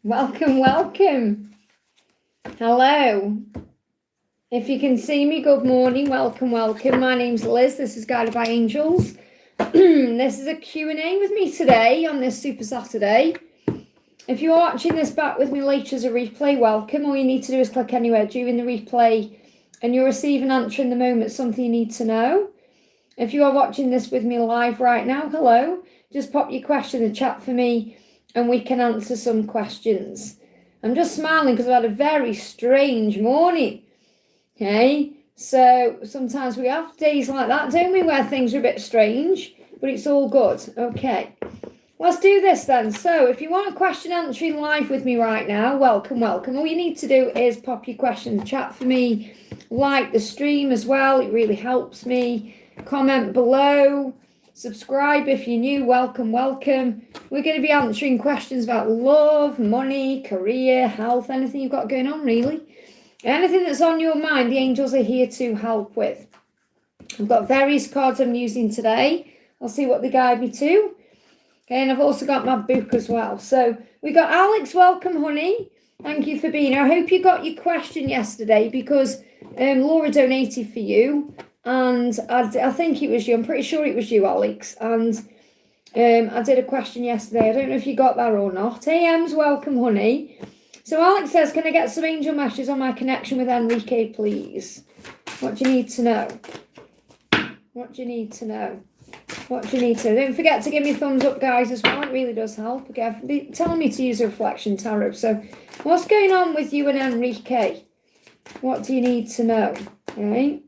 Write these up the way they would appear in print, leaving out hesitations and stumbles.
Welcome, welcome. Hello. If you can see me, good morning. Welcome, welcome. My name's Liz. This is Guided by Angels. This is a Q&A with me today on this Super Saturday. If you're watching this back with me later as a replay, welcome. All you need to do is click anywhere during the replay and you'll receive an answer in the moment, something you need to know. If you are watching this with me live right now, hello. Just pop your question in the chat for me and we can answer some questions. I'm just smiling because I've had a very strange morning. Okay, so sometimes we have days like that, don't we, where things are a bit strange, but it's all good. Okay, let's do this then. So if you want a question answering live with me right now, welcome, welcome. All you need to do is pop your question in the chat for me, like the stream as well, it really helps me. Comment below. Subscribe if you're new. Welcome, welcome. We're going to be answering questions about love, money, career, health, anything you've got going on, really. Anything that's on your mind, the angels are here to help with. I've got various cards I'm using today. I'll see what they guide me to. Okay, and I've also got my book as well. So we got Alex. Welcome, honey. Thank you for being here. I hope you got your question yesterday because Laura donated for you. And I think it was you. I'm pretty sure it was you, Alex. And I did a question yesterday. I don't know if you got that or not. Hey, Ems, welcome, honey. So Alex says, can I get some angel messages on my connection with Enrique, please? What do you need to know? What do you need to know? What do you need to know? Don't forget to give me a thumbs up, guys, as well. It really does help. Okay, they're telling me to use a reflection tarot. So what's going on with you and Enrique? What do you need to know? Okay.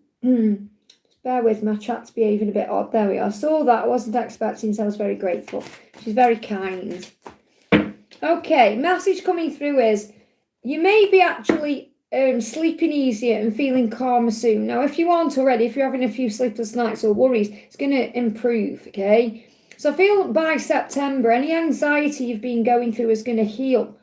Bear with my chat's behaving a bit odd. There we are. I saw that. I wasn't expecting, so I was very grateful. She's very kind. Okay, message coming through is you may be actually sleeping easier and feeling calmer soon. Now, if you aren't already, if you're having a few sleepless nights or worries, it's going to improve, okay? So I feel by September, any anxiety you've been going through is going to heal.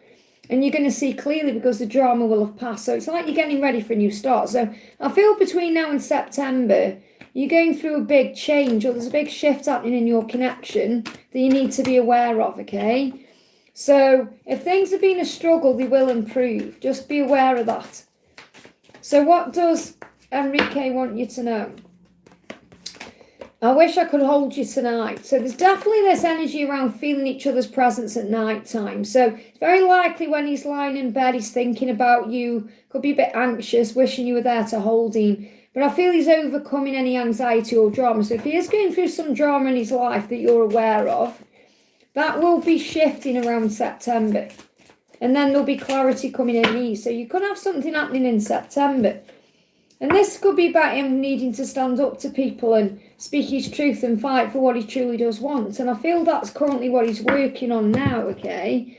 And you're going to see clearly because the drama will have passed. So it's like you're getting ready for a new start. So I feel between now and September, you're going through a big change or there's a big shift happening in your connection that you need to be aware of, okay? So if things have been a struggle, they will improve. Just be aware of that. So what does Enrique want you to know? I wish I could hold you tonight. So there's definitely this energy around feeling each other's presence at night time. So it's very likely when he's lying in bed, he's thinking about you, could be a bit anxious, wishing you were there to hold him. But I feel he's overcoming any anxiety or drama. So if he is going through some drama in his life that you're aware of, that will be shifting around September. And then there'll be clarity coming in these. So you could have something happening in September. And this could be about him needing to stand up to people and speak his truth and fight for what he truly does want. And I feel that's currently what he's working on now, okay?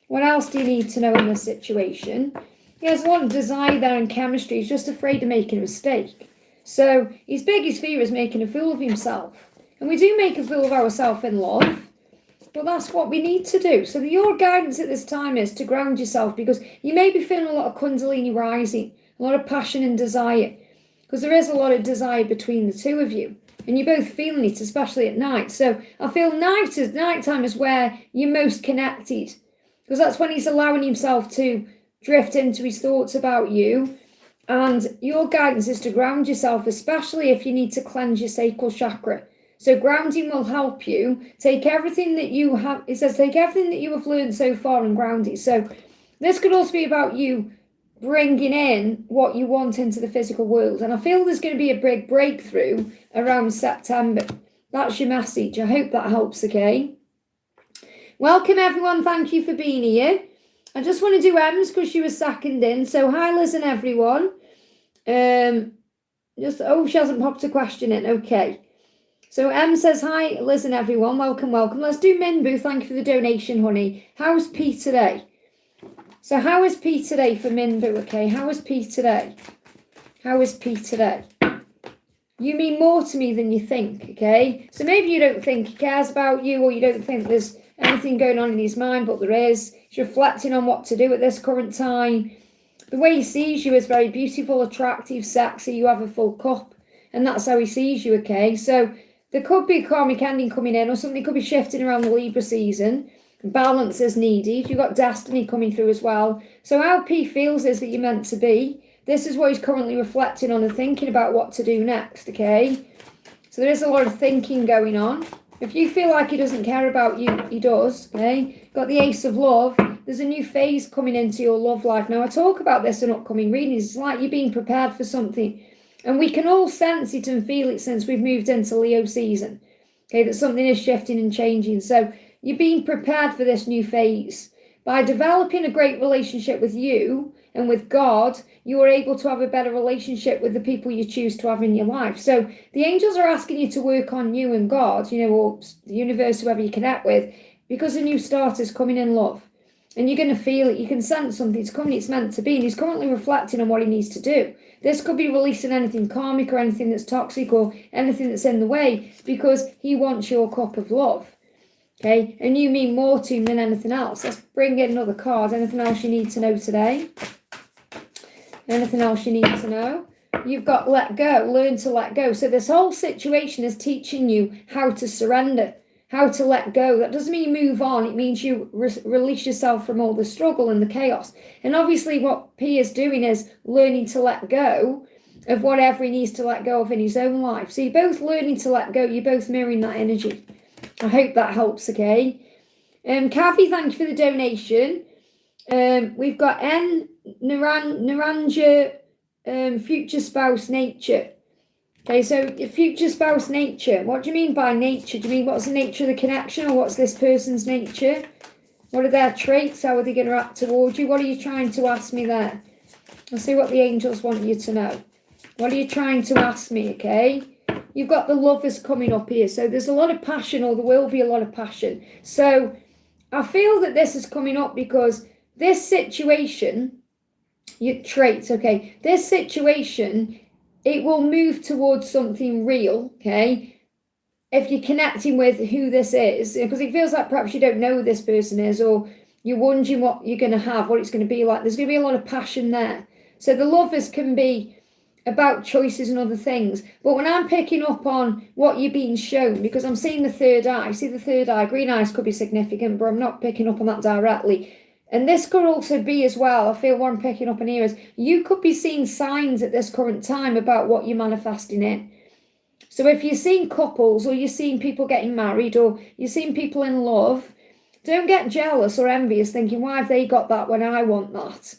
What else do you need to know in this situation? He has a lot of desire there and chemistry. He's just afraid of making a mistake. So his biggest fear is making a fool of himself. And we do make a fool of ourselves in love. But that's what we need to do. So your guidance at this time is to ground yourself because you may be feeling a lot of Kundalini rising. A lot of passion and desire, because there is a lot of desire between the two of you, and you're both feeling it, especially at night. So I feel nighttime is where you're most connected, because that's when he's allowing himself to drift into his thoughts about you, and your guidance is to ground yourself, especially if you need to cleanse your sacral chakra. So grounding will help you. Take everything that you have, it says, take everything that you have learned so far and ground it. So this could also be about you bringing in what you want into the physical world. And I feel there's going to be a big breakthrough around September. That's your message. I hope that helps, okay? Welcome, everyone. Thank you for being here. I just want to do Ems because she was second in. So hi, Liz and everyone. She hasn't popped a question in. Okay. So Em says, hi, Liz and everyone. Welcome, welcome. Let's do Minbu. Thank you for the donation, honey. How's Pete today? So how is Pete today for Minbu, okay? How is Pete today? How is Pete today? You mean more to me than you think, okay? So maybe you don't think he cares about you or you don't think there's anything going on in his mind, but there is. He's reflecting on what to do at this current time. The way he sees you is very beautiful, attractive, sexy. You have a full cup, and that's how he sees you, okay? So there could be a karmic ending coming in or something could be shifting around the Libra season. Balance is needed. You've got destiny coming through as well. So how P feels is that you're meant to be. This is what he's currently reflecting on and thinking about what to do next, okay? So there is a lot of thinking going on. If you feel like he doesn't care about you, he does, okay? Got the Ace of Love. There's a new phase coming into your love life. Now, I talk about this in upcoming readings. It's like you're being prepared for something. And we can all sense it and feel it since we've moved into Leo season, okay, that something is shifting and changing. So you're being prepared for this new phase. By developing a great relationship with you and with God, you are able to have a better relationship with the people you choose to have in your life. So the angels are asking you to work on you and God, or the universe, whoever you connect with, because a new start is coming in love. And you're going to feel it. You can sense something's coming. It's meant to be. And he's currently reflecting on what he needs to do. This could be releasing anything karmic or anything that's toxic or anything that's in the way, because he wants your cup of love. Okay, and you mean more to him than anything else. Let's bring in another card. Anything else you need to know today? Anything else you need to know? You've got let go, learn to let go. So this whole situation is teaching you how to surrender, how to let go. That doesn't mean you move on. It means you release yourself from all the struggle and the chaos. And obviously what P is doing is learning to let go of whatever he needs to let go of in his own life. So you're both learning to let go. You're both mirroring that energy. I hope that helps, okay? Kathy, thank you for the donation. We've got Naranja, future spouse nature. Okay, so future spouse nature. What do you mean by nature? Do you mean what's the nature of the connection, or what's this person's nature? What are their traits? How are they going to act towards you? What are you trying to ask me there? I'll see what the angels want you to know. What are you trying to ask me, okay? You've got the lovers coming up here. So there's a lot of passion, or there will be a lot of passion. So I feel that this is coming up because this situation, your traits, okay, this situation, it will move towards something real, okay, if you're connecting with who this is, because it feels like perhaps you don't know who this person is, or you're wondering what you're going to have, what it's going to be like. There's going to be a lot of passion there. So the lovers can be about choices and other things. But when I'm picking up on what you're being shown, because I'm seeing the third eye, see the third eye, green eyes could be significant, but I'm not picking up on that directly. And this could also be as well, I feel what I'm picking up on here is, you could be seeing signs at this current time about what you're manifesting in. So if you're seeing couples, or you're seeing people getting married, or you're seeing people in love, don't get jealous or envious thinking, why have they got that when I want that?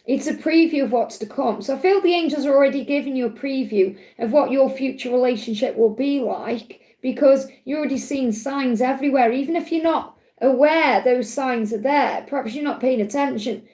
It's a preview of what's to come. So I feel the angels are already giving you a preview of what your future relationship will be like, because you're already seeing signs everywhere. Even if you're not aware those signs are there, perhaps you're not paying attention.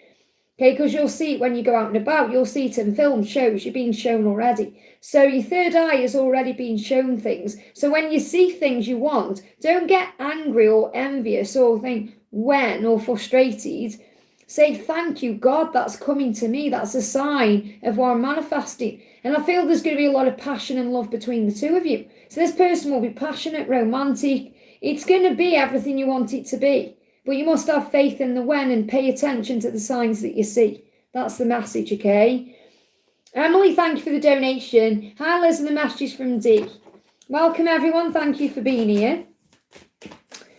Okay, because you'll see it when you go out and about. You'll see it in film shows. You're being shown already. So your third eye is already being shown things. So when you see things you want, don't get angry or envious or think when or frustrated. Say, thank you, God, that's coming to me. That's a sign of what I'm manifesting. And I feel there's going to be a lot of passion and love between the two of you. So this person will be passionate, romantic. It's going to be everything you want it to be. But you must have faith in the when and pay attention to the signs that you see. That's the message, okay? Emily, thank you for the donation. Hi, Liz, and the messages from D. Welcome, everyone. Thank you for being here.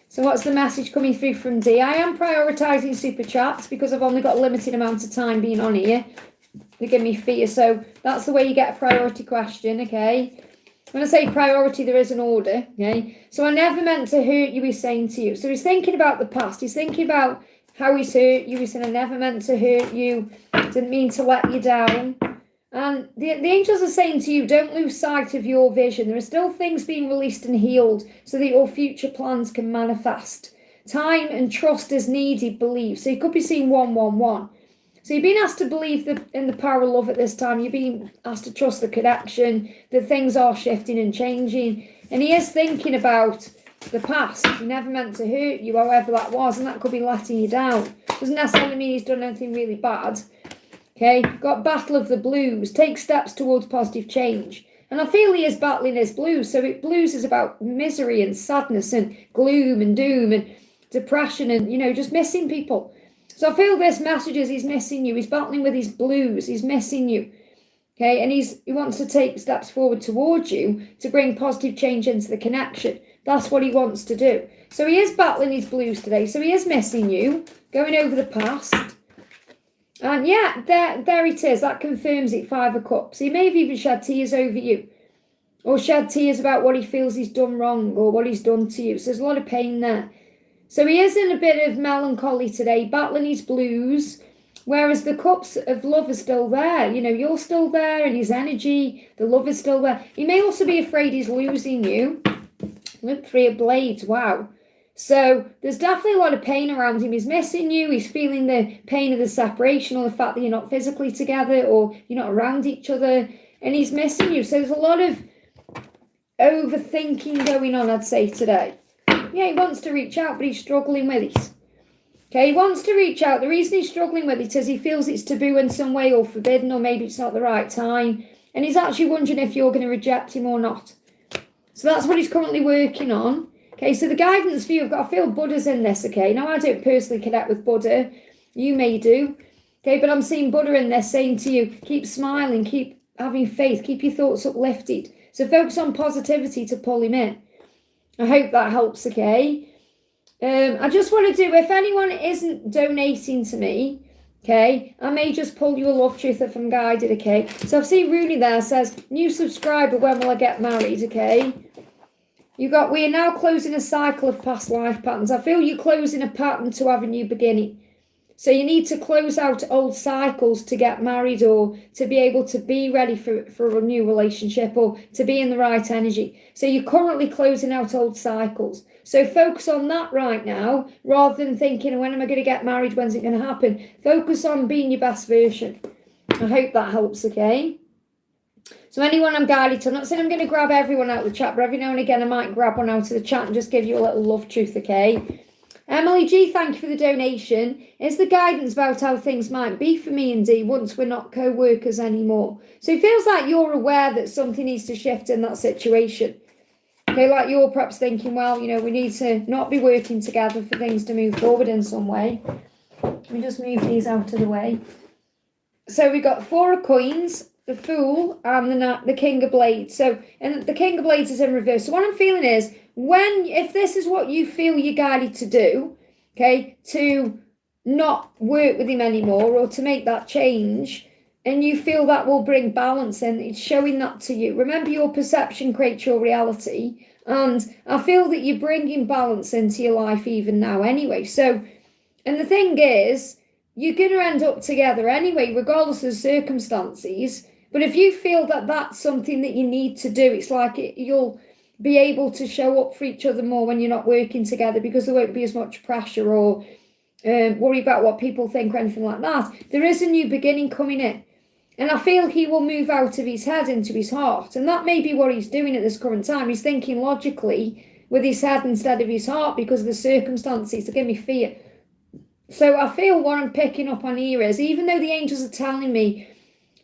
So what's the message coming through from D? I am prioritising super chats because I've only got a limited amount of time being on here. They give me fear. So that's the way you get a priority question, okay? When I say priority, there is an order, okay? So I never meant to hurt you, he's saying to you. So he's thinking about the past. He's thinking about how he's hurt you. He's saying, I never meant to hurt you. Didn't mean to let you down. And the angels are saying to you, don't lose sight of your vision. There are still things being released and healed so that your future plans can manifest. Time and trust is needed, believe. So you could be seeing 111. So you're being asked to believe in the power of love at this time. You're being asked to trust the connection, that things are shifting and changing. And he is thinking about the past. He never meant to hurt you, however that was, and that could be letting you down. Doesn't necessarily mean he's done anything really bad. Okay, got battle of the blues. Take steps towards positive change. And I feel he is battling his blues. So blues is about misery and sadness and gloom and doom and depression and, just missing people. So I feel this message is he's missing you. He's battling with his blues. He's missing you. Okay, and he wants to take steps forward towards you to bring positive change into the connection. That's what he wants to do. So he is battling his blues today. So he is missing you, going over the past. And yeah, there it is. That confirms it, 5 of Cups. He may have even shed tears over you. Or shed tears about what he feels he's done wrong or what he's done to you. So there's a lot of pain there. So he is in a bit of melancholy today, battling his blues. Whereas the cups of love are still there. You know, you're still there and his energy, the love is still there. He may also be afraid he's losing you. Look, 3 of Blades, wow. So there's definitely a lot of pain around him. He's missing you. He's feeling the pain of the separation or the fact that you're not physically together or you're not around each other. And he's missing you. So there's a lot of overthinking going on, I'd say, today. Yeah, he wants to reach out, but he's struggling with it. Okay, he wants to reach out. The reason he's struggling with it is he feels it's taboo in some way or forbidden or maybe it's not the right time. And he's actually wondering if you're going to reject him or not. So that's what he's currently working on. Okay, so the guidance for you, I feel Buddha's in this, okay? Now, I don't personally connect with Buddha. You may do. Okay, but I'm seeing Buddha in this saying to you, keep smiling, keep having faith, keep your thoughts uplifted. So focus on positivity to pull him in. I hope that helps, okay? I just want to do, if anyone isn't donating to me, okay, I may just pull you a love truth if I'm guided, okay? So I've seen Rooney there says, new subscriber, when will I get married, okay? We are now closing a cycle of past life patterns. I feel you're closing a pattern to have a new beginning. So you need to close out old cycles to get married or to be able to be ready for a new relationship or to be in the right energy. So you're currently closing out old cycles. So focus on that right now rather than thinking, when am I going to get married? When's it going to happen? Focus on being your best version. I hope that helps, okay? So anyone I'm guided to, I'm not saying I'm going to grab everyone out of the chat, but every now and again I might grab one out of the chat and just give you a little love truth, okay? Emily G, thank you for the donation. Is the guidance about how things might be for me and Dee once we're not co-workers anymore? So it feels like you're aware that something needs to shift in that situation. Okay, like you're perhaps thinking, well, you know, we need to not be working together for things to move forward in some way. Let me just move these out of the way. So we got 4 of Coins, the Fool, and the King of Blades. So, and the King of Blades is in reverse. So what I'm feeling is, if this is what you feel you're guided to do, okay, to not work with him anymore or to make that change, and you feel that will bring balance in, it's showing that to you. Remember, your perception creates your reality, and I feel that you're bringing balance into your life even now anyway. So, and the thing is, you're going to end up together anyway, regardless of circumstances. But if you feel that that's something that you need to do, it's like you'll be able to show up for each other more when you're not working together because there won't be as much pressure or worry about what people think or anything like that. There is a new beginning coming in. And I feel he will move out of his head into his heart. And that may be what he's doing at this current time. He's thinking logically with his head instead of his heart because of the circumstances that give me fear. So I feel what I'm picking up on here is, even though the angels are telling me,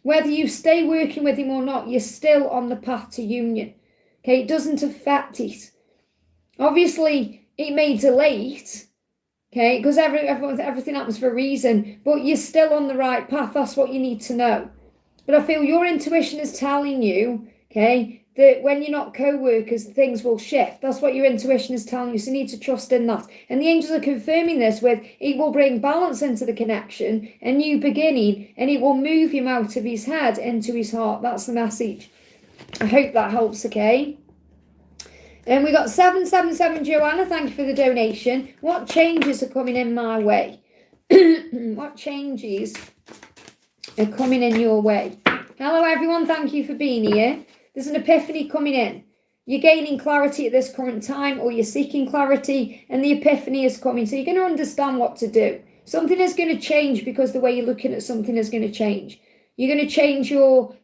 whether you stay working with him or not, you're still on the path to union. Okay, it doesn't affect it. Obviously, it may delay it, okay, because everything happens for a reason, but you're still on the right path. That's what you need to know. But I feel your intuition is telling you, okay, that when you're not co-workers, things will shift. That's what your intuition is telling you, so you need to trust in that. And the angels are confirming this with, it will bring balance into the connection, a new beginning, and it will move him out of his head into his heart. That's the message. I hope that helps, okay? And we got 777 Joanna, thank you for the donation. What changes are coming in my way? What changes are coming in your way? Hello everyone, thank you for being here. There's an epiphany coming in. You're gaining clarity at this current time, or you're seeking clarity, and the epiphany is coming. So you're going to understand what to do. Something is going to change because the way you're looking at something is going to change. You're going to change you're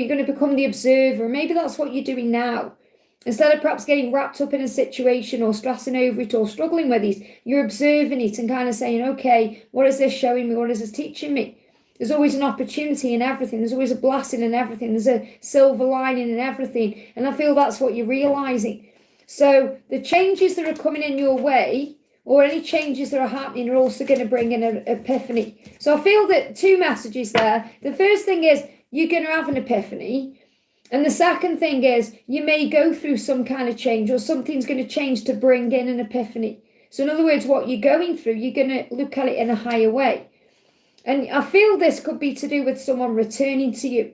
going to become the observer. Maybe that's what you're doing now. Instead of perhaps getting wrapped up in a situation or stressing over it or struggling with it, you're observing it and kind of saying, okay, what is this showing me? What is this teaching me? There's always an opportunity in everything. There's always a blessing in everything. There's a silver lining in everything. And I feel that's what you're realizing. So the changes that are coming in your way, or any changes that are happening, are also going to bring in an epiphany. So I feel that 2 messages there. The first thing is, you're going to have an epiphany. And the second thing is you may go through some kind of change, or something's going to change to bring in an epiphany. So in other words, what you're going through, you're going to look at it in a higher way. And I feel this could be to do with someone returning to you,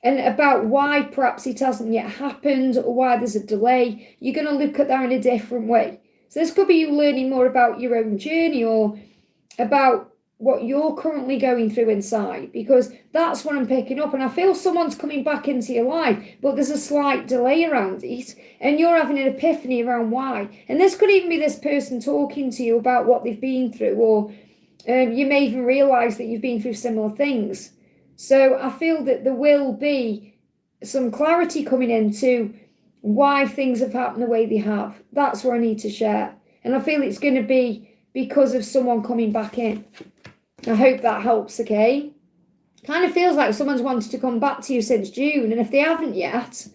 and about why perhaps it hasn't yet happened, or why there's a delay. You're going to look at that in a different way. So this could be you learning more about your own journey, or about what you're currently going through inside, because that's what I'm picking up. And I feel someone's coming back into your life, but there's a slight delay around it, and you're having an epiphany around why. And this could even be this person talking to you about what they've been through, or you may even realize that you've been through similar things. So I feel that there will be some clarity coming into why things have happened the way they have. That's what I need to share. And I feel it's going to be because of someone coming back in. I hope that helps, okay? Kind of feels like someone's wanted to come back to you since June, and if they haven't yet,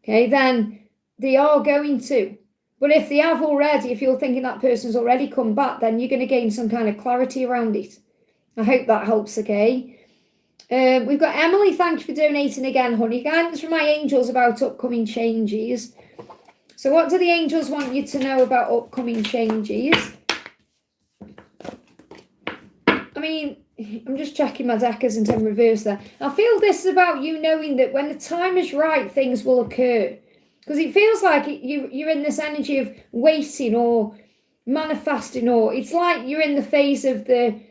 okay, then they are going to. But if they have already, if you're thinking that person's already come back, then you're going to gain some kind of clarity around it. I hope that helps, okay? We've got Emily, thank you for donating again, honey. Guidance from my angels about upcoming changes. So what do the angels want you to know about upcoming changes? I mean, I'm just checking my deck isn't in reverse there. I feel this is about you knowing that when the time is right, things will occur. Because it feels like you're in this energy of waiting or manifesting, or it's like you're in the phase of the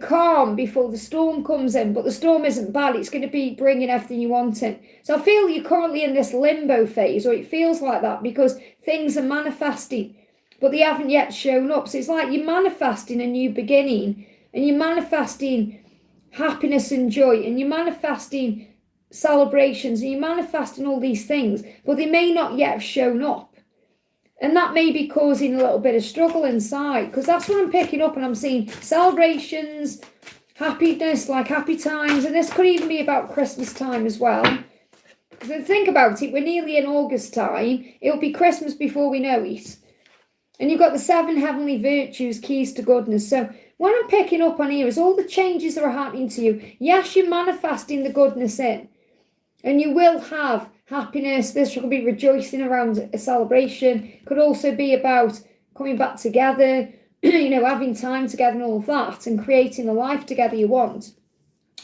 calm before the storm comes in, but the storm isn't bad. It's going to be bringing everything you want in. So I feel you're currently in this limbo phase, or it feels like that, because things are manifesting, but they haven't yet shown up. So it's like you're manifesting a new beginning, and you're manifesting happiness and joy, and you're manifesting celebrations, and you're manifesting all these things, but they may not yet have shown up. And that may be causing a little bit of struggle inside, because that's what I'm picking up, and I'm seeing celebrations, happiness, like happy times, and this could even be about Christmas time as well. So think about it, we're nearly in August time, it'll be Christmas before we know it. And you've got the 7 heavenly virtues, keys to goodness. So what I'm picking up on here is all the changes that are happening to you. Yes, you're manifesting the goodness in, and you will have happiness. This could be rejoicing around a celebration. Could also be about coming back together, having time together and all of that, and creating the life together you want,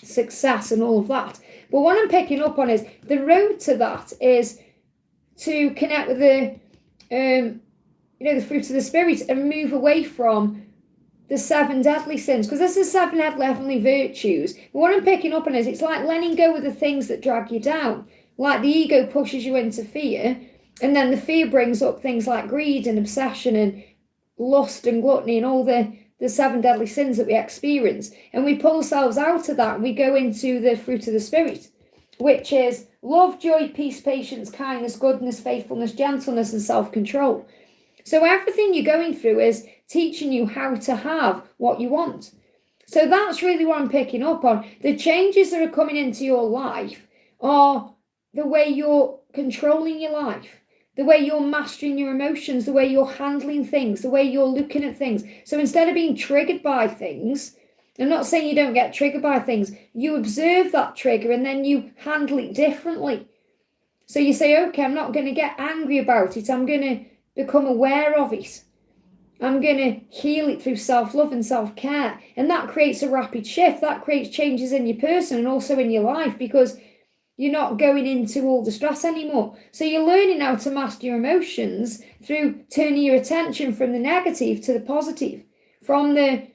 success and all of that. But what I'm picking up on is the road to that is to connect with the fruit of the spirit, and move away from the 7 deadly sins, because this is 7 heavenly virtues. But what I'm picking up on is it's like letting go of the things that drag you down. Like the ego pushes you into fear, and then the fear brings up things like greed and obsession and lust and gluttony and all the 7 deadly sins that we experience. And we pull ourselves out of that, and we go into the fruit of the spirit, which is love, joy, peace, patience, kindness, goodness, faithfulness, gentleness, and self-control. So everything you're going through is teaching you how to have what you want. So that's really what I'm picking up on. The changes that are coming into your life are the way you're controlling your life, the way you're mastering your emotions, the way you're handling things, the way you're looking at things. So instead of being triggered by things, I'm not saying you don't get triggered by things, you observe that trigger and then you handle it differently. So you say, okay, I'm not going to get angry about it. I'm going to become aware of it. I'm going to heal it through self-love and self-care. And that creates a rapid shift. That creates changes in your person and also in your life, because you're not going into all the stress anymore. So you're learning how to master your emotions through turning your attention from the negative to the positive, from the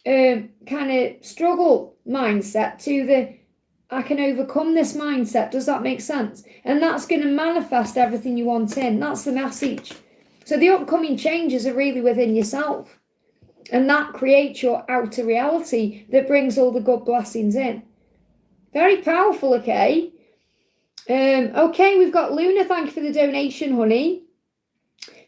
kind of struggle mindset to the I can overcome this mindset. Does that make sense? And that's going to manifest everything you want in. That's the message. So the upcoming changes are really within yourself. And that creates your outer reality that brings all the good blessings in. Very powerful, okay? Okay, we've got Luna. Thank you for the donation, honey.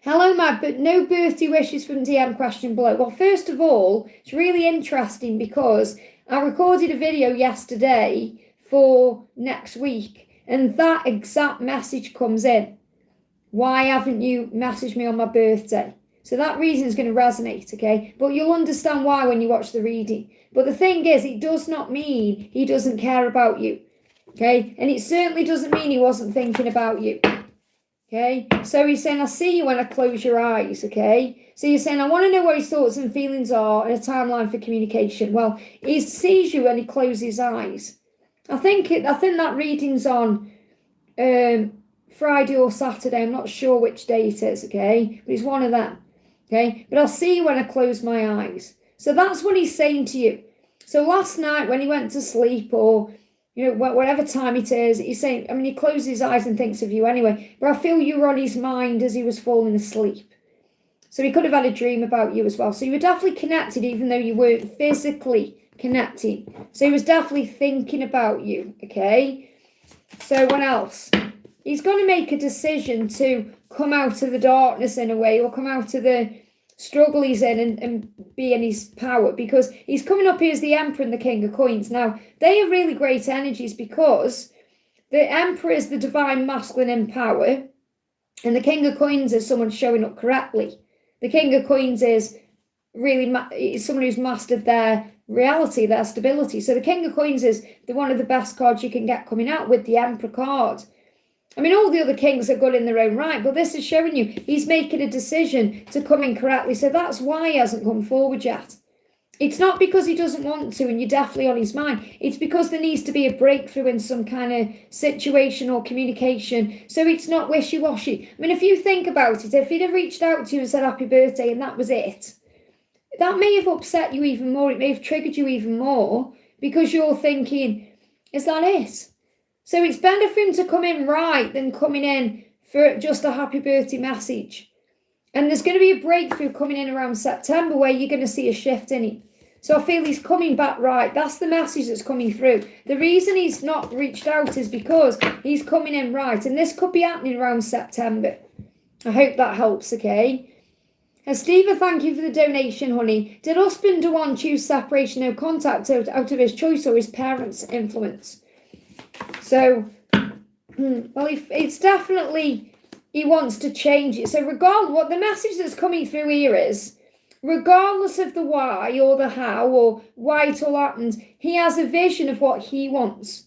Hello, Mad, but no birthday wishes from DM question below. Well, first of all, it's really interesting because I recorded a video yesterday for next week, and that exact message comes in. Why haven't you messaged me on my birthday? So that reason is going to resonate, okay? But you'll understand why when you watch the reading. But the thing is, it does not mean he doesn't care about you. Okay, and it certainly doesn't mean he wasn't thinking about you. Okay, so he's saying, I see you when I close your eyes. Okay, so you're saying, I want to know what his thoughts and feelings are and a timeline for communication. Well, he sees you when he closes his eyes. I think that reading's on Friday or Saturday. I'm not sure which day it is. Okay, but it's one of them. Okay, but I'll see you when I close my eyes. So that's what he's saying to you. So last night when he went to sleep, or whatever time it is, he's saying, I mean, he closes his eyes and thinks of you anyway, but I feel you were on his mind as he was falling asleep. So he could have had a dream about you as well. So you were definitely connected, even though you weren't physically connected. So he was definitely thinking about you, okay? So what else? He's going to make a decision to come out of the darkness in a way, or come out of the struggle he's in and be in his power, because he's coming up here as the Emperor and the King of Coins. Now, they are really great energies, because the Emperor is the divine masculine in power, and the King of Coins is someone showing up correctly. The King of Coins is really someone who's mastered their reality, their stability. So the King of Coins is one of the best cards you can get coming out with the Emperor card. I mean, all the other kings are good in their own right, but this is showing you he's making a decision to come in correctly. So that's why he hasn't come forward yet. It's not because he doesn't want to and you're definitely on his mind. It's because there needs to be a breakthrough in some kind of situation or communication. So it's not wishy-washy. I mean, if you think about it, if he'd have reached out to you and said happy birthday and that was it, that may have upset you even more. It may have triggered you even more, because you're thinking, is that it? So it's better for him to come in right than coming in for just a happy birthday message. And there's going to be a breakthrough coming in around September where you're going to see a shift in him. So I feel he's coming back right. That's the message that's coming through. The reason he's not reached out is because he's coming in right. And this could be happening around September. I hope that helps, okay? And Steve, thank you for the donation, honey. Did husband one choose separation, no contact out of his choice or his parents' influence? So, well, it's definitely, he wants to change it. So regardless, what the message that's coming through here is, regardless of the why or the how or why it all happens, he has a vision of what he wants.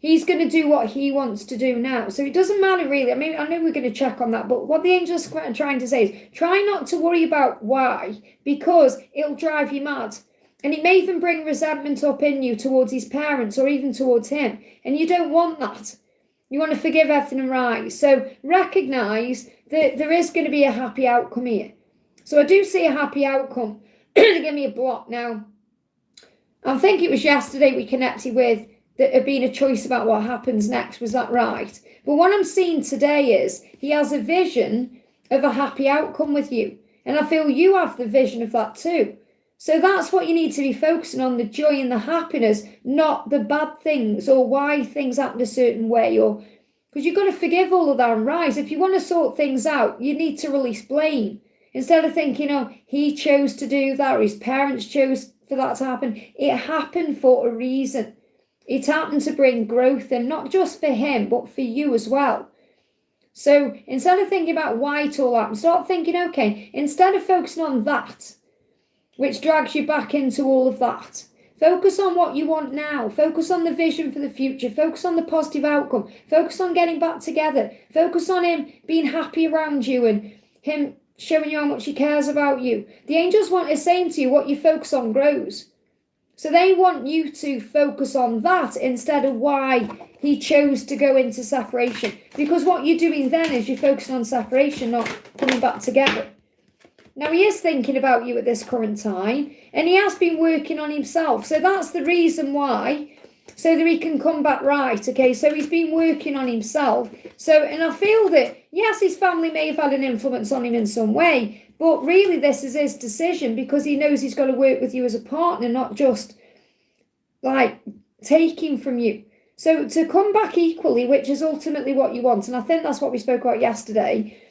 He's going to do what he wants to do now. So it doesn't matter really. I mean, I know we're going to check on that, but what the angels are trying to say is, try not to worry about why, because it'll drive you mad. And it may even bring resentment up in you towards his parents or even towards him. And you don't want that. You want to forgive everything and right. So recognise that there is going to be a happy outcome here. So I do see a happy outcome. Give me a block now. I think it was yesterday we connected with that had been a choice about what happens next. Was that right? But what I'm seeing today is he has a vision of a happy outcome with you. And I feel you have the vision of that too. So that's what you need to be focusing on, the joy and the happiness, not the bad things or why things happen a certain way, or because you've got to forgive all of that and rise. If you want to sort things out, you need to release blame. Instead of thinking, oh, he chose to do that or his parents chose for that to happen. It happened for a reason. It happened to bring growth in, not just for him, but for you as well. So instead of thinking about why it all happened, start thinking, okay, instead of focusing on that, which drags you back into all of that, focus on what you want now. Focus on the vision for the future. Focus on the positive outcome. Focus on getting back together. Focus on him being happy around you and him showing you how much he cares about you. The angels is saying to you, what you focus on grows. So they want you to focus on that instead of why he chose to go into separation. Because what you're doing then is you're focusing on separation, not coming back together. Now, he is thinking about you at this current time, and he has been working on himself. So that's the reason why, so that he can come back right, okay? So he's been working on himself. So, and I feel that, yes, his family may have had an influence on him in some way, but really this is his decision because he knows he's got to work with you as a partner, not just, like, taking from you. So to come back equally, which is ultimately what you want, and I think that's what we spoke about yesterday,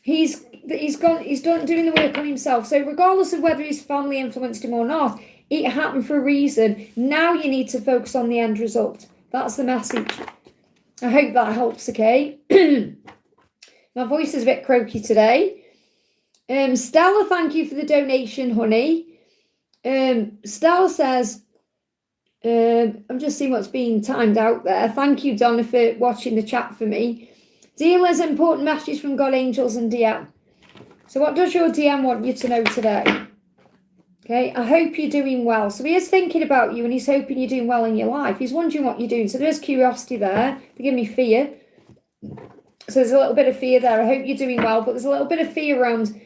He's doing the work on himself. So regardless of whether his family influenced him or not, it happened for a reason. Now you need to focus on the end result. That's the message. I hope that helps, okay? My voice is a bit croaky today. Stella, thank you for the donation, honey. Stella says, I'm just seeing what's being timed out there. Thank you, Donna, for watching the chat for me. Deal is important messages from God, angels, and DM. So what does your DM want you to know today? Okay, I hope you're doing well. So he is thinking about you and he's hoping you're doing well in your life. He's wondering what you're doing. So there's curiosity there. They give me fear. So there's a little bit of fear there. I hope you're doing well, but there's a little bit of fear around,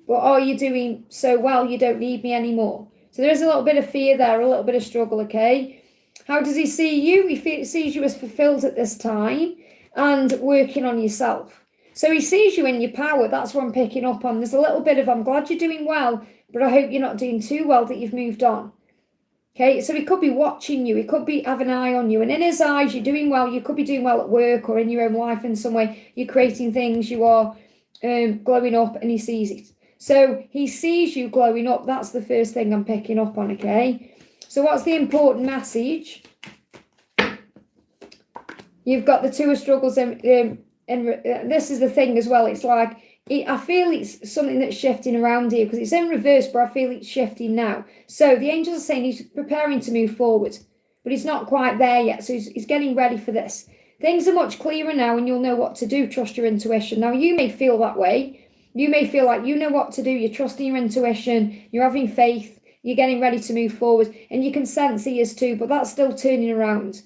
well, are you doing so well you don't need me anymore? So there is a little bit of fear there, a little bit of struggle, okay? How does he see you? He sees you as fulfilled at this time and working on yourself. So he sees you in your power. That's what I'm picking up on. There's a little bit of, I'm glad you're doing well, but I hope you're not doing too well, that you've moved on. Okay, so he could be watching you. He could be having an eye on you. And in his eyes, you're doing well. You could be doing well at work or in your own life in some way. You're creating things. You are glowing up and he sees it. So he sees you glowing up. That's the first thing I'm picking up on, okay? So what's the important message? You've got the two of struggles. And this is the thing as well. It's like, I feel it's something that's shifting around here because it's in reverse, but I feel it's shifting now. So the angels are saying he's preparing to move forward, but he's not quite there yet. So he's getting ready for this. Things are much clearer now and you'll know what to do. Trust your intuition. Now, you may feel that way. You may feel like you know what to do. You're trusting your intuition. You're having faith. You're getting ready to move forward. And you can sense he is too, but that's still turning around.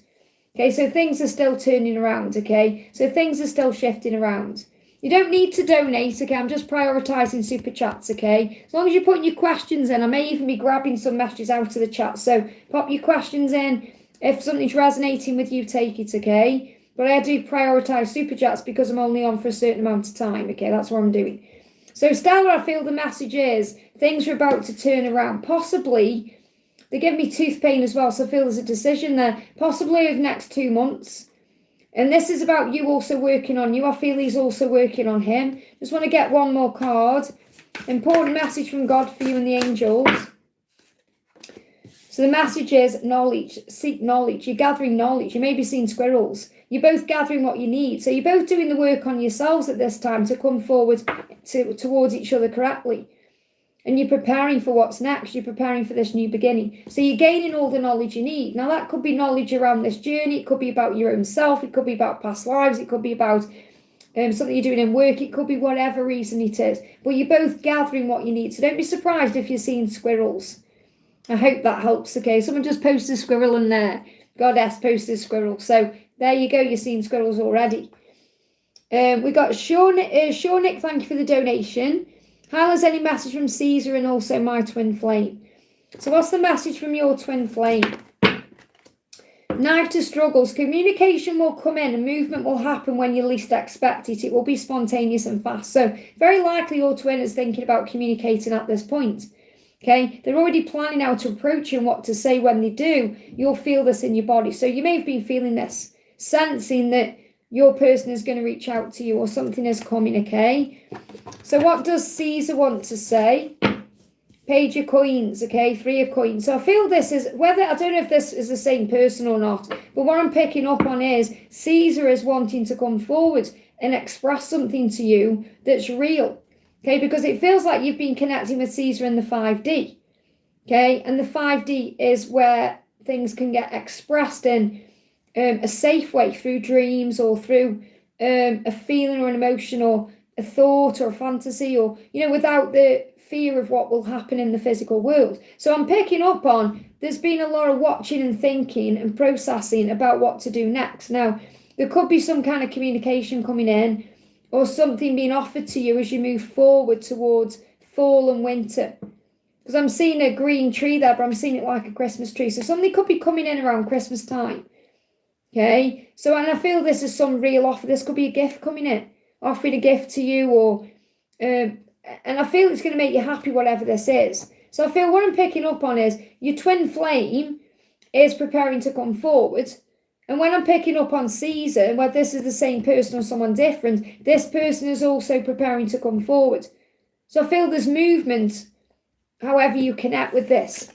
Okay, so things are still turning around, okay? So things are still shifting around. You don't need to donate, okay? I'm just prioritising super chats, okay? As long as you're putting your questions in, I may even be grabbing some messages out of the chat. So pop your questions in. If something's resonating with you, take it, okay? But I do prioritise super chats because I'm only on for a certain amount of time, okay? That's what I'm doing. So Stella, I feel the message is things are about to turn around. Possibly, they give me tooth pain as well, so I feel there's a decision there. Possibly over the next 2 months. And this is about you also working on you. I feel he's also working on him. Just want to get one more card. Important message from God for you and the angels. So the message is knowledge. Seek knowledge. You're gathering knowledge. You may be seeing squirrels. You're both gathering what you need. So you're both doing the work on yourselves at this time to come forward towards each other correctly. And you're preparing for what's next. You're preparing for this new beginning. So you're gaining all the knowledge you need. Now, that could be knowledge around this journey. It could be about your own self. It could be about past lives. It could be about something you're doing in work. It could be whatever reason it is. But you're both gathering what you need. So don't be surprised if you're seeing squirrels. I hope that helps, okay? Someone just posted a squirrel in there. Goddess posted a squirrel. So there you go. You're seeing squirrels already. We got Nick, thank you for the donation. How's any message from Caesar and also my twin flame? So what's the message from your twin flame? Knife to struggles. Communication will come in and movement will happen when you least expect it. It will be spontaneous and fast. So very likely your twin is thinking about communicating at this point. Okay, they're already planning how to approach you and what to say when they do. You'll feel this in your body. So you may have been feeling this, sensing that your person is going to reach out to you or something is coming, okay? So what does Caesar want to say? Page of coins, okay? 3 of coins. So I feel this is, whether, I don't know if this is the same person or not, but what I'm picking up on is Caesar is wanting to come forward and express something to you that's real, okay? Because it feels like you've been connecting with Caesar in the 5D, okay? And the 5D is where things can get expressed in a safe way through dreams or through a feeling or an emotion or a thought or a fantasy or, you know, without the fear of what will happen in the physical world. So I'm picking up on there's been a lot of watching and thinking and processing about what to do next. Now, there could be some kind of communication coming in or something being offered to you as you move forward towards fall and winter. Because I'm seeing a green tree there, but I'm seeing it like a Christmas tree. So something could be coming in around Christmas time. Okay, so and I feel this is some real offer. This could be a gift coming in, offering a gift to you, or and I feel it's going to make you happy, whatever this is. So I feel what I'm picking up on is your twin flame is preparing to come forward. And when I'm picking up on Caesar, whether this is the same person or someone different, this person is also preparing to come forward. So I feel there's movement, however you connect with this.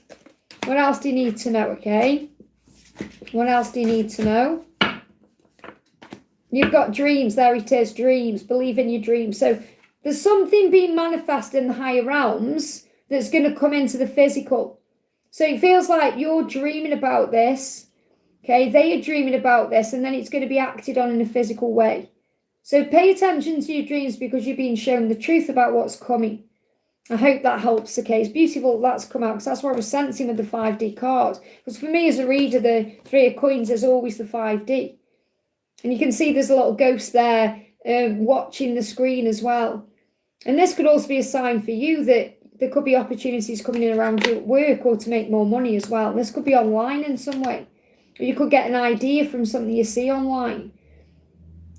What else do you need to know, okay? What else do you need to know? You've got dreams. There it is, dreams. Believe in your dreams. So there's something being manifested in the higher realms that's going to come into the physical. So it feels like you're dreaming about this. Okay, they are dreaming about this, and then it's going to be acted on in a physical way. So pay attention to your dreams because you're being shown the truth about what's coming. I hope that helps. Okay, it's beautiful that's come out because that's what I was sensing with the 5D card. Because for me as a reader, the 3 of coins is always the 5D. And you can see there's a little ghost there watching the screen as well. And this could also be a sign for you that there could be opportunities coming in around you at work or to make more money as well. And this could be online in some way. Or you could get an idea from something you see online.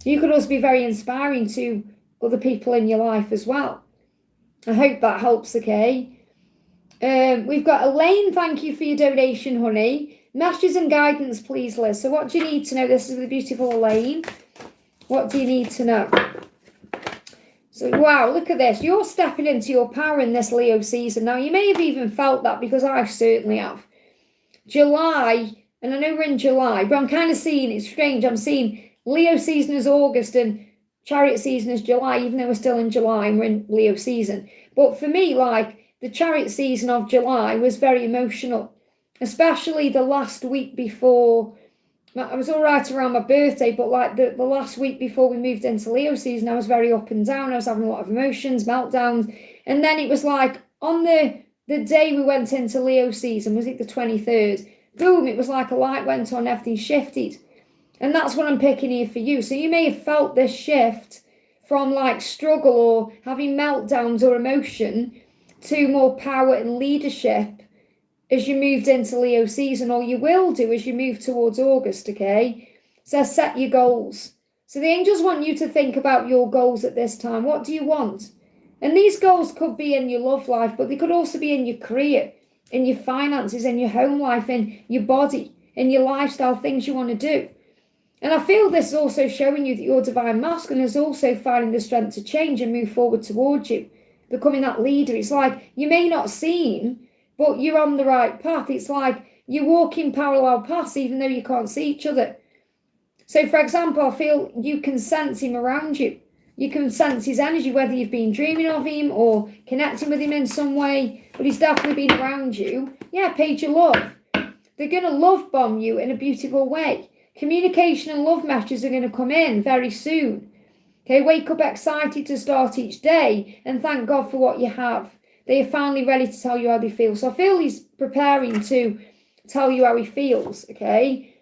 You could also be very inspiring to other people in your life as well. I hope that helps, okay? We've got Elaine, thank you for your donation, honey. Messages and guidance, please, Liz. So what do you need to know? This is the beautiful Elaine. What do you need to know? So, wow, look at this. You're stepping into your power in this Leo season. Now, you may have even felt that because I certainly have. July, and I know we're in July, but I'm kind of seeing, it's strange, I'm seeing Leo season is August and Chariot season is July, even though we're still in July and we're in Leo season. But for me, like, the Chariot season of July was very emotional, especially the last week before. I was all right around my birthday, but like the last week before we moved into Leo season, I was very up and down. I was having a lot of emotions, meltdowns. And then it was like on the day we went into Leo season, was it the 23rd? Boom, it was like a light went on, everything shifted. And that's what I'm picking here for you. So you may have felt this shift from like struggle or having meltdowns or emotion to more power and leadership as you moved into Leo season, or you will do as you move towards August, okay? So set your goals. So the angels want you to think about your goals at this time. What do you want? And these goals could be in your love life, but they could also be in your career, in your finances, in your home life, in your body, in your lifestyle, things you want to do. And I feel this is also showing you that your divine masculine is also finding the strength to change and move forward towards you, becoming that leader. It's like you may not seem, but you're on the right path. It's like you're walking parallel paths even though you can't see each other. So, for example, I feel you can sense him around you. You can sense his energy, whether you've been dreaming of him or connecting with him in some way, but he's definitely been around you. Yeah, paid your love. They're going to love bomb you in a beautiful way. Communication and love messages are going to come in very soon. Okay, wake up excited to start each day and thank God for what you have. They are finally ready to tell you how they feel. So I feel he's preparing to tell you how he feels, okay?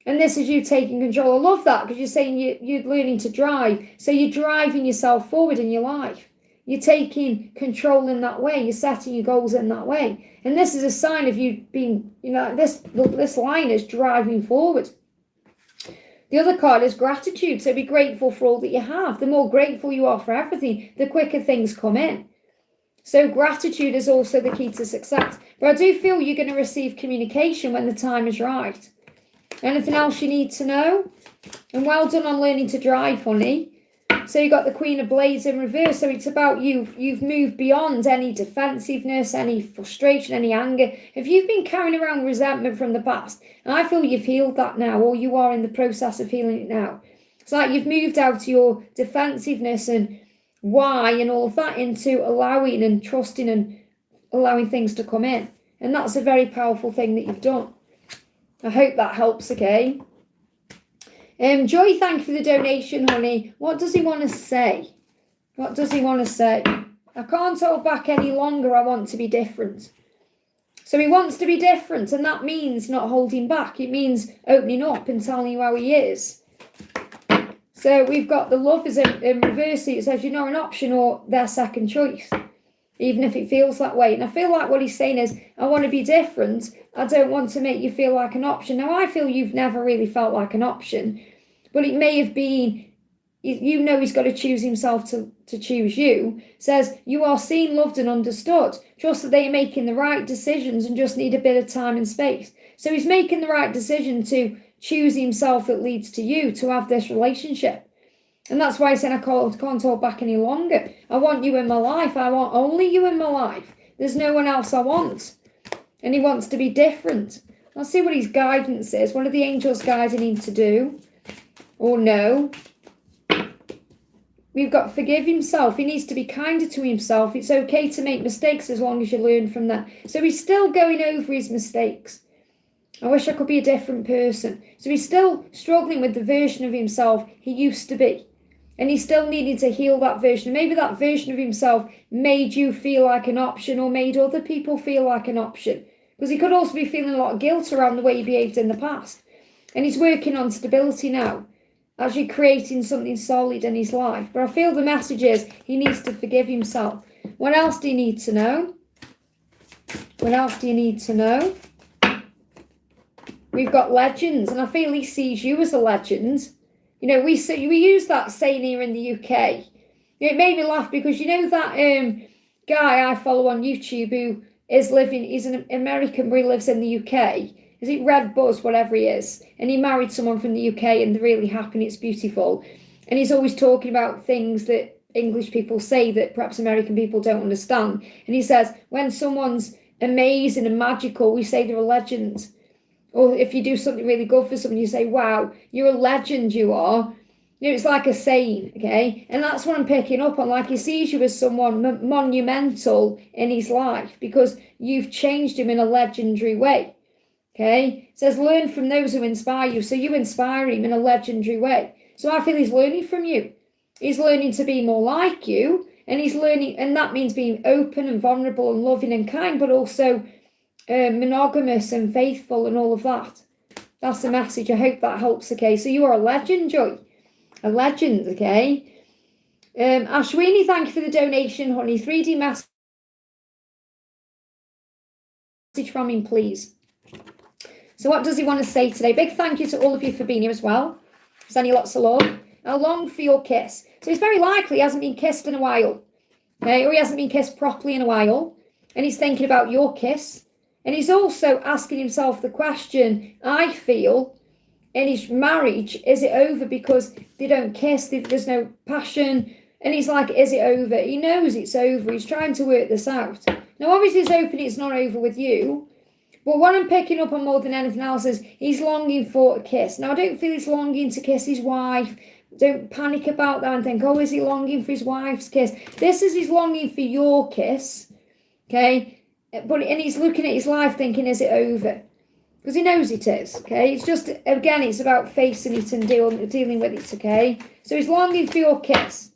And this is you taking control. I love that because you're saying you're learning to drive. So you're driving yourself forward in your life. You're taking control in that way. You're setting your goals in that way. And this is a sign of you being, this line is driving forward. The other card is gratitude. So be grateful for all that you have. The more grateful you are for everything, the quicker things come in. So gratitude is also the key to success. But I do feel you're going to receive communication when the time is right. Anything else you need to know? And well done on learning to drive, honey. So you got the Queen of Blades in reverse. So it's about you've moved beyond any defensiveness, any frustration, any anger. If you've been carrying around resentment from the past, and I feel you've healed that now, or you are in the process of healing it now. It's like you've moved out of your defensiveness and why and all of that into allowing and trusting and allowing things to come in. And that's a very powerful thing that you've done. I hope that helps, okay? Joy, thank you for the donation, honey. What does he want to say? What does he want to say? I can't hold back any longer. I want to be different. So he wants to be different, and that means not holding back. It means opening up and telling you how he is. So we've got the lovers in reverse. It says you're not an option or their second choice, even if it feels that way. And I feel like what he's saying is, I want to be different. I don't want to make you feel like an option. Now, I feel you've never really felt like an option, but it may have been, he's got to choose himself to choose you. Says you are seen, loved and understood. Trust that they are making the right decisions and just need a bit of time and space. So he's making the right decision to choose himself that leads to you to have this relationship. And that's why I said I can't hold back any longer. I want you in my life. I want only you in my life. There's no one else I want. And he wants to be different. Let's see what his guidance is. What are the angels guiding him to do? Or no? we've got forgive himself. He needs to be kinder to himself. It's okay to make mistakes as long as you learn from that. So he's still going over his mistakes. I wish I could be a different person. So he's still struggling with the version of himself he used to be. And he's still needing to heal that version. Maybe that version of himself made you feel like an option or made other people feel like an option. Because he could also be feeling a lot of guilt around the way he behaved in the past. And he's working on stability now, actually creating something solid in his life. But I feel the message is he needs to forgive himself. What else do you need to know? What else do you need to know? We've got legends, and I feel he sees you as a legend. You know, we use that saying here in the UK. It made me laugh because you know that guy I follow on YouTube who he's an American, but he lives in the UK. Is it Red Buzz, whatever he is? And he married someone from the UK and they're really happy and it's beautiful. And he's always talking about things that English people say that perhaps American people don't understand. And he says, when someone's amazing and magical, we say they're a legend. Or if you do something really good for someone, you say, wow, you're a legend, you are. You know, it's like a saying, okay? And that's what I'm picking up on. Like he sees you as someone monumental in his life because you've changed him in a legendary way, okay? It says, learn from those who inspire you. So you inspire him in a legendary way. So I feel he's learning from you. He's learning to be more like you. And he's learning, and that means being open and vulnerable and loving and kind, but also monogamous and faithful and all of that. That's the message. I hope that helps, okay? So you are a legend, Joy. A legend, okay? Ashwini, thank you for the donation, honey. 3D message from him, please. So what does he want to say today? Big thank you to all of you for being here as well. Send you lots of love. I long for your kiss. So it's very likely he hasn't been kissed in a while. Okay? Or he hasn't been kissed properly in a while. And he's thinking about your kiss. And he's also asking himself the question, I feel, in his marriage, is it over because they don't kiss, there's no passion? And he's like, is it over? He knows it's over. He's trying to work this out. Now, obviously, it's open, it's not over with you. But what I'm picking up on more than anything else is he's longing for a kiss. Now, I don't feel he's longing to kiss his wife. Don't panic about that and think, oh, is he longing for his wife's kiss? This is his longing for your kiss, okay? And he's looking at his life thinking, is it over? Because he knows it is, okay? It's just, again, it's about facing it and dealing with it, okay? So he's longing for your kiss.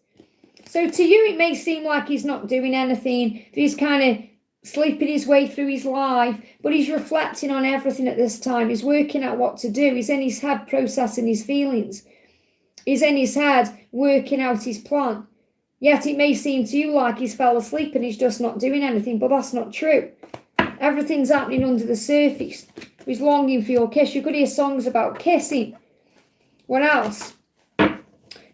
So to you, it may seem like he's not doing anything. He's kind of sleeping his way through his life, but he's reflecting on everything at this time. He's working out what to do. He's in his head processing his feelings. He's in his head working out his plan. Yet it may seem to you like he's fell asleep and he's just not doing anything, but that's not true. Everything's happening under the surface. He's longing for your kiss. You could hear songs about kissing. What else?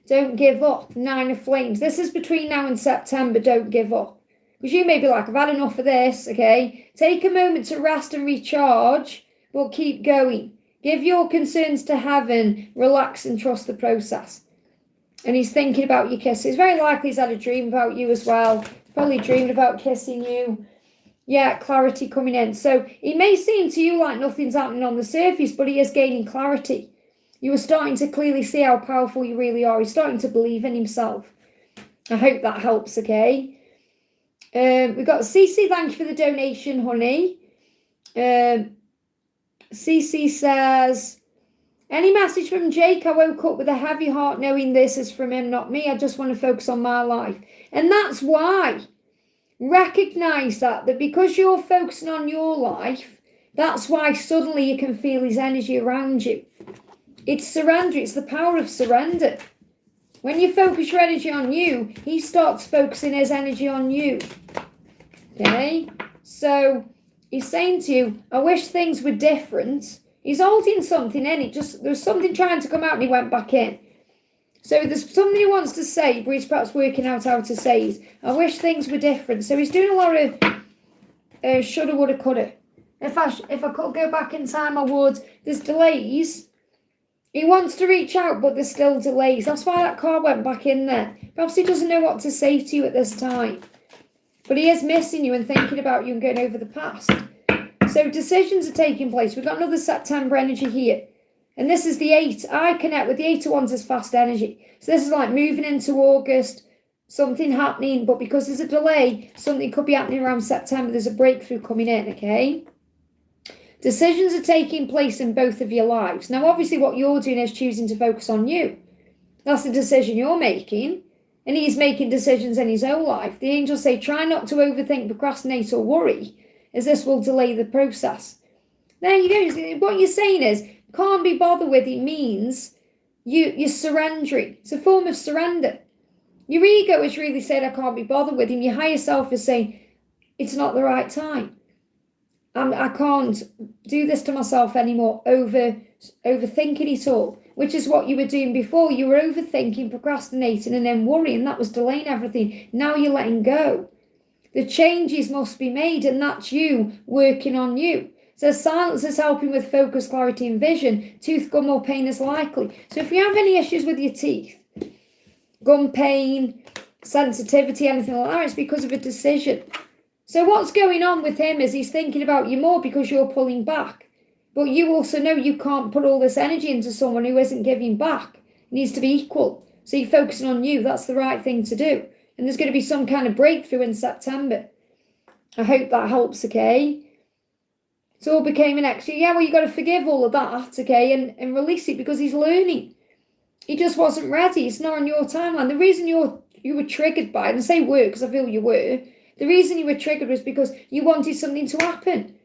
Don't give up. 9 of Flames. This is between now and September. Don't give up. Because you may be like, I've had enough of this, okay? Take a moment to rest and recharge, but keep going. Give your concerns to heaven. Relax and trust the process. And he's thinking about your kiss. It's very likely he's had a dream about you as well. Probably dreamed about kissing you. Yeah, clarity coming in. So it may seem to you like nothing's happening on the surface, but he is gaining clarity. You are starting to clearly see how powerful you really are. He's starting to believe in himself. I hope that helps, okay? We've got Cece, thank you for the donation, honey. Cece says, any message from Jake? I woke up with a heavy heart knowing this is from him, not me. I just want to focus on my life. And that's why. Recognize that because you're focusing on your life, that's why suddenly you can feel his energy around you. It's surrender. It's the power of surrender. When you focus your energy on you, he starts focusing his energy on you. Okay? So he's saying to you, I wish things were different. He's holding something in. There's something trying to come out and he went back in. So there's something he wants to say, but he's perhaps working out how to say it. I wish things were different. So he's doing a lot of shoulda, woulda, coulda. If I could go back in time, I would. There's delays. He wants to reach out, but there's still delays. That's why that card went back in there. Perhaps he doesn't know what to say to you at this time. But he is missing you and thinking about you and going over the past. So decisions are taking place. We've got another September energy here. And this is the 8. I connect with the 8 of Wands as fast energy. So this is like moving into August, something happening, but because there's a delay, something could be happening around September. There's a breakthrough coming in, okay? Decisions are taking place in both of your lives. Now, obviously, what you're doing is choosing to focus on you. That's the decision you're making. And he's making decisions in his own life. The angels say, try not to overthink, procrastinate, or worry, as this will delay the process. There you go. What you're saying is, can't be bothered with it means you're surrendering. It's a form of surrender. Your ego is really saying, I can't be bothered with him. Your higher self is saying, it's not the right time. I can't do this to myself anymore, overthinking it all, which is what you were doing before. You were overthinking, procrastinating, and then worrying. That was delaying everything. Now you're letting go. The changes must be made, and that's you working on you. So silence is helping with focus, clarity, and vision. Tooth, gum, or pain is likely. So if you have any issues with your teeth, gum pain, sensitivity, anything like that, it's because of a decision. So what's going on with him is he's thinking about you more because you're pulling back. But you also know you can't put all this energy into someone who isn't giving back. It needs to be equal. So you're focusing on you. That's the right thing to do. And there's going to be some kind of breakthrough in September. I hope that helps, okay? It all became an extra. Yeah, well, you got to forgive all of that, okay, and release it because he's learning. He just wasn't ready. It's not on your timeline. The reason you were triggered by it, and I say were because I feel you were, the reason you were triggered was because you wanted something to happen.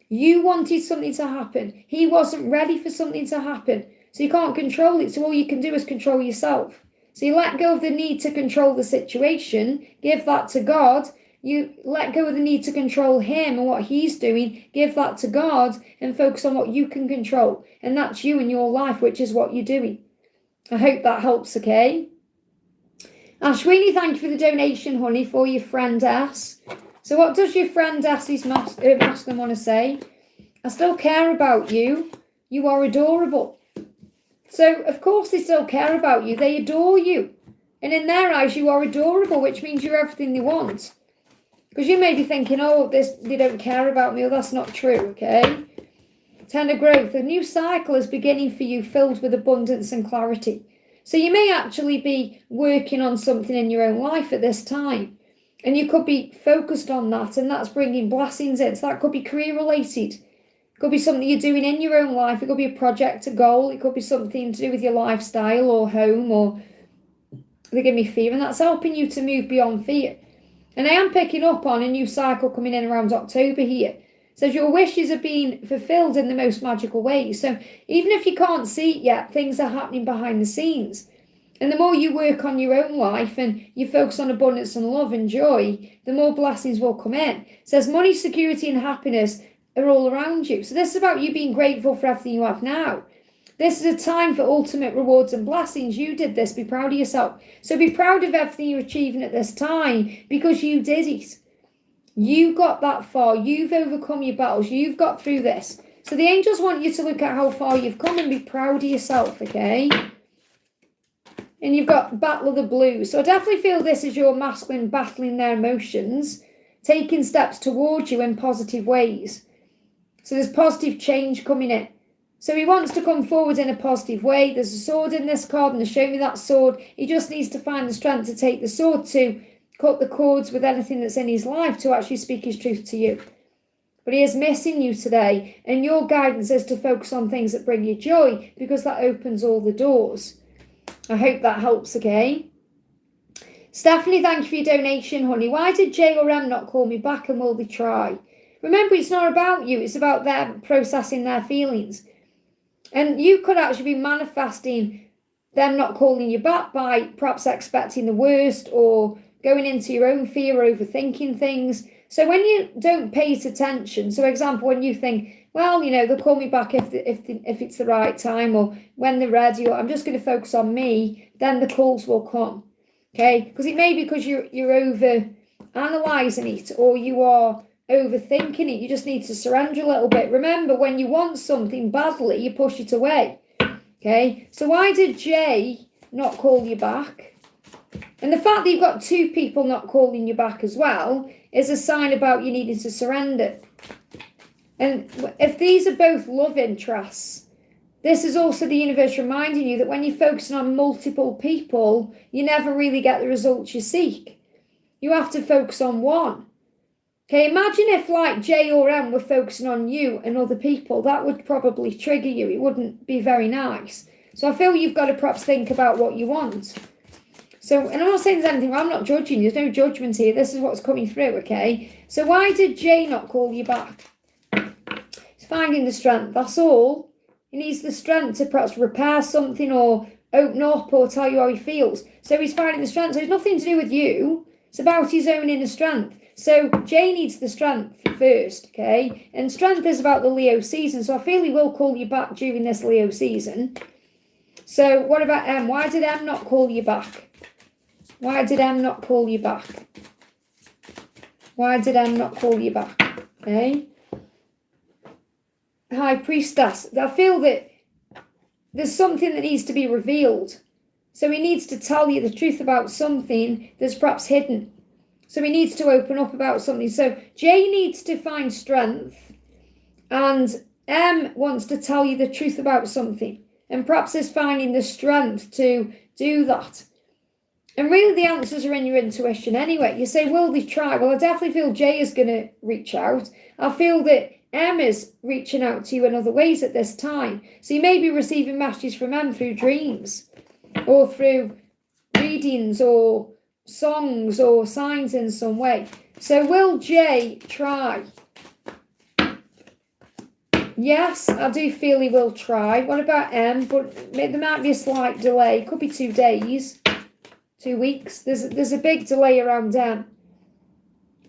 You wanted something to happen. He wasn't ready for something to happen. So you can't control it. So all you can do is control yourself. So you let go of the need to control the situation. Give that to God. You let go of the need to control him and what he's doing. Give that to God and focus on what you can control. And that's you in your life, which is what you're doing. I hope that helps, okay? Ashwini, thank you for the donation, honey, for your friend S. So what does your friend S's masculine want to say? I still care about you. You are adorable. So, of course, they still care about you. They adore you. And in their eyes, you are adorable, which means you're everything they want. Because you may be thinking, oh, they don't care about me. Well, that's not true, okay? Tender growth. A new cycle is beginning for you, filled with abundance and clarity. So you may actually be working on something in your own life at this time. And you could be focused on that, and that's bringing blessings in. So that could be career-related. It could be something you're doing in your own life. It could be a project, a goal. It could be something to do with your lifestyle or home, or they give me fear. And that's helping you to move beyond fear. And I am picking up on a new cycle coming in around October here. It says your wishes are being fulfilled in the most magical ways. So even if you can't see it yet, things are happening behind the scenes. And the more you work on your own life and you focus on abundance and love and joy, the more blessings will come in. It says money, security, and happiness are all around you. So this is about you being grateful for everything you have now. This is a time for ultimate rewards and blessings. You did this. Be proud of yourself. So be proud of everything you're achieving at this time because you did it. You got that far. You've overcome your battles. You've got through this. So the angels want you to look at how far you've come and be proud of yourself, okay? And you've got Battle of the Blues. So I definitely feel this is your masculine battling their emotions, taking steps towards you in positive ways. So there's positive change coming in. So he wants to come forward in a positive way. There's a sword in this card, and they show me that sword. He just needs to find the strength to take the sword to cut the cords with anything that's in his life to actually speak his truth to you. But he is missing you today, and your guidance is to focus on things that bring you joy because that opens all the doors. I hope that helps, okay? Stephanie, thank you for your donation, honey. Why did J or M not call me back, and will they try? Remember, it's not about you. It's about them processing their feelings. And you could actually be manifesting them not calling you back by perhaps expecting the worst or going into your own fear, overthinking things. So when you don't pay it attention, so example, when you think, well, you know, they'll call me back if it's the right time or when they're ready, or I'm just going to focus on me, then the calls will come, okay? Because it may be because you're over analysing it or you are overthinking it. You just need to surrender a little bit. Remember, when you want something badly, you push it away, okay? So why did Jay not call you back? And the fact that you've got two people not calling you back as well is a sign about you needing to surrender. And if these are both love interests, this is also the universe reminding you that when you're focusing on multiple people, you never really get the results you seek. You have to focus on one. Okay, imagine if like J or M were focusing on you and other people. That would probably trigger you. It wouldn't be very nice. So I feel you've got to perhaps think about what you want. So, and I'm not saying there's anything, I'm not judging you. There's no judgment here. This is what's coming through, okay? So why did J not call you back? He's finding the strength, that's all. He needs the strength to perhaps repair something or open up or tell you how he feels. So he's finding the strength. So it's nothing to do with you. It's about his own inner strength. So Jay needs the strength first, okay? And strength is about the Leo season. So I feel he will call you back during this Leo season. So what about M? Why did M not call you back? Why did M not call you back? Why did M not call you back? Okay? High Priestess. I feel that there's something that needs to be revealed. So he needs to tell you the truth about something that's perhaps hidden. So he needs to open up about something. So J needs to find strength and M wants to tell you the truth about something. And perhaps is finding the strength to do that. And really the answers are in your intuition anyway. You say, will they try? Well, I definitely feel J is going to reach out. I feel that M is reaching out to you in other ways at this time. So you may be receiving messages from M through dreams or through readings or songs or signs in some way. So will J try? Yes, I do feel he will try. What about M? But there might be a slight delay. Could be 2 days, 2 weeks. There's a big delay around M.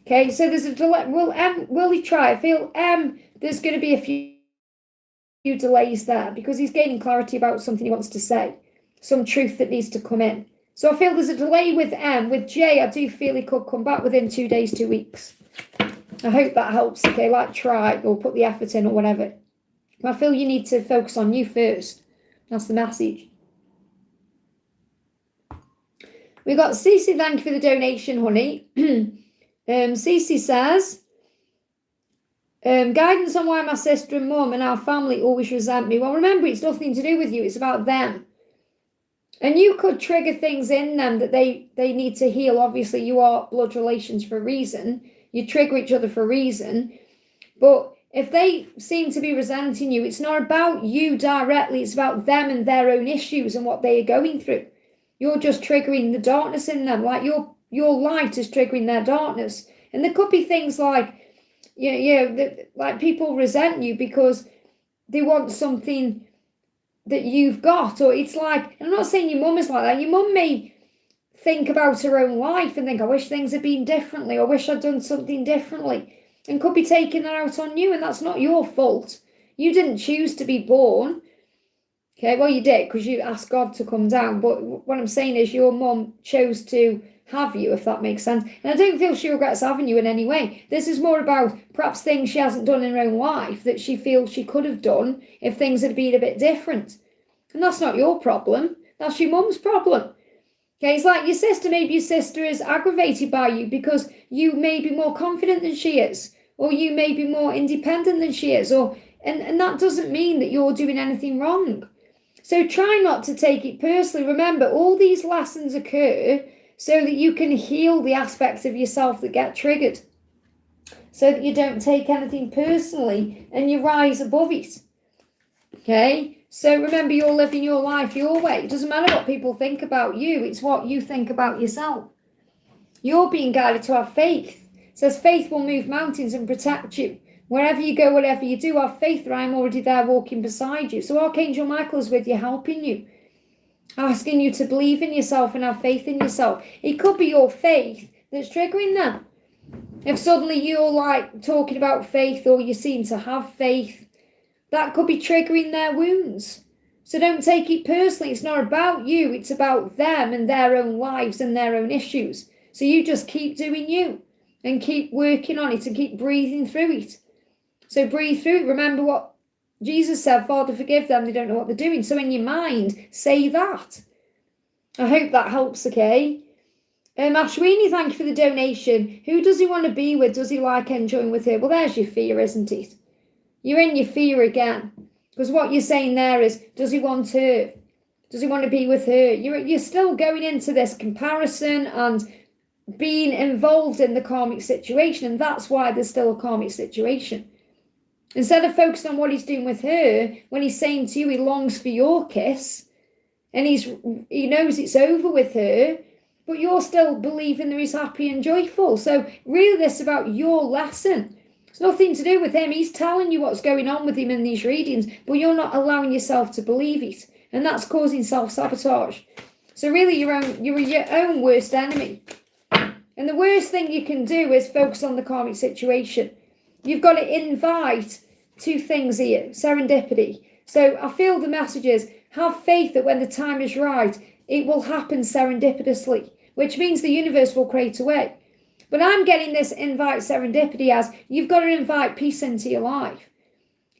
Okay, so there's a delay. Will he try? I feel M, there's going to be a few delays there because he's gaining clarity about something he wants to say. Some truth that needs to come in. So I feel there's a delay with M. With J, I do feel he could come back within 2 days, 2 weeks. I hope that helps, okay? Like try or put the effort in or whatever. I feel you need to focus on you first. That's the message. We got Cece, thank you for the donation, honey. Cece says, guidance on why my sister and mum and our family always resent me. Well, remember, it's nothing to do with you. It's about them. And you could trigger things in them that they need to heal. Obviously, you are blood relations for a reason. You trigger each other for a reason. But if they seem to be resenting you, it's not about you directly. It's about them and their own issues and what they are going through. You're just triggering the darkness in them. Like your light is triggering their darkness. And there could be things like, like people resent you because they want something that you've got. Or it's like, I'm not saying your mum is like that. Your mum may think about her own life and think, I wish things had been differently. Or I wish I'd done something differently. And could be taking that out on you. And that's not your fault. You didn't choose to be born. Okay, well, you did because you asked God to come down. But what I'm saying is your mum chose to have you, if that makes sense. And I don't feel she regrets having you in any way. This is more about perhaps things she hasn't done in her own life that she feels she could have done if things had been a bit different. And that's not your problem. That's your mum's problem. Okay, it's like your sister. Maybe your sister is aggravated by you because you may be more confident than she is. Or you may be more independent than she is. And that doesn't mean that you're doing anything wrong. So try not to take it personally. Remember, all these lessons occur so that you can heal the aspects of yourself that get triggered. So that you don't take anything personally and you rise above it. Okay? So remember, you're living your life your way. It doesn't matter what people think about you. It's what you think about yourself. You're being guided to have faith. It says faith will move mountains and protect you. Wherever you go, whatever you do, have faith that I'm already there walking beside you. So Archangel Michael is with you, helping you. Asking you to believe in yourself and have faith in yourself. It could be your faith that's triggering them. If suddenly you're like talking about faith or you seem to have faith, that could be triggering their wounds. So don't take it personally. It's not about you. It's about them and their own lives and their own issues. So you just keep doing you and keep working on it and keep breathing through it. So breathe through it. Remember what Jesus said, Father, forgive them. They don't know what they're doing. So in your mind, say that. I hope that helps, okay? Ashwini, thank you for the donation. Who does he want to be with? Does he like enjoying with her? Well, there's your fear, isn't it? You're in your fear again. Because what you're saying there is, does he want her? Does he want to be with her? You're still going into this comparison and being involved in the karmic situation, and that's why there's still a karmic situation. Instead of focusing on what he's doing with her, when he's saying to you he longs for your kiss, and he knows it's over with her, but you're still believing that he's happy and joyful. So really this is about your lesson. It's nothing to do with him. He's telling you what's going on with him in these readings, but you're not allowing yourself to believe it. And that's causing self-sabotage. So really you're your own worst enemy. And the worst thing you can do is focus on the karmic situation. You've got to invite two things here. Serendipity. So I feel the message is, have faith that when the time is right, it will happen serendipitously, which means the universe will create a way. But I'm getting this invite serendipity as you've got to invite peace into your life.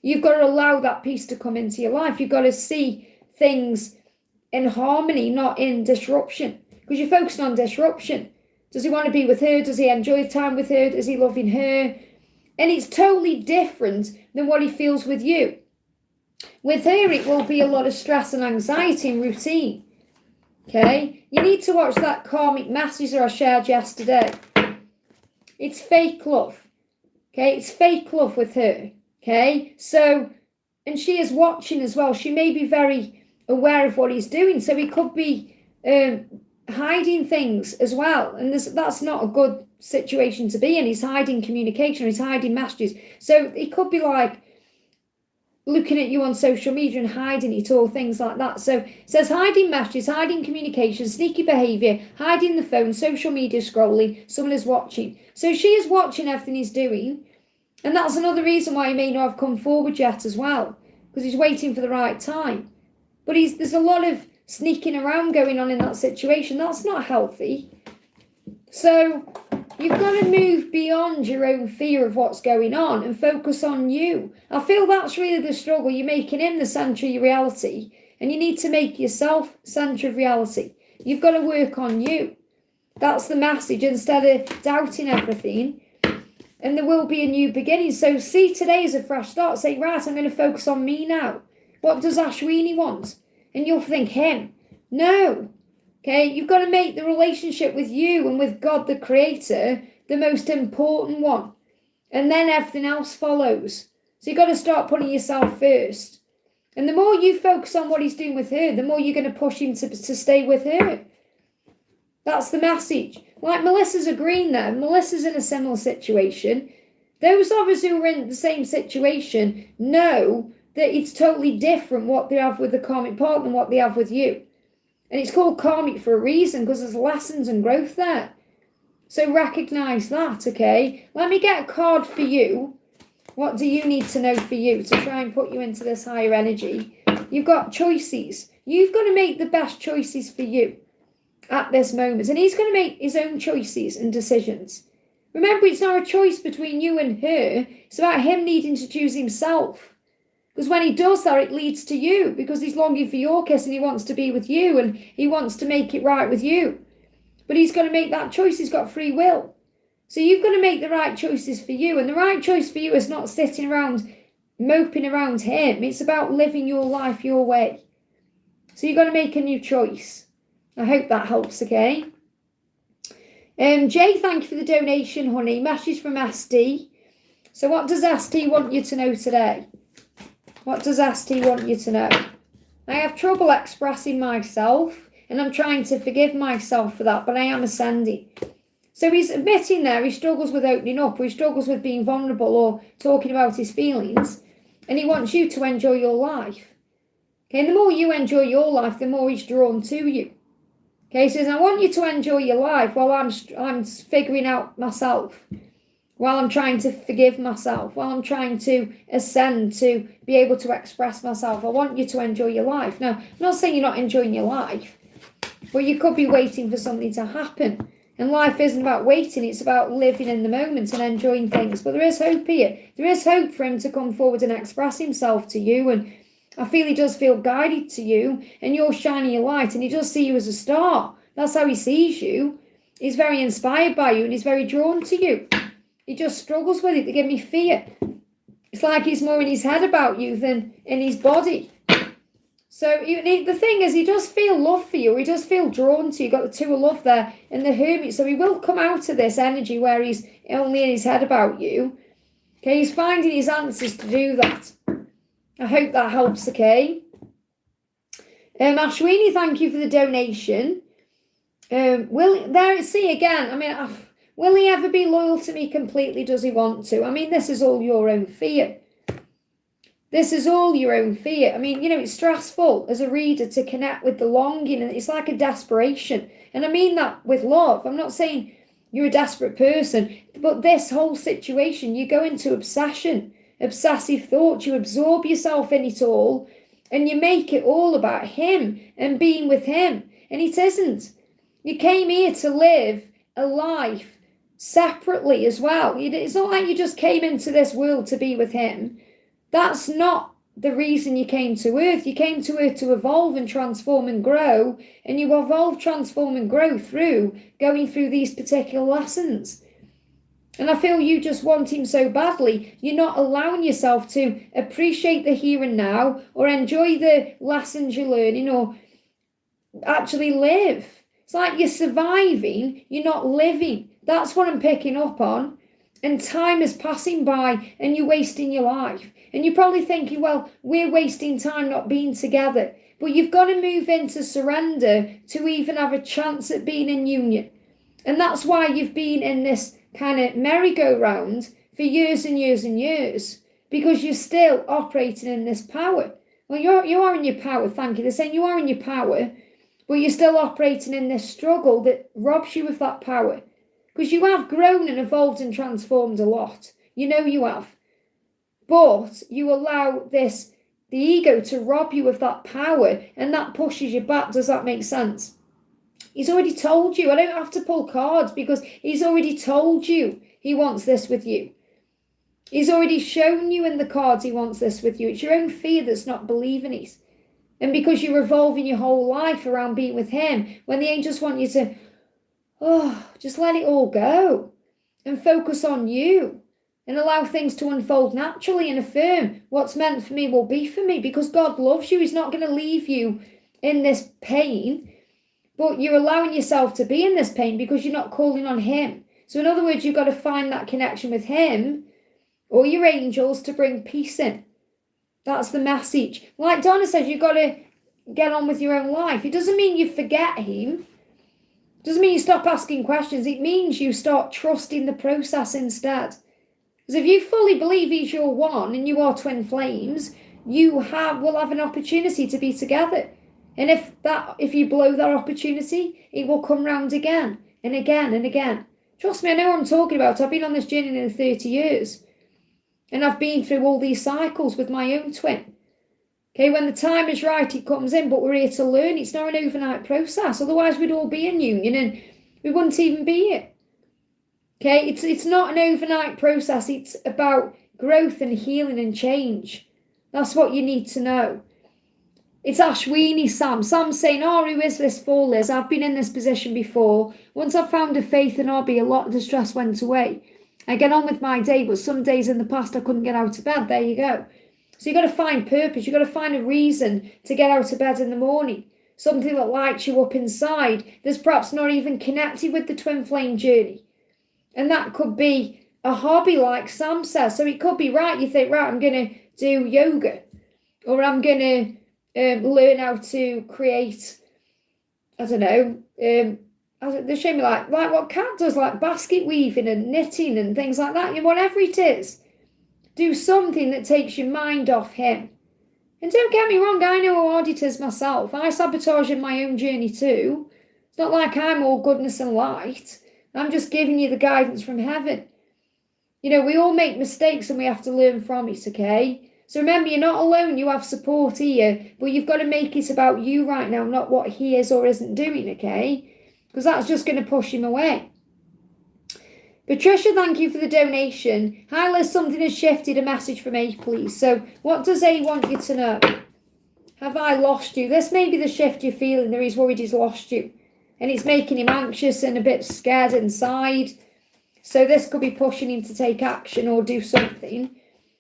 You've got to allow that peace to come into your life. You've got to see things in harmony, not in disruption. Because you're focusing on disruption. Does he want to be with her? Does he enjoy time with her? Is he loving her? And it's totally different than what he feels with you. With her, it will be a lot of stress and anxiety and routine. Okay? You need to watch that karmic message that I shared yesterday. It's fake love. Okay? It's fake love with her. Okay? So, and she is watching as well. She may be very aware of what he's doing. So he could be hiding things as well. And that's not a good situation to be in. He's hiding communication. He's hiding messages. So it could be like looking at you on social media and hiding it, or things like that. So it says hiding messages, hiding communication, sneaky behaviour, hiding the phone, social media scrolling, someone is watching. So she is watching everything he's doing, and that's another reason why he may not have come forward yet as well, because he's waiting for the right time. But there's a lot of sneaking around going on in that situation. That's not healthy. So you've got to move beyond your own fear of what's going on and focus on you. I feel that's really the struggle. You're making him the centre of your reality, and you need to make yourself centre of reality. You've got to work on you. That's the message, instead of doubting everything. And there will be a new beginning. So see today as a fresh start. Say, right, I'm going to focus on me now. What does Ashwini want? And you'll think him. No. Okay, you've got to make the relationship with you and with God, the Creator, the most important one. And then everything else follows. So you've got to start putting yourself first. And the more you focus on what he's doing with her, the more you're going to push him to stay with her. That's the message. Like Melissa's agreeing there. Melissa's in a similar situation. Those of us who are in the same situation know that it's totally different what they have with the karmic partner than what they have with you. And it's called karmic for a reason, because there's lessons and growth there. So recognise that, okay? Let me get a card for you. What do you need to know for you to try and put you into this higher energy? You've got choices. You've got to make the best choices for you at this moment. And he's going to make his own choices and decisions. Remember, it's not a choice between you and her. It's about him needing to choose himself. Because when he does that, it leads to you, because he's longing for your kiss and he wants to be with you and he wants to make it right with you. But he's got to make that choice. He's got free will. So you've got to make the right choices for you. And the right choice for you is not sitting around moping around him. It's about living your life your way. So you've got to make a new choice. I hope that helps, okay? Jay, thank you for the donation, honey. Message from SD. So what does SD want you to know today? What does SD want you to know? I have trouble expressing myself, and I'm trying to forgive myself for that, but I am ascending. So he's admitting there he struggles with opening up, or he struggles with being vulnerable or talking about his feelings, and he wants you to enjoy your life. Okay, and the more you enjoy your life, the more he's drawn to you. Okay, he says, I want you to enjoy your life while I'm figuring out myself. While I'm trying to forgive myself, while I'm trying to ascend, to be able to express myself. I want you to enjoy your life. Now, I'm not saying you're not enjoying your life, but you could be waiting for something to happen. And life isn't about waiting, it's about living in the moment and enjoying things. But there is hope here. There is hope for him to come forward and express himself to you. And I feel he does feel guided to you, and you're shining your light, and he does see you as a star. That's how he sees you. He's very inspired by you, and he's very drawn to you. He just struggles with it. They give me fear. It's like he's more in his head about you than in his body. So the thing is, he does feel love for you. He does feel drawn to you. You've got the two of love there and the Hermit. So he will come out of this energy where he's only in his head about you. Okay, he's finding his answers to do that. I hope that helps, okay? Ashwini, thank you for the donation. See again, I mean, will he ever be loyal to me completely? Does he want to? I mean, this is all your own fear. This is all your own fear. I mean, it's stressful as a reader to connect with the longing, and it's like a desperation. And I mean that with love. I'm not saying you're a desperate person, but this whole situation, you go into obsession, obsessive thoughts, you absorb yourself in it all, and you make it all about him and being with him. And it isn't. You came here to live a life separately as well. It's not like you just came into this world to be with him. That's not the reason you came to Earth. You came to Earth to evolve and transform and grow. And you evolve, transform and grow through going through these particular lessons. And I feel you just want him so badly. You're not allowing yourself to appreciate the here and now or enjoy the lessons you're learning or actually live. It's like you're surviving, you're not living. That's what I'm picking up on. And time is passing by and you're wasting your life. And you're probably thinking, well, we're wasting time not being together. But you've got to move into surrender to even have a chance at being in union. And that's why you've been in this kind of merry-go-round for years and years and years. Because you're still operating in this power. Well, you are in your power, thank you. They're saying you are in your power, but you're still operating in this struggle that robs you of that power. Because you have grown and evolved and transformed a lot. You have. But you allow the ego to rob you of that power, and that pushes you back. Does that make sense? He's already told you. I don't have to pull cards because he's already told you he wants this with you. He's already shown you in the cards he wants this with you. It's your own fear that's not believing it. And because you're revolving your whole life around being with him, when the angels want you to, just let it all go and focus on you. And allow things to unfold naturally and affirm what's meant for me will be for me, because God loves you. He's not going to leave you in this pain, but you're allowing yourself to be in this pain because you're not calling on him. So in other words, you've got to find that connection with him or your angels to bring peace in. That's the message. Like Donna says, you've got to get on with your own life. It doesn't mean you forget him. It doesn't mean you stop asking questions. It means you start trusting the process instead. Because if you fully believe he's your one and you are twin flames, will have an opportunity to be together. And if you blow that opportunity, it will come round again and again and again. Trust me, I know what I'm talking about. I've been on this journey nearly 30 years. And I've been through all these cycles with my own twin. Okay, when the time is right, it comes in, but we're here to learn. It's not an overnight process. Otherwise, we'd all be in union and we wouldn't even be here. Okay, it's not an overnight process. It's about growth and healing and change. That's what you need to know. It's Ashwini Sam. Sam's saying, who is this for, Liz? I've been in this position before. Once I found a faith in hobby, a lot of the stress went away. I get on with my day, but some days in the past I couldn't get out of bed. There you go. So you've got to find purpose. You've got to find a reason to get out of bed in the morning. Something that lights you up inside that's perhaps not even connected with the twin flame journey. And that could be a hobby like Sam says. So it could be, you think, I'm going to do yoga. Or I'm going to learn how to create, I don't know, they show me like what Kat does, like basket weaving and knitting and things like that. Whatever it is, do something that takes your mind off him. And don't get me wrong, I know how hard it is myself. I sabotage in my own journey too. It's not like I'm all goodness and light. I'm just giving you the guidance from heaven. We all make mistakes and we have to learn from it, okay? So remember, you're not alone. You have support here, but you've got to make it about you right now, not what he is or isn't doing, okay? Because that's just going to push him away. Patricia, thank you for the donation. Hi Liz, something has shifted. A message from A, please. So what does A want you to know? Have I lost you? This may be the shift you're feeling. That he's worried he's lost you. And it's making him anxious and a bit scared inside. So this could be pushing him to take action or do something.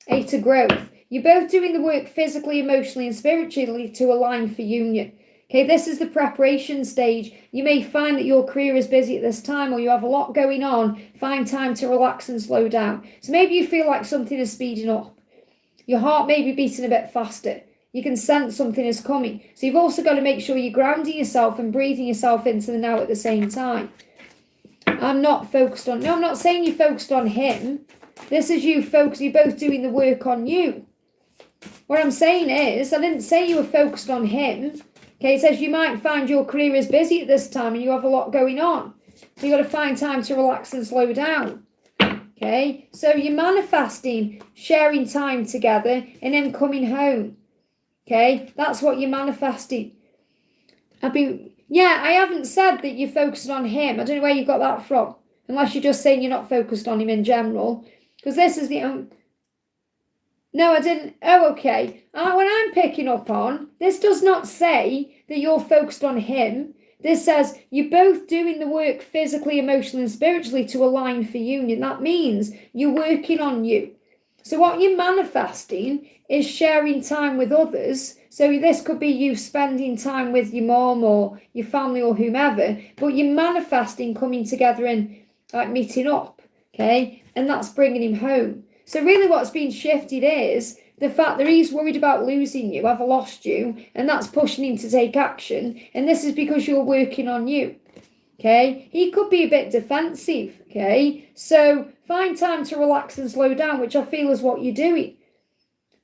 Eight of growth. You're both doing the work physically, emotionally, and spiritually to align for union. Okay, this is the preparation stage. You may find that your career is busy at this time or you have a lot going on. Find time to relax and slow down. So maybe you feel like something is speeding up. Your heart may be beating a bit faster. You can sense something is coming. So you've also got to make sure you're grounding yourself and breathing yourself into the now at the same time. I'm not saying you're focused on him. This is you focused, you're both doing the work on you. What I'm saying is, I didn't say you were focused on him. Okay, it says you might find your career is busy at this time and you have a lot going on. So you've got to find time to relax and slow down. Okay, so you're manifesting sharing time together and then coming home. Okay, that's what you're manifesting. I haven't said that you're focused on him. I don't know where you got that from. Unless you're just saying you're not focused on him in general. Because this is the... No, I didn't. Oh, okay. What I'm picking up on, this does not say that you're focused on him. This says you're both doing the work physically, emotionally, and spiritually to align for union. That means you're working on you. So what you're manifesting is sharing time with others. So this could be you spending time with your mom or your family or whomever, but you're manifesting coming together and like meeting up, okay? And that's bringing him home. So really what's been shifted is the fact that he's worried about losing you, have I lost you, and that's pushing him to take action. And this is because you're working on you, okay? He could be a bit defensive, okay? So find time to relax and slow down, which I feel is what you're doing.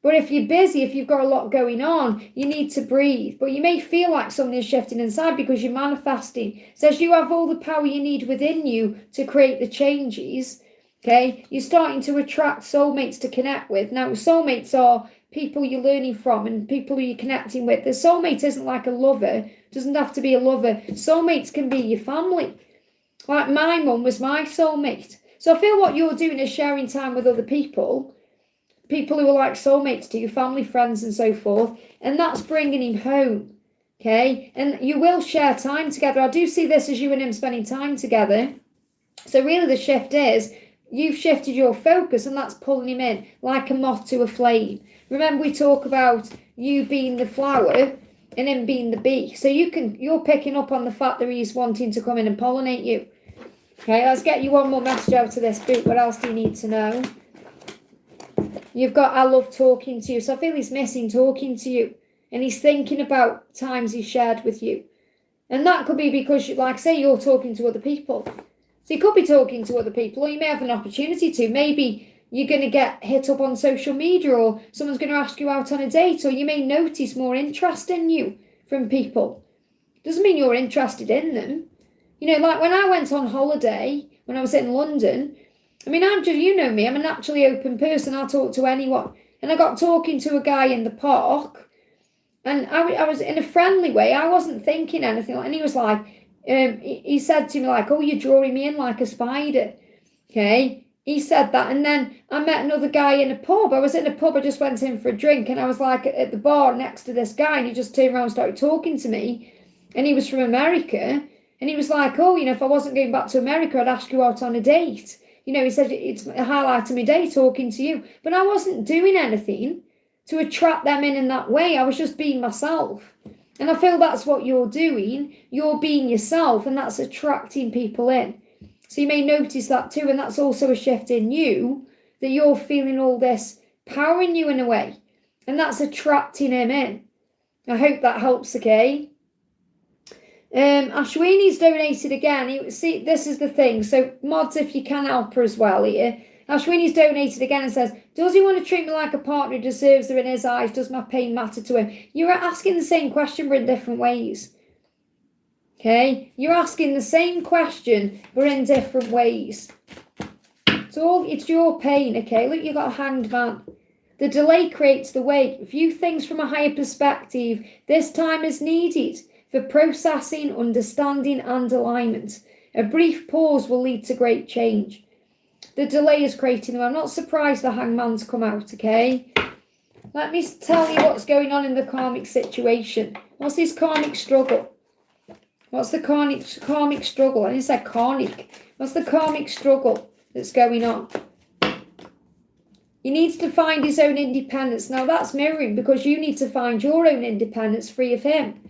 But if you're busy, if you've got a lot going on, you need to breathe. But you may feel like something is shifting inside because you're manifesting. It says you have all the power you need within you to create the changes. Okay, you're starting to attract soulmates to connect with. Now, soulmates are people you're learning from and people who you're connecting with. The soulmate isn't like a lover, doesn't have to be a lover. Soulmates can be your family. Like my mum was my soulmate. So I feel what you're doing is sharing time with other people who are like soulmates to you, family, friends, and so forth. And that's bringing him home. Okay, and you will share time together. I do see this as you and him spending time together. So really the shift is, you've shifted your focus and that's pulling him in like a moth to a flame. Remember we talk about you being the flower and him being the bee. So you're picking up on the fact that he's wanting to come in and pollinate you. Okay, let's get you one more message out of this book. What else do you need to know? You've got, I love talking to you. So I feel he's missing talking to you. And he's thinking about times he shared with you. And that could be because, like I say, you're talking to other people. So you could be talking to other people, or you may have an opportunity to. Maybe you're going to get hit up on social media, or someone's going to ask you out on a date, or you may notice more interest in you from people. Doesn't mean you're interested in them. You know, like when I went on holiday, when I was in London, I mean, you know me, I'm a naturally open person. I'll talk to anyone. And I got talking to a guy in the park, and I was in a friendly way. I wasn't thinking anything. And he was like, he said to me like, oh, you're drawing me in like a spider. Okay, he said that. And then I met another guy in a pub. I was in a pub, I just went in for a drink, and I was like at the bar next to this guy, and he just turned around and started talking to me. And he was from America, and he was like, oh, you know, if I wasn't going back to America, I'd ask you out on a date. You know, he said it's a highlight of my day talking to you. But I wasn't doing anything to attract them in that way. I was just being myself. And I feel that's what you're doing. You're being yourself, and that's attracting people in. So you may notice that too, and that's also a shift in you, that you're feeling all this power in you in a way, and that's attracting him in. I hope that helps, okay? Ashwini's donated again. See, this is the thing. So mods, if you can help her as well here. Ashwini's donated again and says, does he want to treat me like a partner who deserves her in his eyes? Does my pain matter to him? You're asking the same question, but in different ways. Okay? You're asking the same question, but in different ways. It's your pain, okay? Look, you've got a hanged man. The delay creates the wait. View things from a higher perspective. This time is needed for processing, understanding, and alignment. A brief pause will lead to great change. The delay is creating them. I'm not surprised the hangman's come out, okay? Let me tell you what's going on in the karmic situation. What's this karmic struggle? What's the karmic struggle? I didn't say karmic. What's the karmic struggle that's going on? He needs to find his own independence. Now that's mirroring, because you need to find your own independence free of him.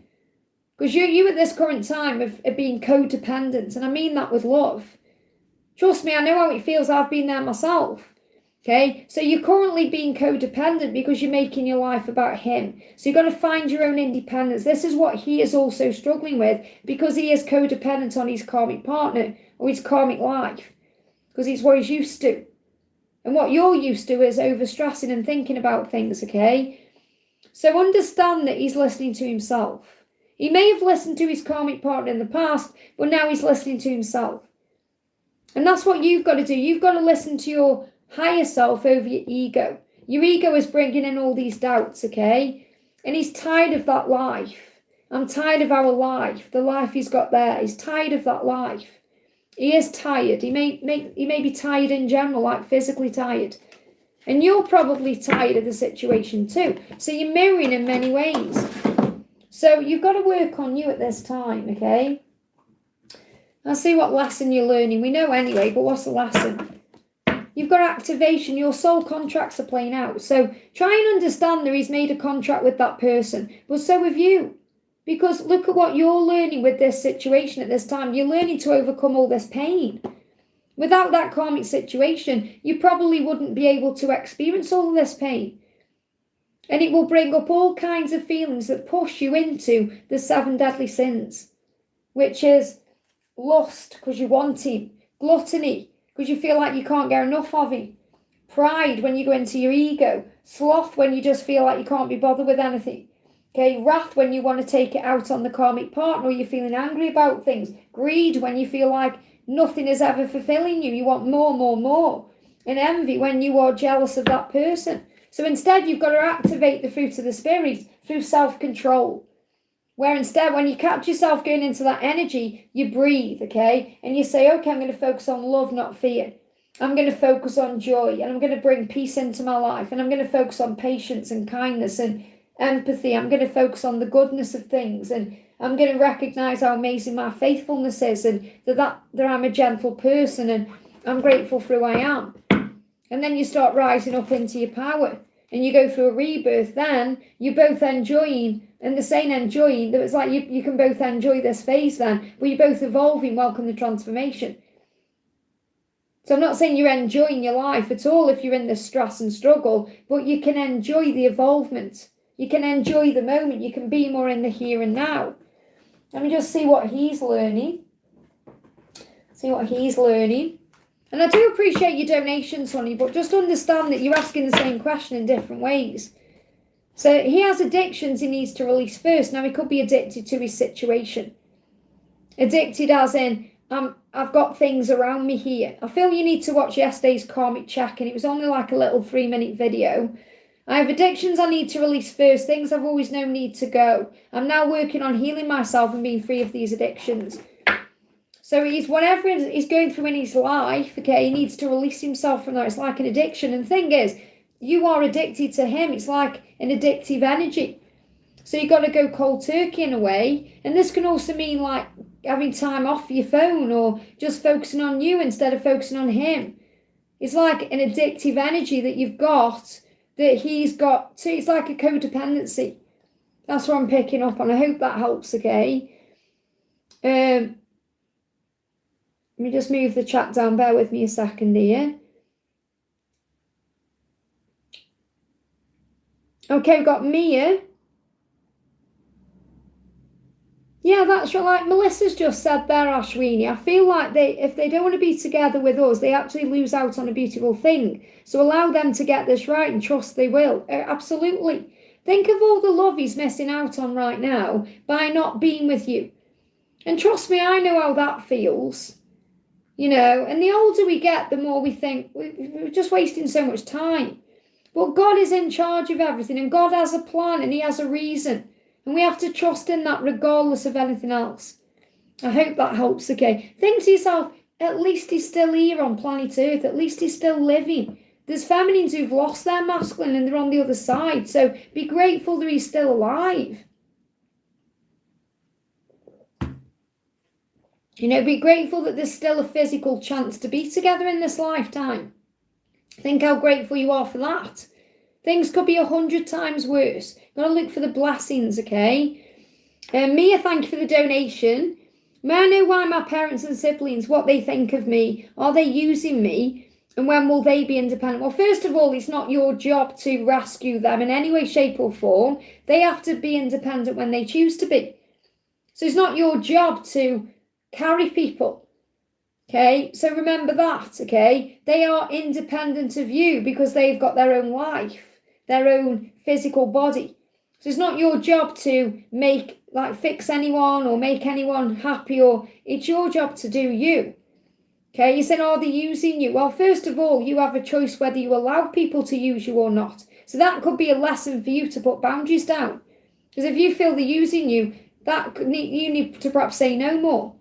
Because you at this current time are being codependent, and I mean that with love. Trust me, I know how it feels. I've been there myself. Okay, so you're currently being codependent because you're making your life about him. So you've got to find your own independence. This is what he is also struggling with, because he is codependent on his karmic partner or his karmic life, because it's what he's used to. And what you're used to is overstressing and thinking about things, okay? So understand that he's listening to himself. He may have listened to his karmic partner in the past, but now he's listening to himself. And that's what you've got to do. You've got to listen to your higher self over your ego. Your ego is bringing in all these doubts, okay? And he's tired of that life. I'm tired of our life, the life he's got there. He's tired of that life. He is tired. He may be tired in general, like physically tired. And you're probably tired of the situation too. So you're mirroring in many ways. So you've got to work on you at this time, okay? I'll see what lesson you're learning. We know anyway, but what's the lesson? You've got activation. Your soul contracts are playing out. So try and understand that he's made a contract with that person. But so have you. Because look at what you're learning with this situation at this time. You're learning to overcome all this pain. Without that karmic situation, you probably wouldn't be able to experience all of this pain. And it will bring up all kinds of feelings that push you into the 7 deadly sins, which is lust, because you want him. Gluttony, because you feel like you can't get enough of him. Pride, when you go into your ego. Sloth, when you just feel like you can't be bothered with anything. Okay, wrath, when you want to take it out on the karmic partner, or you're feeling angry about things. Greed, when you feel like nothing is ever fulfilling you. You want more, more, more. And envy, when you are jealous of that person. So instead, you've got to activate the fruit of the spirit through self-control. Where instead, when you catch yourself going into that energy, you breathe, okay? And you say, okay, I'm going to focus on love, not fear. I'm going to focus on joy, and I'm going to bring peace into my life. And I'm going to focus on patience and kindness and empathy. I'm going to focus on the goodness of things, and I'm going to recognize how amazing my faithfulness is, and that I'm a gentle person, and I'm grateful for who I am. And then you start rising up into your power, and you go through a rebirth. Then you're both enjoying, and the same enjoying, that it's like you can both enjoy this phase then, where you're both evolving. Welcome the transformation. So I'm not saying you're enjoying your life at all if you're in this stress and struggle, but you can enjoy the evolvement. You can enjoy the moment. You can be more in the here and now. Let me just see what he's learning. See what he's learning. And I do appreciate your donations, honey, but just understand that you're asking the same question in different ways. So he has addictions he needs to release first. Now, he could be addicted to his situation. Addicted as in, I've got things around me here. I feel you need to watch yesterday's karmic check, and it was only like a little 3-minute video. I have addictions I need to release first, things I've always known need to go. I'm now working on healing myself and being free of these addictions. So whatever he's going through in his life, okay, he needs to release himself from that. It's like an addiction. And the thing is, you are addicted to him. It's like an addictive energy. So you've got to go cold turkey in a way. And this can also mean like having time off your phone, or just focusing on you instead of focusing on him. It's like an addictive energy that you've got, that he's got too. It's like a codependency. That's what I'm picking up on. I hope that helps, okay? Let me just move the chat down. Bear with me a second here. Okay, we've got Mia. Yeah, that's right. Like Melissa's just said there, Ashwini. I feel like if they don't want to be together with us, they actually lose out on a beautiful thing. So allow them to get this right and trust they will. Absolutely. Think of all the love he's missing out on right now by not being with you. And trust me, I know how that feels. You know, and the older we get, the more we think we're just wasting so much time. But God is in charge of everything, and God has a plan, and he has a reason. And we have to trust in that regardless of anything else. I hope that helps, okay? Think to yourself, at least he's still here on planet Earth. At least he's still living. There's feminines who've lost their masculine and they're on the other side. So be grateful that he's still alive. You know, be grateful that there's still a physical chance to be together in this lifetime. Think how grateful you are for that. Things could be 100 times worse. You've got to look for the blessings, okay? Mia, thank you for the donation. May I know why my parents and siblings, what they think of me? Are they using me? And when will they be independent? Well, first of all, it's not your job to rescue them in any way, shape or form. They have to be independent when they choose to be. So it's not your job to carry people. Okay, so remember that, okay? They are independent of you because they've got their own life, their own physical body. So it's not your job to fix anyone or make anyone happy, or it's your job to do you. Okay, you said, are they using you? Well, first of all, you have a choice whether you allow people to use you or not. So that could be a lesson for you to put boundaries down. Because if you feel they're using you, you need to perhaps say no more.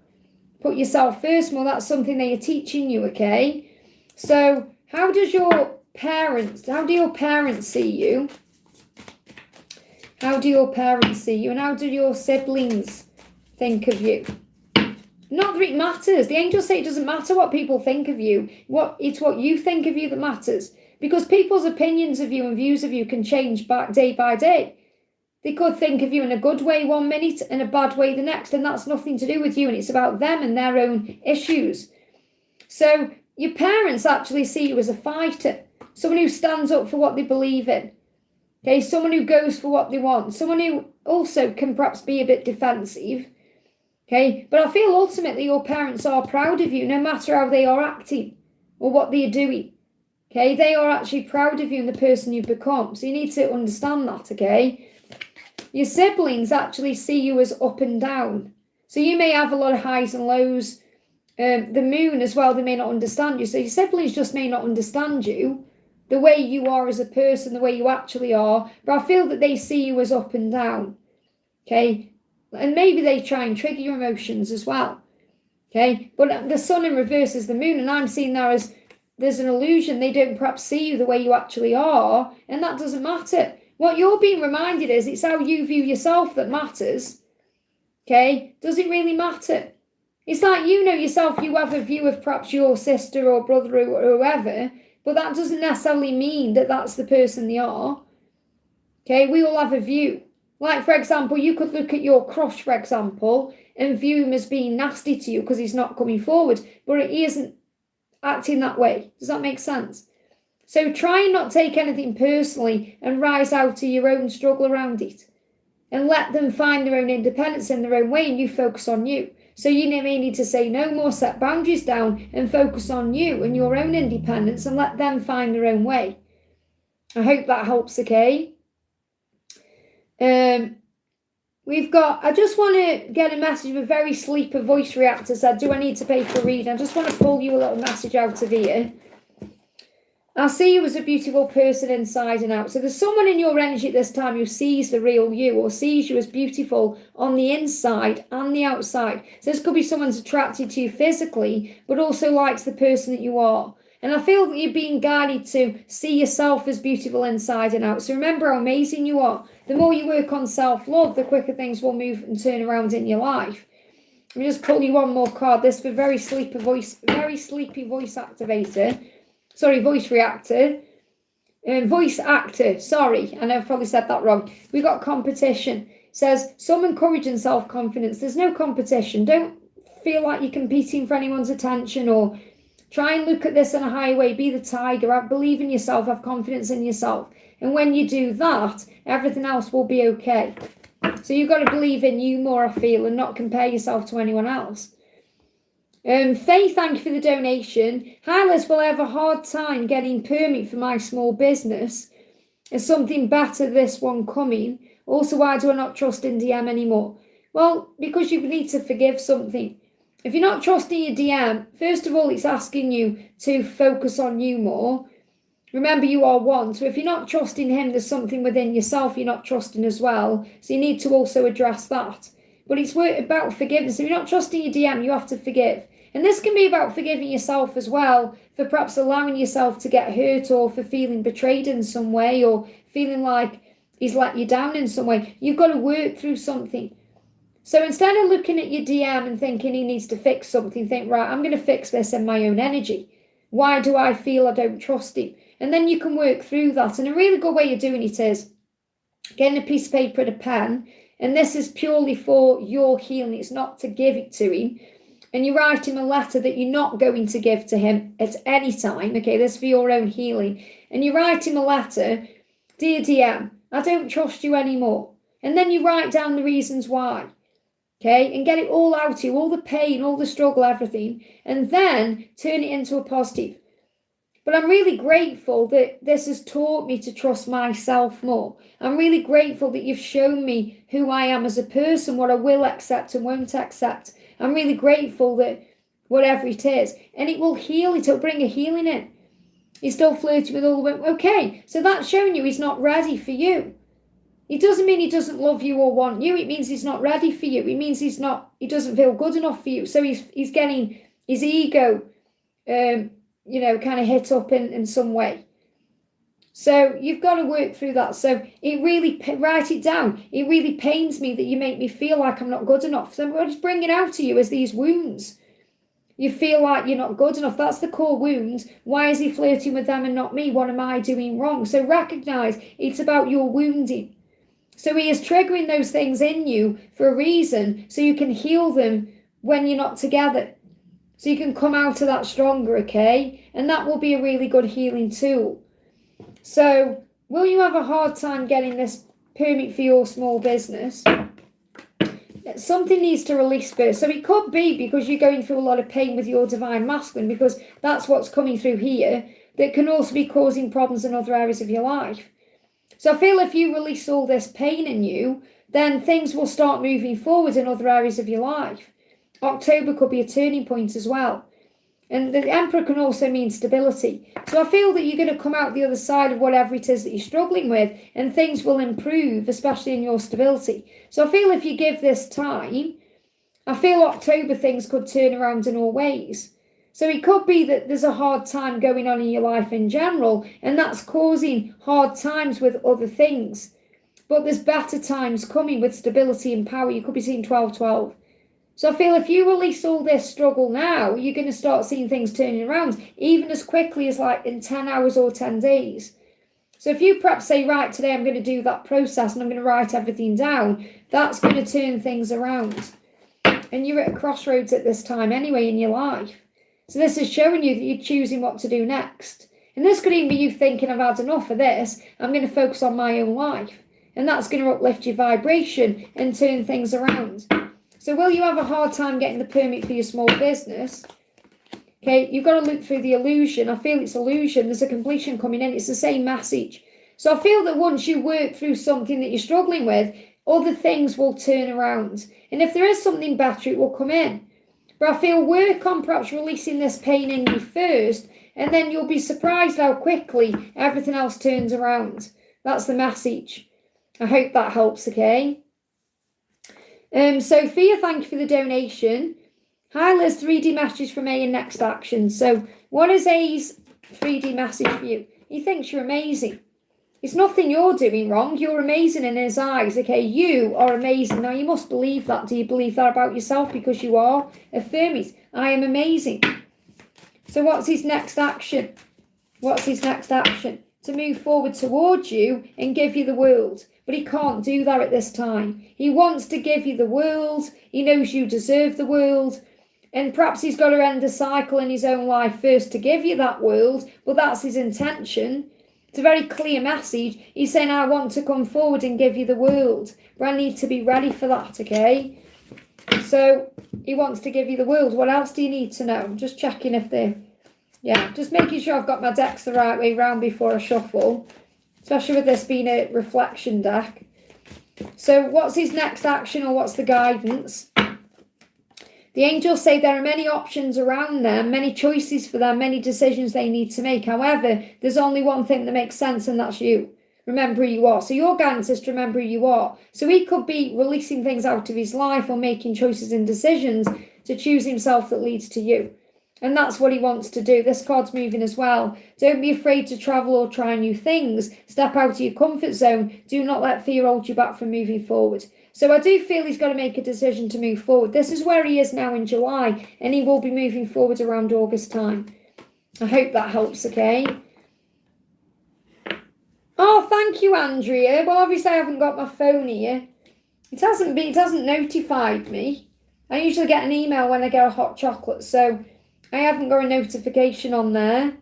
Put yourself first more. That's something they are teaching you, okay? So how do your parents see you? How do your parents see you? And how do your siblings think of you? Not that it matters. The angels say it doesn't matter what people think of you. It's what you think of you that matters. Because people's opinions of you and views of you can change day by day. They could think of you in a good way one minute and a bad way the next, and that's nothing to do with you, and it's about them and their own issues. So your parents actually see you as a fighter, someone who stands up for what they believe in. Okay, someone who goes for what they want, someone who also can perhaps be a bit defensive. Okay, but I feel ultimately your parents are proud of you no matter how they are acting or what they are doing. Okay, they are actually proud of you and the person you've become. So you need to understand that, okay? Your siblings actually see you as up and down. So you may have a lot of highs and lows. The moon as well, they may not understand you. So your siblings just may not understand you, the way you are as a person, the way you actually are. But I feel that they see you as up and down. Okay, and maybe they try and trigger your emotions as well. Okay, but the sun in reverse is the moon, and I'm seeing there as there's an illusion. They don't perhaps see you the way you actually are, and that doesn't matter. What you're being reminded is it's how you view yourself that matters. Okay, does it really matter? It's like you know yourself, you have a view of perhaps your sister or brother or whoever, but that doesn't necessarily mean that that's the person they are. Okay, we all have a view. Like, for example, you could look at your crush, for example, and view him as being nasty to you because he's not coming forward, but he isn't acting that way. Does that make sense? So try and not take anything personally and rise out of your own struggle around it. And let them find their own independence in their own way, and you focus on you. So you may need to say no more, set boundaries down, and focus on you and your own independence and let them find their own way. I hope that helps, okay? I just want to get a message of a very sleeper voice reactor said, do I need to pay for a reading? I just want to pull you a little message out of here. I see you as a beautiful person inside and out. So there's someone in your energy at this time who sees the real you or sees you as beautiful on the inside and the outside. So this could be someone's attracted to you physically, but also likes the person that you are. And I feel that you're being guided to see yourself as beautiful inside and out. So remember how amazing you are. The more you work on self-love, the quicker things will move and turn around in your life. Let me just pull you one more card. This for very sleepy voice activator. Sorry, voice reactor. Voice actor. Sorry, I know I've probably said that wrong. We got competition. It says some encourage and self-confidence. There's no competition. Don't feel like you're competing for anyone's attention or try and look at this in a higher way. Be the tiger. Believe in yourself. Have confidence in yourself. And when you do that, everything else will be okay. So you've got to believe in you more, I feel, and not compare yourself to anyone else. Faye, thank you for the donation. Hi Liz, will I have a hard time getting permit for my small business? Is something better this one coming? Also, why do I not trust in DM anymore? Well, because you need to forgive something. If you're not trusting your DM, first of all, it's asking you to focus on you more. Remember, you are one. So if you're not trusting him, there's something within yourself you're not trusting as well. So you need to also address that. But it's about forgiveness. If you're not trusting your DM, you have to forgive. And this can be about forgiving yourself as well for perhaps allowing yourself to get hurt or for feeling betrayed in some way or feeling like he's let you down in some way. You've got to work through something. So instead of looking at your DM and thinking he needs to fix something, think, right, I'm going to fix this in my own energy. Why do I feel I don't trust him? And then you can work through that. And a really good way of doing it is getting a piece of paper and a pen. And this is purely for your healing. It's not to give it to him. And you write him a letter that you're not going to give to him at any time. Okay, this is for your own healing. And you write him a letter, dear DM, I don't trust you anymore. And then you write down the reasons why. Okay, and get it all out to you, all the pain, all the struggle, everything. And then turn it into a positive. But I'm really grateful that this has taught me to trust myself more. I'm really grateful that you've shown me who I am as a person, what I will accept and won't accept. I'm really grateful that whatever it is, and it will heal, it'll bring a healing in. He's still flirting with all the women. Okay, so that's showing you he's not ready for you. It doesn't mean he doesn't love you or want you. It means he's not ready for you. It means he doesn't feel good enough for you. So he's getting his ego, kind of hit up in some way. So you've got to work through that. So it really, write it down. It really pains me that you make me feel like I'm not good enough. So I'm just bringing out to you as these wounds. You feel like you're not good enough. That's the core wound. Why is he flirting with them and not me? What am I doing wrong? So recognize it's about your wounding. So he is triggering those things in you for a reason, so you can heal them when you're not together. So you can come out of that stronger, okay? And that will be a really good healing tool. So will you have a hard time getting this permit for your small business? Something needs to release first. So it could be because you're going through a lot of pain with your divine masculine, because that's what's coming through here, that can also be causing problems in other areas of your life. So I feel if you release all this pain in you, then things will start moving forward in other areas of your life. October could be a turning point as well. And the Emperor can also mean stability. So I feel that you're going to come out the other side of whatever it is that you're struggling with, and things will improve, especially in your stability. So I feel if you give this time, I feel October things could turn around in all ways. So it could be that there's a hard time going on in your life in general, and that's causing hard times with other things. But there's better times coming with stability and power. You could be seeing 12-12. So I feel if you release all this struggle now, you're going to start seeing things turning around, even as quickly as like in 10 hours or 10 days. So if you perhaps say, right, today I'm going to do that process and I'm going to write everything down, that's going to turn things around. And you're at a crossroads at this time anyway in your life. So this is showing you that you're choosing what to do next. And this could even be you thinking, I've had enough of this, I'm going to focus on my own life. And that's going to uplift your vibration and turn things around. So will you have a hard time getting the permit for your small business? Okay, you've got to look through the illusion. I feel it's illusion. There's a completion coming in. It's the same message. So I feel that once you work through something that you're struggling with, other things will turn around. And if there is something better, it will come in. But I feel work on perhaps releasing this pain in you first, and then you'll be surprised how quickly everything else turns around. That's the message. I hope that helps, okay? Sophia, thank you for the donation. Hi Liz, 3D message from A and next action. So what is A's 3D message for you? He thinks you're amazing. It's nothing you're doing wrong. You're amazing in his eyes. Okay, you are amazing. Now you must believe that. Do you believe that about yourself? Because you are. Affirm it. I am amazing. So what's his next action? What's his next action? To move forward towards you and give you the world. But he can't do that at this time. He wants to give you the world. He knows you deserve the world. And perhaps he's got to end a cycle in his own life first to give you that world. But that's his intention. It's a very clear message. He's saying, I want to come forward and give you the world. But I need to be ready for that, okay? So he wants to give you the world. What else do you need to know? I'm just checking if they're... Yeah, just making sure I've got my decks the right way round before I shuffle. Especially with this being a reflection deck. So what's his next action, or what's the guidance? The angels say there are many options around them, many choices for them, many decisions they need to make. However, there's only one thing that makes sense, and that's you. Remember who you are. So your guidance is to remember who you are. So he could be releasing things out of his life or making choices and decisions to choose himself that leads to you. And that's what he wants to do. This card's moving as well. Don't be afraid to travel or try new things. Step out of your comfort zone. Do not let fear hold you back from moving forward. So I do feel he's got to make a decision to move forward. This is where he is now in July, and he will be moving forward around August time. I hope that helps, okay? Oh, thank you, Andrea. Well, obviously I haven't got my phone here. It hasn't notified me. I usually get an email when I get a hot chocolate, so I haven't got a notification on there.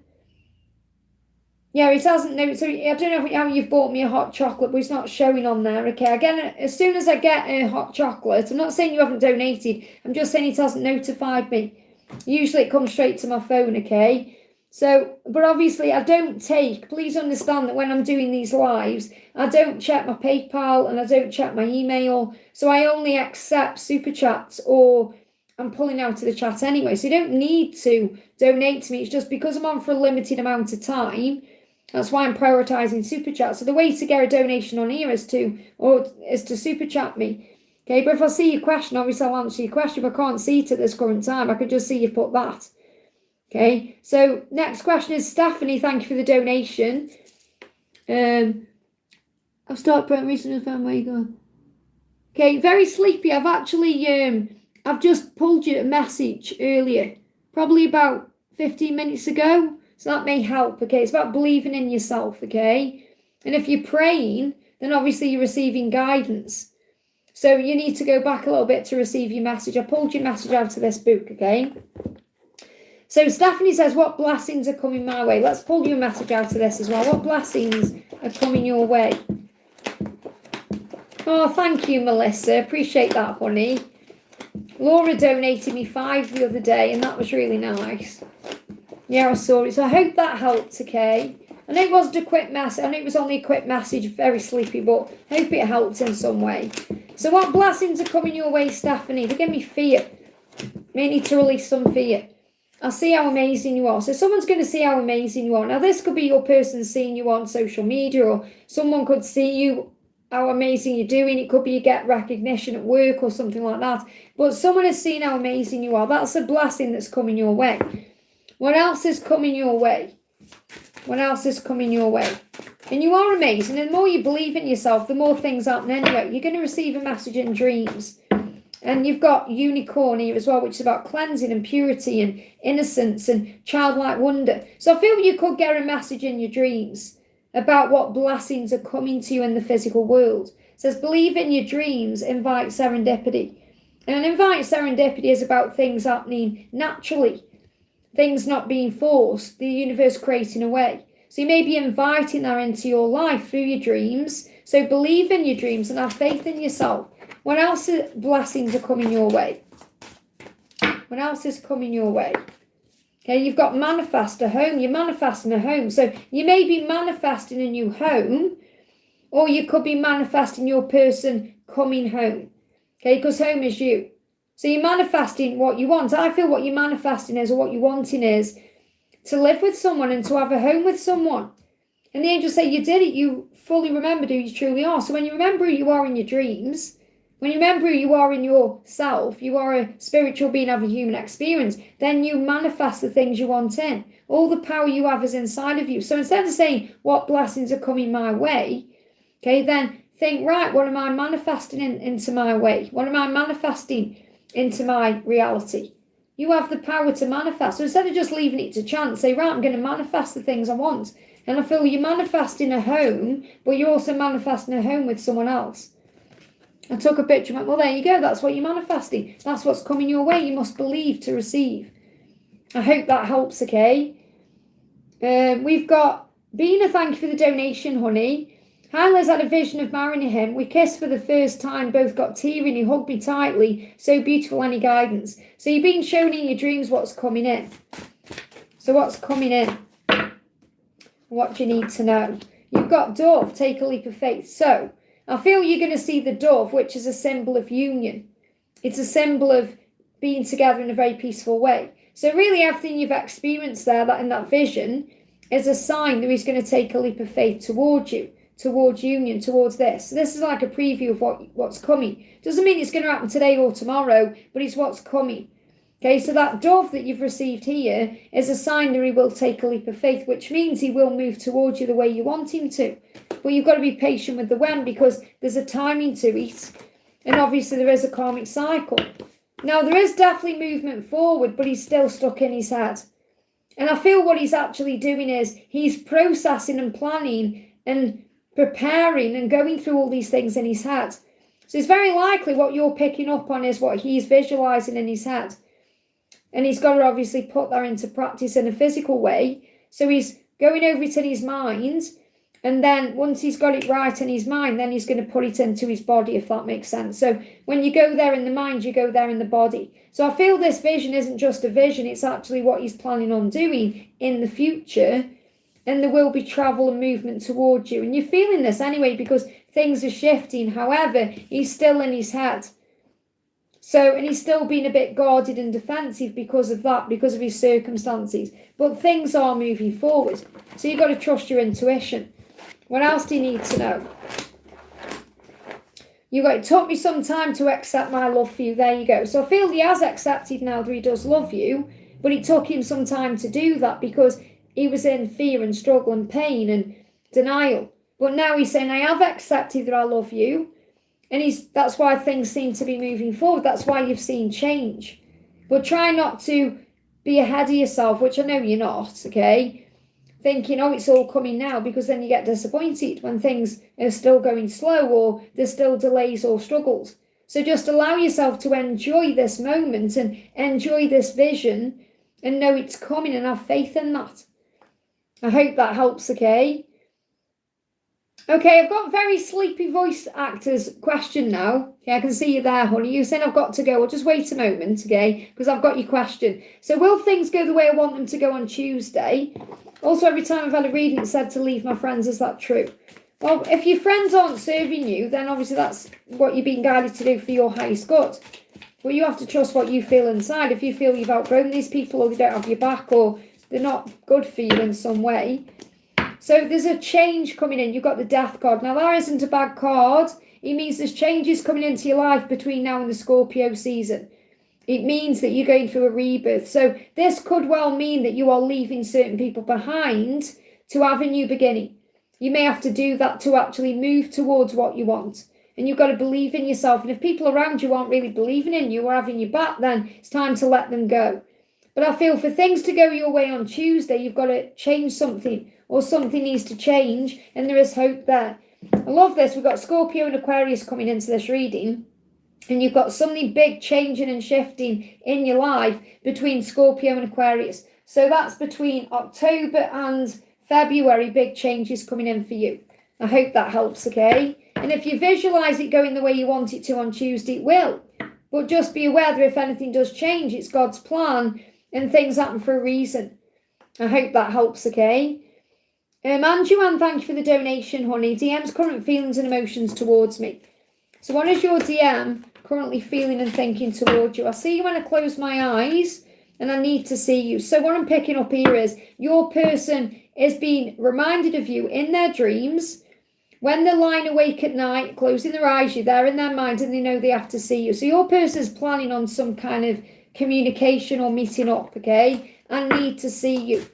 Yeah, it hasn't. No, so I don't know how you've bought me a hot chocolate, but it's not showing on there. Okay, again, as soon as I get a hot chocolate, I'm not saying you haven't donated. I'm just saying it hasn't notified me. Usually it comes straight to my phone. Okay, so but obviously I don't take. Please understand that when I'm doing these lives, I don't check my PayPal and I don't check my email. So I only accept super chats or I'm pulling out of the chat anyway. So you don't need to donate to me. It's just because I'm on for a limited amount of time. That's why I'm prioritising super chat. So the way to get a donation on here is to super chat me. Okay, but if I see your question, obviously I'll answer your question. If I can't see it at this current time, I could just see you put that. Okay, so next question is Stephanie. Thank you for the donation. I'll start putting reason to where you go. Okay, very sleepy. I've just pulled you a message earlier, probably about 15 minutes ago. So that may help, okay? It's about believing in yourself, okay? And if you're praying, then obviously you're receiving guidance. So you need to go back a little bit to receive your message. I pulled your message out of this book, okay? So Stephanie says, what blessings are coming my way? Let's pull your message out of this as well. What blessings are coming your way? Oh, thank you, Melissa. Appreciate that, honey. Laura donated me 5 the other day, and that was really nice. Yeah, I saw it. So I hope that helped, okay? I know it wasn't a quick message. I know it was only a quick message, very sleepy, but I hope it helped in some way. So what blessings are coming your way, Stephanie? They give me fear. May need to release some fear. I'll see how amazing you are. So someone's going to see how amazing you are. Now, this could be your person seeing you on social media, or someone could see you, how amazing you're doing. It could be you get recognition at work or something like that. But someone has seen how amazing you are. That's a blessing that's coming your way. What else is coming your way? What else is coming your way? And you are amazing. And the more you believe in yourself, the more things happen anyway. You're going to receive a message in dreams. And you've got unicorn here as well, which is about cleansing and purity and innocence and childlike wonder. So I feel you could get a message in your dreams about what blessings are coming to you in the physical world. It says, believe in your dreams, invite serendipity. And invite serendipity is about things happening naturally. Things not being forced, the universe creating a way. So you may be inviting that into your life through your dreams. So believe in your dreams and have faith in yourself. What else blessings are coming your way? What else is coming your way? Okay, you've got manifest a home. You're manifesting a home. So you may be manifesting a new home, or you could be manifesting your person coming home. Okay, because home is you. So you're manifesting what you want. I feel what you're manifesting is, or what you're wanting is, to live with someone and to have a home with someone. And the angels say you did it. You fully remembered who you truly are. So when you remember who you are in your dreams, when you remember who you are in yourself, you are a spiritual being, have a human experience, then you manifest the things you want in. All the power you have is inside of you. So instead of saying, what blessings are coming my way, okay, then think, right, what am I manifesting into my way? What am I manifesting into my reality? You have the power to manifest. So instead of just leaving it to chance, say, right, I'm going to manifest the things I want. And I feel you're manifesting a home, but you're also manifesting a home with someone else. I took a picture and went, well, there you go. That's what you're manifesting. That's what's coming your way. You must believe to receive. I hope that helps, okay? We've got Bina, thank you for the donation, honey. Hyla's had a vision of marrying him. We kissed for the first time, both got teary, he hugged me tightly. So beautiful, any guidance? So you're being shown in your dreams what's coming in. So what's coming in? What do you need to know? You've got dove, take a leap of faith. So I feel you're going to see the dove, which is a symbol of union. It's a symbol of being together in a very peaceful way. So really everything you've experienced there, that in that vision, is a sign that he's going to take a leap of faith towards you, towards union, towards this. So this is like a preview of what's coming. Doesn't mean it's going to happen today or tomorrow, but it's what's coming. Okay, so that dove that you've received here is a sign that he will take a leap of faith, which means he will move towards you the way you want him to. But you've got to be patient with the when, because there's a timing to it. And obviously there is a karmic cycle. Now, there is definitely movement forward, but he's still stuck in his head. And I feel what he's actually doing is he's processing and planning and preparing and going through all these things in his head. So it's very likely what you're picking up on is what he's visualizing in his head. And he's got to obviously put that into practice in a physical way. So he's going over it in his mind. And then once he's got it right in his mind, then he's going to put it into his body, if that makes sense. So when you go there in the mind, you go there in the body. So I feel this vision isn't just a vision. It's actually what he's planning on doing in the future. And there will be travel and movement towards you. And you're feeling this anyway because things are shifting. However, he's still in his head. So, and he's still being a bit guarded and defensive because of that, because of his circumstances. But things are moving forward. So you've got to trust your intuition. What else do you need to know? It took me some time to accept my love for you. There you go. So I feel he has accepted now that he does love you, but it took him some time to do that because he was in fear and struggle and pain and denial. But now he's saying, I have accepted that I love you. And that's why things seem to be moving forward. That's why you've seen change. But try not to be ahead of yourself, which I know you're not, okay? Thinking, oh, it's all coming now, because then you get disappointed when things are still going slow or there's still delays or struggles. So just allow yourself to enjoy this moment and enjoy this vision and know it's coming and have faith in that. I hope that helps, okay? Okay, I've got very sleepy voice actors question now. Okay, I can see you there, honey. You're saying I've got to go. Well, just wait a moment, okay? Because I've got your question. So will things go the way I want them to go on Tuesday? Also, every time I've had a reading, it said to leave my friends. Is that true? Well, if your friends aren't serving you, then obviously that's what you're being guided to do for your highest good. But you have to trust what you feel inside. If you feel you've outgrown these people or they don't have your back or they're not good for you in some way. So there's a change coming in. You've got the Death card. Now, that isn't a bad card. It means there's changes coming into your life between now and the Scorpio season. It means that you're going through a rebirth. So this could well mean that you are leaving certain people behind to have a new beginning. You may have to do that to actually move towards what you want. And you've got to believe in yourself. And if people around you aren't really believing in you or having your back, then it's time to let them go. But I feel for things to go your way on Tuesday, you've got to change something or something needs to change. And there is hope there. I love this. We've got Scorpio and Aquarius coming into this reading. And you've got something big changing and shifting in your life between Scorpio and Aquarius. So that's between October and February, big changes coming in for you. I hope that helps, okay? And if you visualize it going the way you want it to on Tuesday, it will. But just be aware that if anything does change, it's God's plan and things happen for a reason. I hope that helps, okay? And Joanne, thank you for the donation, honey. DM's current feelings and emotions towards me. So what is your DM currently feeling and thinking towards you? I see you when I close my eyes and I need to see you. So what I'm picking up here is your person is being reminded of you in their dreams. When they're lying awake at night, closing their eyes, you're there in their mind and they know they have to see you. So your person is planning on some kind of communication or meeting up, okay? I need to see you.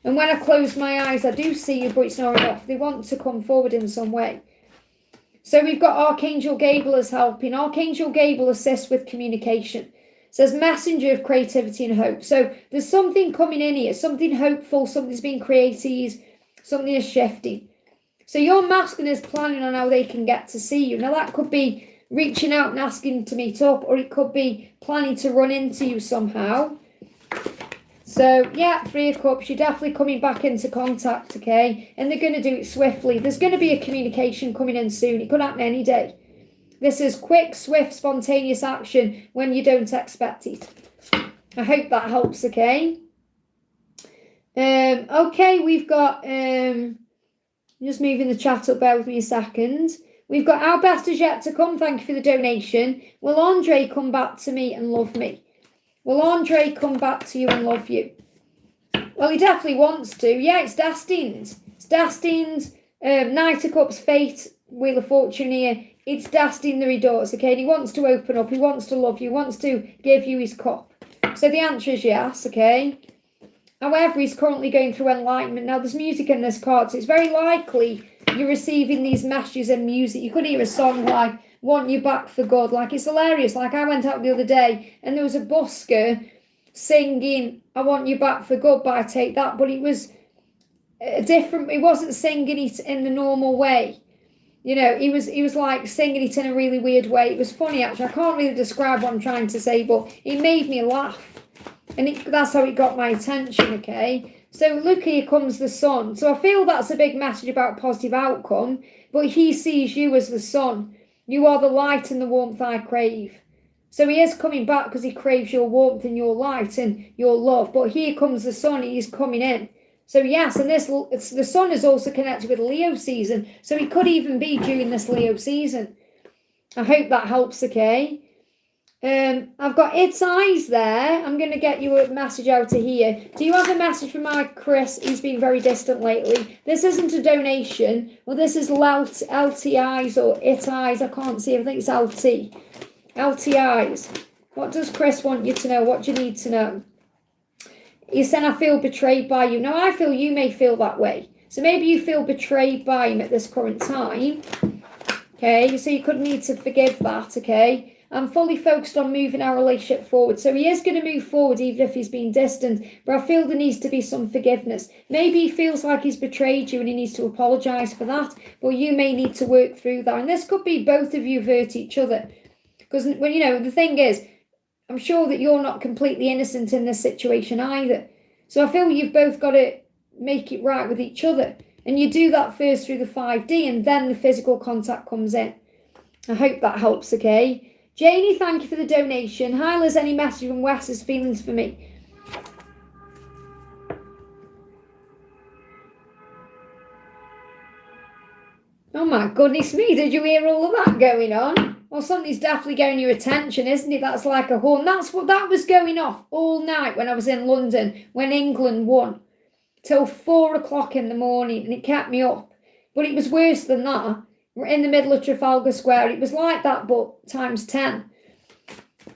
And when I close my eyes, I do see you, but it's not enough. They want to come forward in some way. So we've got Archangel Gabriel as helping. Archangel Gabriel assists with communication. It says messenger of creativity and hope. So there's something coming in here, something hopeful, something's being created, something is shifting. So your masculine is planning on how they can get to see you. Now that could be reaching out and asking to meet up, or it could be planning to run into you somehow. So, yeah, 3 of Cups, you're definitely coming back into contact, okay? And they're going to do it swiftly. There's going to be a communication coming in soon. It could happen any day. This is quick, swift, spontaneous action when you don't expect it. I hope that helps, okay? Okay, we've got... just moving the chat up, bear with me a second. We've got Our Best Is Yet To Come. Thank you for the donation. Will Andre come back to me and love me? Will Andre come back to you and love you? Well, he definitely wants to. Yeah, it's destined. It's destined. Knight of Cups, Fate, Wheel of Fortune here. It's destined that he does, okay? And he wants to open up. He wants to love you. He wants to give you his cup. So the answer is yes, okay? However, he's currently going through enlightenment. Now, there's music in this card, so it's very likely you're receiving these messages and music. You could hear a song like, Want You Back for Good. Like, it's hilarious. Like, I went out the other day and there was a busker singing I Want You Back for Good by Take That, but it was different. He wasn't singing it in the normal way. You know, he was like singing it in a really weird way. It was funny, actually. I can't really describe what I'm trying to say, but it made me laugh. And that's how it got my attention, okay? So look, here comes the sun. So I feel that's a big message about positive outcome, but he sees you as the sun. You are the light and the warmth I crave. So he is coming back because he craves your warmth and your light and your love. But here comes the sun. He's coming in. So yes, and the sun is also connected with Leo season. So it could even be during this Leo season. I hope that helps, okay? I've got its eyes there. I'm going to get you a message out of here. Do you have a message from my Chris? He's been very distant lately. This isn't a donation. Well, this is LTIs or it eyes. I can't see. I think it's LT. LTIs. What does Chris want you to know? What do you need to know? He said, I feel betrayed by you. Now, I feel you may feel that way. So maybe you feel betrayed by him at this current time. Okay, so you could need to forgive that, okay? I'm fully focused on moving our relationship forward. So he is going to move forward even if he's been distant. But I feel there needs to be some forgiveness. Maybe he feels like he's betrayed you and he needs to apologise for that. But you may need to work through that. And this could be both of you hurt each other. Because, well, you know, the thing is, I'm sure that you're not completely innocent in this situation either. So I feel you've both got to make it right with each other. And you do that first through the 5D and then the physical contact comes in. I hope that helps, okay? Janie, thank you for the donation. Hi, Liz, any message from Wes's feelings for me? Oh my goodness me, did you hear all of that going on? Well, something's definitely getting your attention, isn't it? That's like a horn. That's what that was going off all night when I was in London, when England won, till 4 o'clock in the morning, and it kept me up. But it was worse than that. We're in the middle of Trafalgar Square. It was like that, but times 10.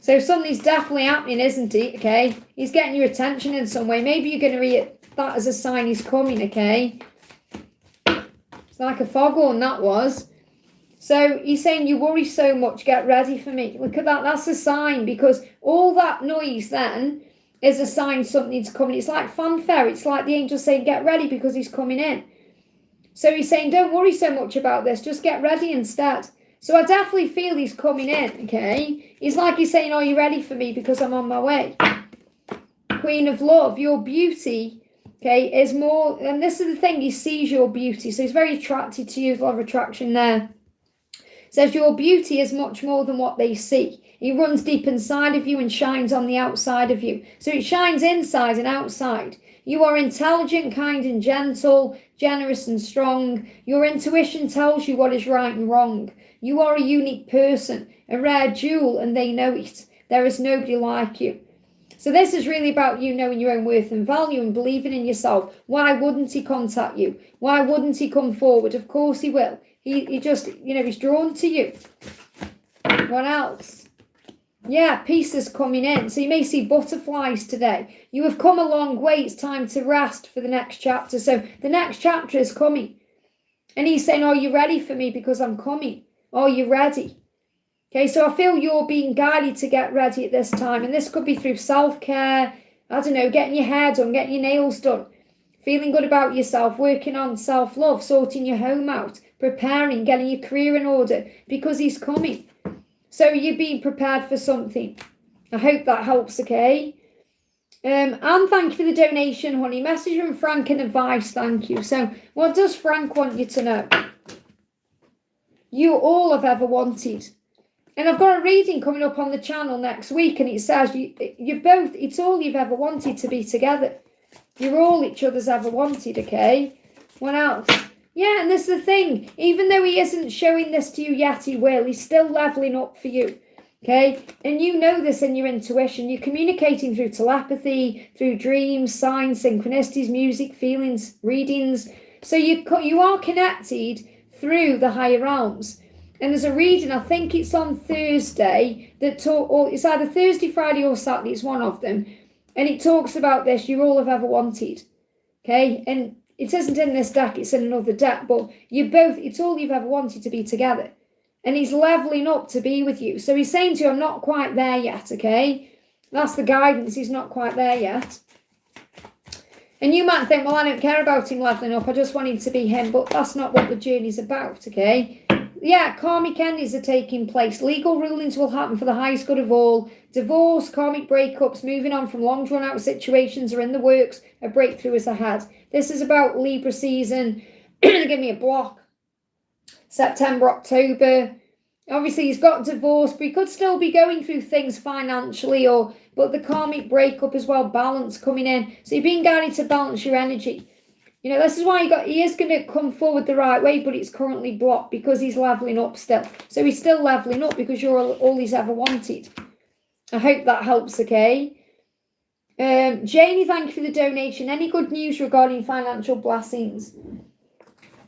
So something's definitely happening, isn't it? Okay, he's getting your attention in some way. Maybe you're going to read that as a sign he's coming, okay? It's like a foghorn, that was. So he's saying, you worry so much, get ready for me. Look at that, that's a sign, because all that noise then is a sign something's coming. It's like fanfare. It's like the angel saying, get ready because he's coming in. So he's saying, don't worry so much about this, just get ready instead. So I definitely feel he's coming in, okay? He's like he's saying, are you ready for me because I'm on my way? Queen of Love, your beauty, okay, is more, and this is the thing, he sees your beauty, so he's very attracted to you. There's a lot of attraction there. Says your beauty is much more than what they see. He runs deep inside of you and shines on the outside of you. So it shines inside and outside. You are intelligent, kind and gentle, generous and strong. Your intuition tells you what is right and wrong. You are a unique person, a rare jewel, and they know it. There is nobody like you. So this is really about you knowing your own worth and value and believing in yourself. Why wouldn't he contact you? Why wouldn't he come forward? Of course he will. He just, you know, he's drawn to you. What else? Yeah, peace is coming in. So you may see butterflies today. You have come a long way. It's time to rest for the next chapter. So the next chapter is coming. And he's saying, are you ready for me because I'm coming? Are you ready? Okay, so I feel you're being guided to get ready at this time. And this could be through self-care. I don't know, getting your hair done, getting your nails done. Feeling good about yourself, working on self-love, sorting your home out, preparing, getting your career in order because he's coming. So you're being prepared for something. I hope that helps, okay? And thank you for the donation, honey. Message from Frank and advice, thank you. So what does Frank want you to know? You all have ever wanted. And I've got a reading coming up on the channel next week, and it says you're both, it's all you've ever wanted to be together. You're all each other's ever wanted, okay? What else? Yeah, and this is the thing. Even though he isn't showing this to you yet, he will. He's still leveling up for you, okay? And you know this in your intuition. You're communicating through telepathy, through dreams, signs, synchronicities, music, feelings, readings. So you are connected through the higher realms. And there's a reading, I think it's on Thursday, or it's either Thursday, Friday or Saturday, it's one of them. And it talks about this, you all have ever wanted, okay? And it isn't in this deck, it's in another deck, but you both, it's all you've ever wanted to be together. And he's leveling up to be with you. So he's saying to you, I'm not quite there yet, okay? That's the guidance, he's not quite there yet. And you might think, well, I don't care about him leveling up. I just want him to be him. But that's not what the journey's about, okay? Yeah, karmic endings are taking place. Legal rulings will happen for the highest good of all. Divorce, karmic breakups, moving on from long drawn out situations are in the works. A breakthrough is ahead. This is about Libra season. Give me a block. September, October. Obviously, he's got divorced, but he could still be going through things financially, but the karmic breakup as well, balance coming in. So you're being guided to balance your energy. You know, this is why he is going to come forward the right way, but it's currently blocked because he's leveling up still. So he's still leveling up because you're all he's ever wanted. I hope that helps, okay? Janie, thank you for the donation. Any good news regarding financial blessings?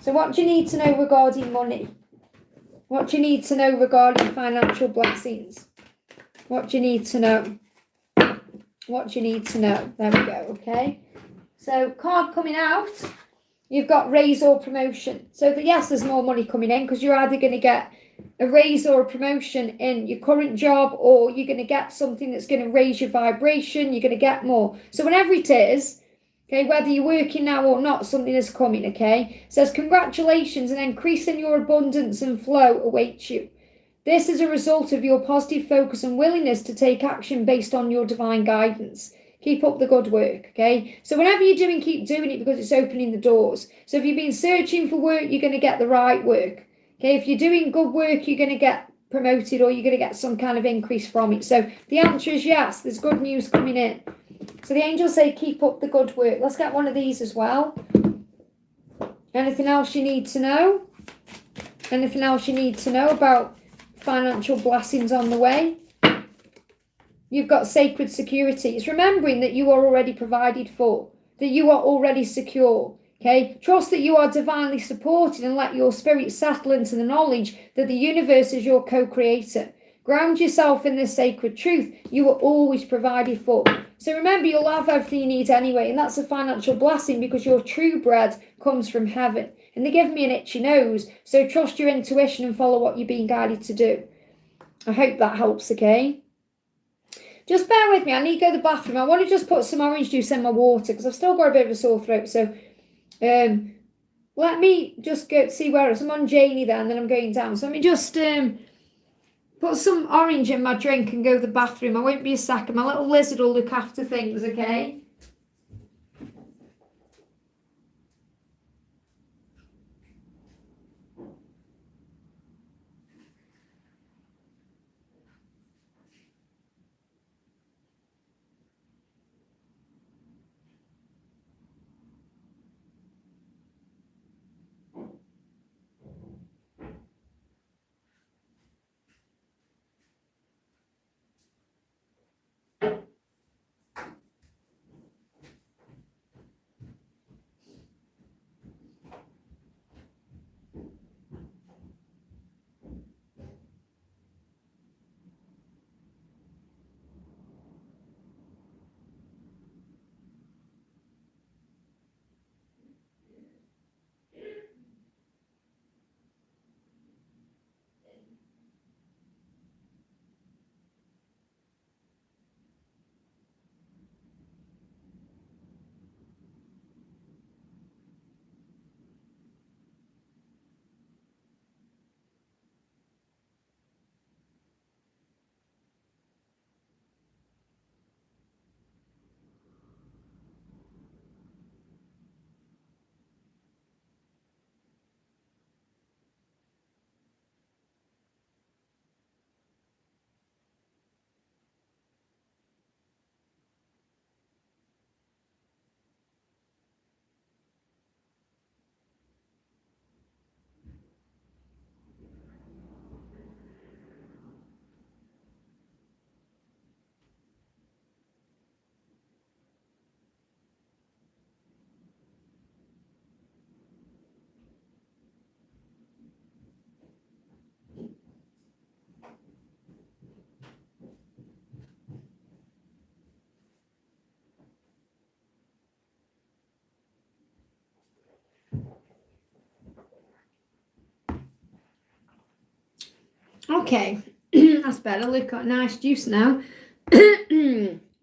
So what do you need to know regarding money? What do you need to know regarding financial blessings? What do you need to know? What do you need to know? There we go, okay? So card coming out, you've got raise or promotion. So yes, there's more money coming in because you're either going to get a raise or a promotion in your current job, or you're going to get something that's going to raise your vibration. You're going to get more. So whenever it is, okay, whether you're working now or not, something is coming, okay? It says, congratulations, an increase in your abundance and flow awaits you. This is a result of your positive focus and willingness to take action based on your divine guidance. Keep up the good work, okay? So whenever you're doing, keep doing it because it's opening the doors. So if you've been searching for work, you're going to get the right work, okay? If you're doing good work, you're going to get promoted or you're going to get some kind of increase from it. So the answer is yes, there's good news coming in. So the angels say, keep up the good work. Let's get one of these as well. Anything else you need to know? Anything else you need to know about financial blessings on the way? You've got sacred security. It's remembering that you are already provided for, that you are already secure. Okay? Trust that you are divinely supported and let your spirit settle into the knowledge that the universe is your co-creator. Ground yourself in this sacred truth. You are always provided for. So remember, you'll have everything you need anyway, and that's a financial blessing because your true bread comes from heaven. And they give me an itchy nose, so trust your intuition and follow what you're being guided to do. I hope that helps, okay? Just bear with me. I need to go to the bathroom. I want to just put some orange juice in my water because I've still got a bit of a sore throat. So let me just go see where else. I'm on Janie there, and then I'm going down. So let me just put some orange in my drink and go to the bathroom. I won't be a second. My little lizard will look after things, okay? Okay, that's better. Look, got nice juice now.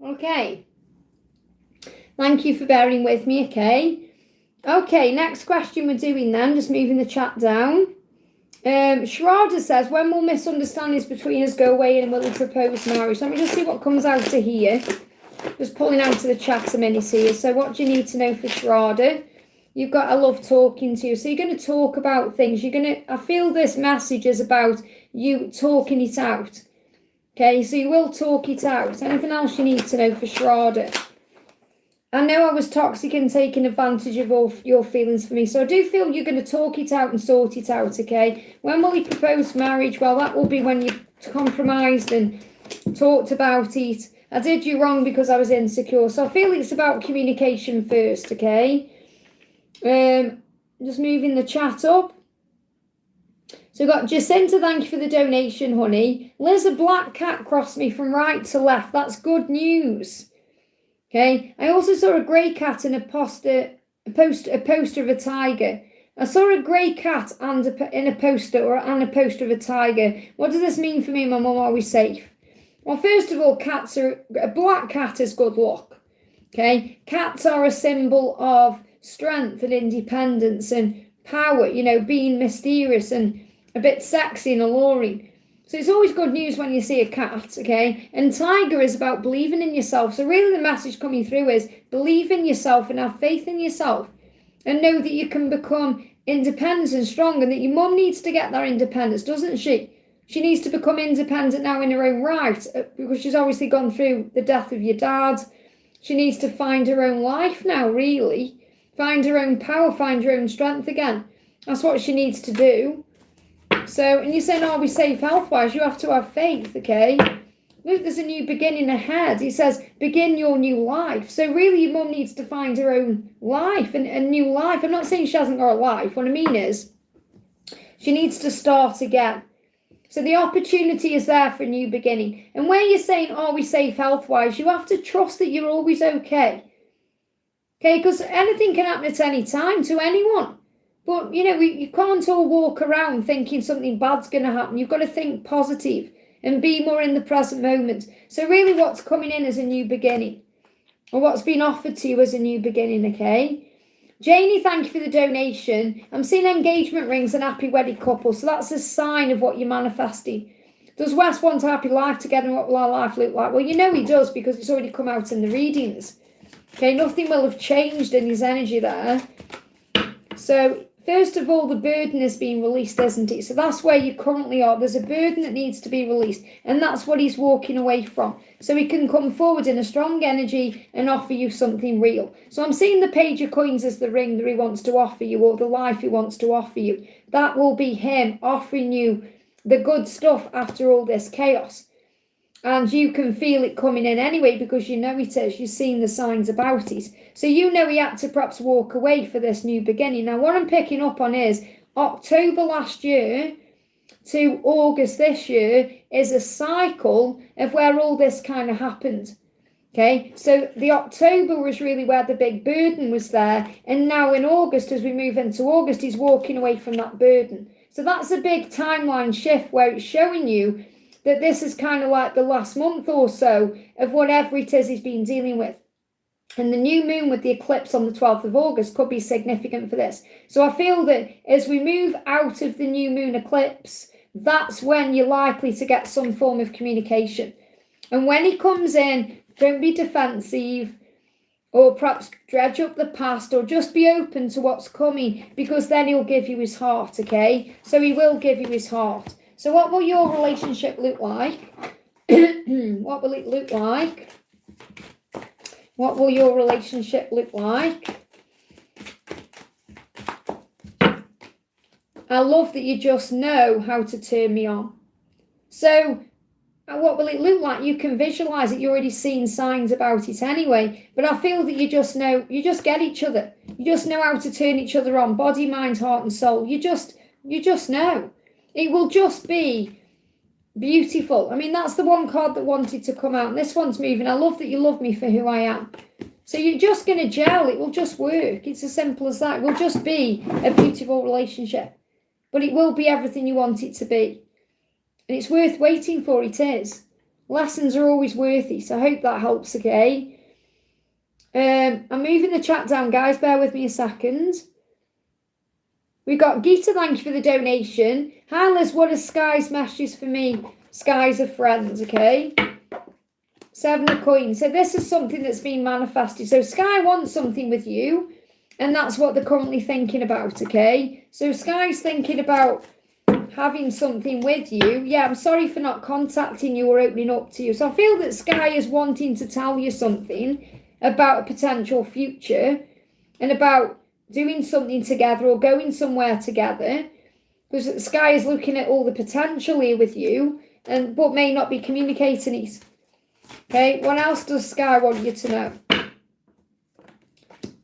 Okay. Thank you for bearing with me, okay? Okay, next question we're doing then, just moving the chat down. Sharada says, when will misunderstandings between us go away and will he propose marriage? Let me just see what comes out to here. Just pulling out of the chat a minute here. So what do you need to know for Sharada? You've got, I love talking to you. So you're going to talk about things. I feel this message is about you talking it out. Okay, so you will talk it out. Anything else you need to know for Sharada? I know I was toxic and taking advantage of all your feelings for me. So I do feel you're going to talk it out and sort it out, okay? When will he propose marriage? Well, that will be when you've compromised and talked about it. I did you wrong because I was insecure. So I feel it's about communication first, okay? Just moving the chat up. So we've got Jacinta, thank you for the donation, honey. Liz, a black cat crossed me from right to left. That's good news. Okay, I also saw a grey cat in a poster of a tiger. I saw a grey cat and a poster of a tiger. What does this mean for me and my mum? Are we safe? Well, first of all, a black cat is good luck. Okay, cats are a symbol of strength and independence and power, being mysterious and a bit sexy and alluring. So it's always good news when you see a cat, okay? And tiger is about believing in yourself. So really the message coming through is believe in yourself and have faith in yourself and know that you can become independent and strong, and that your mum needs to get that independence, doesn't she? She needs to become independent now in her own right because she's obviously gone through the death of your dad. She needs to find her own life now, really. Find her own power, find her own strength again. That's what she needs to do. So, and you're saying, are we safe health-wise? You have to have faith, okay? Look, there's a new beginning ahead. It says, begin your new life. So really, your mum needs to find her own life and a new life. I'm not saying she hasn't got a life. What I mean is, she needs to start again. So the opportunity is there for a new beginning. And when you're saying, are we safe health-wise, you have to trust that you're always okay. Okay, because anything can happen at any time to anyone. But, you can't all walk around thinking something bad's going to happen. You've got to think positive and be more in the present moment. So really what's coming in is a new beginning, or what's been offered to you as a new beginning, okay? Janie, thank you for the donation. I'm seeing engagement rings and happy wedded couple. So that's a sign of what you're manifesting. Does Wes want a happy life together, and what will our life look like? Well, he does, because it's already come out in the readings. Okay, nothing will have changed in his energy there. So first of all, the burden is being released, isn't it? So that's where you currently are. There's a burden that needs to be released, and that's what he's walking away from. So he can come forward in a strong energy and offer you something real. So I'm seeing the Page of Coins as the ring that he wants to offer you, or the life he wants to offer you. That will be him offering you the good stuff after all this chaos. And you can feel it coming in anyway, because it is. You've seen the signs about it. So he had to perhaps walk away for this new beginning. Now, what I'm picking up on is October last year to August this year is a cycle of where all this kind of happened. Okay, so the October was really where the big burden was there. And now in August, as we move into August, he's walking away from that burden. So that's a big timeline shift where it's showing you that this is kind of like the last month or so of whatever it is he's been dealing with. And the new moon with the eclipse on the 12th of August could be significant for this. So I feel that as we move out of the new moon eclipse, that's when you're likely to get some form of communication. And when he comes in, don't be defensive, or perhaps dredge up the past, or just be open to what's coming, because then he'll give you his heart, okay? So he will give you his heart. So what will your relationship look like? What will it look like? What will your relationship look like? I love that you just know how to turn me on. So what will it look like? You can visualize it. You're already seeing signs about it anyway. But I feel that you just know, you just get each other. You just know how to turn each other on. Body, mind, heart and soul. You just know. It will just be beautiful. I mean, that's the one card that wanted to come out. And this one's moving. I love that you love me for who I am. So you're just going to gel. It will just work. It's as simple as that. It will just be a beautiful relationship. But it will be everything you want it to be. And it's worth waiting for. It is. Lessons are always worth it. So I hope that helps, okay? I'm moving the chat down, guys. Bear with me a second. We've got Gita, thank you for the donation. Hi, Liz, what are Sky's messages for me? Sky's a friend, okay? 7 of coins. So this is something that's been manifested. So Sky wants something with you, and that's what they're currently thinking about, okay? So Sky's thinking about having something with you. Yeah, I'm sorry for not contacting you or opening up to you. So I feel that Sky is wanting to tell you something about a potential future and about doing something together or going somewhere together, because Sky is looking at all the potential here with you, and but may not be communicating it. Okay, what else does Sky want you to know?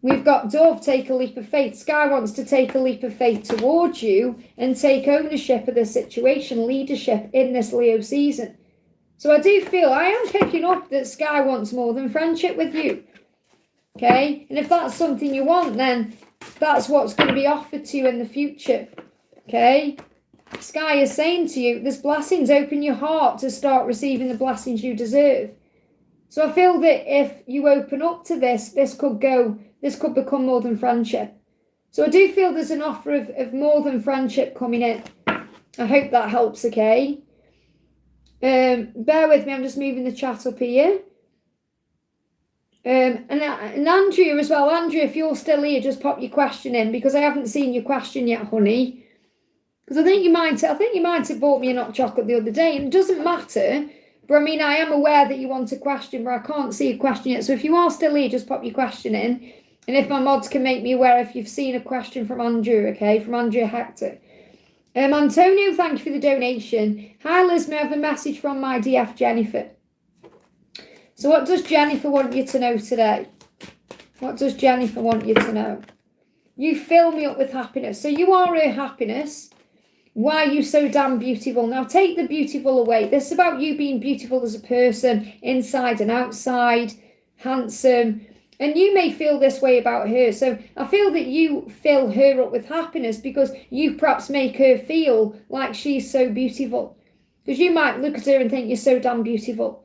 We've got Dove, take a leap of faith. Sky wants to take a leap of faith towards you and take ownership of the situation, leadership in this Leo season. So I do feel, I am picking up that Sky wants more than friendship with you. Okay, and if that's something you want, then that's what's going to be offered to you in the future. Okay, Sky is saying to you, there's blessings. Open your heart to start receiving the blessings you deserve. So I feel that if you open up to this, this could become more than friendship. So I do feel there's an offer of more than friendship coming in. I hope that helps, okay? Bear with me, I'm just moving the chat up here. And Andrea as well. Andrea, if you're still here, just pop your question in, because I haven't seen your question yet, honey. Because I think you might have bought me a hot chocolate the other day, and it doesn't matter. But I mean, I am aware that you want a question, but I can't see a question yet. So if you are still here, just pop your question in. And if my mods can make me aware if you've seen a question from Andrew, okay, from Andrea Hector. Antonio, thank you for the donation. Hi, Liz, may I have a message from my DF Jennifer? So what does Jennifer want you to know today? What does Jennifer want you to know? You fill me up with happiness. So you are her happiness. Why are you so damn beautiful? Now take the beautiful away. This is about you being beautiful as a person, inside and outside, handsome. And you may feel this way about her. So I feel that you fill her up with happiness because you perhaps make her feel like she's so beautiful. Because you might look at her and think you're so damn beautiful.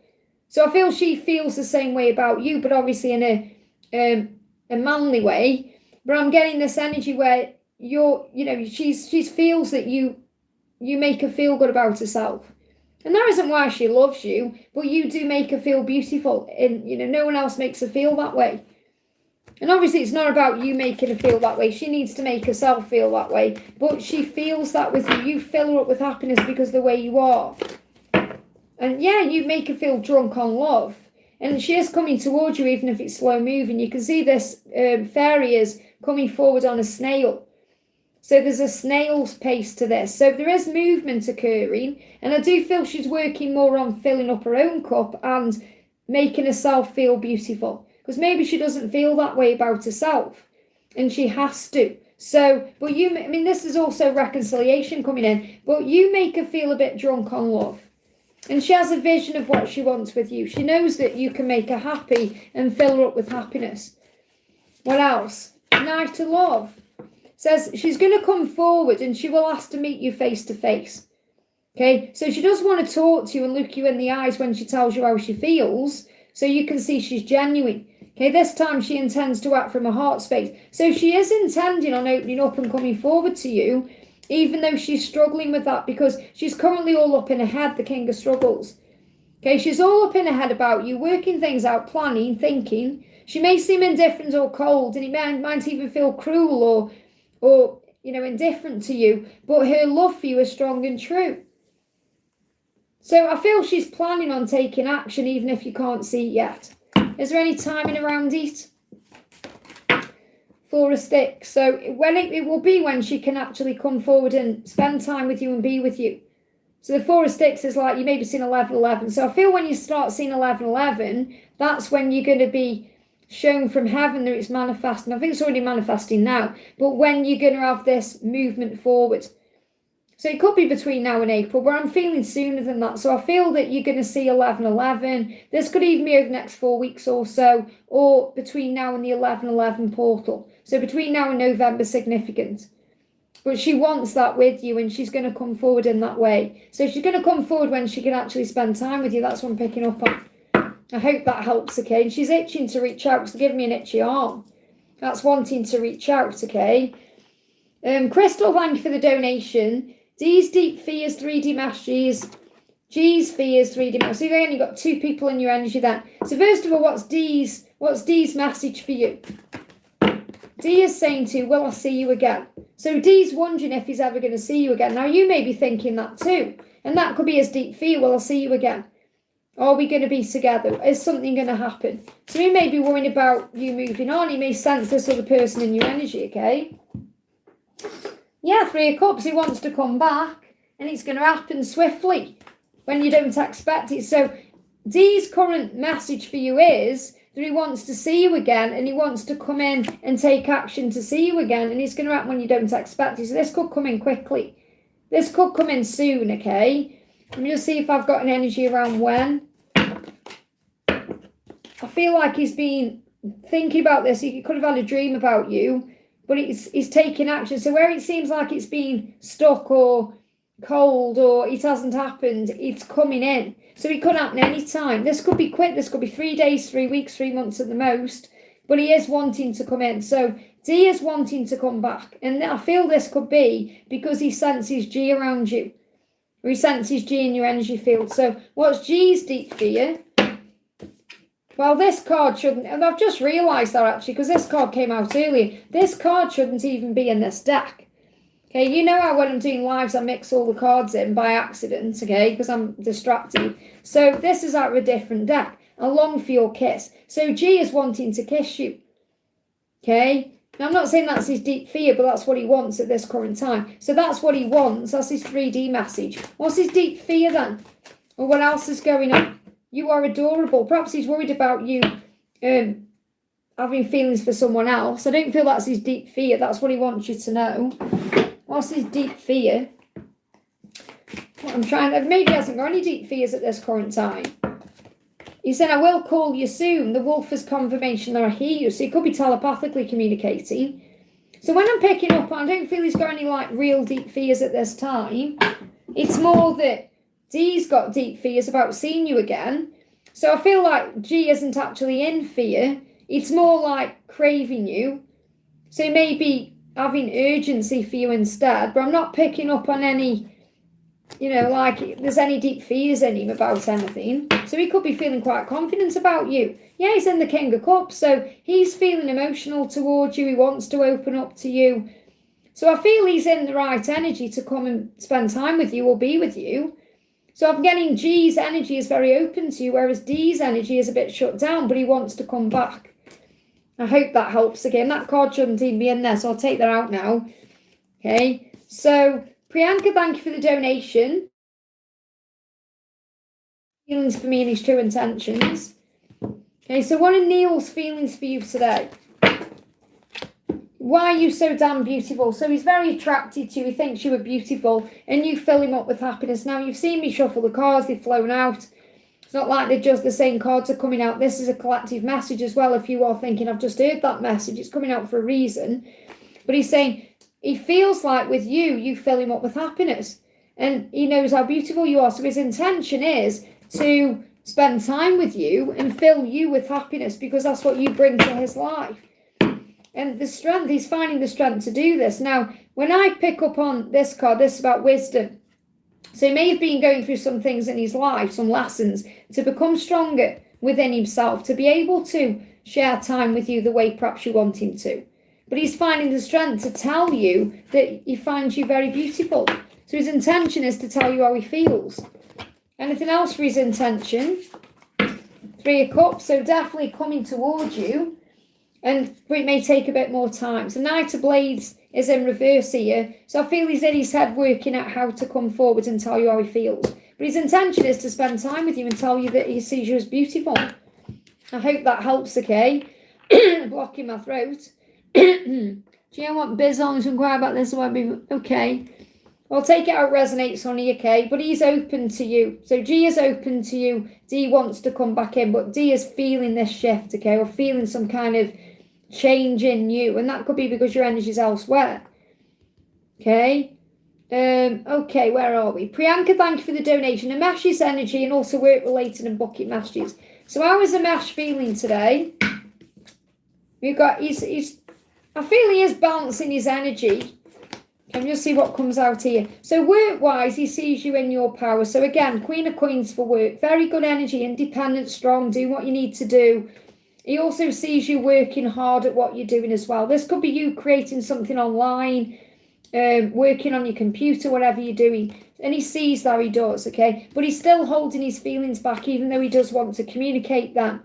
So I feel she feels the same way about you, but obviously in a manly way. But I'm getting this energy where she feels that you make her feel good about herself. And that isn't why she loves you, but you do make her feel beautiful. And, no one else makes her feel that way. And obviously it's not about you making her feel that way. She needs to make herself feel that way. But she feels that with you. You fill her up with happiness because of the way you are. And yeah, you make her feel drunk on love. And she is coming towards you, even if it's slow moving. You can see this fairy is coming forward on a snail. So there's a snail's pace to this. So there is movement occurring. And I do feel she's working more on filling up her own cup and making herself feel beautiful. Because maybe she doesn't feel that way about herself. And she has to. So, but this is also reconciliation coming in. But you make her feel a bit drunk on love. And she has a vision of what she wants with you. She knows that you can make her happy and fill her up with happiness. What else? Knight of Love. Says she's going to come forward and she will ask to meet you face to face. Okay, so she does want to talk to you and look you in the eyes when she tells you how she feels, so you can see she's genuine. Okay, this time she intends to act from a heart space. So she is intending on opening up and coming forward to you, even though she's struggling with that because she's currently all up in her head, the King of Struggles. Okay, she's all up in her head about you, working things out, planning, thinking. She may seem indifferent or cold, and it might even feel cruel or indifferent to you, but her love for you is strong and true. So I feel she's planning on taking action, even if you can't see it yet. Is there any timing around it? 4 of Sticks. So it will be when she can actually come forward and spend time with you and be with you. So the 4 of Sticks is like you maybe seen 11:11. So I feel when you start seeing 11:11, that's when you're going to be shown from heaven that it's manifesting. I think it's already manifesting now, but when you're going to have this movement forward. So it could be between now and April, but I'm feeling sooner than that. So I feel that you're going to see 11:11. This could even be over the next 4 weeks or so, or between now and the 11:11 portal. So between now and November, significant. But she wants that with you, and she's going to come forward in that way. So she's going to come forward when she can actually spend time with you. That's what I'm picking up on. I hope that helps, okay? And she's itching to reach out because they're giving me an itchy arm. That's wanting to reach out, okay? Crystal, thank you for the donation. D's deep fears, 3D messages. G's fears, 3D messages. So you've only got 2 people in your energy then. So first of all, what's D's message for you? D is saying to you, will I see you again? So D's wondering if he's ever going to see you again. Now you may be thinking that too. And that could be his deep fear, will I see you again? Are we going to be together? Is something going to happen? So he may be worrying about you moving on. He may sense this other person in your energy, okay? Yeah, 3 of Cups. He wants to come back. And it's going to happen swiftly when you don't expect it. So D's current message for you is that he wants to see you again. And he wants to come in and take action to see you again. And it's going to happen when you don't expect it. So this could come in quickly. This could come in soon, okay? Let me just see if I've got an energy around when. I feel like he's been thinking about this. He could have had a dream about you, but he's taking action. So where it seems like it's been stuck or cold or it hasn't happened, it's coming in. So it could happen any time. This could be quick. This could be 3 days, 3 weeks, 3 months at the most. But he is wanting to come in. So D is wanting to come back. And I feel this could be because he senses G around you. Or he senses G in your energy field. So what's G's deep fear? Well, this card shouldn't, and I've just realised that actually, because this card came out earlier. This card shouldn't even be in this deck. Okay, you know how when I'm doing lives, I mix all the cards in by accident, okay, because I'm distracted. So this is out of a different deck. I long for your kiss. So G is wanting to kiss you. Okay, now I'm not saying that's his deep fear, but that's what he wants at this current time. So that's what he wants. That's his 3D message. What's his deep fear then? Or what else is going on? You are adorable. Perhaps he's worried about you having feelings for someone else. I don't feel that's his deep fear. That's what he wants you to know. What's his deep fear? Maybe he hasn't got any deep fears at this current time. He said, I will call you soon. The wolf is confirmation that I hear you. So he could be telepathically communicating. So when I'm picking up, I don't feel he's got any like real deep fears at this time. It's more that D's got deep fears about seeing you again. So I feel like G isn't actually in fear. It's more like craving you. So he may be having urgency for you instead. But I'm not picking up on any, like there's any deep fears in him about anything. So he could be feeling quite confident about you. Yeah, he's in the King of Cups. So he's feeling emotional towards you. He wants to open up to you. So I feel he's in the right energy to come and spend time with you or be with you. So I'm getting G's energy is very open to you, whereas D's energy is a bit shut down, but he wants to come back. I hope that helps. Again, that card shouldn't even be in there, so I'll take that out now. Okay, so Priyanka, thank you for the donation. Feelings for me and his true intentions. Okay, so what are Neil's feelings for you today? Why are you so damn beautiful? So he's very attracted to you. He thinks you are beautiful and you fill him up with happiness. Now, you've seen me shuffle the cards. They've flown out. It's not like they're just the same cards are coming out. This is a collective message as well. If you are thinking, I've just heard that message, it's coming out for a reason. But he's saying he feels like with you, you fill him up with happiness. And he knows how beautiful you are. So his intention is to spend time with you and fill you with happiness because that's what you bring to his life. And the strength, he's finding the strength to do this. Now, when I pick up on this card, this is about wisdom. So he may have been going through some things in his life, some lessons, to become stronger within himself, to be able to share time with you the way perhaps you want him to. But he's finding the strength to tell you that he finds you very beautiful. So his intention is to tell you how he feels. Anything else for his intention? 3 of Cups, so definitely coming towards you. But it may take a bit more time. So Knight of Blades is in reverse here. So I feel he's in his head working out how to come forward and tell you how he feels. But his intention is to spend time with you and tell you that he sees you as beautiful. I hope that helps, okay? Blocking my throat. Do you know what? Biz on is inquire about this. Okay. I'll take it out resonates on you, okay? But he's open to you. So G is open to you. D wants to come back in. But D is feeling this shift, okay? Or feeling some kind of change in you, and that could be because your energy is elsewhere. Okay, where are we? Priyanka, thank you for the donation. Amash's energy and also work related and bucket messages. So how is the mesh feeling today? We've got, I feel he is balancing his energy. Can just see what comes out here. So work-wise, he sees you in your power. So again, Queen of Coins for work. Very good energy, independent, strong, do what you need to do. He also sees you working hard at what you're doing as well. This could be you creating something online, working on your computer, whatever you're doing. And he sees that, he does, okay? But he's still holding his feelings back, even though he does want to communicate that.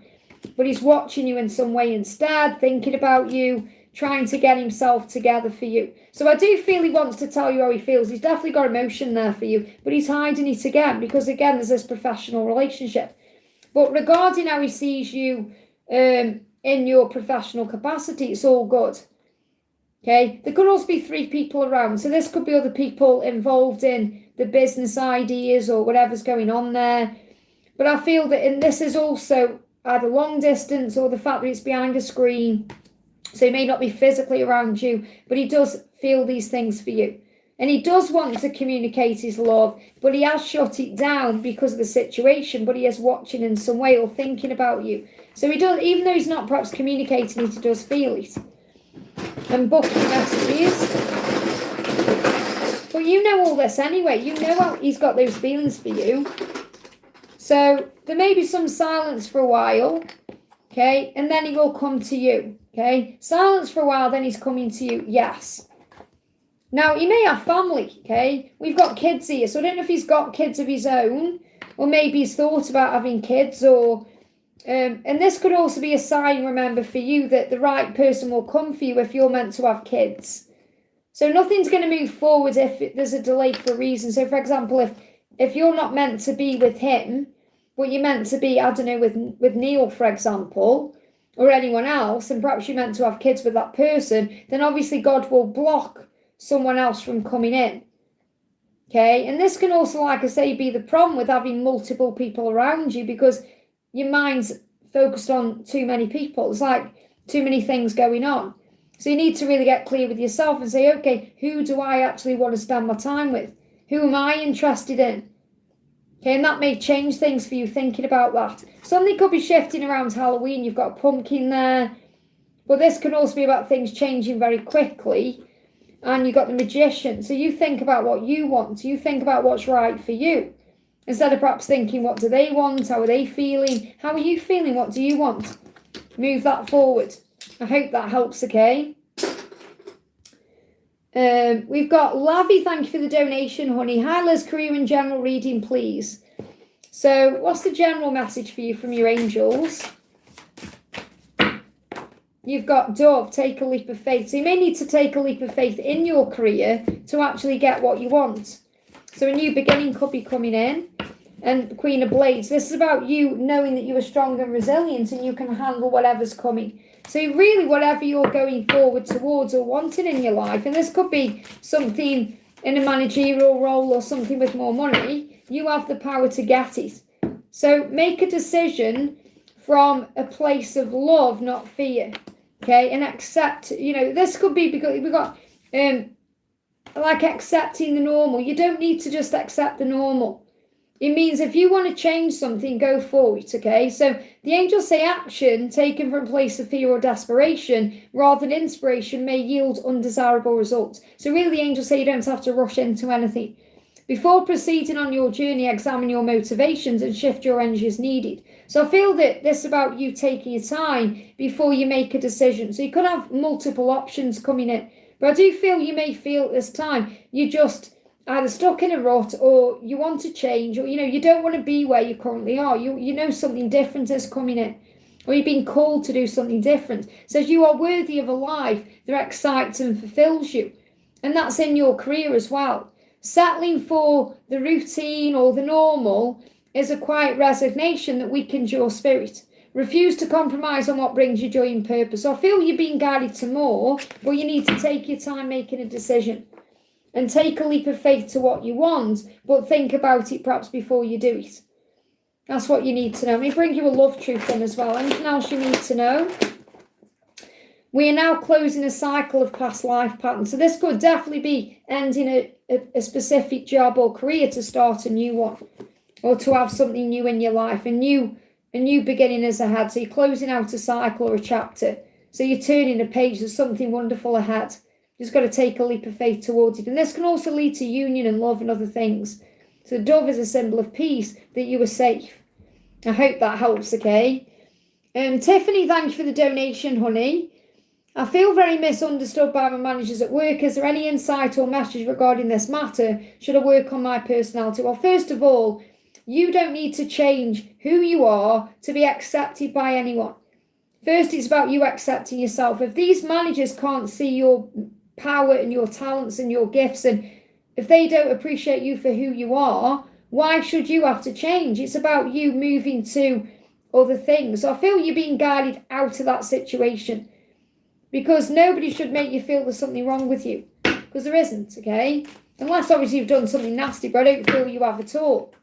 But he's watching you in some way instead, thinking about you, trying to get himself together for you. So I do feel he wants to tell you how he feels. He's definitely got emotion there for you, but he's hiding it again because, again, there's this professional relationship. But regarding how he sees you in your professional capacity, it's all good. Okay, there could also be 3 people around. So this could be other people involved in the business ideas or whatever's going on there. But I feel that this is also either long distance or the fact that it's behind a screen. So he may not be physically around you, but he does feel these things for you. And he does want to communicate his love, but he has shut it down because of the situation, but he is watching in some way or thinking about you. So he does, even though he's not perhaps communicating it, he does feel it. And booking messages. But you know all this anyway. You know how he's got those feelings for you. So there may be some silence for a while, okay? And then he will come to you, okay? Silence for a while, then he's coming to you, yes. Now, he may have family, okay? We've got kids here, so I don't know if he's got kids of his own, or maybe he's thought about having kids, or... and this could also be a sign, remember, for you that the right person will come for you if you're meant to have kids. So nothing's going to move forward if there's a delay for a reason. So, for example, if you're not meant to be with him, but you're meant to be, I don't know, with Neil, for example, or anyone else, and perhaps you're meant to have kids with that person, then obviously God will block someone else from coming in. Okay? And this can also, like I say, be the problem with having multiple people around you because your mind's focused on too many people. It's like too many things going on. So you need to really get clear with yourself and say, okay, who do I actually want to spend my time with? Who am I interested in? Okay, and that may change things for you thinking about that. Something could be shifting around Halloween. You've got a pumpkin there. But this can also be about things changing very quickly. And you've got the Magician. So you think about what you want. You think about what's right for you. Instead of perhaps thinking, what do they want? How are they feeling? How are you feeling? What do you want? Move that forward. I hope that helps, okay? We've got Lavi, thank you for the donation, honey. Hi, Liz, career and general reading, please. So what's the general message for you from your angels? You've got Dove, take a leap of faith. So you may need to take a leap of faith in your career to actually get what you want. So a new beginning could be coming in. And Queen of Blades, this is about you knowing that you are strong and resilient and you can handle whatever's coming. So really, whatever you're going forward towards or wanting in your life, and this could be something in a managerial role or something with more money, you have the power to get it. So make a decision from a place of love, not fear, okay? And accept, this could be because we've got, like accepting the normal. You don't need to just accept the normal. It means if you want to change something, go for it, okay? So the angels say action taken from a place of fear or desperation rather than inspiration may yield undesirable results. So really the angels say you don't have to rush into anything. Before proceeding on your journey, examine your motivations and shift your energy as needed. So I feel that this is about you taking your time before you make a decision. So you could have multiple options coming in. But I do feel you may feel at this time you just... either stuck in a rut or you want to change or, you don't want to be where you currently are. You know something different is coming in or you've been called to do something different. So you are worthy of a life that excites and fulfills you. And that's in your career as well. Settling for the routine or the normal is a quiet resignation that weakens your spirit. Refuse to compromise on what brings you joy and purpose. So I feel you're being guided to more, but you need to take your time making a decision. And take a leap of faith to what you want, but think about it perhaps before you do it. That's what you need to know. Let me bring you a love truth in as well. Anything else you need to know? We are now closing a cycle of past life patterns. So this could definitely be ending a specific job or career to start a new one. Or to have something new in your life. A new a new beginning is ahead. So you're closing out a cycle or a chapter. So you're turning a page. There's something wonderful ahead. You just got to take a leap of faith towards it. And this can also lead to union and love and other things. So the dove is a symbol of peace, that you are safe. I hope that helps, okay? Tiffany, thank you for the donation, honey. I feel very misunderstood by my managers at work. Is there any insight or message regarding this matter? Should I work on my personality? Well, first of all, you don't need to change who you are to be accepted by anyone. First, it's about you accepting yourself. If these managers can't see your power and your talents and your gifts, and if they don't appreciate you for who you are, why should you have to change? It's about you moving to other things. So I feel you're being guided out of that situation, because nobody should make you feel there's something wrong with you, because there isn't, okay? Unless obviously you've done something nasty, but I don't feel you have at all.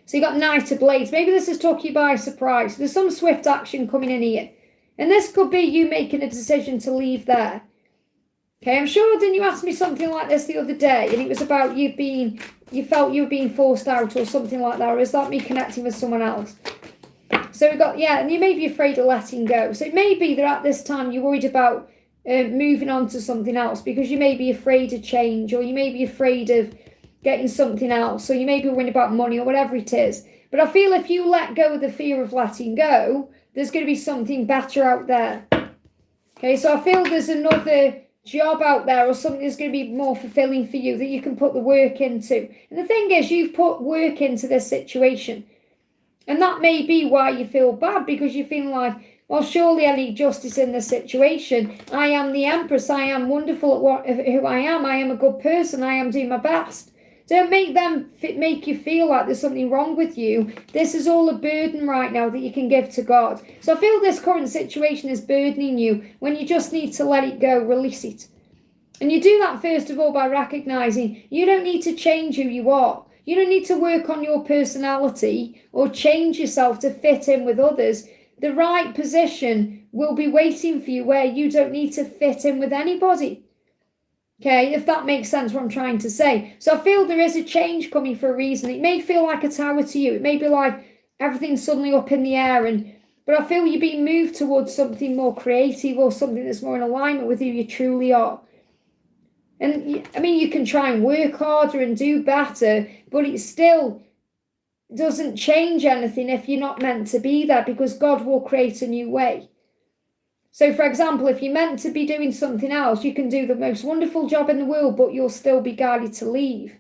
So you got Knight of Blades. Maybe this is took you by surprise. There's some swift action coming in here. And this could be you making a decision to leave there. Okay, I'm sure, didn't you ask me something like this the other day? And it was about you felt you were being forced out or something like that. Or is that me connecting with someone else? So we got, yeah, and you may be afraid of letting go. So it may be that at this time you're worried about moving on to something else, because you may be afraid of change, or you may be afraid of getting something else, or you may be worried about money or whatever it is. But I feel if you let go of the fear of letting go, there's going to be something better out there. Okay, so I feel there's another job out there or something that's going to be more fulfilling for you that you can put the work into. And the thing is, you've put work into this situation. And that may be why you feel bad, because you feel like, well, surely I need justice in this situation. I am the Empress. I am wonderful at who I am. I am a good person. I am doing my best. Don't make them make you feel like there's something wrong with you. This is all a burden right now that you can give to God. So I feel this current situation is burdening you when you just need to let it go, release it. And you do that first of all by recognizing you don't need to change who you are. You don't need to work on your personality or change yourself to fit in with others. The right position will be waiting for you where you don't need to fit in with anybody. Okay, if that makes sense what I'm trying to say. So I feel there is a change coming for a reason. It may feel like a tower to you. It may be like everything's suddenly up in the air. But I feel you're being moved towards something more creative, or something that's more in alignment with who you truly are. And I mean, you can try and work harder and do better, but it still doesn't change anything if you're not meant to be there, because God will create a new way. So, for example, if you're meant to be doing something else, you can do the most wonderful job in the world, but you'll still be guided to leave,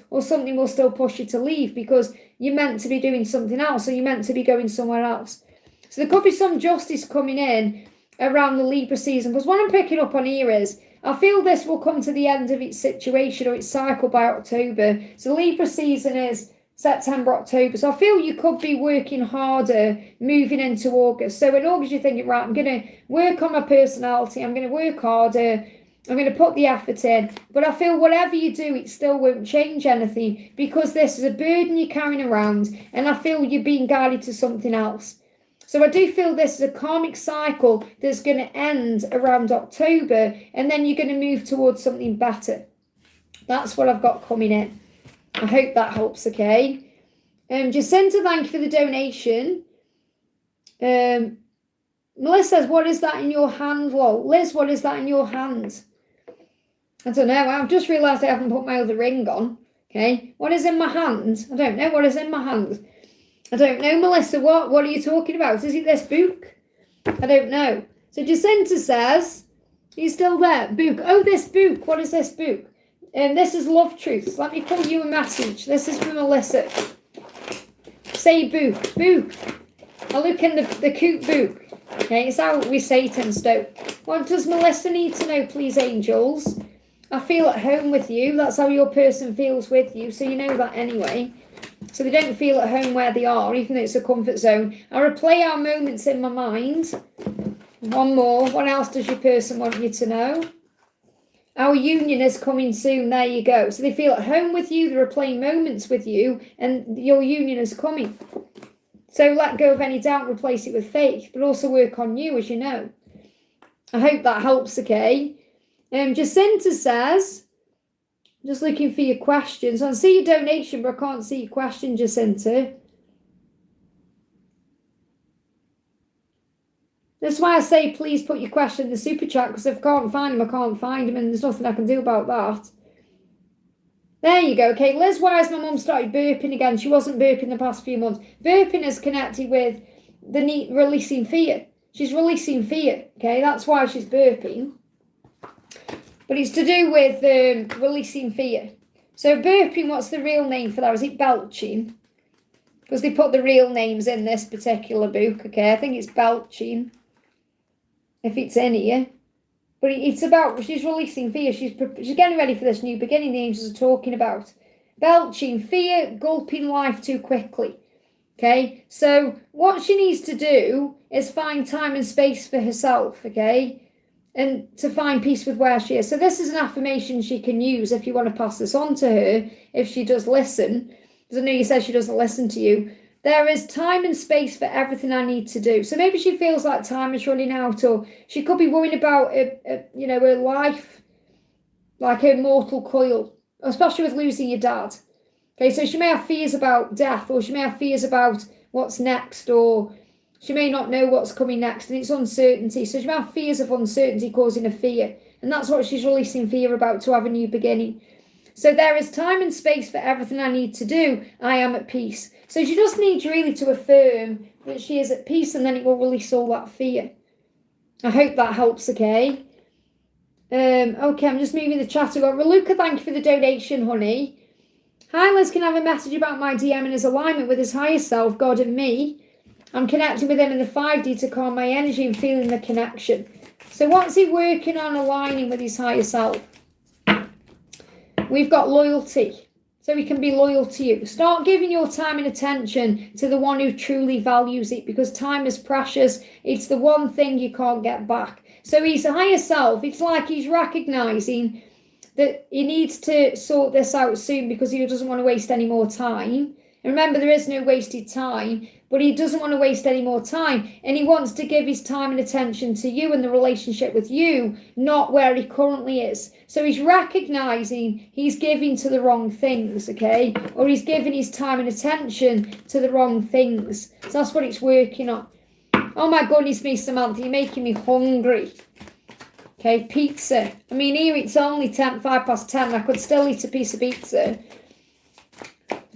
or something will still push you to leave because you're meant to be doing something else, or you're meant to be going somewhere else. So there could be some justice coming in around the Libra season, because what I'm picking up on here is, I feel this will come to the end of its situation or its cycle by October. So Libra season is September, October. So I feel you could be working harder moving into August. So in August, you're thinking, right, I'm going to work on my personality. I'm going to work harder. I'm going to put the effort in. But I feel whatever you do, it still won't change anything, because this is a burden you're carrying around. And I feel you're being guided to something else. So I do feel this is a karmic cycle that's going to end around October. And then you're going to move towards something better. That's what I've got coming in. I hope that helps, okay? Jacinta, thank you for the donation. Melissa says, what is that in your hand, lol? Liz, what is that in your hand? I don't know. I've just realised I haven't put my other ring on. Okay. What is in my hand? I don't know what is in my hand. I don't know, Melissa. What are you talking about? Is it this book? I don't know. So Jacinta says, are you still there? Book. Oh, this book. What is this book? This is Love Truths. Let me pull you a message. This is from Melissa. Say book. Book. I look in the coot book. Okay, it's out with Satan Stoke. What does Melissa need to know, please, angels? I feel at home with you. That's how your person feels with you. So you know that anyway. So they don't feel at home where they are, even though it's a comfort zone. I replay our moments in my mind. One more. What else does your person want you to know? Our union is coming soon. There you go. So they feel at home with you. They're replaying moments with you. And your union is coming. So let go of any doubt. Replace it with faith. But also work on you, as you know. I hope that helps, okay? Jacinta says, just looking for your questions. I see your donation, but I can't see your question, Jacinta. That's why I say please put your question in the super chat, because if I can't find them, I can't find them, and there's nothing I can do about that. There you go. Okay, Liz, why has my mum started burping again? She wasn't burping the past few months. Burping is connected with the need releasing fear. She's releasing fear. Okay, that's why she's burping. But it's to do with releasing fear. So burping, what's the real name for that? Is it belching? Because they put the real names in this particular book. Okay, I think it's belching. If it's in here. But it's about, she's releasing fear. She's getting ready for this new beginning the angels are talking about. Belching, fear, gulping life too quickly. Okay, so what she needs to do is find time and space for herself, okay? And to find peace with where she is. So this is an affirmation she can use if you want to pass this on to her, if she does listen. Because I know you said she doesn't listen to you. There is time and space for everything I need to do. So maybe she feels like time is running out, or she could be worrying about, her life, like her mortal coil, especially with losing your dad. Okay, so she may have fears about death, or she may have fears about what's next, or she may not know what's coming next, and it's uncertainty. So she may have fears of uncertainty causing a fear, and that's what she's releasing fear about, to have a new beginning. So there is time and space for everything I need to do. I am at peace. So she just needs really to affirm that she is at peace, and then it will release all that fear. I hope that helps, okay? Okay, I'm just moving the chat. I've got Raluca, thank you for the donation, honey. Hi, Liz, can I have a message about my DM and his alignment with his higher self, God and me? I'm connecting with him in the 5D to calm my energy and feeling the connection. So what's he working on aligning with his higher self? We've got loyalty. So he can be loyal to you. Start giving your time and attention to the one who truly values it, because time is precious. It's the one thing you can't get back. So his higher self, it's like he's recognizing that he needs to sort this out soon, because he doesn't want to waste any more time. And remember, there is no wasted time, but he doesn't want to waste any more time. And he wants to give his time and attention to you and the relationship with you, not where he currently is. So he's recognizing he's giving to the wrong things, okay? Or he's giving his time and attention to the wrong things. So that's what it's working on. Oh my goodness me, Samantha, you're making me hungry. Okay, pizza. I mean, here it's only 5 past 10. I could still eat a piece of pizza.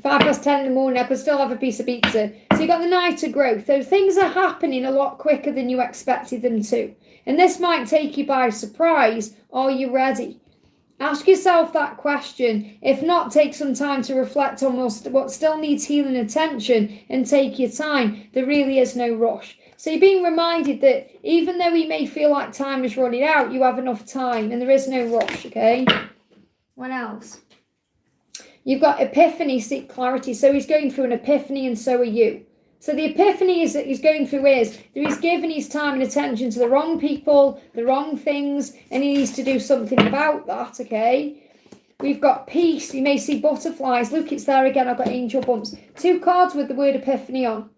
5 past 10 in the morning, I could still have a piece of pizza. So you've got the night of growth. So things are happening a lot quicker than you expected them to. And this might take you by surprise. Are you ready? Ask yourself that question. If not, take some time to reflect on what still needs healing and attention, and take your time. There really is no rush. So you're being reminded that even though you may feel like time is running out, you have enough time and there is no rush, okay? What else? You've got epiphany, seek clarity. So he's going through an epiphany, and so are you. So the epiphany is that he's going through is that he's given his time and attention to the wrong people, the wrong things, and he needs to do something about that, okay? We've got peace. You may see butterflies. Look, it's there again. I've got angel bumps. 2 cards with the word epiphany on.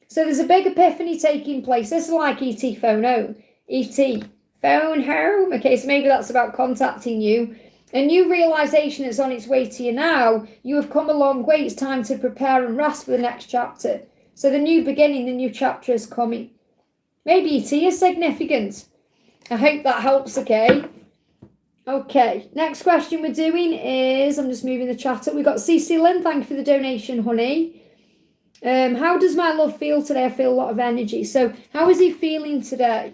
So there's a big epiphany taking place. This is like E.T. phone home. E.T. phone home. Okay, so maybe that's about contacting you. A new realization is on its way to you now. You have come a long way. It's time to prepare and rest for the next chapter. So the new beginning, the new chapter is coming. Maybe E.T. is significant. I hope that helps, okay? Okay, next question we're doing is, I'm just moving the chat up. We've got CC Lynn, thank you for the donation, honey. How does my love feel today? I feel a lot of energy. So how is he feeling today?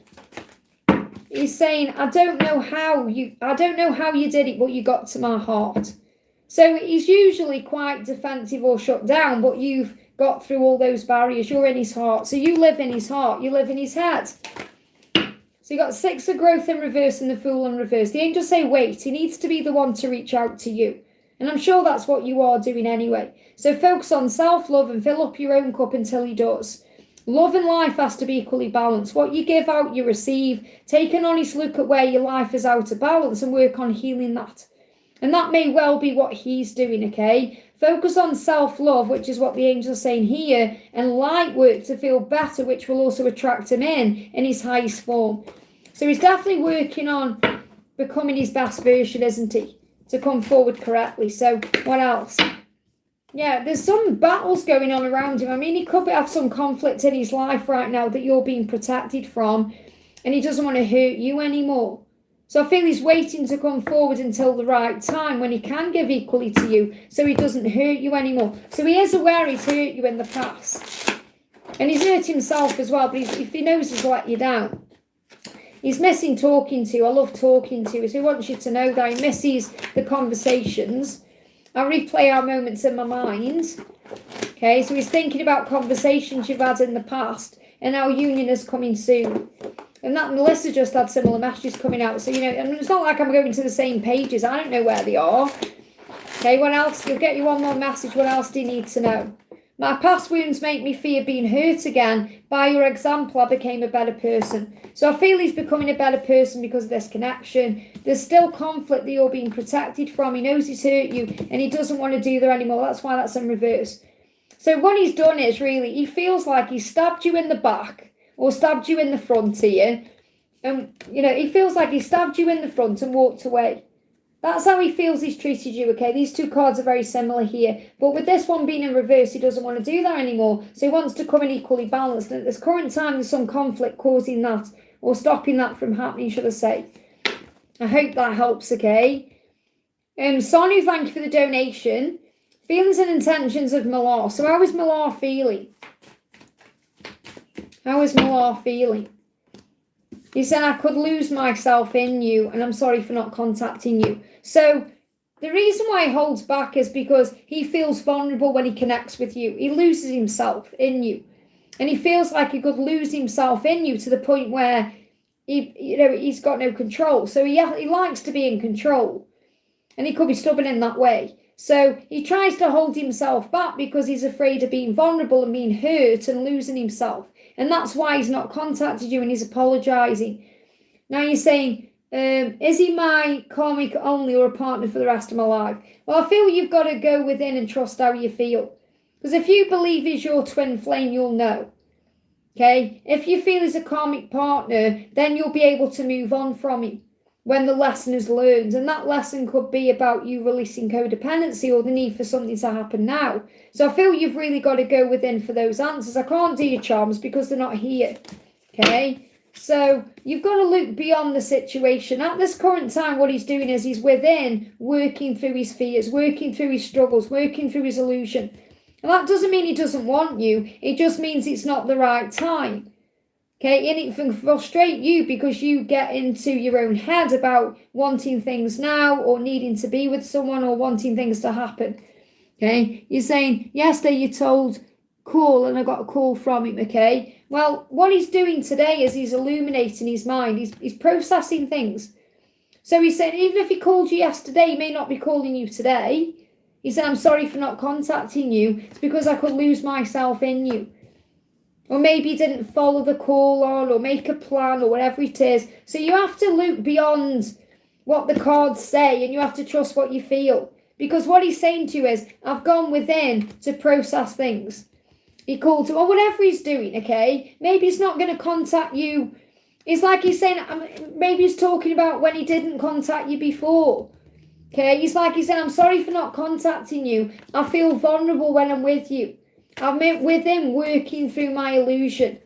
He's saying, I don't know how you did it, but you got to my heart. So he's usually quite defensive or shut down, but you've got through all those barriers. You're in his heart. So you live in his heart. You live in his head. So you got 6 of growth in reverse and the Fool in reverse. The angels say, wait, he needs to be the one to reach out to you. And I'm sure that's what you are doing anyway. So focus on self-love and fill up your own cup until he does. Love and life has to be equally balanced. What you give out, you receive. Take an honest look at where your life is out of balance and work on healing that. And that may well be what he's doing, okay? Focus on self-love, which is what the angels are saying here, and light work to feel better, which will also attract him in his highest form. So he's definitely working on becoming his best version, isn't he? To come forward correctly. So what else? Yeah, there's some battles going on around him. I mean, he could have some conflict in his life right now that you're being protected from, and he doesn't want to hurt you anymore. So I feel he's waiting to come forward until the right time when he can give equally to you, so he doesn't hurt you anymore. So he is aware he's hurt you in the past. And he's hurt himself as well, but if he knows he's let you down. He's missing talking to you. I love talking to you. So he wants you to know that he misses the conversations. I replay our moments in my mind. Okay, so he's thinking about conversations you've had in the past and our union is coming soon. And that Melissa just had similar messages coming out. So, and it's not like I'm going to the same pages. I don't know where they are. Okay, what else? You'll get you one more message. What else do you need to know? My past wounds make me fear being hurt again. By your example, I became a better person. So I feel he's becoming a better person because of this connection. There's still conflict that you're being protected from. He knows he's hurt you and he doesn't want to do that anymore. That's why that's in reverse. So what he's done is really, he feels like he stabbed you in the back or stabbed you in the front here. And, he feels like he stabbed you in the front and walked away. That's how he feels he's treated you, okay? These two cards are very similar here. But with this one being in reverse, he doesn't want to do that anymore. So he wants to come in equally balanced. And at this current time, there's some conflict causing that or stopping that from happening, should I say. I hope that helps, okay? Sonu, thank you for the donation. Feelings and intentions of Malar. So how is Malar feeling? How is Malar feeling? He said, I could lose myself in you, and I'm sorry for not contacting you. So the reason why he holds back is because he feels vulnerable when he connects with you. He loses himself in you. And he feels like he could lose himself in you to the point where he's got no control. So he likes to be in control. And he could be stubborn in that way. So he tries to hold himself back because he's afraid of being vulnerable and being hurt and losing himself. And that's why he's not contacted you and he's apologising. Now you're saying, is he my karmic only or a partner for the rest of my life? Well, I feel you've got to go within and trust how you feel. Because if you believe he's your twin flame, you'll know. Okay? If you feel he's a karmic partner, then you'll be able to move on from him when the lesson is learned. And that lesson could be about you releasing codependency or the need for something to happen now. So I feel you've really got to go within for those answers. I can't do your charms because they're not here. Okay? So you've got to look beyond the situation. At this current time, what he's doing is he's within, working through his fears, working through his struggles, working through his illusion. And that doesn't mean he doesn't want you. It just means it's not the right time. Okay, and it can frustrate you because you get into your own head about wanting things now or needing to be with someone or wanting things to happen. Okay, you're saying, yesterday you told call and I got a call from him, okay? Well, what he's doing today is he's illuminating his mind. He's processing things. So he said, even if he called you yesterday, he may not be calling you today. He said, I'm sorry for not contacting you. It's because I could lose myself in you. Or maybe he didn't follow the call on or make a plan or whatever it is. So you have to look beyond what the cards say and you have to trust what you feel. Because what he's saying to you is, I've gone within to process things. He called to, or whatever he's doing, okay? Maybe he's not going to contact you. It's like he's saying, maybe he's talking about when he didn't contact you before. Okay, it's like he's saying, I'm sorry for not contacting you. I feel vulnerable when I'm with you. I'm with him working through my illusion.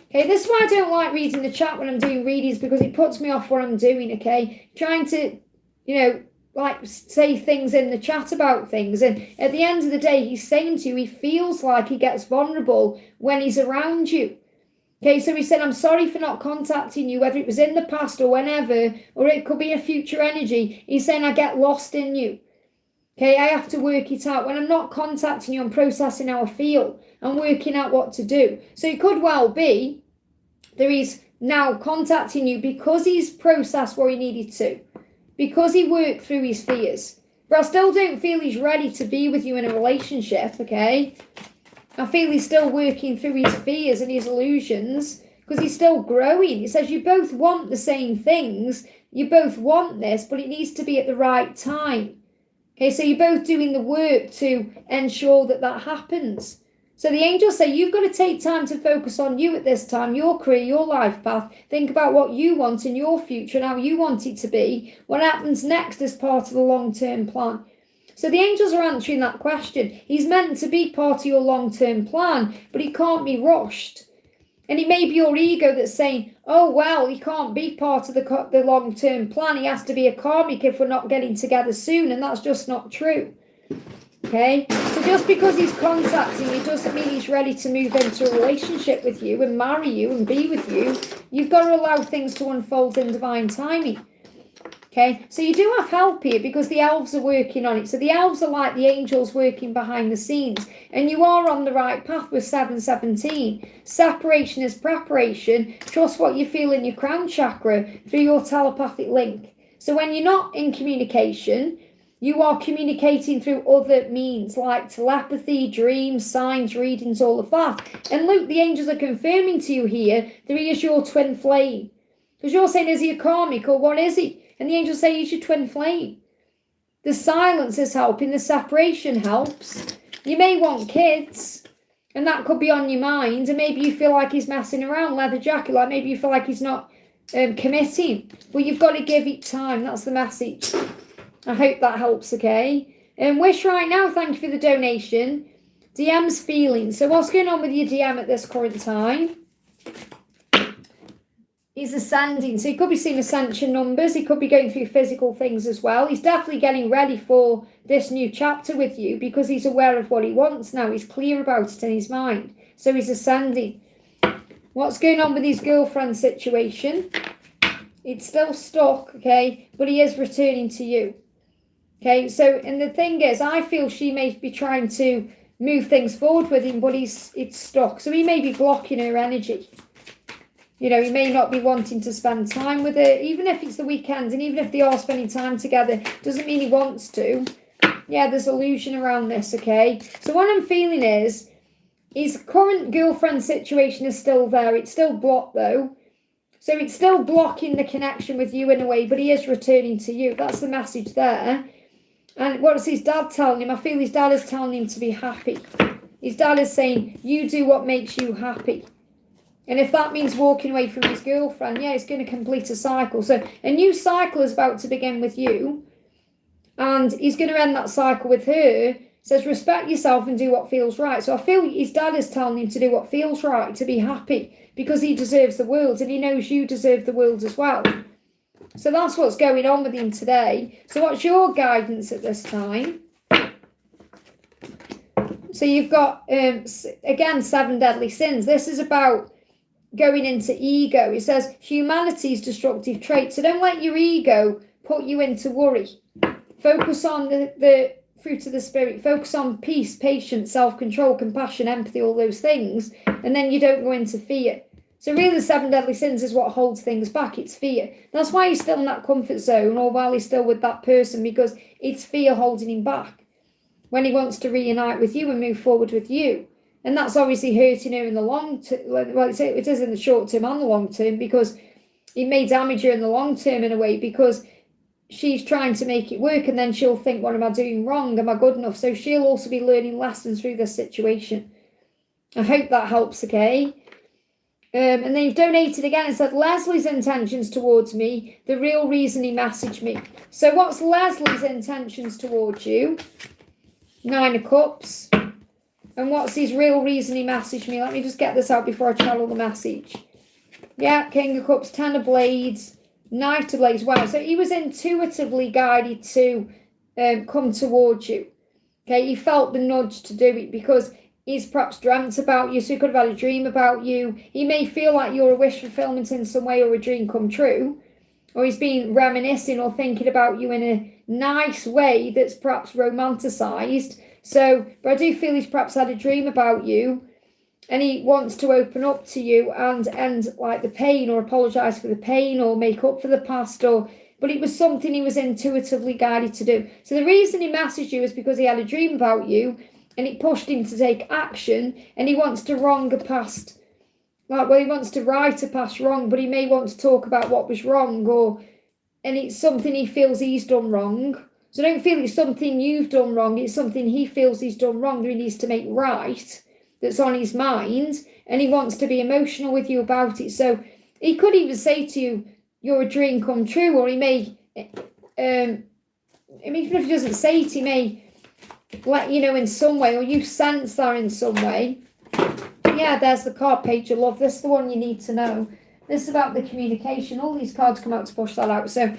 Okay, this is why I don't like reading the chat when I'm doing readings because it puts me off what I'm doing, okay? Trying to, say things in the chat about things. And at the end of the day, he's saying to you, he feels like he gets vulnerable when he's around you. Okay, so he said, I'm sorry for not contacting you, whether it was in the past or whenever, or it could be a future energy. He's saying, I get lost in you. Okay, I have to work it out. When I'm not contacting you, I'm processing how I feel. I'm working out what to do. So it could well be that he's now contacting you because he's processed what he needed to. Because he worked through his fears. But I still don't feel he's ready to be with you in a relationship, okay? I feel he's still working through his fears and his illusions because he's still growing. It says you both want the same things. You both want this, but it needs to be at the right time. Okay, so you're both doing the work to ensure that that happens. So the angels say you've got to take time to focus on you at this time, your career, your life path. Think about what you want in your future and how you want it to be. What happens next is part of the long-term plan. So the angels are answering that question. He's meant to be part of your long-term plan, but he can't be rushed. And it may be your ego that's saying, oh, well, he can't be part of the long-term plan. He has to be a karmic if we're not getting together soon. And that's just not true. Okay? So just because he's contacting you doesn't mean he's ready to move into a relationship with you and marry you and be with you. You've got to allow things to unfold in divine timing. Okay, so you do have help here because the elves are working on it. So the elves are like the angels working behind the scenes. And you are on the right path with 717. Separation is preparation. Trust what you feel in your crown chakra through your telepathic link. So when you're not in communication, you are communicating through other means like telepathy, dreams, signs, readings, all of that. And look, the angels are confirming to you here that he is your twin flame. Because you're saying, is he a karmic or what is he? And the angels say he's your twin flame. The silence is helping. The separation helps. You may want kids. And that could be on your mind. And maybe you feel like he's messing around, leather jacket. Like maybe you feel like he's not committing. But you've got to give it time. That's the message. I hope that helps, okay? And Wish right now, thank you for the donation. DM's feelings. So what's going on with your DM at this current time? He's ascending, so he could be seeing ascension numbers. He could be going through physical things as well. He's definitely getting ready for this new chapter with you because he's aware of what he wants now. He's clear about it in his mind. So he's ascending. What's going on with his girlfriend situation? It's still stuck, okay? But he is returning to you. Okay, so, and the thing is, I feel she may be trying to move things forward with him, but it's stuck. So he may be blocking her energy. You know, he may not be wanting to spend time with her, even if it's the weekend, and even if they are spending time together, doesn't mean he wants to. Yeah, there's illusion around this, okay? So what I'm feeling is, his current girlfriend situation is still there. It's still blocked, though. So it's still blocking the connection with you in a way, but he is returning to you. That's the message there. And what is his dad telling him? I feel his dad is telling him to be happy. His dad is saying, you do what makes you happy. And if that means walking away from his girlfriend, yeah, it's going to complete a cycle. So a new cycle is about to begin with you. And he's going to end that cycle with her. Says, respect yourself and do what feels right. So I feel his dad is telling him to do what feels right, to be happy. Because he deserves the world. And he knows you deserve the world as well. So that's what's going on with him today. So what's your guidance at this time? So you've got, again, 7 deadly sins. This is about going into ego. It says humanity's destructive trait. So don't let your ego put you into worry. Focus on the fruit of the spirit. Focus on peace, patience, self-control, compassion, empathy, all those things. And then you don't go into fear. So really the 7 deadly sins is what holds things back. It's fear. That's why he's still in that comfort zone or while he's still with that person, because it's fear holding him back when he wants to reunite with you and move forward with you. And that's obviously hurting her in the long term. Well, it is in the short term and the long term, because it may damage her in the long term in a way, because she's trying to make it work and then she'll think, what am I doing wrong? Am I good enough? So she'll also be learning lessons through this situation. I hope that helps, okay? And then you've donated again and said, Leslie's intentions towards me, the real reason he messaged me. So what's Leslie's intentions towards you? 9 of Cups. And what's his real reason he messaged me? Let me just get this out before I channel the message. Yeah, King of Cups, 10 of Blades, Knight of Blades. Wow, so he was intuitively guided to come towards you. Okay, he felt the nudge to do it because he's perhaps dreamt about you, so he could have had a dream about you. He may feel like you're a wish fulfillment in some way or a dream come true. Or he's been reminiscing or thinking about you in a nice way that's perhaps romanticised. So, but I do feel he's perhaps had a dream about you and he wants to open up to you and end like the pain or apologise for the pain or make up for the past, but it was something he was intuitively guided to do. So the reason he messaged you is because he had a dream about you and it pushed him to take action, and he wants to wrong a past. He wants to right a past wrong, but he may want to talk about what was wrong, and it's something he feels he's done wrong. So don't feel it's something you've done wrong. It's something he feels he's done wrong that he needs to make right, that's on his mind, and he wants to be emotional with you about it. So he could even say to you, you're a dream come true, or he may, even if he doesn't say it, he may let you know in some way, or you sense that in some way. Yeah, there's the card, Page of Love. This is the one you need to know. This is about the communication. All these cards come out to push that out. So,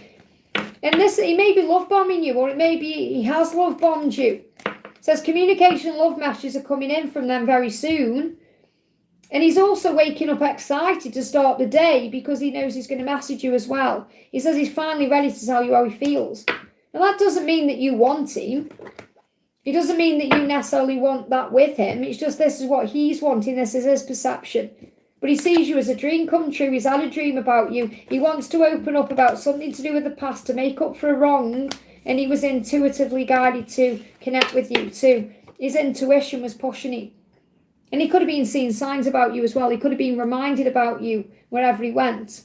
and this, he may be love bombing you, or it may be he has love bombed you. It says communication, love messages are coming in from them very soon. And he's also waking up excited to start the day because he knows he's going to message you as well. He says he's finally ready to tell you how he feels. Now, that doesn't mean that you want him. It doesn't mean that you necessarily want that with him. It's just this is what he's wanting. This is his perception. But he sees you as a dream come true. He's had a dream about you. He wants to open up about something to do with the past to make up for a wrong. And he was intuitively guided to connect with you too. His intuition was pushing him. And he could have been seeing signs about you as well. He could have been reminded about you wherever he went.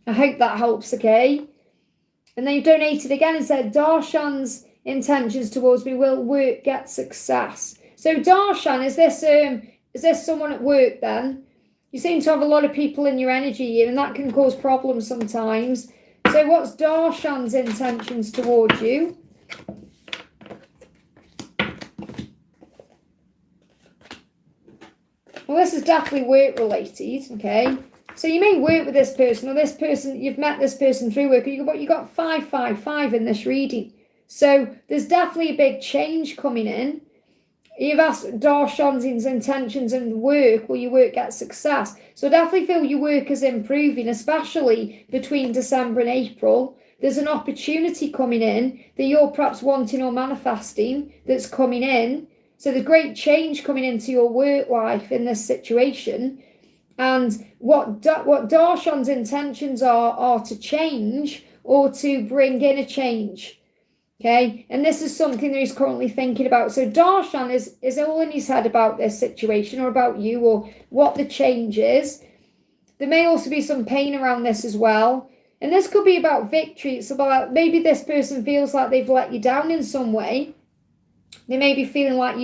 I hope that helps, okay? And then you donated again and said, Darshan's intentions towards me will work, get success. So Darshan, is this someone at work then? You seem to have a lot of people in your energy here, and that can cause problems sometimes. So what's Darshan's intentions towards you? Well, this is definitely work related, okay? So you may work with this person, or this person, you've met this person through work, but you got 555 in this reading. So there's definitely a big change coming in. You've asked Darshan's intentions and work, will your work get success? So I definitely feel your work is improving, especially between December and April. There's an opportunity coming in that you're perhaps wanting or manifesting that's coming in. So there's great change coming into your work life in this situation. And what Darshan's intentions are to change or to bring in a change. Okay, and this is something that he's currently thinking about. So Darshan is all in his head about this situation or about you or what the change is. There may also be some pain around this as well. And this could be about victory. It's about maybe this person feels like they've let you down in some way. They may be feeling like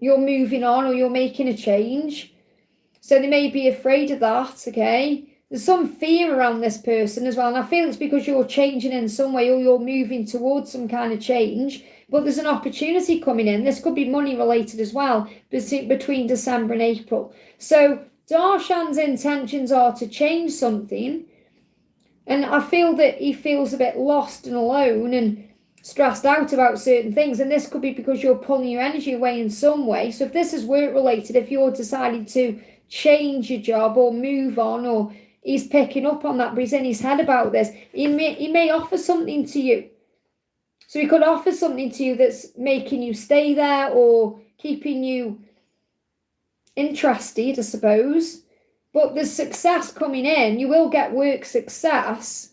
you're moving on or you're making a change. So they may be afraid of that, okay? There's some fear around this person as well. And I feel it's because you're changing in some way or you're moving towards some kind of change. But there's an opportunity coming in. This could be money related as well between December and April. So Darshan's intentions are to change something. And I feel that he feels a bit lost and alone and stressed out about certain things. And this could be because you're pulling your energy away in some way. So if this is work related, if you're deciding to change your job or move on, or he's picking up on that, but he's in his head about this, he may offer something to you. So he could offer something to you that's making you stay there or keeping you interested, I suppose. But there's success coming in. You will get work success.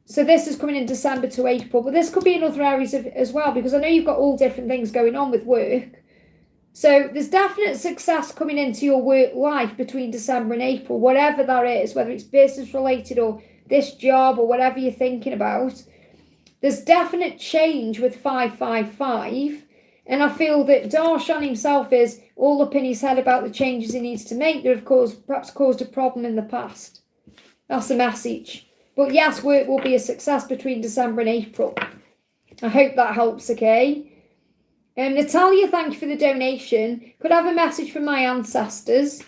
So this is coming in December to April. But this could be in other areas as well, because I know you've got all different things going on with work. So there's definite success coming into your work life between December and April, whatever that is, whether it's business related or this job or whatever you're thinking about. There's definite change with 555. And I feel that Darshan himself is all up in his head about the changes he needs to make that have perhaps caused a problem in the past. That's the message. But yes, work will be a success between December and April. I hope that helps, okay? Natalia, thank you for the donation. Could I have a message from my ancestors?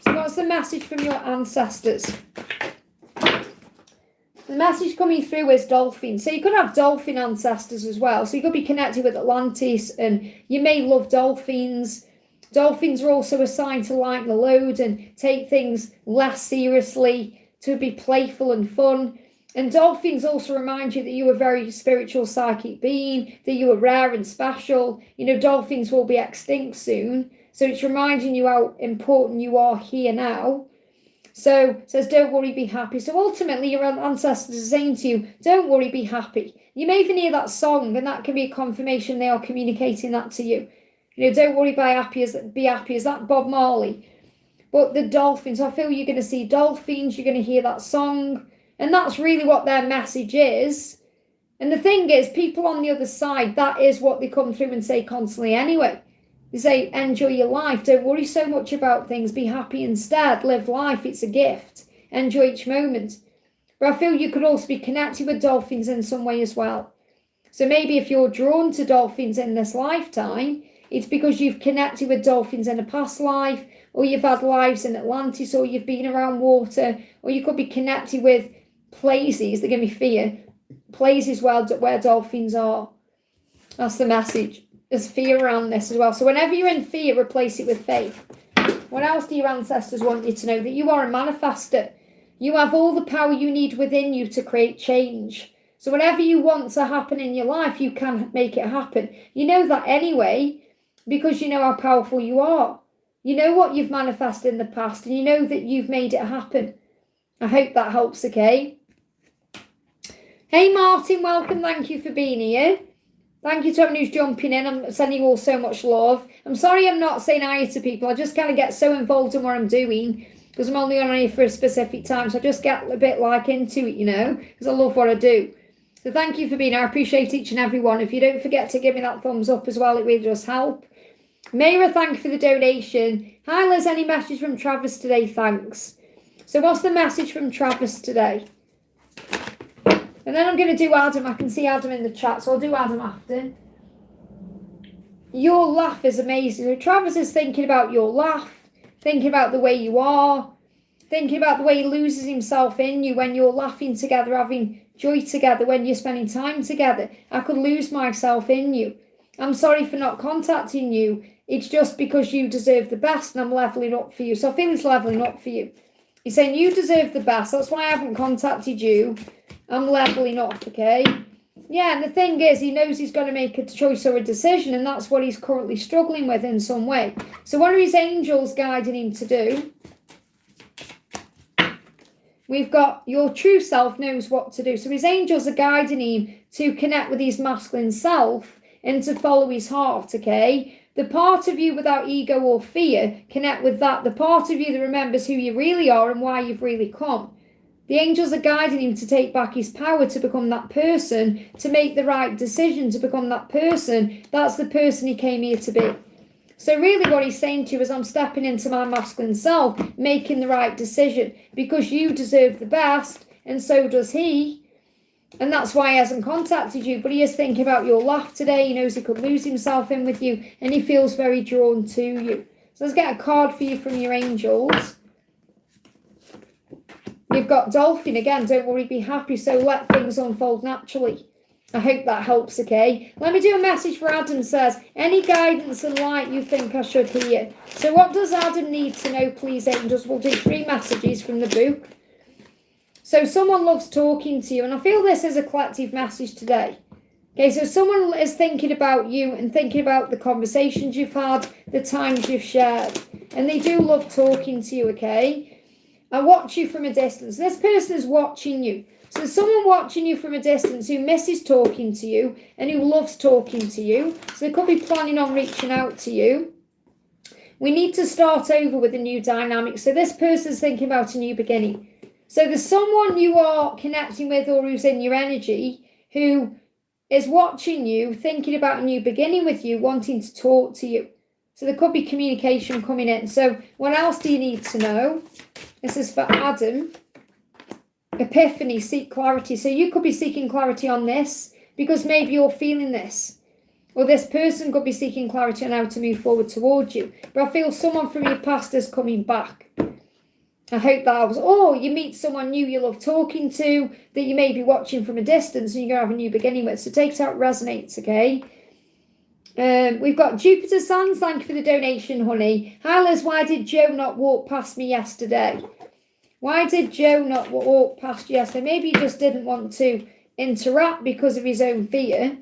So what's the message from your ancestors? The message coming through is dolphin. So you could have dolphin ancestors as well. So you could be connected with Atlantis and you may love dolphins. Dolphins are also assigned to lighten the load and take things less seriously, to be playful and fun. And dolphins also remind you that you are a very spiritual psychic being, that you are rare and special. You know, dolphins will be extinct soon. So it's reminding you how important you are here now. So it says, don't worry, be happy. So ultimately, your ancestors are saying to you, don't worry, be happy. You may even hear that song, and that can be a confirmation they are communicating that to you. You know, don't worry, be happy. Is that Bob Marley? But the dolphins, I feel you're going to see dolphins, you're going to hear that song, and that's really what their message is. And the thing is, people on the other side, that is what they come through and say constantly anyway. They say, enjoy your life. Don't worry so much about things. Be happy instead. Live life. It's a gift. Enjoy each moment. But I feel you could also be connected with dolphins in some way as well. So maybe if you're drawn to dolphins in this lifetime, it's because you've connected with dolphins in a past life, or you've had lives in Atlantis, or you've been around water, or you could be connected with places that give me fear, places where dolphins are. That's the message. There's fear around this as well. So whenever you're in fear, replace it with faith. What else do your ancestors want you to know? That you are a manifester. You have all the power you need within you to create change. So whatever you want to happen in your life, you can make it happen. You know that anyway, because you know how powerful you are. You know what you've manifested in the past, and you know that you've made it happen. I hope that helps, okay? Hey Martin, welcome. Thank you for being here. Thank you to everyone who's jumping in. I'm sending you all so much love. I'm sorry I'm not saying hi to people. I just kind of get so involved in what I'm doing because I'm only on here for a specific time. So I just get a bit like into it, you know, because I love what I do. So thank you for being here. I appreciate each and every one. If you don't forget to give me that thumbs up as well, it really does help. Mayra, thank you for the donation. Hi Liz, any message from Travis today? Thanks. So what's the message from Travis today? And then I'm going to do Adam. I can see Adam in the chat, so I'll do Adam after. Your laugh is amazing. So Travis is thinking about your laugh, thinking about the way you are, thinking about the way he loses himself in you when you're laughing together, having joy together, when you're spending time together. I could lose myself in you. I'm sorry for not contacting you. It's just because you deserve the best and I'm leveling up for you. So I feel he's leveling up for you. He's saying you deserve the best. That's why I haven't contacted you. I'm leveling up, okay? Yeah, and the thing is, he knows he's going to make a choice or a decision, and that's what he's currently struggling with in some way. So what are his angels guiding him to do? We've got your true self knows what to do. So his angels are guiding him to connect with his masculine self and to follow his heart, okay? The part of you without ego or fear, connect with that. The part of you that remembers who you really are and why you've really come. The angels are guiding him to take back his power, to become that person, to make the right decision, to become that person. That's the person he came here to be. So really what he's saying to you is, I'm stepping into my masculine self, making the right decision, because you deserve the best, and so does he. And that's why he hasn't contacted you. But he is thinking about your laugh today. He knows he could lose himself in with you, and he feels very drawn to you. So let's get a card for you from your angels. You've got dolphin again. Don't worry, be happy. So let things unfold naturally. I hope that helps, okay? Let me do a message for Adam. Says, any guidance and light you think I should hear. So what does Adam need to know, please, angels? We'll do 3 messages from the book. So someone loves talking to you, and I feel this is a collective message today. Okay, so someone is thinking about you and thinking about the conversations you've had, the times you've shared, and they do love talking to you, okay? I watch you from a distance. This person is watching you. So there's someone watching you from a distance who misses talking to you and who loves talking to you. So they could be planning on reaching out to you. We need to start over with a new dynamic. So this person's thinking about a new beginning. So there's someone you are connecting with or who's in your energy who is watching you, thinking about a new beginning with you, wanting to talk to you. So there could be communication coming in. So what else do you need to know? This is for Adam. Epiphany, seek clarity. So you could be seeking clarity on this because maybe you're feeling this. Or this person could be seeking clarity on how to move forward towards you. But I feel someone from your past is coming back. I hope that helps. Or you meet someone new you love talking to that you may be watching from a distance and you're going to have a new beginning with. So take it out, resonates, okay? We've got Jupiter Sands. Thank you for the donation, honey. Hi, Liz. Why did Joe not walk past me yesterday? Why did Joe not walk past you yesterday? Maybe he just didn't want to interact because of his own fear.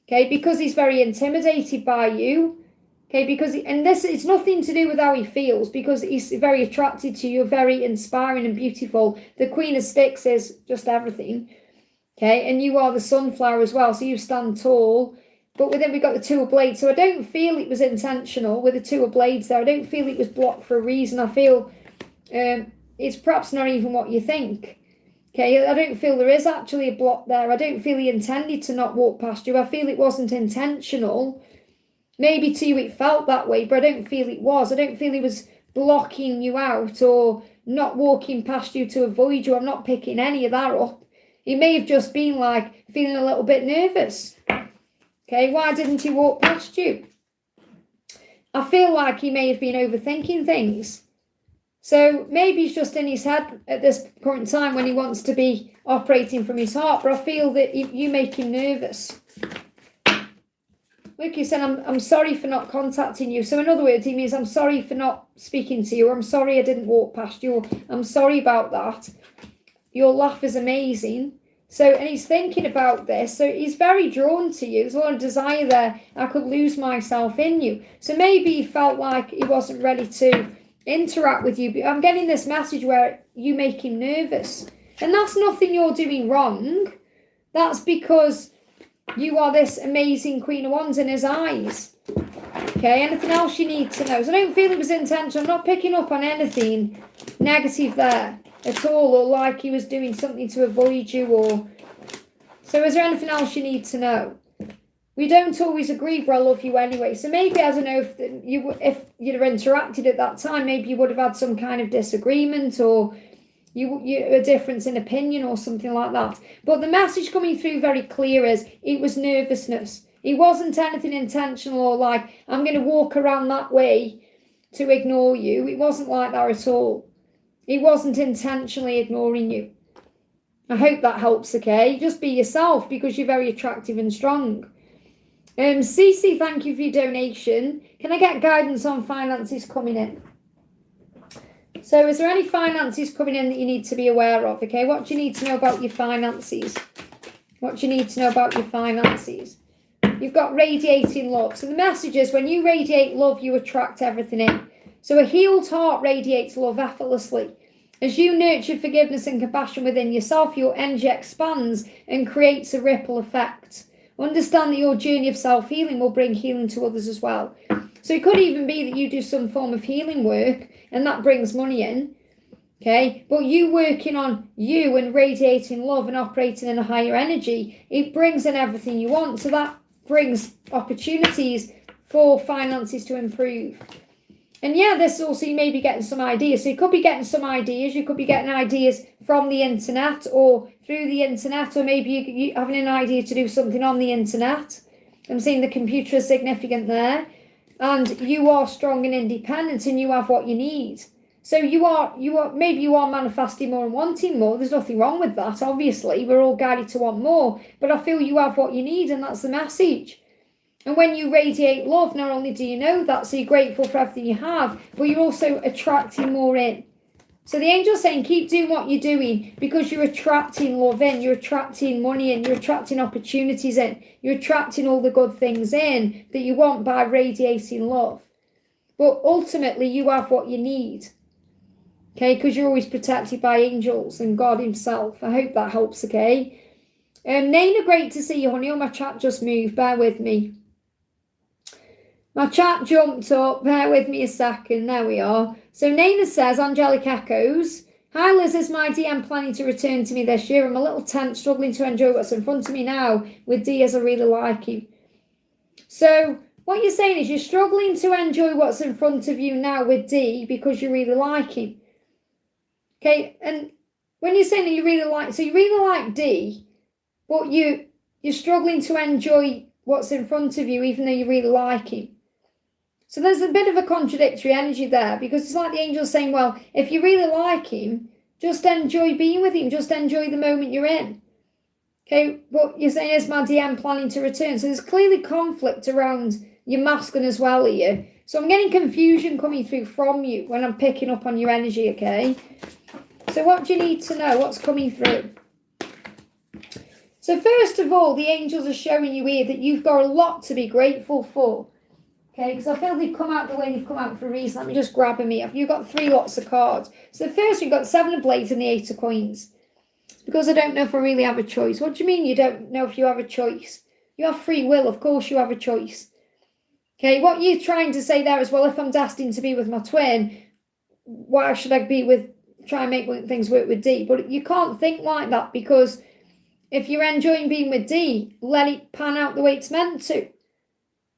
Okay, because he's very intimidated by you. Okay, because and this it's nothing to do with how he feels, because he's very attracted to you. You're very inspiring and beautiful. The Queen of Sticks is just everything. Okay, and you are the sunflower as well, so you stand tall. But then we've got the Two of Blades, so I don't feel it was intentional with the Two of Blades there. I don't feel it was blocked for a reason. I feel it's perhaps not even what you think. Okay, I don't feel there is actually a block there. I don't feel he intended to not walk past you. I feel it wasn't intentional. Maybe to you it felt that way, but I don't feel it was. I don't feel he was blocking you out or not walking past you to avoid you. I'm not picking any of that up. He may have just been like feeling a little bit nervous. Okay, why didn't he walk past you? I feel like he may have been overthinking things. So maybe he's just in his head at this current time when he wants to be operating from his heart. But I feel that you make him nervous. Look, he said, I'm sorry for not contacting you. So in other words, he means I'm sorry for not speaking to you. Or I'm sorry I didn't walk past you. Or I'm sorry about that. Your laugh is amazing. So, and he's thinking about this. So he's very drawn to you. There's a lot of desire there. I could lose myself in you. So maybe he felt like he wasn't ready to interact with you. But I'm getting this message where you make him nervous. And that's nothing you're doing wrong. That's because you are this amazing Queen of Wands in his eyes. Okay, anything else you need to know? So I don't feel it was intentional. I'm not picking up on anything negative there at all, or like he was doing something to avoid you, or... So is there anything else you need to know? We don't always agree, but I love you anyway. So maybe, I don't know, if you'd have interacted at that time, maybe you would have had some kind of disagreement, or you a difference in opinion or something like that. But the message coming through very clear is it was nervousness. It wasn't anything intentional or like, I'm going to walk around that way to ignore you. It wasn't like that at all. It wasn't intentionally ignoring you. I hope that helps, okay? Just be yourself, because you're very attractive and strong. Cece, thank you for your donation. Can I get guidance on finances coming in? So is there any finances coming in that you need to be aware of, okay? What do you need to know about your finances? What do you need to know about your finances? You've got radiating love. So the message is, when you radiate love, you attract everything in. So a healed heart radiates love effortlessly. As you nurture forgiveness and compassion within yourself, your energy expands and creates a ripple effect. Understand that your journey of self-healing will bring healing to others as well. So it could even be that you do some form of healing work and that brings money in, okay? But you working on you and radiating love and operating in a higher energy, it brings in everything you want. So that brings opportunities for finances to improve. And yeah, this also, you may be getting some ideas. So you could be getting some ideas. You could be getting ideas from the internet or through the internet, or maybe you having an idea to do something on the internet. I'm seeing the computer is significant there. And you are strong and independent and you have what you need. So maybe you are manifesting more and wanting more. There's nothing wrong with that, obviously. We're all guided to want more. But I feel you have what you need, and that's the message. And when you radiate love, not only do you know that, so you're grateful for everything you have, but you're also attracting more in. So the angel's saying, keep doing what you're doing, because you're attracting love in, you're attracting money in, you're attracting opportunities in, you're attracting all the good things in that you want by radiating love. But ultimately, you have what you need. Okay, because you're always protected by angels and God himself. I hope that helps, okay? Naina, great to see you, honey. Oh, my chat just moved. Bear with me. My chat jumped up. Bear with me a second. There we are. So Naina says, Angelic Echoes. Hi Liz, is my DM planning to return to me this year? I'm a little tense, struggling to enjoy what's in front of me now with D, as I really like him. So what you're saying is you're struggling to enjoy what's in front of you now with D because you really like him. Okay, and when you're saying that you really like D, but you're struggling to enjoy what's in front of you even though you really like him. So there's a bit of a contradictory energy there, because it's like the angel's saying, well, if you really like him, just enjoy being with him, just enjoy the moment you're in. Okay, but you're saying, is my DM planning to return? So there's clearly conflict around your masculine as well here. So I'm getting confusion coming through from you when I'm picking up on your energy, okay? So what do you need to know? What's coming through? So first of all, the angels are showing you here that you've got a lot to be grateful for. Okay, because I feel they've come out the way they've come out for a reason. Let me just grab them here. You've got 3 lots of cards. So the first, you've got 7 of Blades and the 8 of Coins. It's because I don't know if I really have a choice. What do you mean you don't know if you have a choice? You have free will. Of course you have a choice. Okay, what you're trying to say there is, well, if I'm destined to be with my twin, why should I try and make things work with D? But you can't think like that, because if you're enjoying being with D, let it pan out the way it's meant to.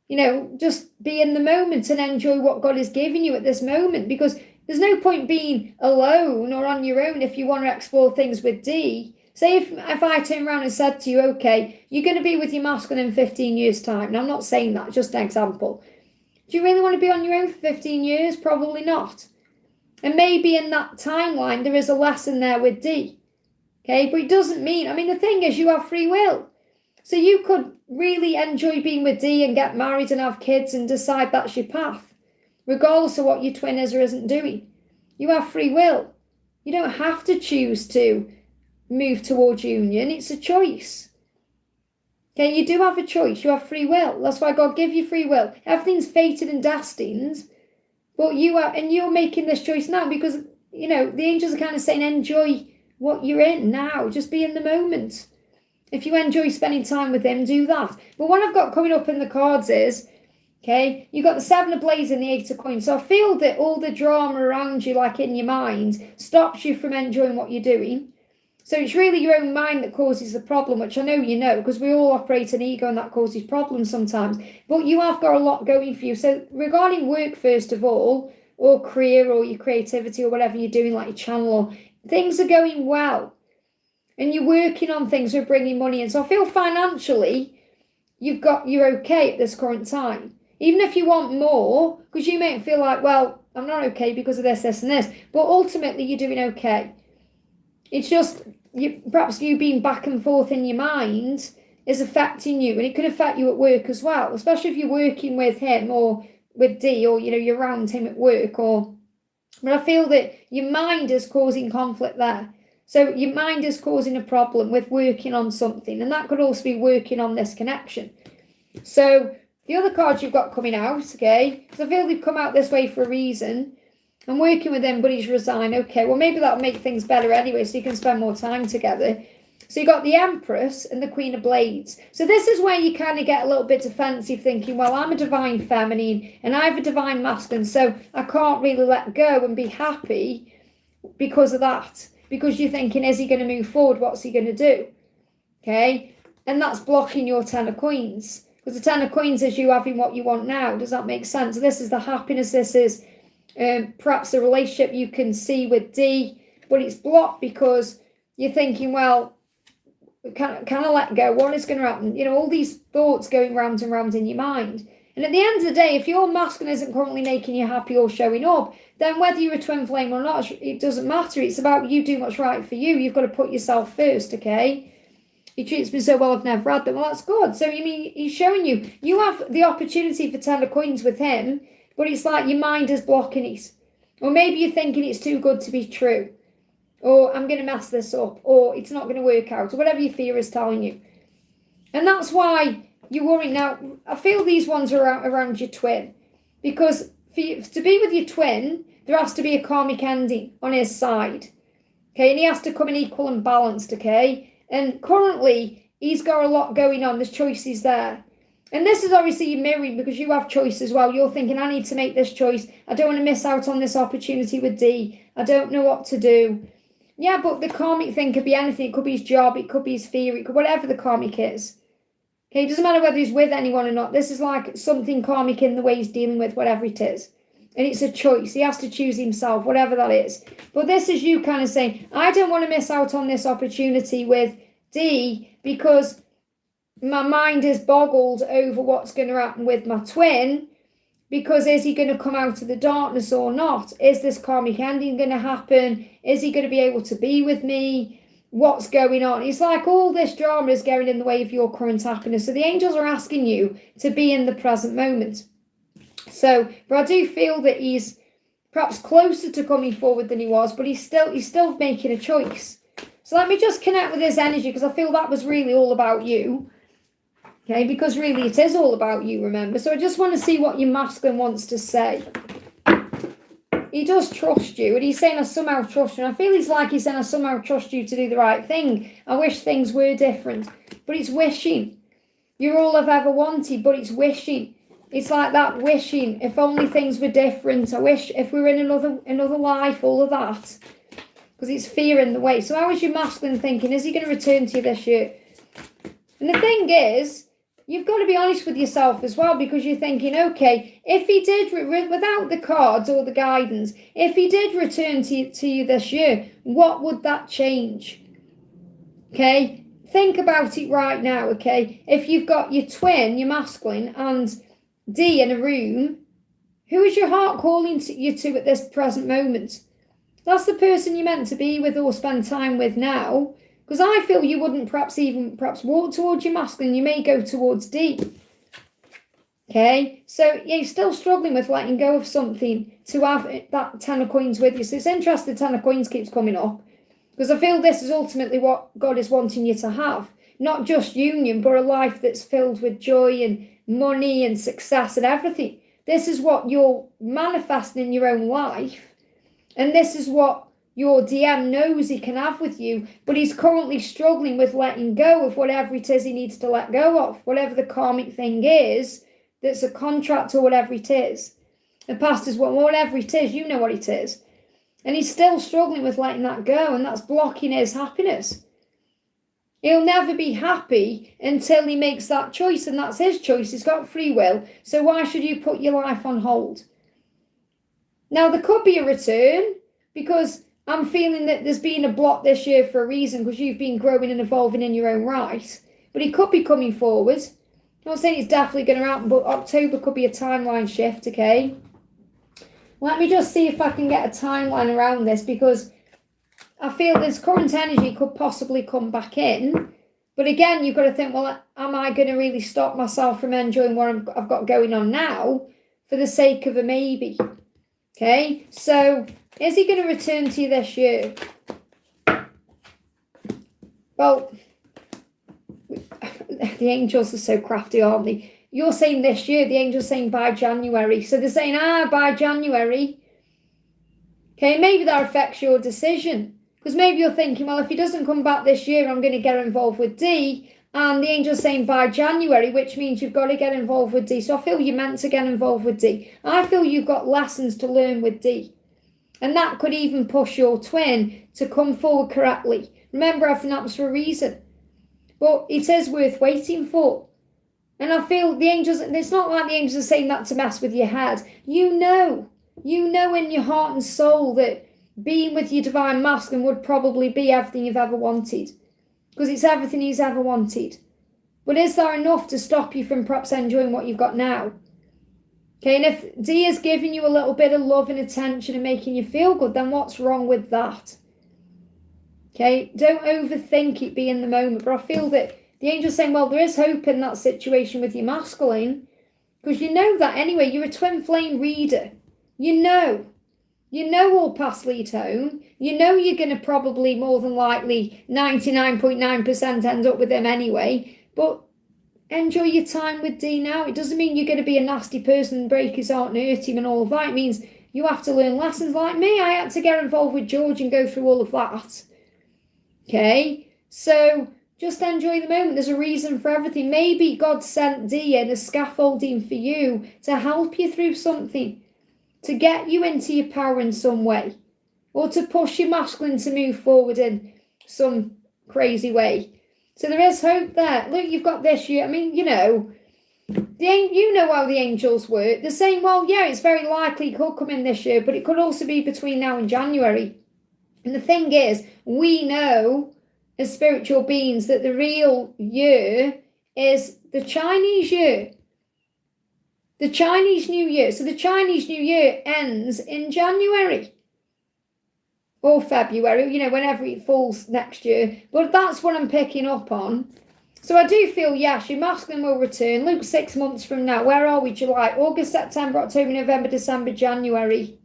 You know, just be in the moment and enjoy what God is giving you at this moment, because there's no point being alone or on your own if you want to explore things with D. Say if I turn around and said to you, okay, you're going to be with your masculine in 15 years' time. Now, I'm not saying that, just an example. Do you really want to be on your own for 15 years? Probably not. And maybe in that timeline, there is a lesson there with D. Okay, but it doesn't mean, the thing is, you have free will. So you could really enjoy being with D and get married and have kids and decide that's your path, regardless of what your twin is or isn't doing. You have free will. You don't have to choose to move towards union. It's a choice. Okay, you do have a choice. You have free will. That's why God gave you free will. Everything's fated and destined, but you're making this choice now because, the angels are kind of saying, enjoy what you're in now. Just be in the moment. If you enjoy spending time with him, do that. But what I've got coming up in the cards is, okay, you got the 7 of blades and the 8 of coins. So I feel that all the drama around you, like in your mind, stops you from enjoying what you're doing. So it's really your own mind that causes the problem, which I know you know, because we all operate an ego and that causes problems sometimes. But you have got a lot going for you. So regarding work, first of all, or career or your creativity or whatever you're doing, like your channel, or things are going well. And you're working on things that are bringing money in. So I feel financially, you're okay at this current time. Even if you want more, because you may feel like, well, I'm not okay because of this, this, and this. But ultimately, you're doing okay. It's just, perhaps you being back and forth in your mind is affecting you. And it could affect you at work as well. Especially if you're working with him or with D or, you're around him at work. But I feel that your mind is causing conflict there. So your mind is causing a problem with working on something. And that could also be working on this connection. So the other cards you've got coming out, okay, because I feel they've come out this way for a reason. I'm working with him, but he's resigned. Okay, well, maybe that'll make things better anyway, so you can spend more time together. So you got the Empress and the Queen of Blades. So this is where you kind of get a little bit defensive, thinking, well, I'm a divine feminine and I have a divine masculine, so I can't really let go and be happy because of that. Because you're thinking, is he going to move forward? What's he going to do? Okay, and that's blocking your 10 of Coins. Because the 10 of Coins is you having what you want now. Does that make sense? This is the happiness. This is perhaps a relationship you can see with D, but it's blocked because you're thinking, well, can I let go? What is going to happen? All these thoughts going round and round in your mind. And at the end of the day, if your masculine isn't currently making you happy or showing up, then whether you're a twin flame or not, it doesn't matter. It's about you doing what's right for you. You've got to put yourself first, okay? He treats me so well, I've never had them. Well, that's good. So, he's showing you have the opportunity for 10 of Coins with him, but it's like your mind is blocking it. Or maybe you're thinking it's too good to be true. Or I'm going to mess this up. Or it's not going to work out. Or whatever your fear is telling you. And that's why you're worried. Now, I feel these ones are around your twin. Because to be with your twin, there has to be a karmic ending on his side. Okay, and he has to come in equal and balanced, okay? And currently, he's got a lot going on. There's choices there. And this is obviously you mirroring because you have choice as well. You're thinking, I need to make this choice. I don't want to miss out on this opportunity with D. I don't know what to do. Yeah, but the karmic thing could be anything. It could be his job. It could be his fear. It could whatever the karmic is. Okay, it doesn't matter whether he's with anyone or not. This is like something karmic in the way he's dealing with whatever it is. And it's a choice. He has to choose himself, whatever that is. But this is you kind of saying, I don't want to miss out on this opportunity with D because my mind is boggled over what's going to happen with my twin. Because is he going to come out of the darkness or not? Is this karmic ending going to happen? Is he going to be able to be with me? What's going on? It's like all this drama is getting in the way of your current happiness. So the angels are asking you to be in the present moment. So, but I do feel that he's perhaps closer to coming forward than he was, but he's still making a choice. So let me just connect with his energy because I feel that was really all about you. Okay, because really it is all about you, remember. So I just want to see what your masculine wants to say. He does trust you, and he's saying, I somehow trust you. And I feel he's saying, I somehow trust you to do the right thing. I wish things were different. But it's wishing. You're all I've ever wanted, but it's wishing. It's like that wishing, if only things were different. I wish if we were in another life, all of that. Because it's fear in the way. So how is your masculine thinking? Is he going to return to you this year? And the thing is, you've got to be honest with yourself as well, because you're thinking, okay, if he did, without the cards or the guidance, if he did return to you this year, what would that change? Okay? Think about it right now, okay? If you've got your twin, your masculine, and D in a room, who is your heart calling you to at this present moment? That's the person you're meant to be with or spend time with now. Because I feel you wouldn't perhaps walk towards your masculine. You may go towards D. Okay? So you're still struggling with letting go of something to have that 10 of coins with you. So it's interesting the 10 of coins keeps coming up. Because I feel this is ultimately what God is wanting you to have. Not just union, but a life that's filled with joy and money and success and everything. This is what you're manifesting in your own life. And this is what your DM knows he can have with you. But he's currently struggling with letting go of whatever it is he needs to let go of. Whatever the karmic thing is, that's a contract or whatever it is. The past is whatever it is, you know what it is. And he's still struggling with letting that go, and that's blocking his happiness. He'll never be happy until he makes that choice, and that's his choice. He's got free will, so why should you put your life on hold? Now, there could be a return, because I'm feeling that there's been a block this year for a reason, because you've been growing and evolving in your own right. But he could be coming forward. I'm not saying it's definitely going to happen, but October could be a timeline shift, okay? Let me just see if I can get a timeline around this, because I feel this current energy could possibly come back in. But again, you've got to think, well, am I going to really stop myself from enjoying what I've got going on now for the sake of a maybe? Okay, so is he going to return to you this year? Well, the angels are so crafty, aren't they? You're saying this year, the angel's saying by January. So they're saying, by January. Okay, maybe that affects your decision. Because maybe you're thinking, well, if he doesn't come back this year, I'm going to get involved with D. And the angel's saying by January, which means you've got to get involved with D. So I feel you're meant to get involved with D. I feel you've got lessons to learn with D. And that could even push your twin to come forward correctly. Remember, everything happens for a reason. But it is worth waiting for. And I feel the angels, it's not like the angels are saying that to mess with your head. You know in your heart and soul that being with your divine masculine would probably be everything you've ever wanted. Because it's everything he's ever wanted. But is there enough to stop you from perhaps enjoying what you've got now? Okay, and if D is giving you a little bit of love and attention and making you feel good, then what's wrong with that? Okay, don't overthink it being the moment. But I feel that the angel's saying, well, there is hope in that situation with your masculine. Because you know that anyway. You're a twin flame reader. You know all paths lead home. You know you're going to probably more than likely 99.9% end up with him anyway. But enjoy your time with D now. It doesn't mean you're going to be a nasty person and break his heart and hurt him and all of that. It means you have to learn lessons like me. I had to get involved with George and go through all of that. Okay, so just enjoy the moment. There's a reason for everything. Maybe God sent D in as scaffolding for you to help you through something, to get you into your power in some way, or to push your masculine to move forward in some crazy way. So there is hope there. Look, you've got this year. I mean, you know how the angels work. They're saying, well, yeah, it's very likely it could come in this year, but it could also be between now and January. And the thing is, we know as spiritual beings that the real year is the Chinese year. The Chinese New Year. So the Chinese New Year ends in January. Or February, whenever it falls next year. But that's what I'm picking up on. So I do feel, yes, your masculine will return. Luke, 6 months from now. Where are we? July, August, September, October, November, December, January.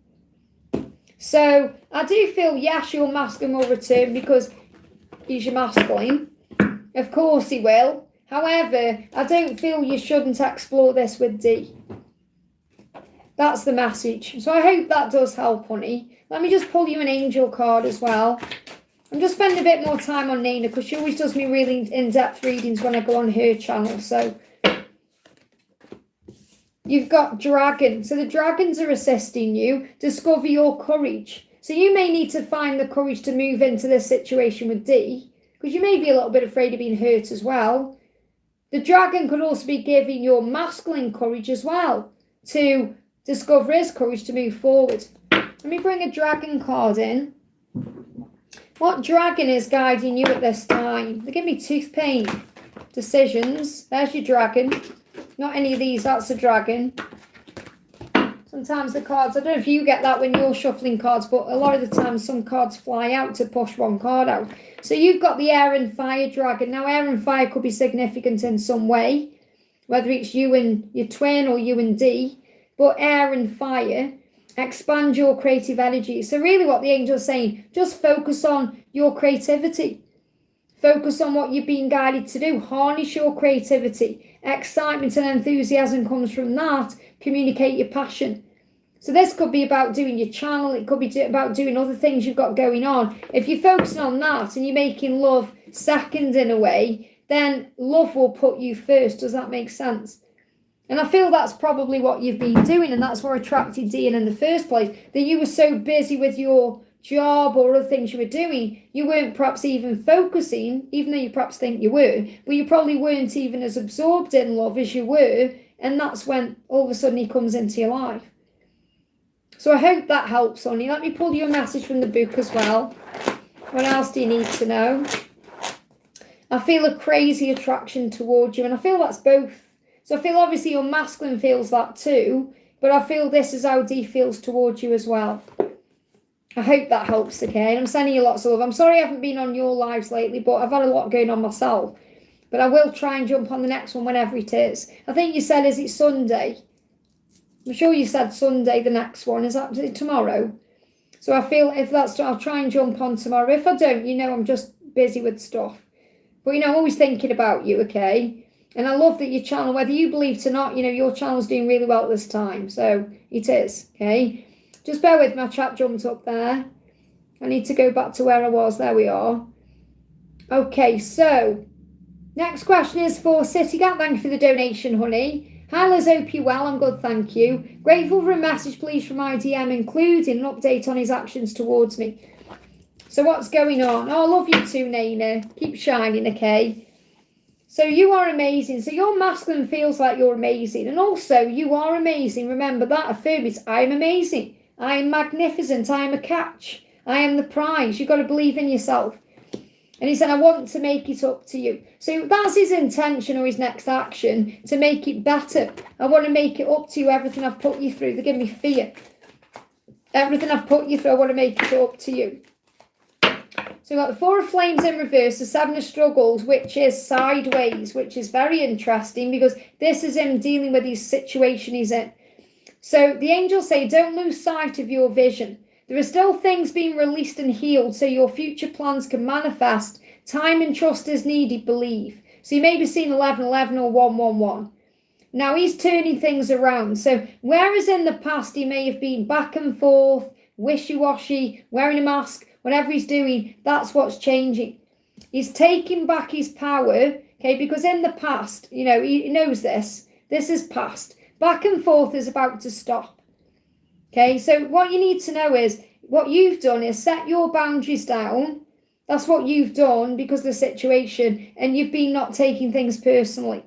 So I do feel, yes, your masculine will return because he's your masculine. Of course he will. However, I don't feel you shouldn't explore this with D. That's the message. So I hope that does help, honey. Let me just pull you an angel card as well. I'm just spending a bit more time on Nina because she always does me really in-depth readings when I go on her channel. So you've got dragon. So the dragons are assisting you discover your courage. So you may need to find the courage to move into this situation with D because you may be a little bit afraid of being hurt as well. The dragon could also be giving your masculine courage as well to discover his courage to move forward. Let me bring a dragon card in. What dragon is guiding you at this time? They give me tooth pain. Decisions. There's your dragon. Not any of these, that's a dragon. Sometimes the cards, I don't know if you get that when you're shuffling cards, but a lot of the time some cards fly out to push one card out. So you've got the air and fire dragon. Now air and fire could be significant in some way, whether it's you and your twin or you and D, but air and fire expand your creative energy. So really what the angel's saying, just focus on your creativity. Focus on what you're being guided to do. Harness your creativity. Excitement and enthusiasm comes from that. Communicate your passion. So this could be about doing your channel. It could be about doing other things you've got going on. If you're focusing on that and you're making love second in a way, then love will put you first. Does that make sense? And I feel that's probably what you've been doing, and that's what attracted Dean in the first place, that you were so busy with your job or other things you were doing, you weren't perhaps even focusing, even though you perhaps think you were, but you probably weren't even as absorbed in love as you were, and that's when all of a sudden he comes into your life. So I hope that helps, honey. Let me pull you a message from the book as well. What else do you need to know? I feel a crazy attraction towards you, and I feel that's both. So I feel obviously your masculine feels that too, but I feel this is how Dee feels towards you as well. I hope that helps, okay? And I'm sending you lots of love. I'm sorry I haven't been on your lives lately, but I've had a lot going on myself. But I will try and jump on the next one whenever it is. I think you said, is it Sunday? I'm sure you said Sunday, the next one. Is that tomorrow? So I feel if that's, I'll try and jump on tomorrow. If I don't, you know I'm just busy with stuff. But, you know, I'm always thinking about you, okay? And I love that your channel, whether you believe it or not, you know, your channel's doing really well this time. So it is, okay? Just bear with me, my chat jumped up there. I need to go back to where I was. There we are. Okay, so next question is for City Gap. Thank you for the donation, honey. Hi Liz, hope you're well. I'm good, thank you. Grateful for a message, please, from my DM, including an update on his actions towards me. So what's going on? Oh, I love you too, Nina. Keep shining, okay? So you are amazing. So your masculine feels like you're amazing. And also, you are amazing. Remember that. Affirm it. I am amazing. I am magnificent. I am a catch. I am the prize. You've got to believe in yourself. And he said, I want to make it up to you. So that's his intention or his next action, to make it better. I want to make it up to you, everything I've put you through. They give me fear. Everything I've put you through, I want to make it up to you. So we've got the Four of Flames in reverse, the Seven of Struggles, which is sideways, which is very interesting because this is him dealing with his situation he's in. So the angels say, don't lose sight of your vision. There are still things being released and healed so your future plans can manifest. Time and trust is needed, believe. So you may be seeing 1111 or 111. Now he's turning things around. So whereas in the past he may have been back and forth, wishy-washy, wearing a mask, whatever he's doing, that's what's changing. He's taking back his power, okay, because in the past, you know, he knows this. This is past. Back and forth is about to stop. Okay, so what you need to know is what you've done is set your boundaries down. That's what you've done because of the situation, and you've been not taking things personally.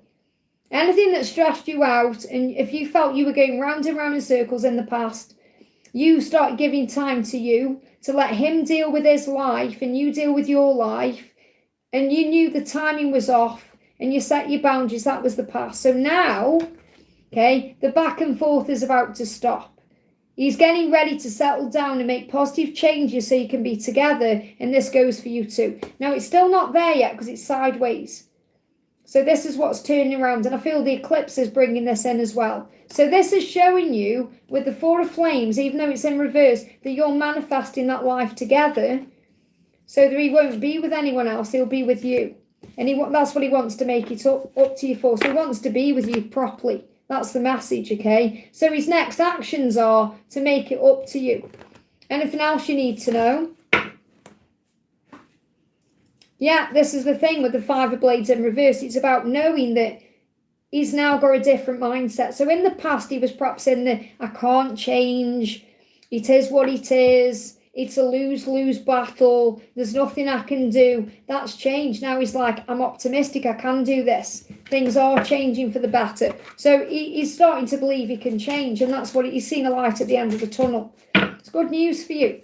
Anything that stressed you out, and if you felt you were going round and round in circles in the past, you start giving time to you to let him deal with his life and you deal with your life, and you knew the timing was off and you set your boundaries. That was the past. So now, okay, the back and forth is about to stop. He's getting ready to settle down and make positive changes so you can be together, and this goes for you too. Now, it's still not there yet because it's sideways. So this is what's turning around, and I feel the eclipse is bringing this in as well. So this is showing you with the Four of Flames, even though it's in reverse, that you're manifesting that life together so that he won't be with anyone else, he'll be with you. And that's what he wants to make it up to you for. So he wants to be with you properly. That's the message, okay? So his next actions are to make it up to you. Anything else you need to know? Yeah, this is the thing with the Five of Blades in reverse. It's about knowing that he's now got a different mindset. So in the past, he was perhaps in the, I can't change. It is what it is. It's a lose-lose battle. There's nothing I can do. That's changed. Now he's like, I'm optimistic. I can do this. Things are changing for the better. So he's starting to believe he can change. And that's what he's seen a light at the end of the tunnel. It's good news for you.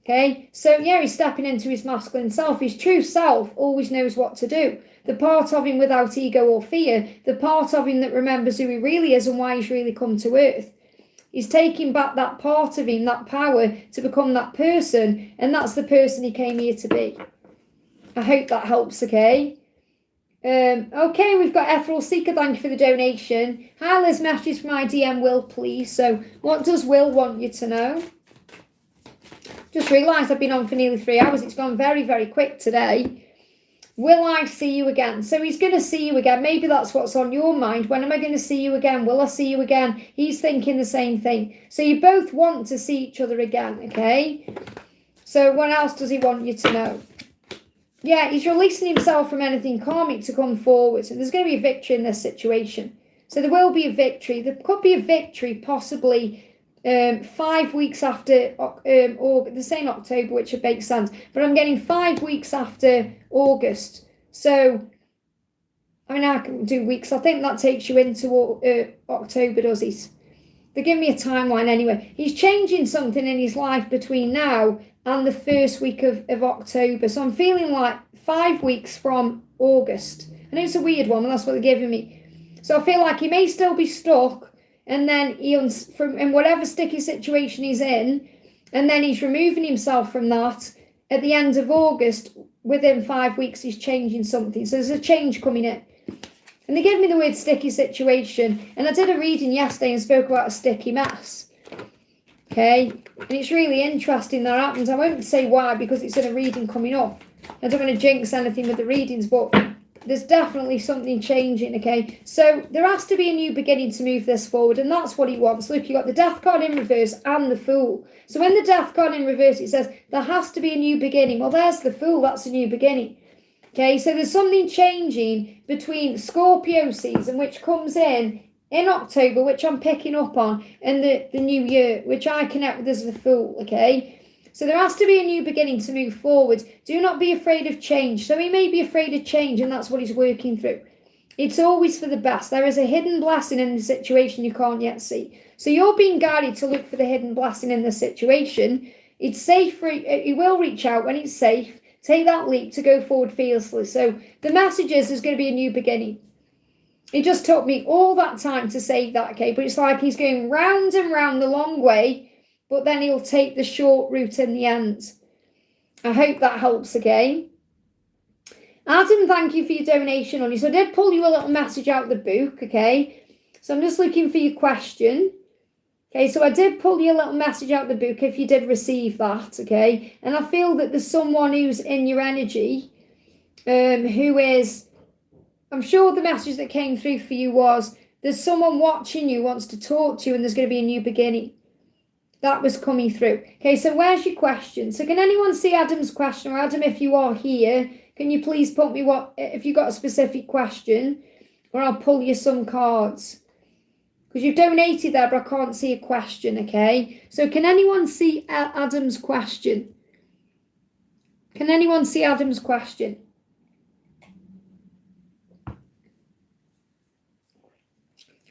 Okay, so yeah, he's stepping into his masculine self. His true self always knows what to do. The part of him without ego or fear, the part of him that remembers who he really is and why he's really come to earth. He's taking back that part of him, that power to become that person, and that's the person he came here to be. I hope that helps, okay? Okay, we've got Ethereal Seeker, thank you for the donation. Hi Liz, message from my DM Will, please. So what does Will want you to know? Just realised I've been on for nearly 3 hours. It's gone very, very quick today. Will I see you again? So he's going to see you again. Maybe that's what's on your mind. When am I going to see you again? Will I see you again? He's thinking the same thing. So you both want to see each other again, okay? So what else does he want you to know? Yeah, he's releasing himself from anything karmic to come forward. And there's going to be a victory in this situation. So there will be a victory. There could be a victory possibly 5 weeks after, or the same October, which would make sense. But I'm getting 5 weeks after August. So, I mean, I can do weeks. I think that takes you into October, does he? They give me a timeline anyway. He's changing something in his life between now and the first week of October. So I'm feeling like 5 weeks from August. I know it's a weird one, but that's what they're giving me. So I feel like he may still be stuck. And then in whatever sticky situation he's in, and then he's removing himself from that at the end of August. Within 5 weeks, he's changing something. So there's a change coming in. And they gave me the word sticky situation. And I did a reading yesterday and spoke about a sticky mess. Okay? And it's really interesting that happens. I won't say why because it's in a reading coming up. I don't want to jinx anything with the readings, but there's definitely something changing, okay? So there has to be a new beginning to move this forward, and that's what he wants. Look, you've got the Death card in reverse and the Fool. So when the Death card in reverse, it says there has to be a new beginning. Well, there's the Fool. That's a new beginning. Okay, so there's something changing between Scorpio season, which comes in October, which I'm picking up on, and the new year, which I connect with as the Fool, okay? So there has to be a new beginning to move forward. Do not be afraid of change. So he may be afraid of change, and that's what he's working through. It's always for the best. There is a hidden blessing in the situation you can't yet see. So you're being guided to look for the hidden blessing in the situation. It's safe for you will reach out when it's safe. Take that leap to go forward fearlessly. So the message is there's going to be a new beginning. It just took me all that time to say that, okay? But it's like he's going round and round the long way, but then he'll take the short route in the end. I hope that helps, okay? Adam, thank you for your donation, honey. So I did pull you a little message out of the book, okay? So I'm just looking for your question. Okay, so I did pull you a little message out of the book if you did receive that, okay? And I feel that there's someone who's in your energy who is... I'm sure the message that came through for you was there's someone watching you, wants to talk to you, and there's going to be a new beginning. That was coming through. Okay, so where's your question? So can anyone see Adam's question? Or Adam, if you are here, can you please put me if you got a specific question, or I'll pull you some cards. Because you've donated there, but I can't see a question, okay? So can anyone see Adam's question? Can anyone see Adam's question?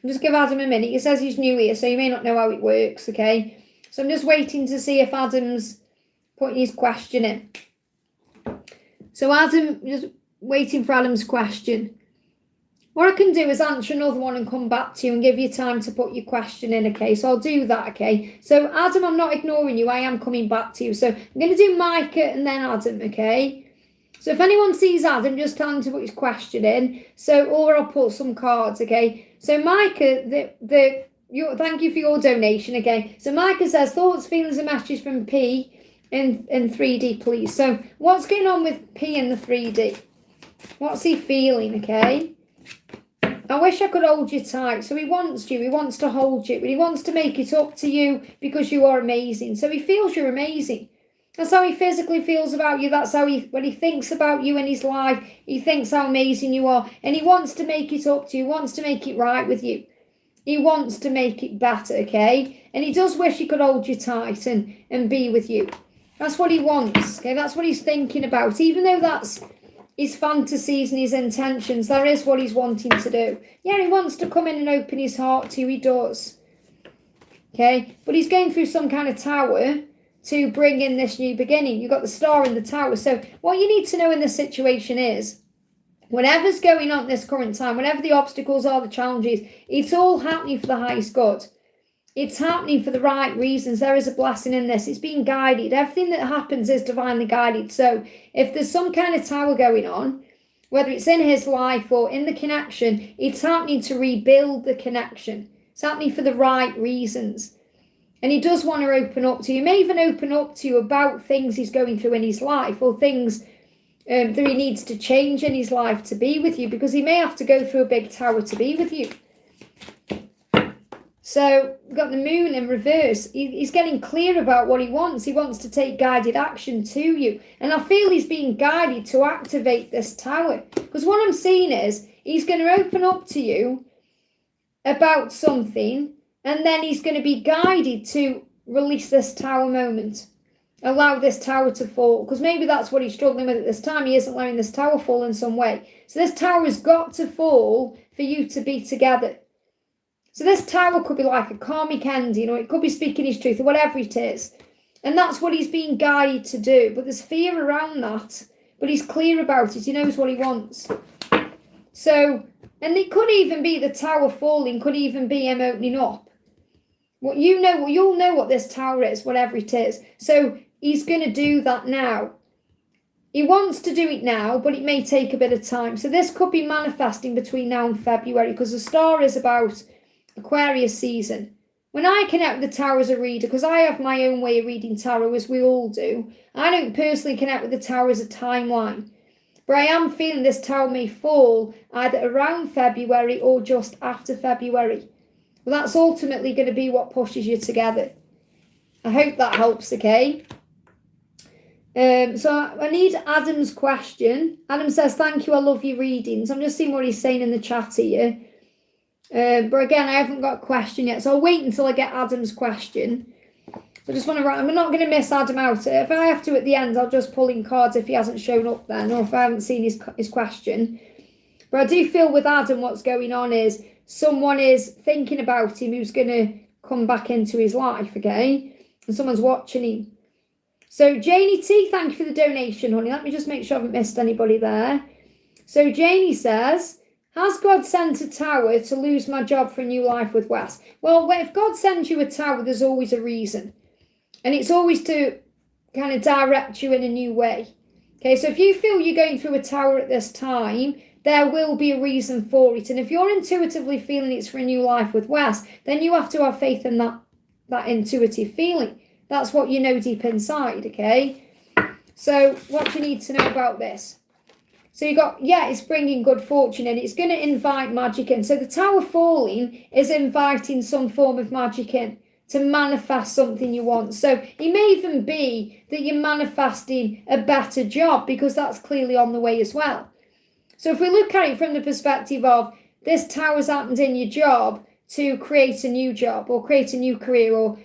Just give Adam a minute. He says he's new here, so you may not know how it works, okay? So I'm just waiting to see if Adam's putting his question in. So Adam, just waiting for Adam's question. What I can do is answer another one and come back to you and give you time to put your question in, okay? So I'll do that, okay? So Adam, I'm not ignoring you. I am coming back to you. So I'm going to do Micah and then Adam, okay? So if anyone sees Adam, just tell him to put his question in. So, or I'll put some cards, okay? So Micah, thank you for your donation, okay? So Micah says, thoughts, feelings and messages from P in 3D, please. So what's going on with P in the 3D? What's he feeling, okay? I wish I could hold you tight. So he wants you. He wants to hold you. But he wants to make it up to you because you are amazing. So he feels you're amazing. That's how he physically feels about you. That's how when he thinks about you in his life, he thinks how amazing you are. And he wants to make it up to you. He wants to make it right with you. He wants to make it better, okay? And he does wish he could hold you tight and be with you. That's what he wants, okay? That's what he's thinking about. Even though that's his fantasies and his intentions, that is what he's wanting to do. Yeah, he wants to come in and open his heart to you. He does. Okay? But he's going through some kind of tower to bring in this new beginning. You've got the Star in the Tower. So what you need to know in this situation is, whatever's going on at this current time, whatever the obstacles are, the challenges, it's all happening for the highest good. It's happening for the right reasons. There is a blessing in this. It's being guided. Everything that happens is divinely guided. So if there's some kind of tower going on, whether it's in his life or in the connection, it's happening to rebuild the connection. It's happening for the right reasons. And he does want to open up to you. He may even open up to you about things he's going through in his life, or things that he needs to change in his life to be with you, because he may have to go through a big tower to be with you. So we've got the Moon in reverse. He's getting clear about what he wants. He wants to take guided action to you. And I feel he's being guided to activate this tower. Because what I'm seeing is he's going to open up to you about something, and then he's going to be guided to release this tower moment. Allow this tower to fall. Because maybe that's what he's struggling with at this time. He isn't letting this tower fall in some way. So this tower has got to fall for you to be together. So this tower could be like a karmic ending, or it could be speaking his truth, or whatever it is. And that's what he's being guided to do. But there's fear around that. But he's clear about it. He knows what he wants. So, and it could even be the tower falling, could even be him opening up. You'll know what this tower is, whatever it is. So he's going to do that now. He wants to do it now, but it may take a bit of time. So this could be manifesting between now and February, because the Star is about Aquarius season. When I connect with the Tower as a reader, because I have my own way of reading tarot, as we all do, I don't personally connect with the Tower as a timeline. But I am feeling this tower may fall either around February or just after February. Well, that's ultimately going to be what pushes you together. I hope that helps, okay? So I need Adam's question. Adam says, thank you, I love your readings. I'm just seeing what he's saying in the chat here. But again, I haven't got a question yet, so I'll wait until I get Adam's question. So I just want to write, I'm not going to miss Adam out. If I have to at the end, I'll just pull in cards if he hasn't shown up then, or if I haven't seen his question. But I do feel with Adam what's going on is someone is thinking about him who's going to come back into his life, okay? And someone's watching him. So Janie T, thank you for the donation, honey. Let me just make sure I haven't missed anybody there. So Janie says, has God sent a tower to lose my job for a new life with Wes? Well, if God sends you a tower, there's always a reason. And it's always to kind of direct you in a new way. Okay, so if you feel you're going through a tower at this time, there will be a reason for it. And if you're intuitively feeling it's for a new life with Wes, then you have to have faith in that intuitive feeling. That's what you know deep inside, okay? So what do you need to know about this? So you got, it's bringing good fortune in. It's going to invite magic in. So the tower falling is inviting some form of magic in to manifest something you want. So it may even be that you're manifesting a better job, because that's clearly on the way as well. So if we look at it from the perspective of this tower's happened in your job to create a new job or create a new career,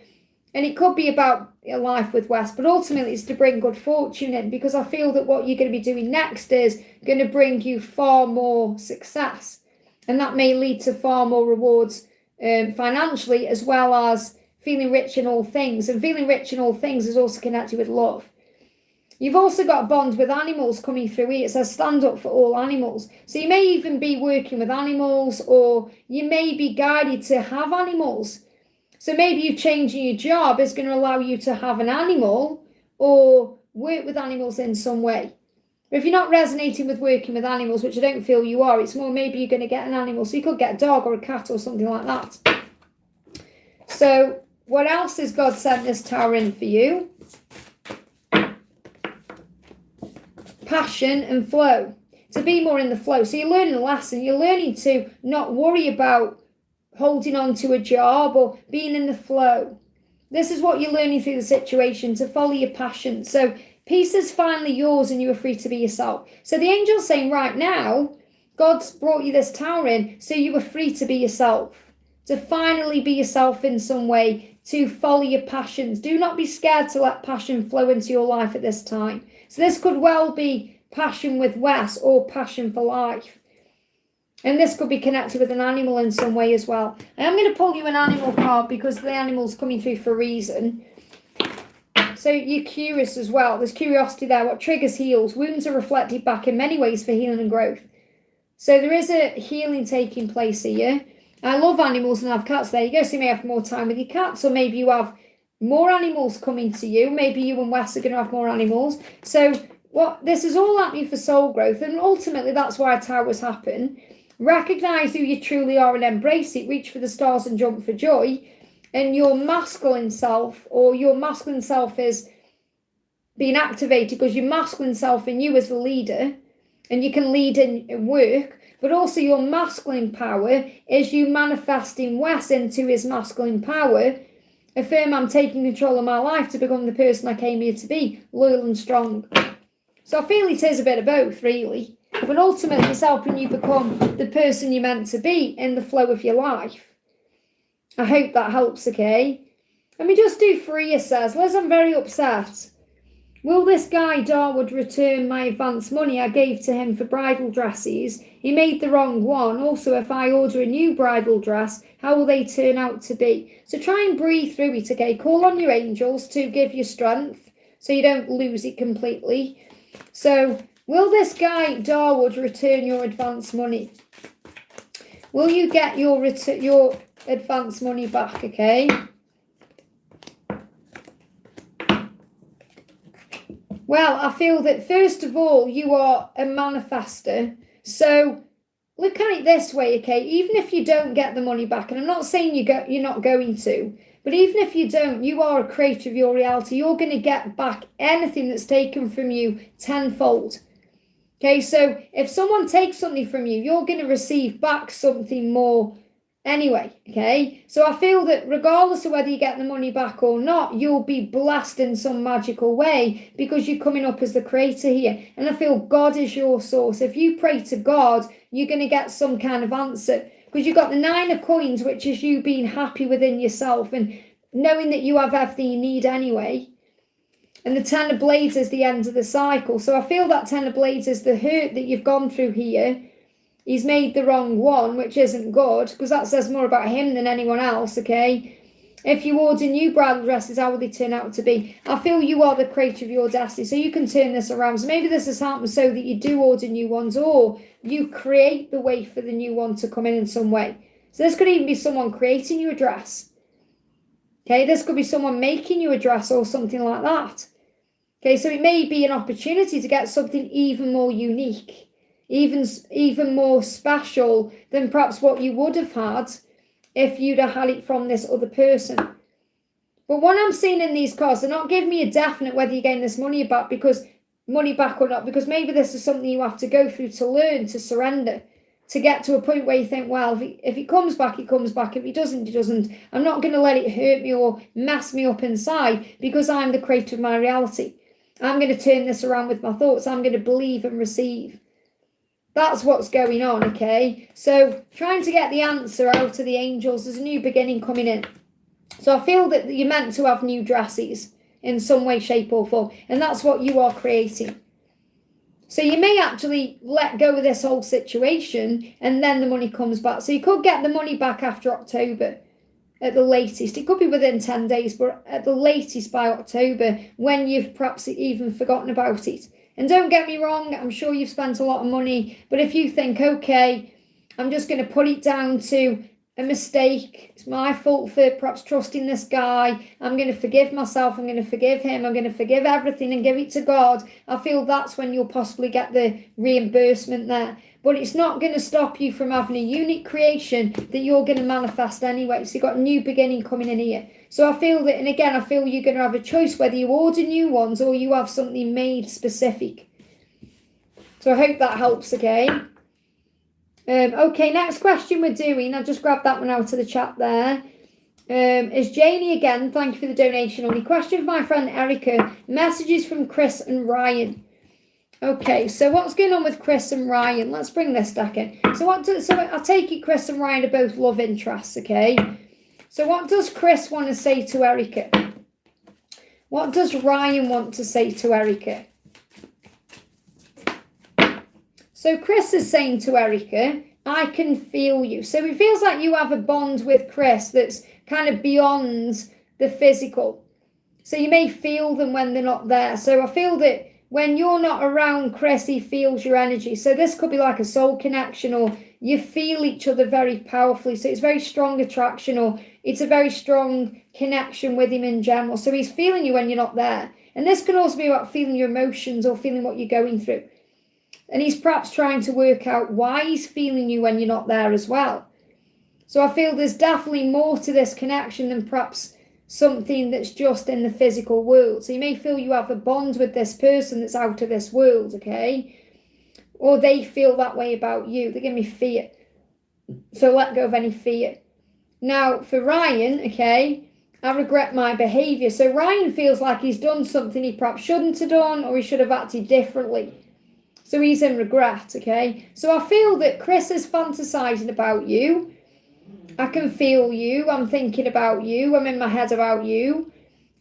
and it could be about your life with Wes, but ultimately it's to bring good fortune in, because I feel that what you're going to be doing next is going to bring you far more success, and that may lead to far more rewards financially, as well as feeling rich in all things. And feeling rich in all things is also connected with love. You've also got a bond with animals coming through here. It says stand up for all animals. So you may even be working with animals, or you may be guided to have animals. So maybe you changing your job is going to allow you to have an animal or work with animals in some way. But if you're not resonating with working with animals, which I don't feel you are, it's more maybe you're going to get an animal. So you could get a dog or a cat or something like that. So what else has God sent this tower in for you? Passion and flow. To be more in the flow. So you're learning a lesson. You're learning to not worry about holding on to a job or being in the flow. This is what you're learning through the situation, to follow your passion. So peace is finally yours and you are free to be yourself. So the angel's saying right now, God's brought you this tower in so you are free to be yourself, to finally be yourself in some way, to follow your passions. Do not be scared to let passion flow into your life at this time. So this could well be passion with Wes or passion for life. And this could be connected with an animal in some way as well. I am going to pull you an animal card because the animal's coming through for a reason. So you're curious as well. There's curiosity there. What triggers heals. Wounds are reflected back in many ways for healing and growth. So there is a healing taking place here. I love animals and have cats. There you go. So you may have more time with your cats, or maybe you have more animals coming to you. Maybe you and Wes are going to have more animals. So this is all happening for soul growth, and ultimately that's why towers happen. Recognize who you truly are and embrace it. Reach for the stars and jump for joy. And your masculine self, is being activated because your masculine self in you is the leader, and you can lead in work, but also your masculine power is you manifesting Wes into his masculine power. Affirm, I'm taking control of my life to become the person I came here to be, loyal and strong. So I feel it is a bit of both, really. But ultimately, it's helping you become the person you're meant to be in the flow of your life. I hope that helps, okay? Let me just do 3, it says. Liz, I'm very upset. Will this guy, Darwood, return my advance money I gave to him for bridal dresses? He made the wrong one. Also, if I order a new bridal dress, how will they turn out to be? So try and breathe through it, okay? Call on your angels to give you strength so you don't lose it completely. So, will this guy, Darwood, return your advance money? Will you get your advance money back, okay? Well, I feel that first of all, you are a manifester. So look at it this way, okay? Even if you don't get the money back, and I'm not saying you're not going to, but even if you don't, you are a creator of your reality. You're going to get back anything that's taken from you tenfold. Okay, so if someone takes something from you, you're going to receive back something more anyway, okay? So I feel that regardless of whether you get the money back or not, you'll be blessed in some magical way because you're coming up as the creator here. And I feel God is your source. If you pray to God, you're going to get some kind of answer because you've got the 9 of coins, which is you being happy within yourself and knowing that you have everything you need anyway. And the 10 of blades is the end of the cycle. So I feel that 10 of blades is the hurt that you've gone through here. He's made the wrong one, which isn't good, because that says more about him than anyone else, okay? If you order new bridal dresses, how will they turn out to be? I feel you are the creator of your destiny, so you can turn this around. So maybe this has happened so that you do order new ones, or you create the way for the new one to come in some way. So this could even be someone creating you a dress. Okay, this could be someone making you a dress or something like that. Okay, so it may be an opportunity to get something even more unique, even more special than perhaps what you would have had if you'd have had it from this other person. But what I'm seeing in these cards, they're not giving me a definite whether you're getting this money back or not, because maybe this is something you have to go through to learn, to surrender, to get to a point where you think, well, if it comes back, it comes back. If it doesn't, it doesn't. I'm not going to let it hurt me or mess me up inside because I'm the creator of my reality. I'm going to turn this around with my thoughts. I'm going to believe and receive. That's what's going on, okay? So trying to get the answer out to the angels. There's a new beginning coming in. So I feel that you're meant to have new dresses in some way, shape or form. And that's what you are creating. So you may actually let go of this whole situation and then the money comes back. So you could get the money back after October at the latest. It could be within 10 days, but at the latest by October when you've perhaps even forgotten about it. And don't get me wrong, I'm sure you've spent a lot of money, but if you think, okay, I'm just going to put it down to a mistake, it's my fault for perhaps trusting this guy, I'm going to forgive myself, I'm going to forgive him, I'm going to forgive everything and give it to God, I feel that's when you'll possibly get the reimbursement there. But it's not going to stop you from having a unique creation that you're going to manifest anyway. So you've got a new beginning coming in here. So I feel that, and again, I feel you're going to have a choice whether you order new ones or you have something made specific. So I hope that helps, okay? Okay, next question we're doing. I'll just grab that one out of the chat there. Is Janie again. Thank you for the donation. Only question for my friend Erica. Messages from Chris and Ryan. Okay, so what's going on with Chris and Ryan? Let's bring this back in. So I take it Chris and Ryan are both love interests, okay? So what does Chris want to say to Erica? What does Ryan want to say to Erica? So Chris is saying to Erica, I can feel you. So it feels like you have a bond with Chris that's kind of beyond the physical. So you may feel them when they're not there. So I feel that when you're not around Chris, he feels your energy. So this could be like a soul connection, or you feel each other very powerfully. So it's very strong attraction, or it's a very strong connection with him in general. So he's feeling you when you're not there. And this can also be about feeling your emotions or feeling what you're going through. And he's perhaps trying to work out why he's feeling you when you're not there as well. So I feel there's definitely more to this connection than perhaps something that's just in the physical world. So you may feel you have a bond with this person that's out of this world, okay? Or they feel that way about you. They give me fear. So let go of any fear. Now, for Ryan, okay, I regret my behaviour. So Ryan feels like he's done something he perhaps shouldn't have done, or he should have acted differently. So he's in regret, okay? So I feel that Chris is fantasising about you. I can feel you. I'm thinking about you. I'm in my head about you.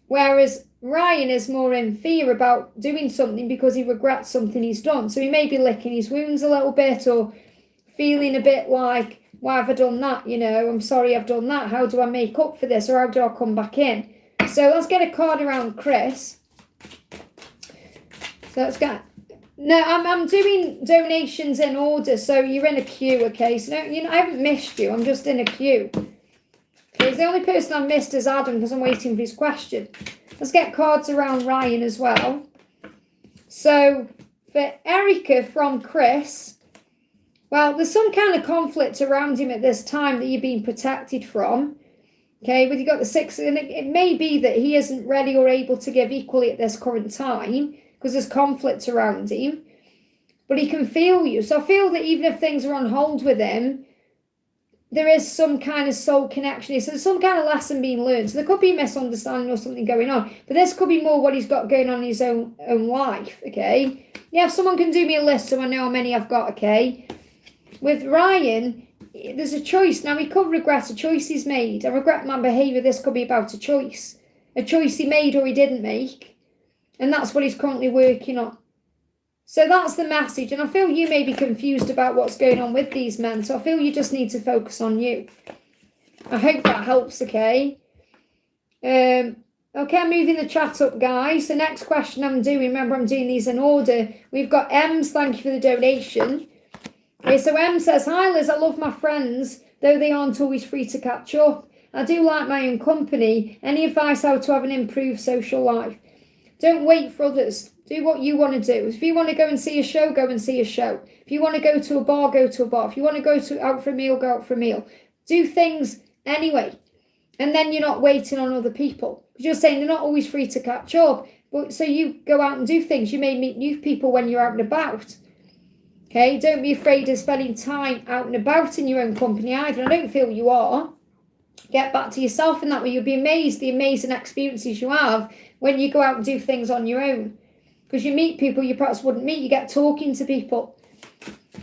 Whereas Ryan is more in fear about doing something because he regrets something he's done. So he may be licking his wounds a little bit, or feeling a bit like, why have I done that? You know, I'm sorry I've done that. How do I make up for this? Or how do I come back in? So let's get a card around Chris. So let's get... No, I'm doing donations in order, so you're in a queue, okay? So no, I haven't missed you. I'm just in a queue. Okay, the only person I've missed is Adam because I'm waiting for his question. Let's get cards around Ryan as well. So for Erica from Chris, well, there's some kind of conflict around him at this time that you're being protected from. Okay, but you've got the 6, and it may be that he isn't ready or able to give equally at this current time, because there's conflict around him, but he can feel you. So I feel that even if things are on hold with him, there is some kind of soul connection. So there's some kind of lesson being learned. So there could be a misunderstanding or something going on, but this could be more what he's got going on in his own life, okay? Yeah, if someone can do me a list so I know how many I've got, okay? With Ryan, there's a choice. Now, he could regret a choice he's made. I regret my behaviour. This could be about a choice he made or he didn't make. And that's what he's currently working on. So that's the message. And I feel you may be confused about what's going on with these men. So I feel you just need to focus on you. I hope that helps, okay? Okay, I'm moving the chat up, guys. The next question I'm doing, remember I'm doing these in order. We've got Ems, thank you for the donation. Okay, so Em says, hi Liz, I love my friends, though they aren't always free to catch up. I do like my own company. Any advice how to have an improved social life? Don't wait for others. Do what you want to do. If you want to go and see a show, go and see a show. If you want to go to a bar, go to a bar. If you want to go out for a meal, go out for a meal. Do things anyway. And then you're not waiting on other people. You're saying they're not always free to catch up. But so you go out and do things. You may meet new people when you're out and about. Okay, don't be afraid of spending time out and about in your own company either. I don't feel you are. Get back to yourself in that way. You'll be amazed the amazing experiences you have when you go out and do things on your own. Because you meet people you perhaps wouldn't meet. You get talking to people.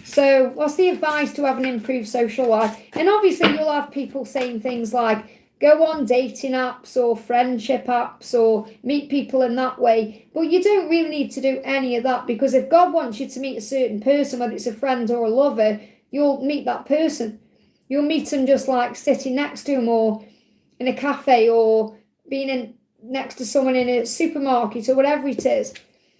So what's the advice to have an improved social life? And obviously you'll have people saying things like, go on dating apps or friendship apps or meet people in that way. But you don't really need to do any of that, because if God wants you to meet a certain person, whether it's a friend or a lover, you'll meet that person. You'll meet them just like sitting next to them or in a cafe or being next to someone in a supermarket or whatever it is.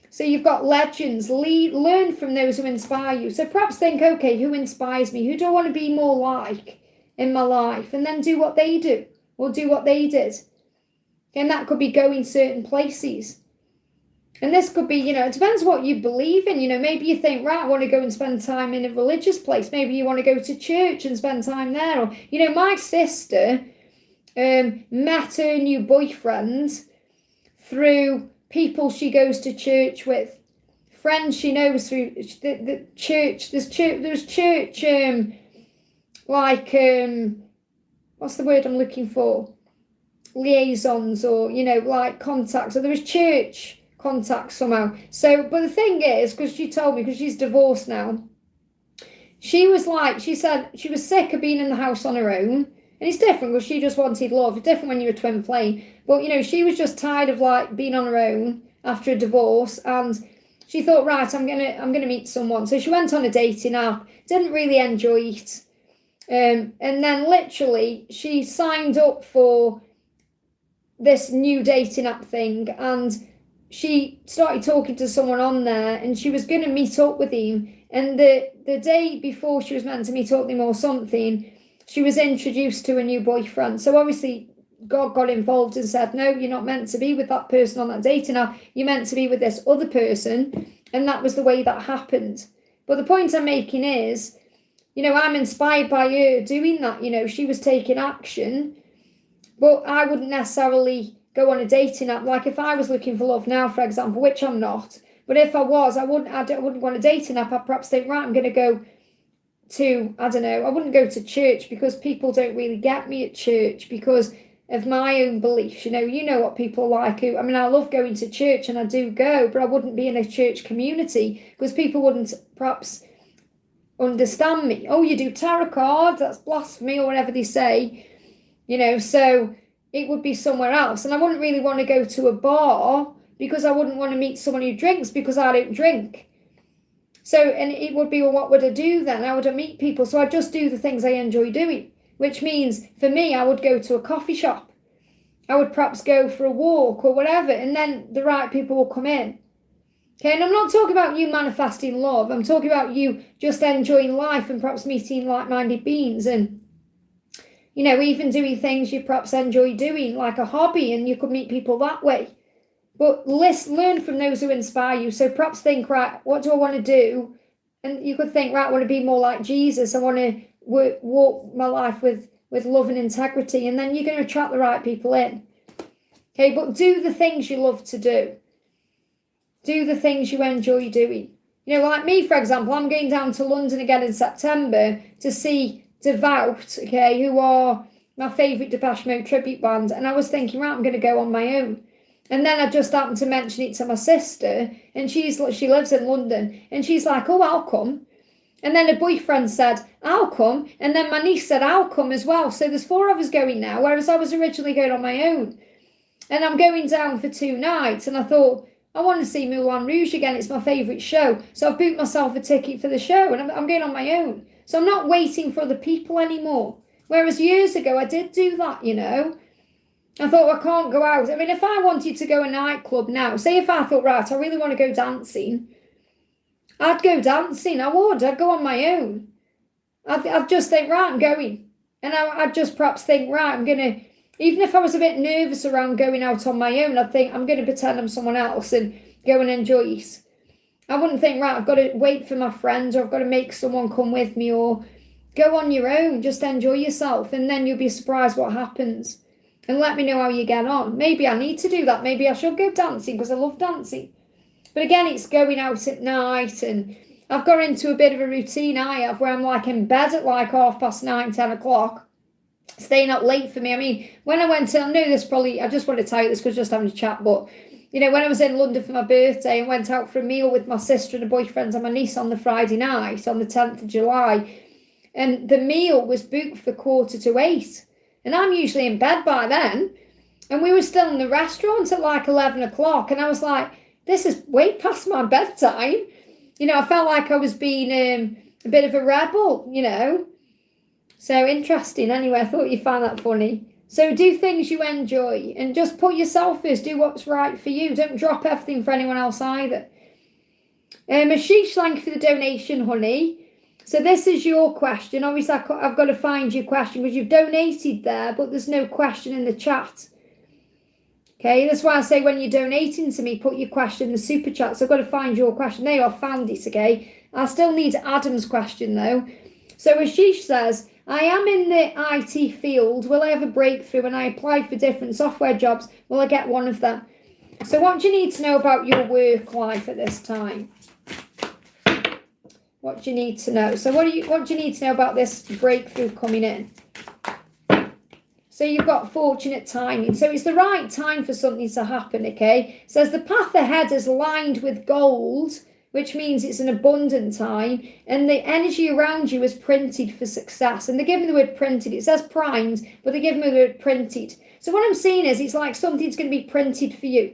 So you've got legends. Learn from those who inspire you. So perhaps think, okay, who inspires me? Who do I want to be more like in my life? And then do what they do or do what they did. And that could be going certain places. And this could be, it depends what you believe in. Maybe you think, right, I want to go and spend time in a religious place. Maybe you want to go to church and spend time there. Or, my sister met her new boyfriend through people she goes to church with, friends she knows through the church. There's church, what's the word I'm looking for? Liaisons or, like contacts. So there was church contacts somehow. So, but the thing is, because she told me, because she's divorced now, she said she was sick of being in the house on her own. And it's different because she just wanted love. It's different when you're a twin flame. But, she was just tired of being on her own after a divorce. And she thought, right, I'm gonna meet someone. So she went on a dating app, didn't really enjoy it. And then literally she signed up for this new dating app thing, and she started talking to someone on there, and she was going to meet up with him. And the day before she was meant to meet up with him or something, she was introduced to a new boyfriend. So obviously God got involved and said, no, you're not meant to be with that person on that dating app. You're meant to be with this other person. And that was the way that happened. But the point I'm making is, I'm inspired by her doing that. She was taking action, but I wouldn't necessarily go on a dating app. Like if I was looking for love now, for example, which I'm not, but if I was, I wouldn't want a dating app. I'd perhaps think, right, I'm going to go to, I don't know, I wouldn't go to church because people don't really get me at church because of my own beliefs. You know what people like. I love going to church and I do go, but I wouldn't be in a church community because people wouldn't perhaps understand me. Oh, you do tarot cards, that's blasphemy, or whatever they say. So it would be somewhere else. And I wouldn't really want to go to a bar because I wouldn't want to meet someone who drinks because I don't drink. So, and it would be, well, what would I do then? How would I meet people? So I just do the things I enjoy doing, which means for me, I would go to a coffee shop. I would perhaps go for a walk or whatever, and then the right people will come in. Okay, and I'm not talking about you manifesting love. I'm talking about you just enjoying life and perhaps meeting like-minded beings and, even doing things you perhaps enjoy doing, like a hobby, and you could meet people that way. But learn from those who inspire you. So perhaps think, right, what do I want to do? And you could think, right, I want to be more like Jesus. I want to walk my life with love and integrity. And then you're going to attract the right people in. Okay, but do the things you love to do. Do the things you enjoy doing. Like me, for example, I'm going down to London again in September to see Devout, okay, who are my favourite Depeche Mode tribute band. And I was thinking, right, I'm going to go on my own. And then I just happened to mention it to my sister, and she lives in London, and she's like, oh, I'll come. And then her boyfriend said, I'll come. And then my niece said, I'll come as well. So there's 4 of us going now, whereas I was originally going on my own. And I'm going down for 2 nights, and I thought, I want to see Moulin Rouge again. It's my favourite show. So I've booked myself a ticket for the show, and I'm going on my own. So I'm not waiting for other people anymore. Whereas years ago, I did do that, I thought, well, I can't go out. If I wanted to go a nightclub now, say if I thought, right, I really want to go dancing, I'd go dancing. I would. I'd go on my own. I'd just think, right, I'm going. And I'd just perhaps think, right, I'm going to, even if I was a bit nervous around going out on my own, I'd think, I'm going to pretend I'm someone else and go and enjoy it. I wouldn't think, right, I've got to wait for my friends, or I've got to make someone come with me, or go on your own. Just enjoy yourself. And then you'll be surprised what happens. And let me know how you get on. Maybe I need to do that. Maybe I should go dancing because I love dancing. But again, it's going out at night, and I've got into a bit of a routine I have where I'm like in bed at like 9:30, 10 o'clock, staying up late for me. When I went to, I know this probably, I just want to tell you this because just having a chat, but when I was in London for my birthday and went out for a meal with my sister and a boyfriend and my niece on the Friday night on the 10th of July, and the meal was booked for 7:45. And I'm usually in bed by then. And we were still in the restaurant at like 11 o'clock. And I was like, this is way past my bedtime. I felt like I was being a bit of a rebel, So interesting. Anyway, I thought you'd find that funny. So do things you enjoy and just put yourself first. Do what's right for you. Don't drop everything for anyone else either. Ashish, thank you for the donation, honey. So this is your question. Obviously, I've got to find your question because you've donated there, but there's no question in the chat. Okay, that's why I say when you're donating to me, put your question in the super chat. So I've got to find your question. There you are, found it, okay? I still need Adam's question, though. So Ashish says, I am in the IT field. Will I have a breakthrough when I apply for different software jobs? Will I get one of them? So what do you need to know about your work life at this time? What do you need to know? So what do you need to know about this breakthrough coming in? So you've got fortunate timing. So it's the right time for something to happen, okay? It says the path ahead is lined with gold, which means it's an abundant time. And the energy around you is printed for success. And they give me the word printed. It says primed, but they give me the word printed. So what I'm seeing is it's like something's going to be printed for you.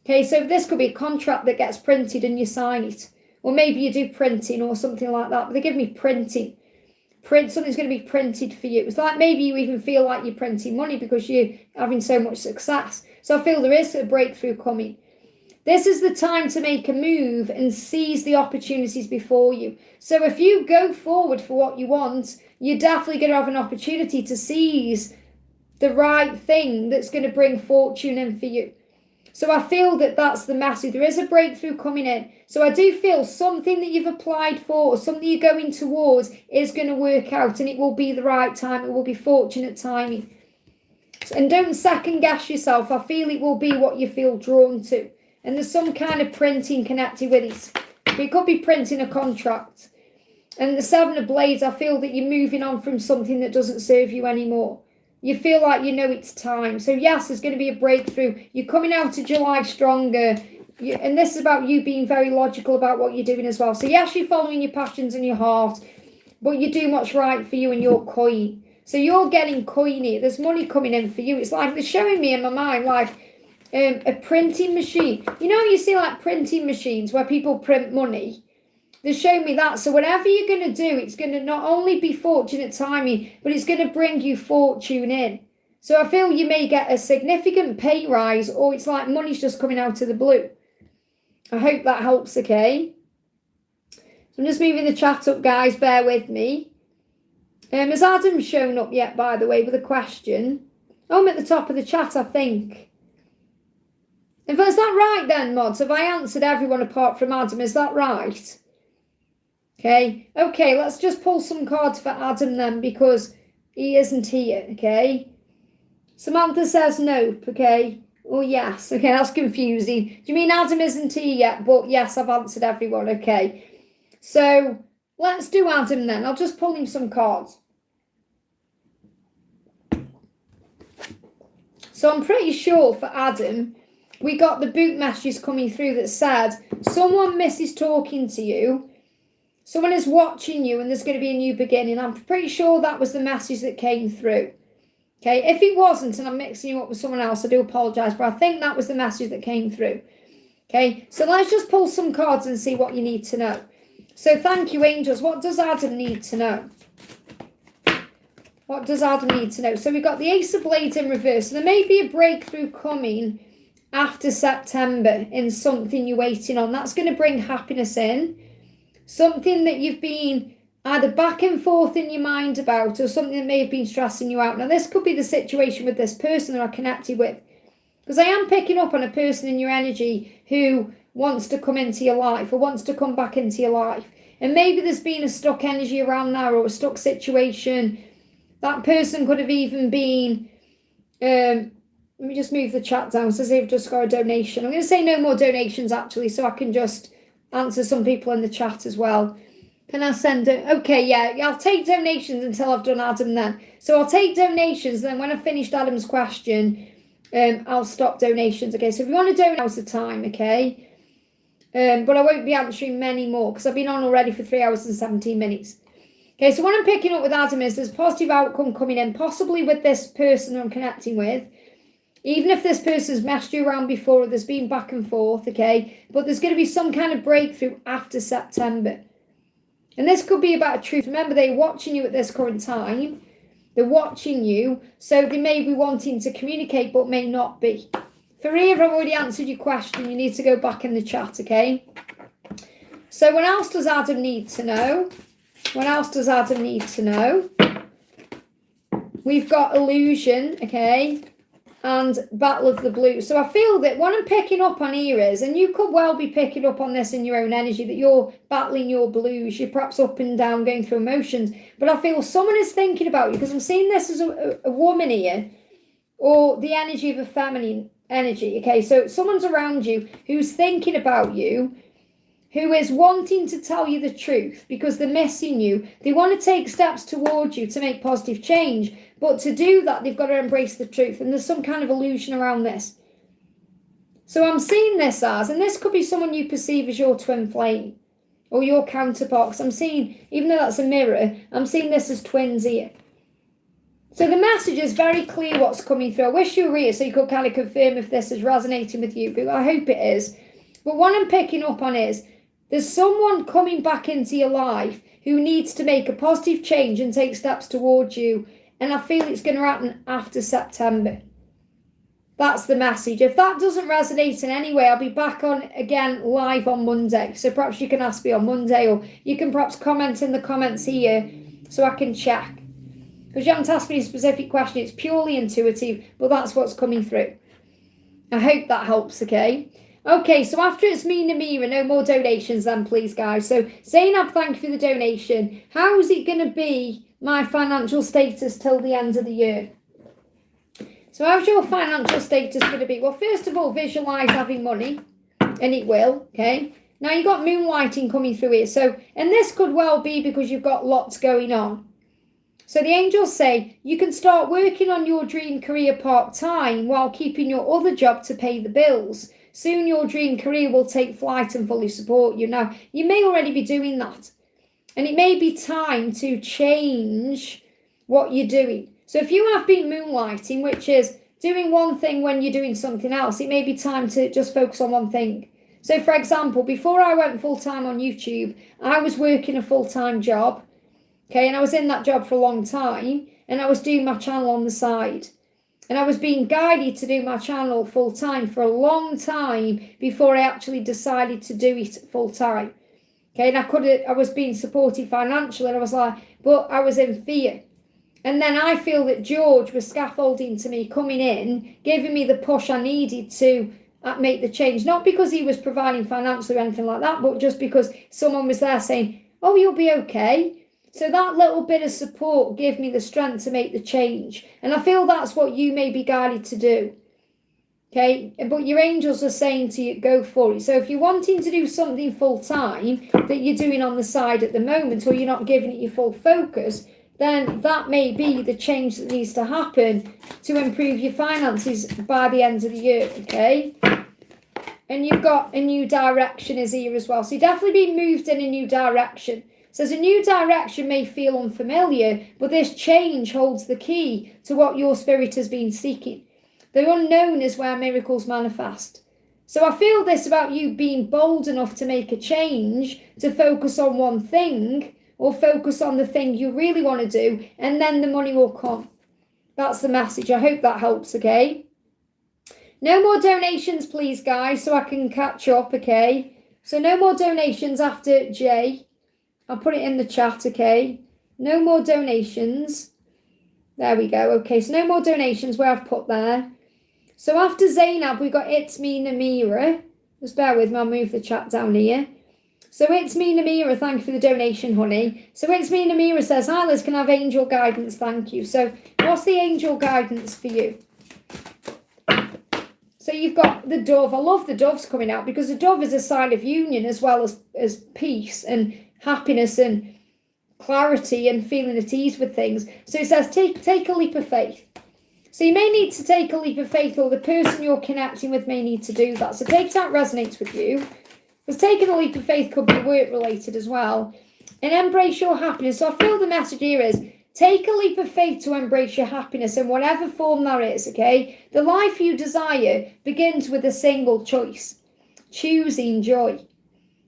Okay, so this could be a contract that gets printed and you sign it. Or maybe you do printing or something like that. But they give me printing. something's going to be printed for you. It's like maybe you even feel like you're printing money because you're having so much success. So I feel there is a breakthrough coming. This is the time to make a move and seize the opportunities before you. So if you go forward for what you want, you're definitely going to have an opportunity to seize the right thing that's going to bring fortune in for you. So I feel that that's the message. There is a breakthrough coming in. So I do feel something that you've applied for or something you're going towards is going to work out, and it will be the right time. It will be fortunate timing. And don't second guess yourself. I feel it will be what you feel drawn to. And there's some kind of printing connected with it. It could be printing a contract. And the Seven of Blades, I feel that you're moving on from something that doesn't serve you anymore. You feel like you know it's time. So yes, there's going to be a breakthrough. You're coming out of July stronger. And this is about you being very logical about what you're doing as well. So yes, you're following your passions and your heart, but you do what's right for you and your coin. So you're getting coiny. There's money coming in for you. It's like they're showing me in my mind like a printing machine. You know, you see like printing machines where people print money. They're showing me that. So whatever you're going to do, it's going to not only be fortunate timing, but it's going to bring you fortune in. So I feel you may get a significant pay rise, or it's like money's just coming out of the blue. I hope that helps, okay? So I'm just moving the chat up, guys. Bear with me. Has Adam shown up yet, by the way, with a question? Oh, I'm at the top of the chat, I think. If that's not right then, mods, have I answered everyone apart from Adam? Is that right? Okay, let's just pull some cards for Adam then, because he isn't here, okay? Samantha says nope, okay? Oh, yes, okay, that's confusing. Do you mean Adam isn't here yet? But yes, I've answered everyone, okay? So, let's do Adam then. I'll just pull him some cards. So I'm pretty sure for Adam, we got the boot messages coming through that said, someone misses talking to you. Someone is watching you and there's going to be a new beginning. I'm pretty sure that was the message that came through. Okay, if it wasn't and I'm mixing you up with someone else, I do apologise, but I think that was the message that came through. Okay, so let's just pull some cards and see what you need to know. So thank you, angels. What does Adam need to know? What does Adam need to know? So we've got the Ace of Blades in reverse. So there may be a breakthrough coming after September in something you're waiting on. That's going to bring happiness in. Something that you've been either back and forth in your mind about, or something that may have been stressing you out. Now, this could be the situation with this person that I connected with. Because I am picking up on a person in your energy who wants to come into your life or wants to come back into your life. And maybe there's been a stuck energy around there or a stuck situation. That person could have even been... let me just move the chat down so they've just got a donation. I'm going to say no more donations, actually, so I can just answer some people in the chat as well. Can I send it? Okay, yeah, I'll take donations until I've done Adam then. So I'll take donations, then when I've finished Adam's question, I'll stop donations. Okay, so if you want to donate, now's the time, okay? But I won't be answering many more because I've been on already for 3 hours and 17 minutes. Okay, so what I'm picking up with Adam is there's a positive outcome coming in, possibly with this person I'm connecting with. Even if this person's messed you around before, or there's been back and forth, okay? But there's going to be some kind of breakthrough after September. And this could be about a truth. Remember, they're watching you at this current time. They're watching you, so they may be wanting to communicate, but may not be. For here, I've already answered your question. You need to go back in the chat, okay? So what else does Adam need to know? What else does Adam need to know? We've got illusion, okay? And Battle of the Blues. So I feel that what I'm picking up on here is, and you could well be picking up on this in your own energy, that you're battling your blues, you're perhaps up and down, going through emotions, but I feel someone is thinking about you, because I'm seeing this as a woman here, or the energy of a feminine energy, okay? So someone's around you who's thinking about you, who is wanting to tell you the truth because they're missing you. They want to take steps towards you to make positive change. But to do that, they've got to embrace the truth. And there's some kind of illusion around this. So I'm seeing this as, and this could be someone you perceive as your twin flame or your counterpart. 'Cause I'm seeing, even though that's a mirror, I'm seeing this as twins here. So the message is very clear what's coming through. I wish you were here so you could kind of confirm if this is resonating with you. But I hope it is. But what I'm picking up on is, There's someone coming back into your life who needs to make a positive change and take steps towards you. And I feel it's going to happen after September. That's the message. If that doesn't resonate in any way, I'll be back on again live on Monday. So perhaps you can ask me on Monday, or you can perhaps comment in the comments here so I can check. Because you haven't asked me a specific question. It's purely intuitive, but that's what's coming through. I hope that helps, okay? Okay, so after it's me and Amira, no more donations then, please, guys. So Zainab, thank you for the donation. How is it going to be my financial status till the end of the year? So how's your financial status going to be? Well, first of all, visualize having money, and it will, okay? Now, you've got moonlighting coming through here. So, and this could well be because you've got lots going on. So the angels say you can start working on your dream career part-time while keeping your other job to pay the bills. Soon your dream career will take flight and fully support you. Now, you may already be doing that. And it may be time to change what you're doing. So if you have been moonlighting, which is doing one thing when you're doing something else, it may be time to just focus on one thing. So for example, before I went full-time on YouTube, I was working a full-time job, okay, and I was in that job for a long time, and I was doing my channel on the side. And I was being guided to do my channel full-time for a long time before I actually decided to do it full-time. Okay, and I was being supported financially, and I was like, but I was in fear. And then I feel that George was scaffolding to me, coming in, giving me the push I needed to make the change. Not because he was providing financially or anything like that, but just because someone was there saying, oh, you'll be okay. So that little bit of support gave me the strength to make the change. And I feel that's what you may be guided to do. Okay, but your angels are saying to you, go for it. So if you're wanting to do something full time that you're doing on the side at the moment, or you're not giving it your full focus, then that may be the change that needs to happen to improve your finances by the end of the year, okay? And you've got a new direction is here as well. So you're definitely being moved in a new direction. So a new direction may feel unfamiliar, but this change holds the key to what your spirit has been seeking. The unknown is where miracles manifest. So I feel this about you being bold enough to make a change, to focus on one thing, or focus on the thing you really want to do, and then the money will come. That's the message. I hope that helps, okay? No more donations, please, guys, so I can catch up, okay? So no more donations after Jay. I'll put it in the chat, okay? No more donations. There we go. Okay, so no more donations where I've put there. So after Zainab, we got It's Me Namira. Just bear with me, I'll move the chat down here. So It's Me Namira, thank you for the donation, honey. So It's Me Namira says, hi Liz, can I have angel guidance? Thank you. So what's the angel guidance for you? So you've got the dove. I love the doves coming out because the dove is a sign of union as well as peace and happiness and clarity and feeling at ease with things. So it says, take a leap of faith. So you may need to take a leap of faith, or the person you're connecting with may need to do that. So take that resonates with you. Because taking a leap of faith could be work related as well. And embrace your happiness. So I feel the message here is, take a leap of faith to embrace your happiness in whatever form that is, okay? The life you desire begins with a single choice. Choosing joy.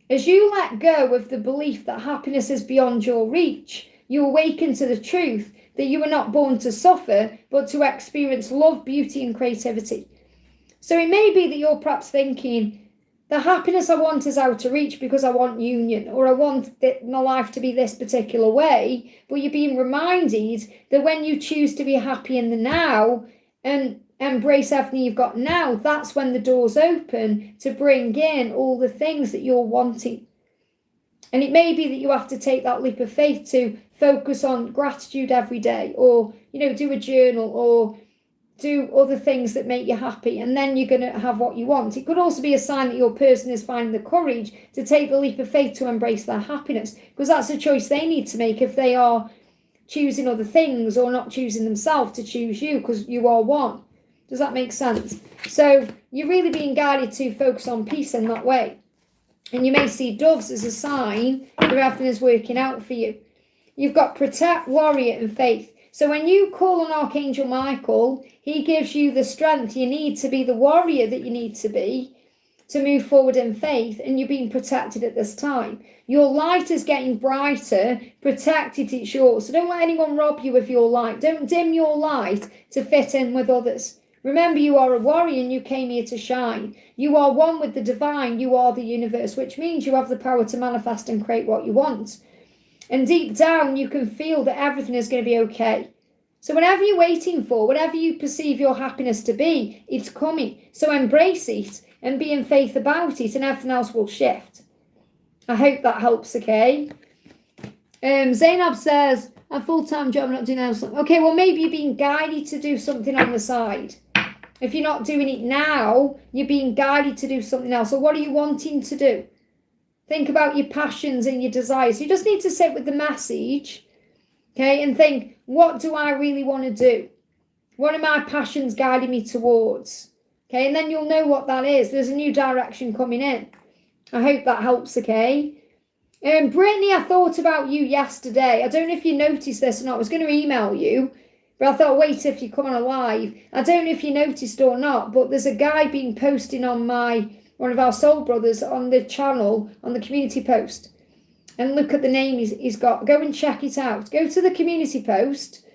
As you let go of the belief that happiness is beyond your reach, you awaken to the truth that you were not born to suffer, but to experience love, beauty, and creativity. So it may be that you're perhaps thinking, the happiness I want is out of reach because I want union, or I want my life to be this particular way, but you're being reminded that when you choose to be happy in the now and embrace everything you've got now, that's when the doors open to bring in all the things that you're wanting. And it may be that you have to take that leap of faith to focus on gratitude every day, or, do a journal, or do other things that make you happy, and then you're going to have what you want. It could also be a sign that your person is finding the courage to take the leap of faith to embrace their happiness, because that's a choice they need to make if they are choosing other things or not choosing themselves to choose you, because you are one. Does that make sense? So you're really being guided to focus on peace in that way. And you may see doves as a sign that everything is working out for you. You've got protect, warrior, and faith. So when you call on Archangel Michael, he gives you the strength you need to be the warrior that you need to be, to move forward in faith, and you're being protected at this time. Your light is getting brighter, protected, it's yours. So don't let anyone rob you of your light. Don't dim your light to fit in with others. Remember, you are a warrior and you came here to shine. You are one with the divine. You are the universe, which means you have the power to manifest and create what you want. And deep down, you can feel that everything is going to be okay. So whatever you're waiting for, whatever you perceive your happiness to be, it's coming. So embrace it and be in faith about it, and everything else will shift. I hope that helps, okay? Zainab says, a full-time job, not doing anything. Okay, well, maybe you're being guided to do something on the side. If you're not doing it now, you're being guided to do something else. So what are you wanting to do? Think about your passions and your desires. You just need to sit with the message, okay, and think, what do I really want to do? What are my passions guiding me towards? Okay, and then you'll know what that is. There's a new direction coming in. I hope that helps, okay? Brittany, I thought about you yesterday. I don't know if you noticed this or not. I was going to email you, but I thought, wait if you come on a live. I don't know if you noticed or not, but there's a guy being posting on one of our soul brothers on the channel, on the community post. And look at the name he's got. Go and check it out. Go to the community post,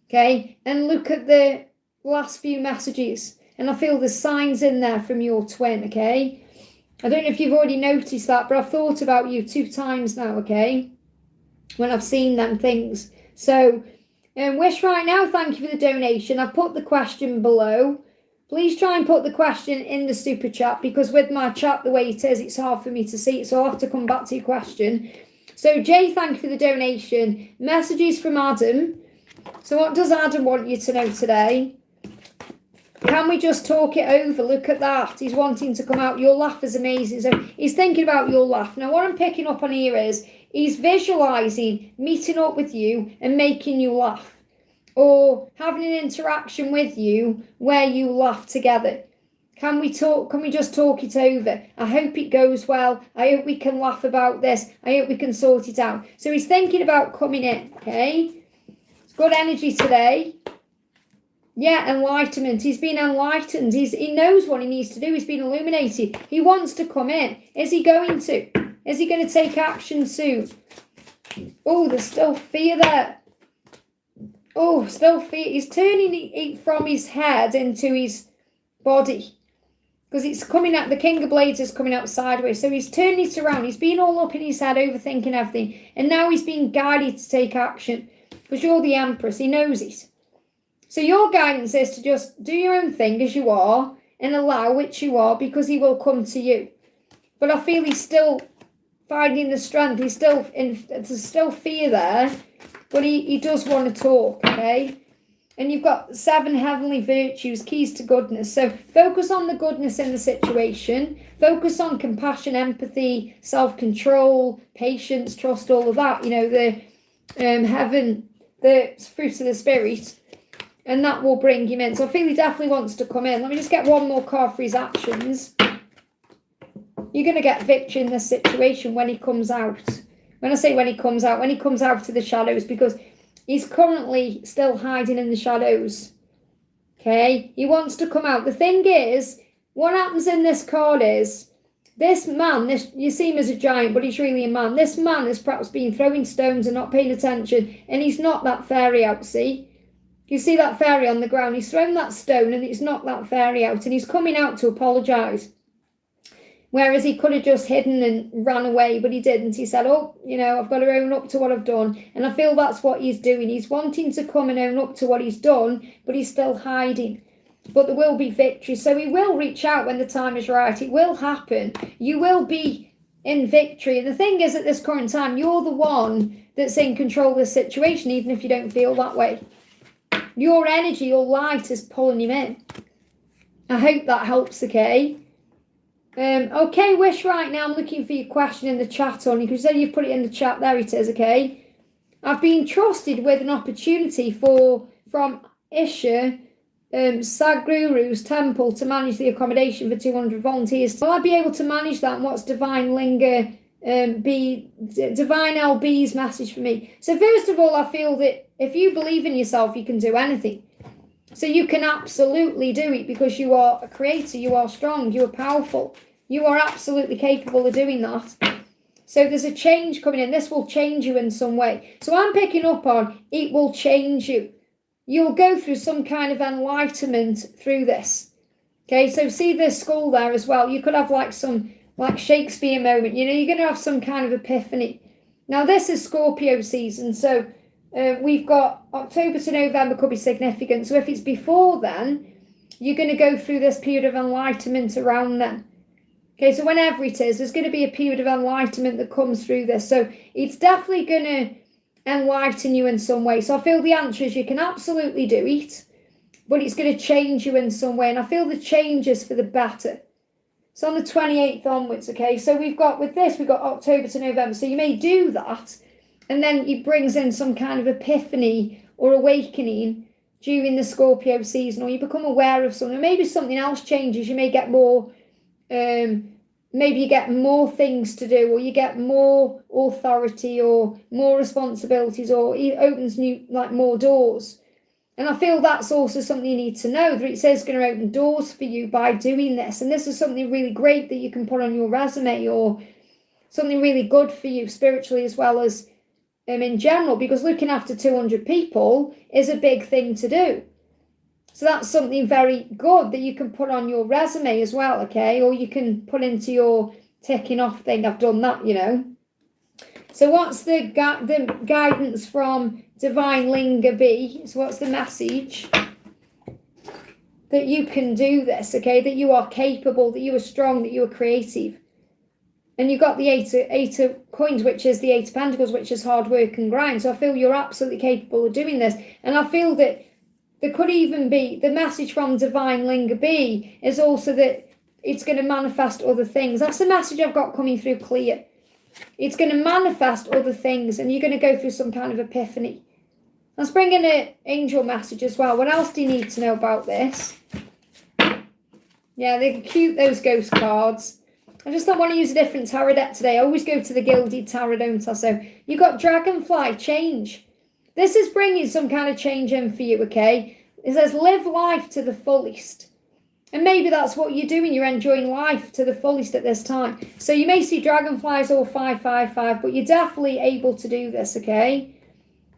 okay, and look at the last few messages. And I feel there's signs in there from your twin, okay? I don't know if you've already noticed that, but I've thought about you 2 times now, okay? When I've seen them things. So, Wish right now, thank you for the donation. I've put the question below. Please try and put the question in the super chat, because with my chat the way it is, it's hard for me to see it. So I'll have to come back to your question. So, Jay, thank you for the donation. Messages from Adam. So what does Adam want you to know today? Can we just talk it over? Look at that. He's wanting to come out. Your laugh is amazing. So he's thinking about your laugh. Now, what I'm picking up on here is he's visualizing meeting up with you and making you laugh, or having an interaction with you where you laugh together. Can we talk? Can we just talk it over? I hope it goes well. I hope we can laugh about this. I hope we can sort it out. So he's thinking about coming in, okay? It's good energy today. Yeah, enlightenment. He's been enlightened. He knows what he needs to do. He's been illuminated. He wants to come in. Is he going to? Is he going to take action soon? Oh, there's still fear there. Oh, still fear. He's turning it from his head into his body. Because it's coming out, the King of Blades is coming out sideways. So he's turning it around. He's been all up in his head, overthinking everything. And now he's being guided to take action. Because you're the Empress. He knows it. So your guidance is to just do your own thing as you are and allow which you are, because he will come to you. But I feel he's still finding the strength. He's still there's still fear there, but he does want to talk, okay? And you've got 7 heavenly virtues, keys to goodness. So focus on the goodness in the situation. Focus on compassion, empathy, self-control, patience, trust, all of that. You know, the heaven, the fruits of the spirit. And that will bring him in. So I feel he definitely wants to come in. Let me just get one more card for his actions. You're going to get victory in this situation when he comes out. When I say when he comes out to the shadows, because he's currently still hiding in the shadows. Okay? He wants to come out. The thing is, what happens in this card is, this man, you see him as a giant, but he's really a man. This man has perhaps been throwing stones and not paying attention. And he's not that fairy out, see? You see that fairy on the ground? He's thrown that stone and it's knocked that fairy out, and he's coming out to apologise. Whereas he could have just hidden and ran away, but he didn't. He said, oh, you know, I've got to own up to what I've done. And I feel that's what he's doing. He's wanting to come and own up to what he's done, but he's still hiding. But there will be victory. So he will reach out when the time is right. It will happen. You will be in victory. And the thing is, at this current time, you're the one that's in control of the situation, even if you don't feel that way. Your energy, your light is pulling him in. I hope that helps, okay? Okay, Wish, right now I'm looking for your question in the chat, honey, because you said you've put it in the chat. There it is, okay? I've been trusted with an opportunity from Isha, Sadhguru's temple, to manage the accommodation for 200 volunteers. Will I be able to manage that? And what's Divine Linga Divine LB's message for me? So first of all, I feel that if you believe in yourself, you can do anything. So you can absolutely do it, because you are a creator, you are strong, you are powerful. You are absolutely capable of doing that. So there's a change coming in. This will change you in some way. So I'm picking up on it will change you. You'll go through some kind of enlightenment through this. Okay, so see the skull there as well. You could have like some like Shakespeare moment. You know, you're going to have some kind of epiphany. Now this is Scorpio season. So we've got October to November could be significant. So if it's before then, you're going to go through this period of enlightenment around then. Okay, so whenever it is, there's going to be a period of enlightenment that comes through this. So it's definitely going to enlighten you in some way. So I feel the answer is you can absolutely do it, but it's going to change you in some way. And I feel the changes for the better. So on the 28th onwards, okay, so we've got October to November. So you may do that, and then it brings in some kind of epiphany or awakening during the Scorpio season, or you become aware of something. Maybe something else changes. You may get more... maybe you get more things to do, or you get more authority or more responsibilities, or it opens more doors. And I feel that's also something you need to know, that it says it's going to open doors for you by doing this. And this is something really great that you can put on your resume, or something really good for you spiritually as well as in general, because looking after 200 people is a big thing to do. So that's something very good that you can put on your resume as well, okay? Or you can put into your ticking off thing. I've done that, you know. So what's the guidance from Divine Linga B? So what's the message? That you can do this, okay? That you are capable, that you are strong, that you are creative. And you've got the eight of coins, which is the Eight of Pentacles, which is hard work and grind. So I feel you're absolutely capable of doing this. And I feel that there could even be, the message from Divine Linga B is also that it's going to manifest other things. That's the message I've got coming through clear. It's going to manifest other things, and you're going to go through some kind of epiphany. Let's bring in an angel message as well. What else do you need to know about this? Yeah, they're cute, those ghost cards. I just don't want to use a different tarot deck today. I always go to the Gilded Tarot, don't I? So you've got Dragonfly, change. This is bringing some kind of change in for you, okay? It says live life to the fullest. And maybe that's what you're doing. You're enjoying life to the fullest at this time. So you may see dragonflies all 555, but you're definitely able to do this, okay?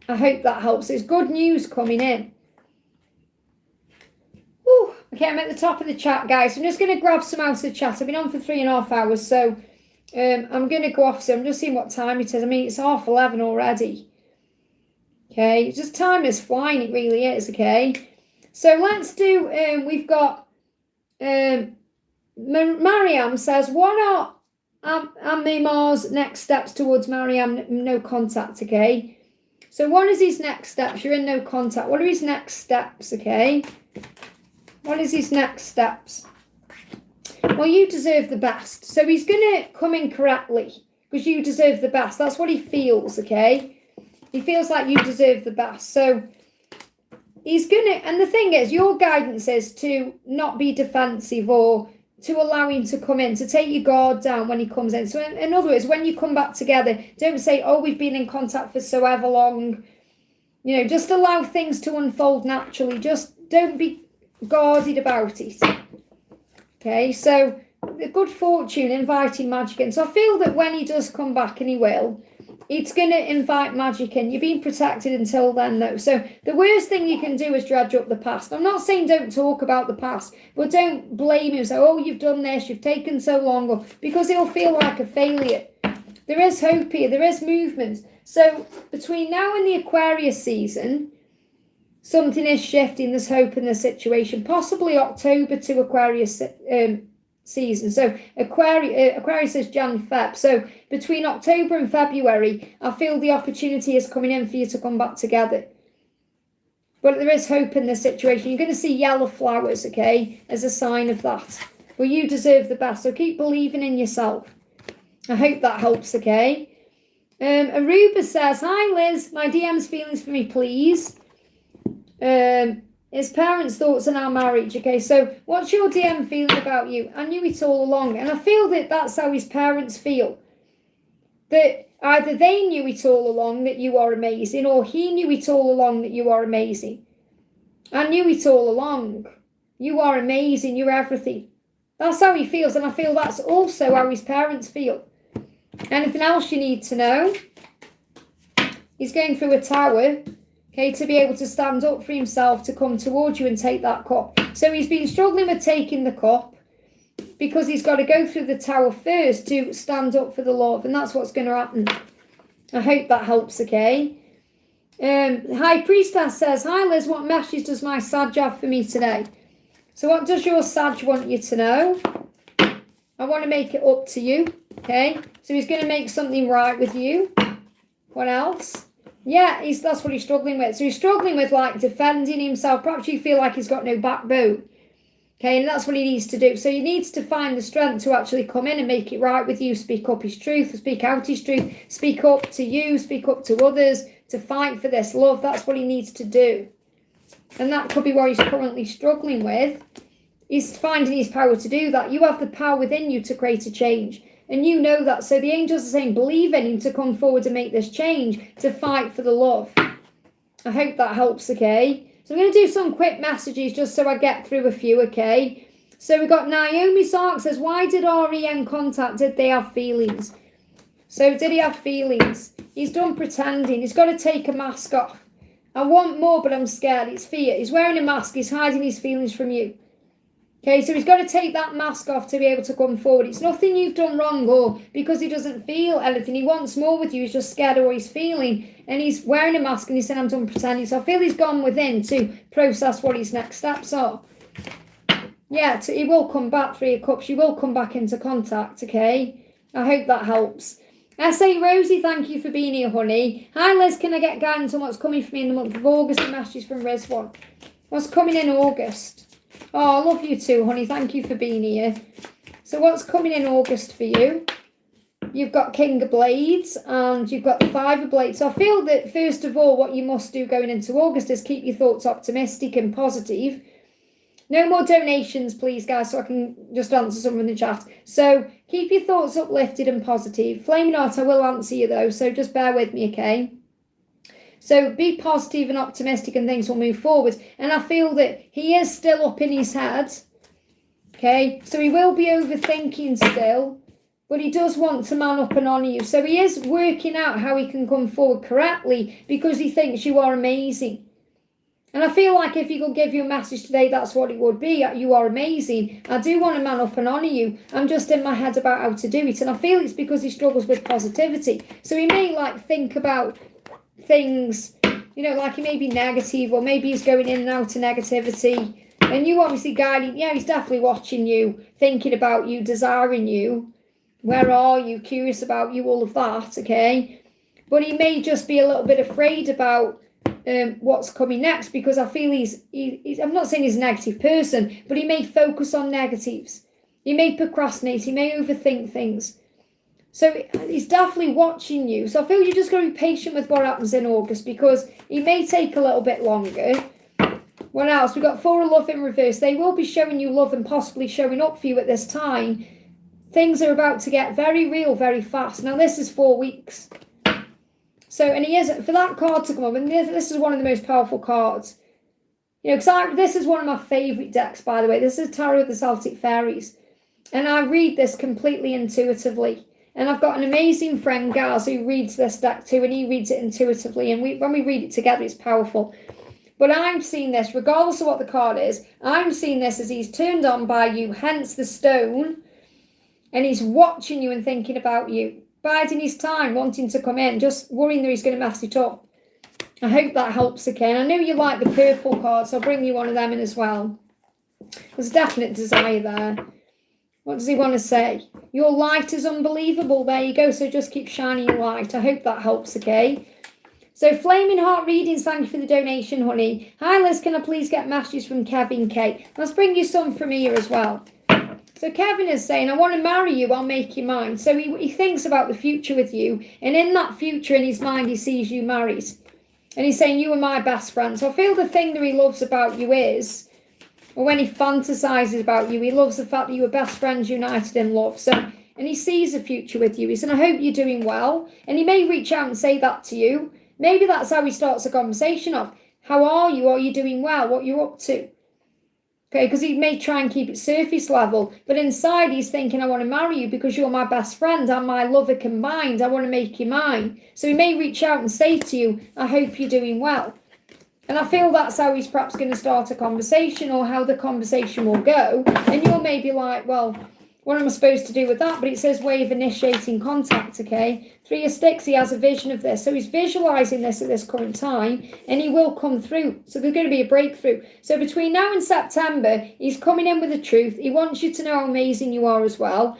I hope that helps. There's good news coming in. Whew. Okay, I'm at the top of the chat, guys. I'm just going to grab some out of the chat. I've been on for 3.5 hours, so I'm going to go off. So I'm just seeing what time it is. I mean, it's 11:30 already. Okay, just time is flying. It really is, okay? So let's do, we've got, Mariam says, what are Ammar's next steps towards Mariam no contact, okay? So what is his next steps? You're in no contact. What are his next steps, okay? What is his next steps? Well, you deserve the best. So he's going to come in correctly because you deserve the best. That's what he feels, okay? He feels like you deserve the best. So he's going to, and the thing is, your guidance is to not be defensive or to allow him to come in, to take your guard down when he comes in. So in other words, when you come back together, don't say, oh, we've been in contact for so ever long. You know, just allow things to unfold naturally. Just don't be guarded about it. Okay, so the good fortune, inviting magic in. So I feel that when he does come back, and he will, it's going to invite magic in. You're being protected until then, though. So the worst thing you can do is dredge up the past. I'm not saying don't talk about the past, but don't blame him. So, oh, you've done this, you've taken so long, or because he'll feel like a failure. There is hope here. There is movement. So between now and the Aquarius season, something is shifting. There's hope in the situation. Possibly October to Aquarius season. So Aquarius is Jan, Feb. So between October and February, I feel the opportunity is coming in for you to come back together. But there is hope in this situation. You're going to see yellow flowers, okay, as a sign of that. Well, you deserve the best. So keep believing in yourself. I hope that helps, okay? Aruba says, hi Liz, my DM's feelings for me, please. His parents' thoughts on our marriage. Okay, so what's your DM feeling about you? I knew it all along. And I feel that that's how his parents feel. That either they knew it all along that you are amazing, or he knew it all along that you are amazing. I knew it all along. You are amazing. You're everything. That's how he feels, and I feel that's also how his parents feel. Anything else you need to know? He's going through a tower, okay, to be able to stand up for himself, to come towards you and take that cup. So he's been struggling with taking the cup because he's got to go through the tower first to stand up for the love, and that's what's going to happen. I hope that helps, okay? High Priestess says, hi Liz, what message does my Sag have for me today? So what does your Sag want you to know? I want to make it up to you, okay? So he's going to make something right with you. What else? Yeah, that's what he's struggling with. So he's struggling with, like, defending himself. Perhaps you feel like he's got no backbone. Okay, and that's what he needs to do. So he needs to find the strength to actually come in and make it right with you, speak up his truth, speak out his truth, speak up to you, speak up to others, to fight for this love. That's what he needs to do. And that could be what he's currently struggling with. He's finding his power to do that. You have the power within you to create a change. And you know that. So the angels are saying, believe in him to come forward and make this change, to fight for the love. I hope that helps, okay? So I'm going to do some quick messages just so I get through a few, okay? So we've got Naomi Sark says, why did REN contact? Did they have feelings? So did he have feelings? He's done pretending. He's got to take a mask off. I want more, but I'm scared. It's fear. He's wearing a mask. He's hiding his feelings from you. Okay, so he's got to take that mask off to be able to come forward. It's nothing you've done wrong or because he doesn't feel anything. He wants more with you. He's just scared of what he's feeling. And he's wearing a mask and he's saying, I'm done pretending. So I feel he's gone within to process what his next steps are. Yeah, he will come back, Three of Cups. You will come back into contact, okay? I hope that helps. S.A. Rosie, thank you for being here, honey. Hi, Liz. Can I get guidance on what's coming for me in the month of August? A message from Rizwan. What's coming in August? Oh, I love you too, honey. Thank you for being here. So what's coming in August for you? You've got King of Blades and you've got the Five of Blades. So I feel that, first of all, what you must do going into August is keep your thoughts optimistic and positive. No more donations, please, guys, so I can just answer some in the chat. So keep your thoughts uplifted and positive. Flaming Heart, I will answer you, though, so just bear with me, okay? So be positive and optimistic and things will move forward. And I feel that he is still up in his head. Okay, so he will be overthinking still. But he does want to man up and honour you. So he is working out how he can come forward correctly because he thinks you are amazing. And I feel like if he could give you a message today, that's what it would be. You are amazing. I do want to man up and honour you. I'm just in my head about how to do it. And I feel it's because he struggles with positivity. So he may think about things, like he may be negative, or maybe he's going in and out of negativity, and you obviously guiding. Yeah, he's definitely watching you, thinking about you, desiring you. Where are you? Curious about you, all of that, okay? But he may just be a little bit afraid about what's coming next, because I feel he's I'm not saying he's a negative person, but he may focus on negatives. He may procrastinate, he may overthink things. So he's definitely watching you. So I feel you're just going to be patient with what happens in August, because he may take a little bit longer. What else? We've got Four of Love in reverse. They will be showing you love and possibly showing up for you at this time. Things are about to get very real, very fast. Now, this is 4 weeks. So, and he is, for that card to come up, and this is one of the most powerful cards. Because this is one of my favourite decks, by the way. This is Tarot of the Celtic Fairies. And I read this completely intuitively. And I've got an amazing friend, Gaz, who reads this deck too, and he reads it intuitively. And when we read it together, it's powerful. But I'm seeing this, regardless of what the card is, I'm seeing this as he's turned on by you, hence the stone. And he's watching you and thinking about you, biding his time, wanting to come in, just worrying that he's going to mess it up. I hope that helps, okay? And I know you like the purple card, so I'll bring you one of them in as well. There's a definite desire there. What does he want to say? Your light is unbelievable. There you go. So just keep shining your light. I hope that helps, okay? So Flaming Heart Readings, thank you for the donation, honey. Hi, Liz, can I please get messages from Kevin K? Let's bring you some from here as well. So Kevin is saying, I want to marry you. I'll make you mine. So he thinks about the future with you. And in that future, in his mind, he sees you married. And he's saying, you are my best friend. So I feel the thing that he loves about you is, or when he fantasizes about you, he loves the fact that you are best friends united in love. So, and he sees a future with you. He said, I hope you're doing well. And he may reach out and say that to you. Maybe that's how he starts a conversation off. How are you? Are you doing well? What you're up to? Okay, because he may try and keep it surface level, but inside he's thinking, I want to marry you because you're my best friend and my lover combined. I want to make you mine. So he may reach out and say to you, I hope you're doing well. And I feel that's how he's perhaps going to start a conversation, or how the conversation will go. And you're maybe like, well, what am I supposed to do with that? But it says way of initiating contact, okay? 3 of Sticks, he has a vision of this. So he's visualising this at this current time, and he will come through. So there's going to be a breakthrough. So between now and September, he's coming in with the truth. He wants you to know how amazing you are as well.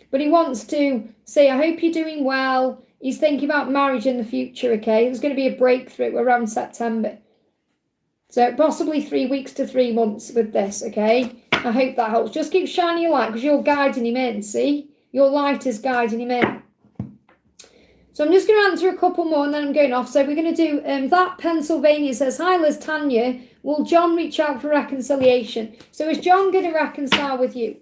But he wants to say, I hope you're doing well. He's thinking about marriage in the future, okay? There's going to be a breakthrough around September. So possibly 3 weeks to 3 months with this, okay? I hope that helps. Just keep shining your light because you're guiding him in, see? Your light is guiding him in. So I'm just going to answer a couple more and then I'm going off. So we're going to do, that Pennsylvania says, hi Liz, Tanya, will John reach out for reconciliation? So is John going to reconcile with you?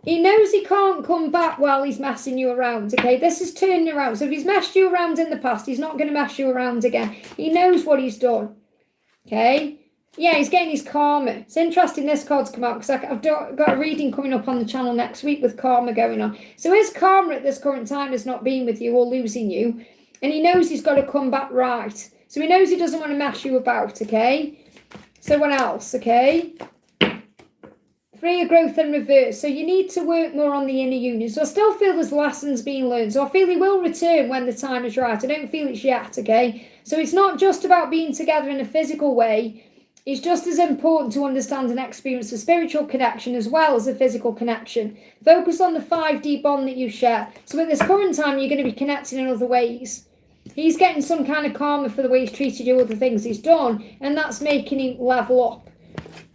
He knows he can't come back while he's messing you around, okay? This is turning around. So if he's messed you around in the past, he's not going to mess you around again. He knows what he's done. Okay, yeah, he's getting his karma. It's interesting this card's come out because I've got a reading coming up on the channel next week with karma going on. So his karma at this current time has not been with you or losing you. And he knows he's got to come back right. So he knows he doesn't want to mess you about, okay? So what else, okay? 3 of Growth and Reverse. So you need to work more on the inner union. So I still feel there's lessons being learned. So I feel he will return when the time is right. I don't feel it's yet, okay? So it's not just about being together in a physical way. It's just as important to understand and experience the spiritual connection as well as the physical connection. Focus on the 5D bond that you share. So at this current time, you're going to be connecting in other ways. He's getting some kind of karma for the way he's treated you, or the things he's done, and that's making him level up.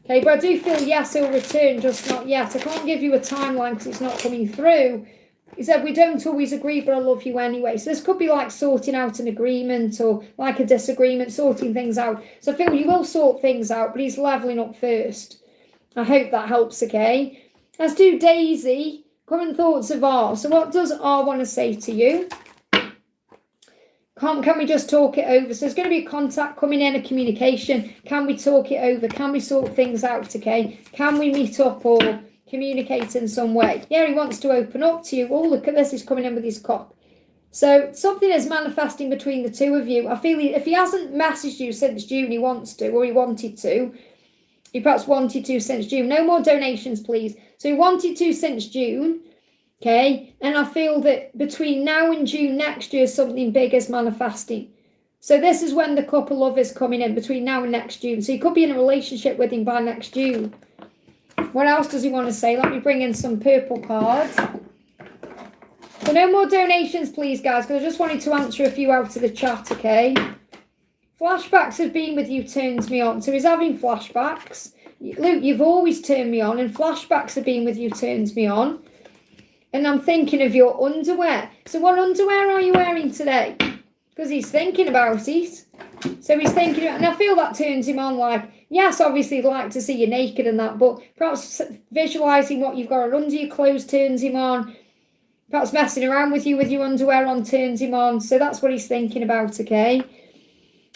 Okay, but I do feel, yes, he'll return, just not yet. I can't give you a timeline because it's not coming through. He said, we don't always agree, but I love you anyway. So this could be like sorting out an agreement or like a disagreement, sorting things out. So I feel you will sort things out, but he's levelling up first. I hope that helps, okay? Let's do Daisy. Current thoughts of R. So what does R want to say to you? Can we just talk it over? So there's going to be a contact coming in, a communication. Can we talk it over? Can we sort things out, okay? Can we meet up or communicate in some way? Yeah, he wants to open up to you. Oh, look at this. He's coming in with his cup. So something is manifesting between the two of you. I feel if he hasn't messaged you since June, he wants to, or he wanted to. He perhaps wanted to since June. No more donations, please. So he wanted to since June. Okay, and I feel that between now and June next year, something big is manifesting. So this is when the couple love is coming in, between now and next June. So you could be in a relationship with him by next June. What else does he want to say? Let me bring in some purple cards. So no more donations, please, guys, because I just wanted to answer a few out of the chat, okay? Flashbacks of being with you turns me on. So he's having flashbacks. Luke, you've always turned me on, and flashbacks of being with you turns me on. And I'm thinking of your underwear. So what underwear are you wearing today? Because he's thinking about it. So he's thinking, and I feel that turns him on. Like, yes, obviously he'd like to see you naked and that, but perhaps visualising what you've got under your clothes turns him on. Perhaps messing around with you with your underwear on turns him on. So that's what he's thinking about, okay?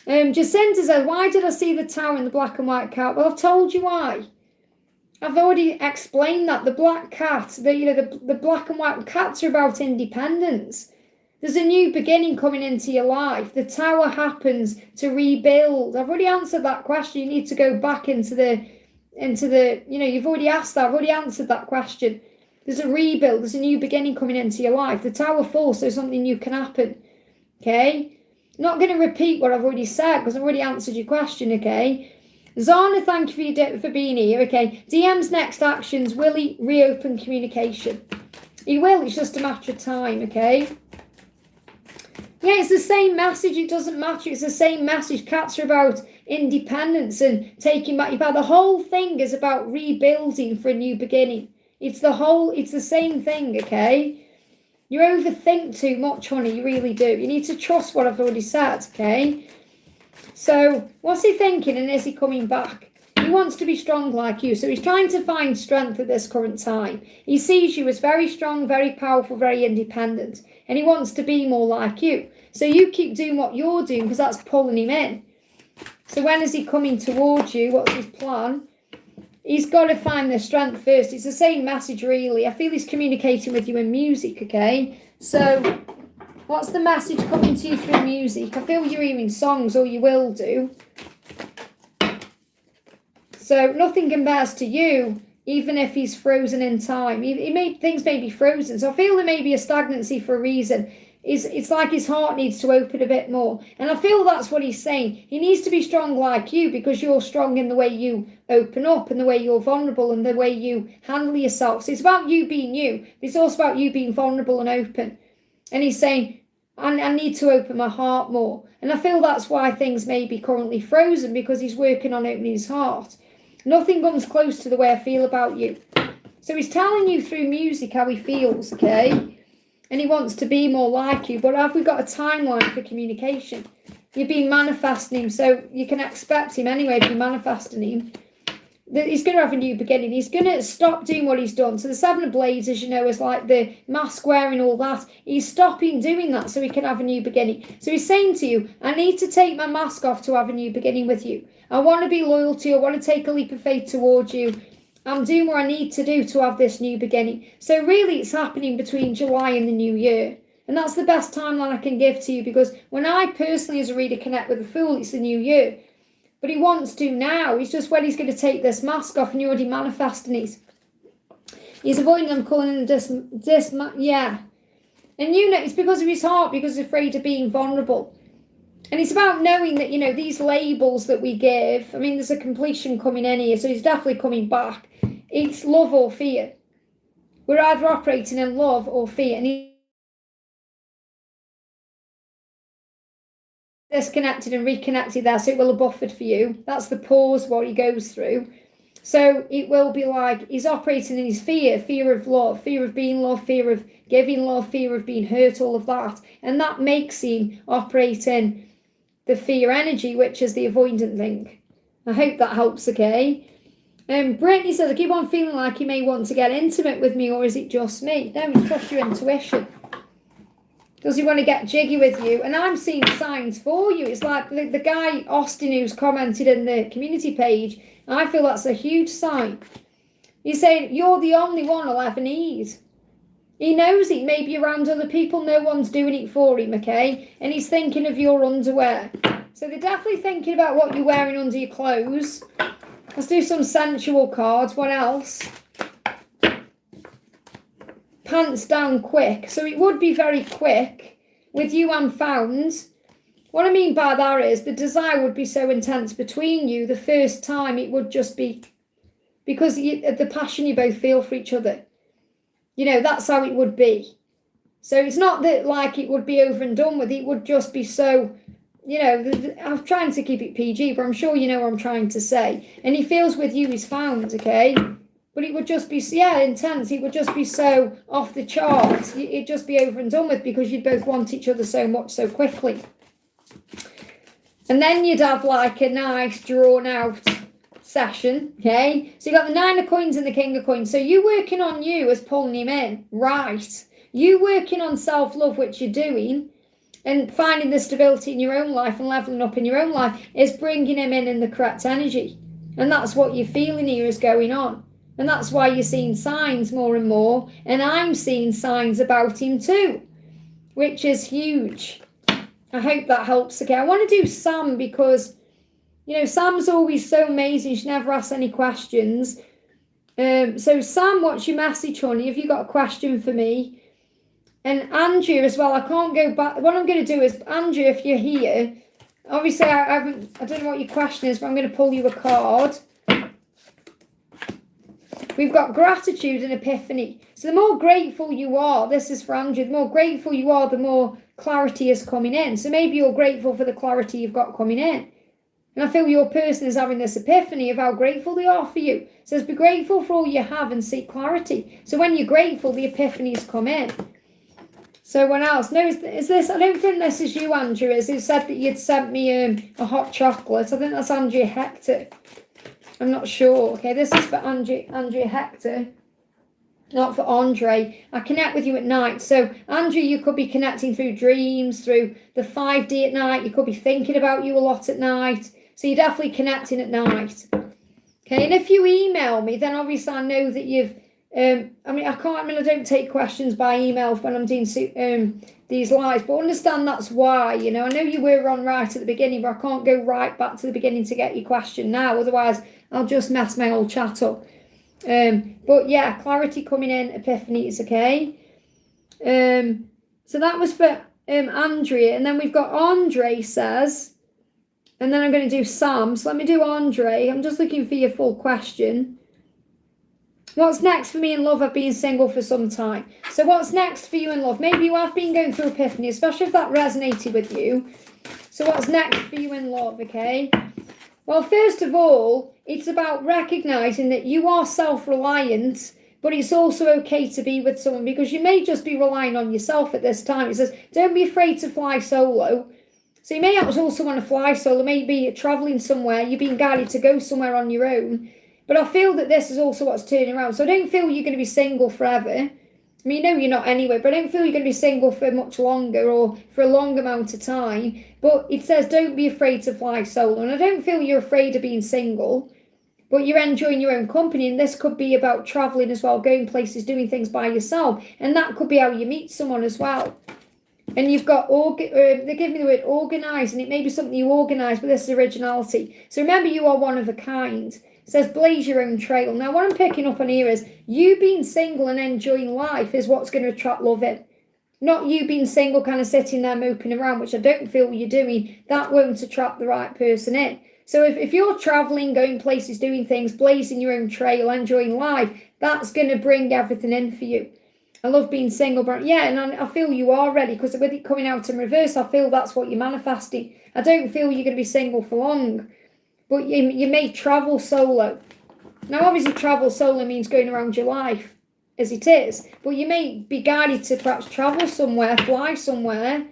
Jacinta says, why did I see the tower in the black and white cat? Well, I've told you why. I've already explained that. The black cat, the black and white cats are about independence. There's a new beginning coming into your life. The tower happens to rebuild. I've already answered that question. You need to go back into the, you've already asked that. I've already answered that question. There's a rebuild. There's a new beginning coming into your life. The tower falls so something new can happen. Okay? I'm not going to repeat what I've already said because I've already answered your question, okay? Zana, thank you for being here. Okay, DM's next actions. Will he reopen communication? He will. It's just a matter of time, okay? Yeah, it's the same message. It doesn't matter. It's the same message. Cats are about independence and taking back your power. The whole thing is about rebuilding for a new beginning. It's the same thing, okay? You overthink too much, honey. You really do. You need to trust what I've already said, okay? So, what's he thinking and is he coming back? He wants to be strong like you. So he's trying to find strength at this current time. He sees you as very strong, very powerful, very independent. And he wants to be more like you. So you keep doing what you're doing because that's pulling him in. So when is he coming towards you? What's his plan? he's got to find the strength first. It's the same message, really. I feel he's communicating with you in music, okay? So, what's the message coming to you through music? I feel you're hearing songs, or you will do. So, nothing compares to you, even if he's frozen in time. Things may be frozen. So, I feel there may be a stagnancy for a reason. It's like his heart needs to open a bit more. And I feel that's what he's saying. He needs to be strong like you, because you're strong in the way you open up and the way you're vulnerable and the way you handle yourself. So it's about you being you, but it's also about you being vulnerable and open. And he's saying, I need to open my heart more. And I feel that's why things may be currently frozen, because he's working on opening his heart. Nothing comes close to the way I feel about you. So he's telling you through music how he feels, okay? And he wants to be more like you. But have we got a timeline for communication? You've been manifesting him, so you can expect him anyway if you're manifesting him. He's going to have a new beginning. He's going to stop doing what he's done. So the Seven of Blades, as you know, is like the mask wearing, all that. He's stopping doing that so he can have a new beginning. So he's saying to you, I need to take my mask off to have a new beginning with you. I want to be loyal to you. I want to take a leap of faith towards you. I'm doing what I need to do to have this new beginning. So really it's happening between July and the new year. And that's the best timeline I can give to you, because when I personally as a reader connect with the Fool, it's the new year. But he wants to now. He's just when he's going to take this mask off, and you're already manifesting it. He's avoiding them, calling them yeah. And you know, it's because of his heart, because he's afraid of being vulnerable. And it's about knowing that, you know, these labels that we give, I mean, there's a completion coming in here, so he's definitely coming back. It's love or fear. We're either operating in love or fear. And he's disconnected and reconnected there, so it will have buffered for you. That's the pause what he goes through. So it will be like he's operating in his fear of love, fear of being loved, fear of giving love, fear of being hurt, all of that. And that makes him operate in the fear energy, which is the avoidant thing. I hope that helps, okay? Brittany says, I keep on feeling like he may want to get intimate with me, or is it just me? No, you trust your intuition. Does he want to get jiggy with you? And I'm seeing signs for you. It's like the guy, Austin, who's commented in the community page. I feel that's a huge sign. He's saying, you're the only one I'll ever need. He knows it. Maybe around other people, no one's doing it for him, okay? And he's thinking of your underwear. So they're definitely thinking about what you're wearing under your clothes. Let's do some sensual cards. What else? Pants down quick. So it would be very quick with you and found. What I mean by that is the desire would be so intense between you. The first time it would just be because the passion you both feel for each other. You know, that's how it would be. So it's not that like it would be over and done with. It would just be so, you know, I'm trying to keep it PG, but I'm sure you know what I'm trying to say. And he feels with you he's found, okay? But it would just be, yeah, intense. It would just be so off the charts. It'd just be over and done with because you'd both want each other so much so quickly. And then you'd have like a nice drawn out session, okay? So you got the 9 of coins and the King of coins. So you working on you as pulling him in, right? You working on self-love, which you're doing, and finding the stability in your own life and leveling up in your own life is bringing him in the correct energy. And that's what you're feeling here is going on. And that's why you're seeing signs more and more. And I'm seeing signs about him too, which is huge. I hope that helps. Okay, I want to do Sam because, you know, Sam's always so amazing. She never asks any questions. So Sam, what's your message, honey? Have you got a question for me? And Andrew as well. I can't go back. What I'm going to do is, Andrew, if you're here, obviously I don't know what your question is, but I'm going to pull you a card. We've got gratitude and epiphany. So the more grateful you are, this is for Andrew, the more grateful you are, the more clarity is coming in. So maybe you're grateful for the clarity you've got coming in. And I feel your person is having this epiphany of how grateful they are for you. It says, be grateful for all you have and seek clarity. So when you're grateful, the epiphanies come in. So what else? No, is this, I don't think this is you, Andrew, is who said that you'd sent me a hot chocolate. I think that's Andrea Hector. I'm not sure. Okay, this is for Andrea Hector, not for Andre. I connect with you at night. So, Andrea, you could be connecting through dreams, through the 5D at night. You could be thinking about you a lot at night. So, you're definitely connecting at night. Okay, and if you email me, then obviously I know that you've, I don't take questions by email when I'm doing these lives, but understand that's why, I know you were on right at the beginning, but I can't go right back to the beginning to get your question now, otherwise I'll just mess my whole chat up. But yeah, clarity coming in, epiphanies, okay? So that was for Andrea, and then we've got Andre says, and then I'm going to do Sam. So let me do Andre. I'm just looking for your full question. What's next for me in love? I've been single for some time. So what's next for you in love? Maybe you have been going through epiphany, especially if that resonated with you. So what's next for you in love, okay? Well, first of all, it's about recognizing that you are self-reliant, but it's also okay to be with someone because you may just be relying on yourself at this time. It says, don't be afraid to fly solo. So you may also want to fly solo, maybe you're traveling somewhere, you're being guided to go somewhere on your own. But I feel that this is also what's turning around. So I don't feel you're going to be single forever. I mean, you're not anyway, but I don't feel you're going to be single for much longer or for a long amount of time. But it says, don't be afraid to fly solo. And I don't feel you're afraid of being single, but you're enjoying your own company. And this could be about traveling as well, going places, doing things by yourself. And that could be how you meet someone as well. And you've got, they give me the word organise, and it may be something you organise, but this is originality. So remember, you are one of a kind. It says, blaze your own trail. Now, what I'm picking up on here is you being single and enjoying life is what's going to attract love in. Not you being single, kind of sitting there moping around, which I don't feel you're doing. That won't attract the right person in. So if you're travelling, going places, doing things, blazing your own trail, enjoying life, that's going to bring everything in for you. I love being single, but yeah, and I feel you are ready because with it coming out in reverse, I feel that's what you're manifesting. I don't feel you're going to be single for long, but you may travel solo. Now, obviously, travel solo means going around your life as it is, but you may be guided to perhaps travel somewhere, fly somewhere.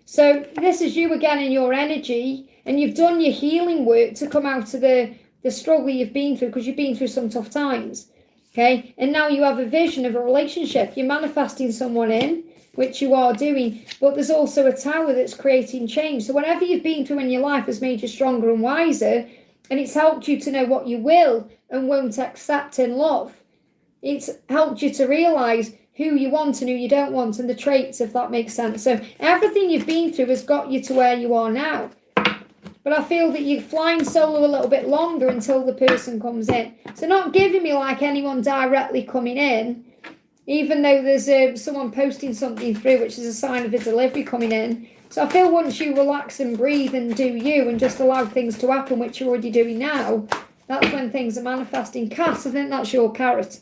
So this is you again in your energy, and you've done your healing work to come out of the struggle you've been through because you've been through some tough times. Okay, and now you have a vision of a relationship. You're manifesting someone in, which you are doing, but there's also a tower that's creating change. So whatever you've been through in your life has made you stronger and wiser, and it's helped you to know what you will and won't accept in love. It's helped you to realise who you want and who you don't want and the traits, if that makes sense. So everything you've been through has got you to where you are now. But I feel that you're flying solo a little bit longer until the person comes in. So not giving me like anyone directly coming in, even though there's someone posting something through, which is a sign of a delivery coming in. So I feel once you relax and breathe and do you and just allow things to happen, which you're already doing now, that's when things are manifesting. Cass, I think that's your carrot.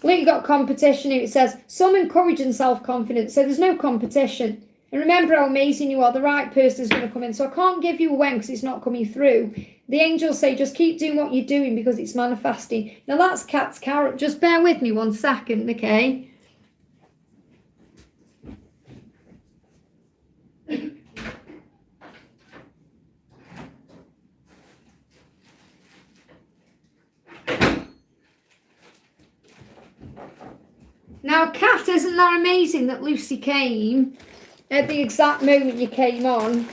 Look, you got competition here. It says, some encourage and self-confidence. So there's no competition. And remember how amazing you are. The right person is going to come in. So I can't give you a when because it's not coming through. The angels say just keep doing what you're doing because it's manifesting. Now that's Cat's carrot. Just bear with me 1 second, okay? Now, Cat, isn't that amazing that Lucy came at the exact moment you came on?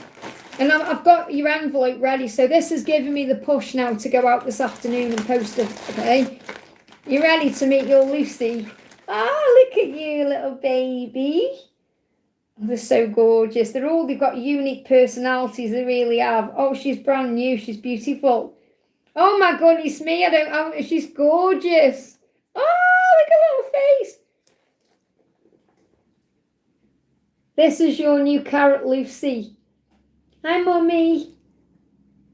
And I've got your envelope ready, so this has given me the push now to go out this afternoon and post it, okay? You ready to meet your Lucy? Ah, look at you, little baby. They're so gorgeous. They've got unique personalities, they really have. Oh, she's brand new, she's beautiful. Oh my goodness me, she's gorgeous. Oh, look at her little face. This is your new carrot, Lucy. Hi, Mummy.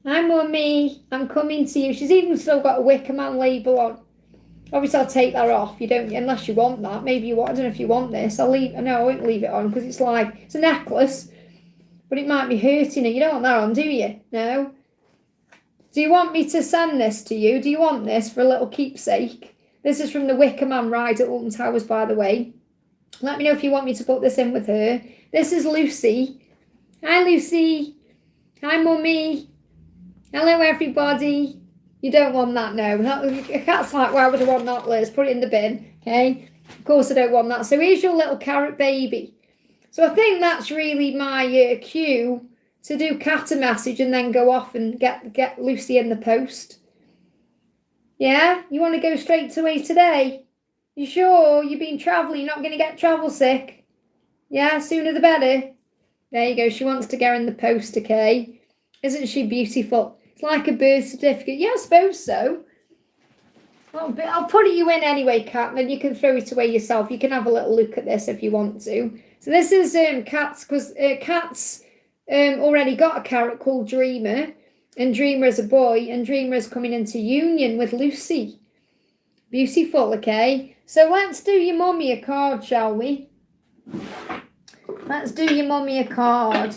Hi, Mummy. I'm coming to you. She's even still got a Wicker Man label on. Obviously, I'll take that off. You don't, unless you want that. Maybe you want. I don't know if you want this. No, I won't leave it on because it's a necklace, but it might be hurting her. You don't want that on, do you? No. Do you want me to send this to you? Do you want this for a little keepsake? This is from the Wicker Man ride at Alton Towers, by the way. Let me know if you want me to put this in with her. This is Lucy. Hi, Lucy. Hi, Mummy. Hello, everybody. You don't want that, no. That's like, why would I want that, Liz? Put it in the bin, okay? Of course I don't want that. So here's your little carrot baby. So I think that's really my cue to do cat a message and then go off and get Lucy in the post. Yeah? You want to go straight away today? You sure? You've been travelling, you're not going to get travel sick? Yeah? Sooner the better. There you go. She wants to go in the post, okay? Isn't she beautiful? It's like a birth certificate. Yeah, I suppose so. Well, but I'll put you in anyway, Kat, and then you can throw it away yourself. You can have a little look at this if you want to. So this is Kat's, because Kat's already got a carrot called Dreamer, and Dreamer is a boy, and Dreamer is coming into union with Lucy. Beautiful, okay? So let's do your mummy a card, shall we? Let's do your mummy a card.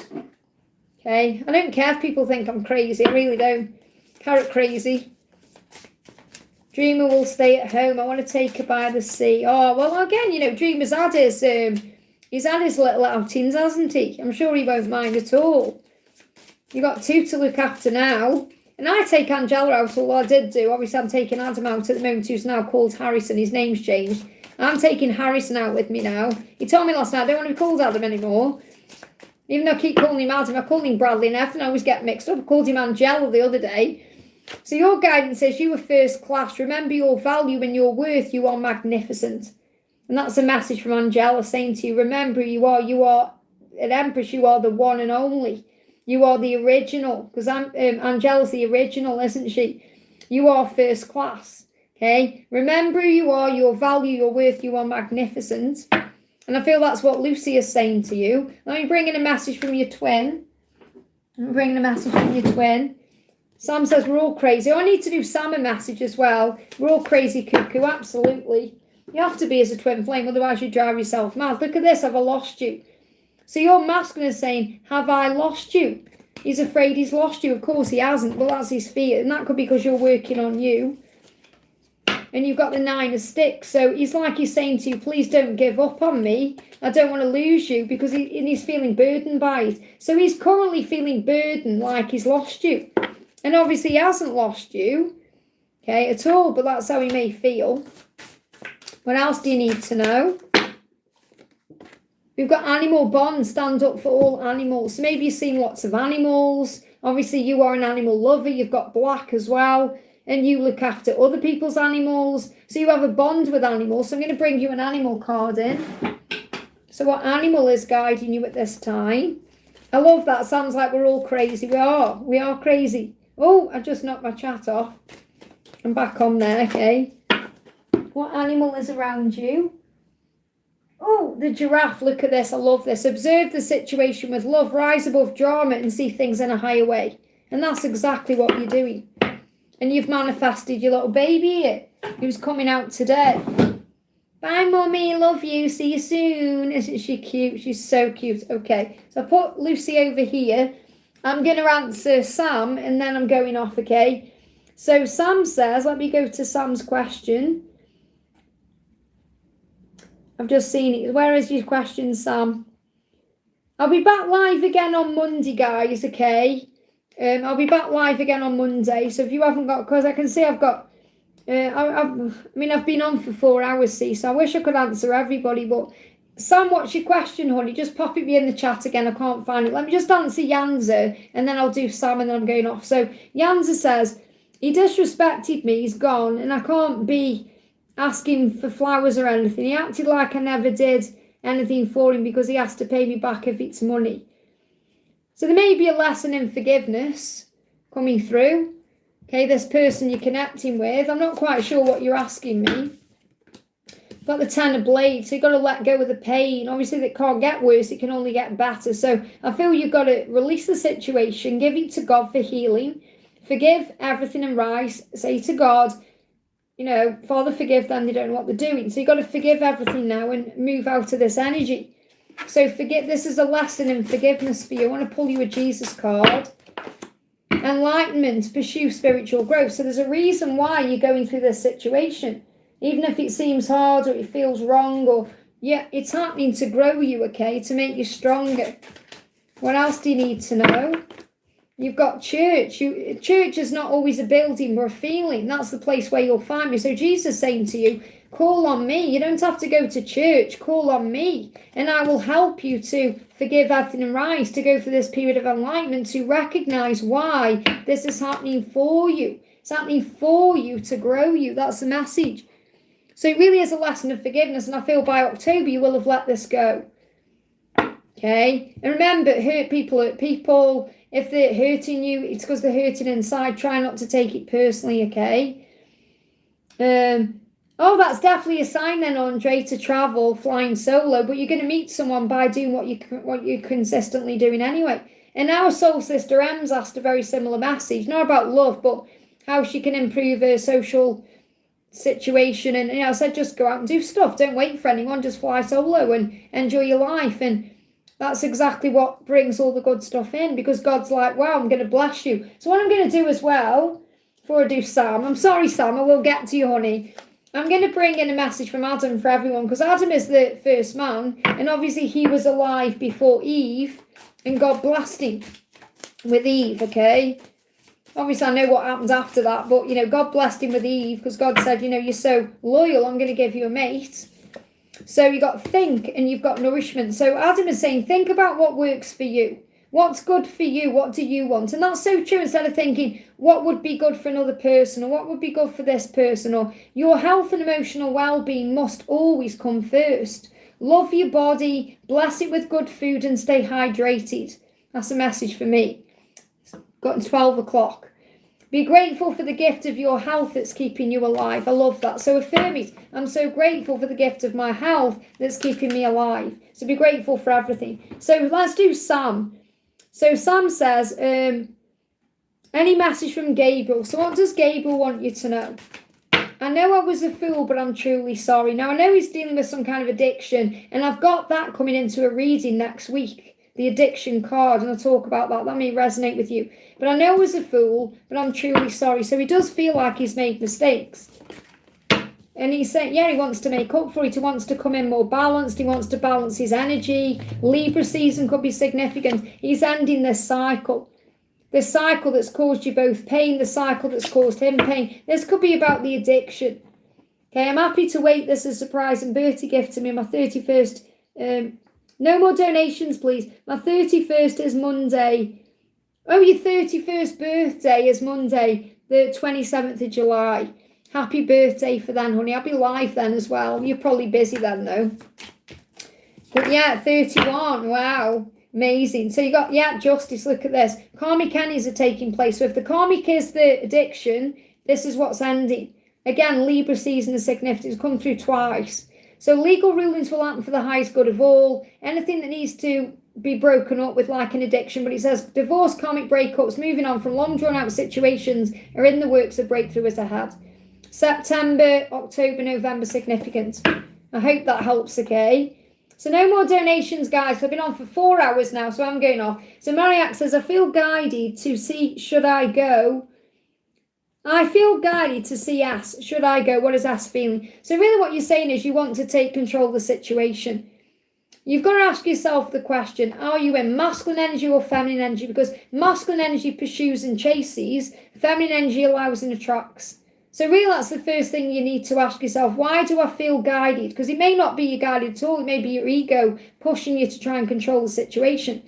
Okay? I don't care if people think I'm crazy. I really don't. Carrot crazy. Dreamer will stay at home. I want to take her by the sea. Oh, well, again, you know, Dreamer's had his, he's had his little outings, hasn't he? I'm sure he won't mind at all. You got two to look after now. And I take Angela out, or what I did do. Obviously, I'm taking Adam out at the moment, who's now called Harrison. His name's changed. I'm taking Harrison out with me now. He told me last night I don't want to be called Adam anymore. Even though I keep calling him Adam, I call him Bradley and everything. I always get mixed up. I called him Angela the other day. So your guidance says you are first class. Remember your value and your worth. You are magnificent. And that's a message from Angela saying to you, remember you are an empress. You are the one and only. You are the original. Because Angela's the original, isn't she? You are first class. Okay? Remember you are, your value, your worth. You are magnificent. And I feel that's what Lucy is saying to you. Let me bring in a message from your twin. Sam says we're all crazy. Oh, I need to do Sam a message as well. We're all crazy cuckoo, absolutely. You have to be as a twin flame, otherwise you drive yourself mad. Look at this, have I lost you? So your masculine is saying, have I lost you? He's afraid he's lost you. Of course he hasn't. Well, that's his fear. And that could be because you're working on you. And you've got the 9 of sticks. So he's like he's saying to you, please don't give up on me. I don't want to lose you, because he's feeling burdened by it. So he's currently feeling burdened like he's lost you. And obviously he hasn't lost you, okay, at all, but that's how he may feel. What else do you need to know? We've got animal bond, stand up for all animals. So maybe you've seen lots of animals. Obviously you are an animal lover. You've got black as well. And you look after other people's animals. So you have a bond with animals. So I'm going to bring you an animal card in. So what animal is guiding you at this time? I love that. Sounds like we're all crazy. We are crazy. Oh, I just knocked my chat off. I'm back on there, okay. What animal is around you? Oh, the giraffe. Look at this. I love this. Observe the situation with love. Rise above drama and see things in a higher way. And that's exactly what you're doing. And you've manifested your little baby here, who's coming out today. Bye, Mummy. Love you. See you soon. Isn't she cute? She's so cute. Okay. So I put Lucy over here. I'm going to answer Sam, and then I'm going off, okay? So Sam says, let me go to Sam's question. I've just seen it. Where is your question, Sam? I'll be back live again on Monday, guys, okay? I'll be back live again on Monday. So if you haven't got, because I can see I've got, I've been on for 4 hours, see, so I wish I could answer everybody, but Sam, what's your question, honey? Just pop it me in the chat again. I can't find it. Let me just answer Yanza, and then I'll do Sam, and then I'm going off. So Yanza says, he disrespected me. He's gone, and I can't be asking for flowers or anything. He acted like I never did anything for him because he has to pay me back if it's money. So there may be a lesson in forgiveness coming through. Okay, this person you're connecting with. I'm not quite sure what you're asking me. Got the 10 of blades, so you've got to let go of the pain. Obviously, it can't get worse, it can only get better. So I feel you've got to release the situation, give it to God for healing, forgive everything and rise. Say to God, you know, Father, forgive them, they don't know what they're doing. So you've got to forgive everything now and move out of this energy. So forget, this is a lesson in forgiveness for you. I want to pull you a Jesus card. Enlightenment, pursue spiritual growth. So there's a reason why you're going through this situation. Even if it seems hard or it feels wrong, or yeah, it's happening to grow you, okay, to make you stronger. What else do you need to know? You've got church. Church is not always a building but a feeling. That's the place where you'll find me. So Jesus is saying to you, call on me. You don't have to go to church. Call on me. And I will help you to forgive everything and rise, to go through this period of enlightenment, to recognize why this is happening for you. It's happening for you to grow you. That's the message. So it really is a lesson of forgiveness, and I feel by October you will have let this go. Okay? And remember, hurt people. If they're hurting you, it's because they're hurting inside. Try not to take it personally, okay? Oh, that's definitely a sign then, Andre, to travel, flying solo, but you're going to meet someone by doing what you're consistently doing anyway. And our soul sister Em's asked a very similar message, not about love, but how she can improve her social situation. And I said, just go out and do stuff. Don't wait for anyone. Just fly solo and enjoy your life. And that's exactly what brings all the good stuff in, because God's like, wow, I'm going to bless you. So what I'm going to do as well, before I do Sam, I'm sorry, Sam, I will get to you, honey. I'm going to bring in a message from Adam for everyone, because Adam is the first man, and obviously he was alive before Eve, and God blessed him with Eve, okay? Obviously, I know what happened after that, but, God blessed him with Eve, because God said, you're so loyal, I'm going to give you a mate. So you got think, and you've got nourishment. So Adam is saying, think about what works for you. What's good for you? What do you want? And that's so true. Instead of thinking, what would be good for another person, or what would be good for this person, or your health and emotional well-being must always come first. Love your body, bless it with good food, and stay hydrated. That's a message for me. It's gotten 12 o'clock. Be grateful for the gift of your health that's keeping you alive. I love that. So affirm it. I'm so grateful for the gift of my health that's keeping me alive. So be grateful for everything. So let's do Sam. So Sam says, any message from Gabriel? So what does Gabriel want you to know? I know I was a fool, but I'm truly sorry. Now, I know he's dealing with some kind of addiction, and I've got that coming into a reading next week, the addiction card, and I'll talk about that. That may resonate with you. But I know I was a fool, but I'm truly sorry. So he does feel like he's made mistakes. And he's saying, he wants to make up for it. He wants to come in more balanced. He wants to balance his energy. Libra season could be significant. He's ending this cycle. This cycle that's caused you both pain, the cycle that's caused him pain. This could be about the addiction. Okay, I'm happy to wait. This is a surprise and birthday gift to me. My 31st. No more donations, please. My 31st is Monday. Oh, your 31st birthday is Monday, the 27th of July. Happy birthday for then, honey. I'll be live then as well. You're probably busy then, though. But yeah, 31. Wow. Amazing. So you got, justice. Look at this. Karmic endings are taking place. So if the karmic is the addiction, this is what's ending. Again, Libra season is significant. It's come through twice. So legal rulings will happen for the highest good of all. Anything that needs to be broken up with, like an addiction. But it says divorce, karmic breakups, moving on from long drawn out situations are in the works. Of breakthrough is ahead. September, October, November, significant. I hope that helps, okay? So no more donations, guys. I've been on for 4 hours now, so I'm going off. So Mariak says, I feel guided to see, should I go? I feel guided to see S. Should I go? What is S feeling? So really what you're saying is you want to take control of the situation. You've got to ask yourself the question, are you in masculine energy or feminine energy? Because masculine energy pursues and chases, feminine energy allows and attracts. So really that's the first thing you need to ask yourself. Why do I feel guided? Because it may not be you guided at all. It may be your ego pushing you to try and control the situation.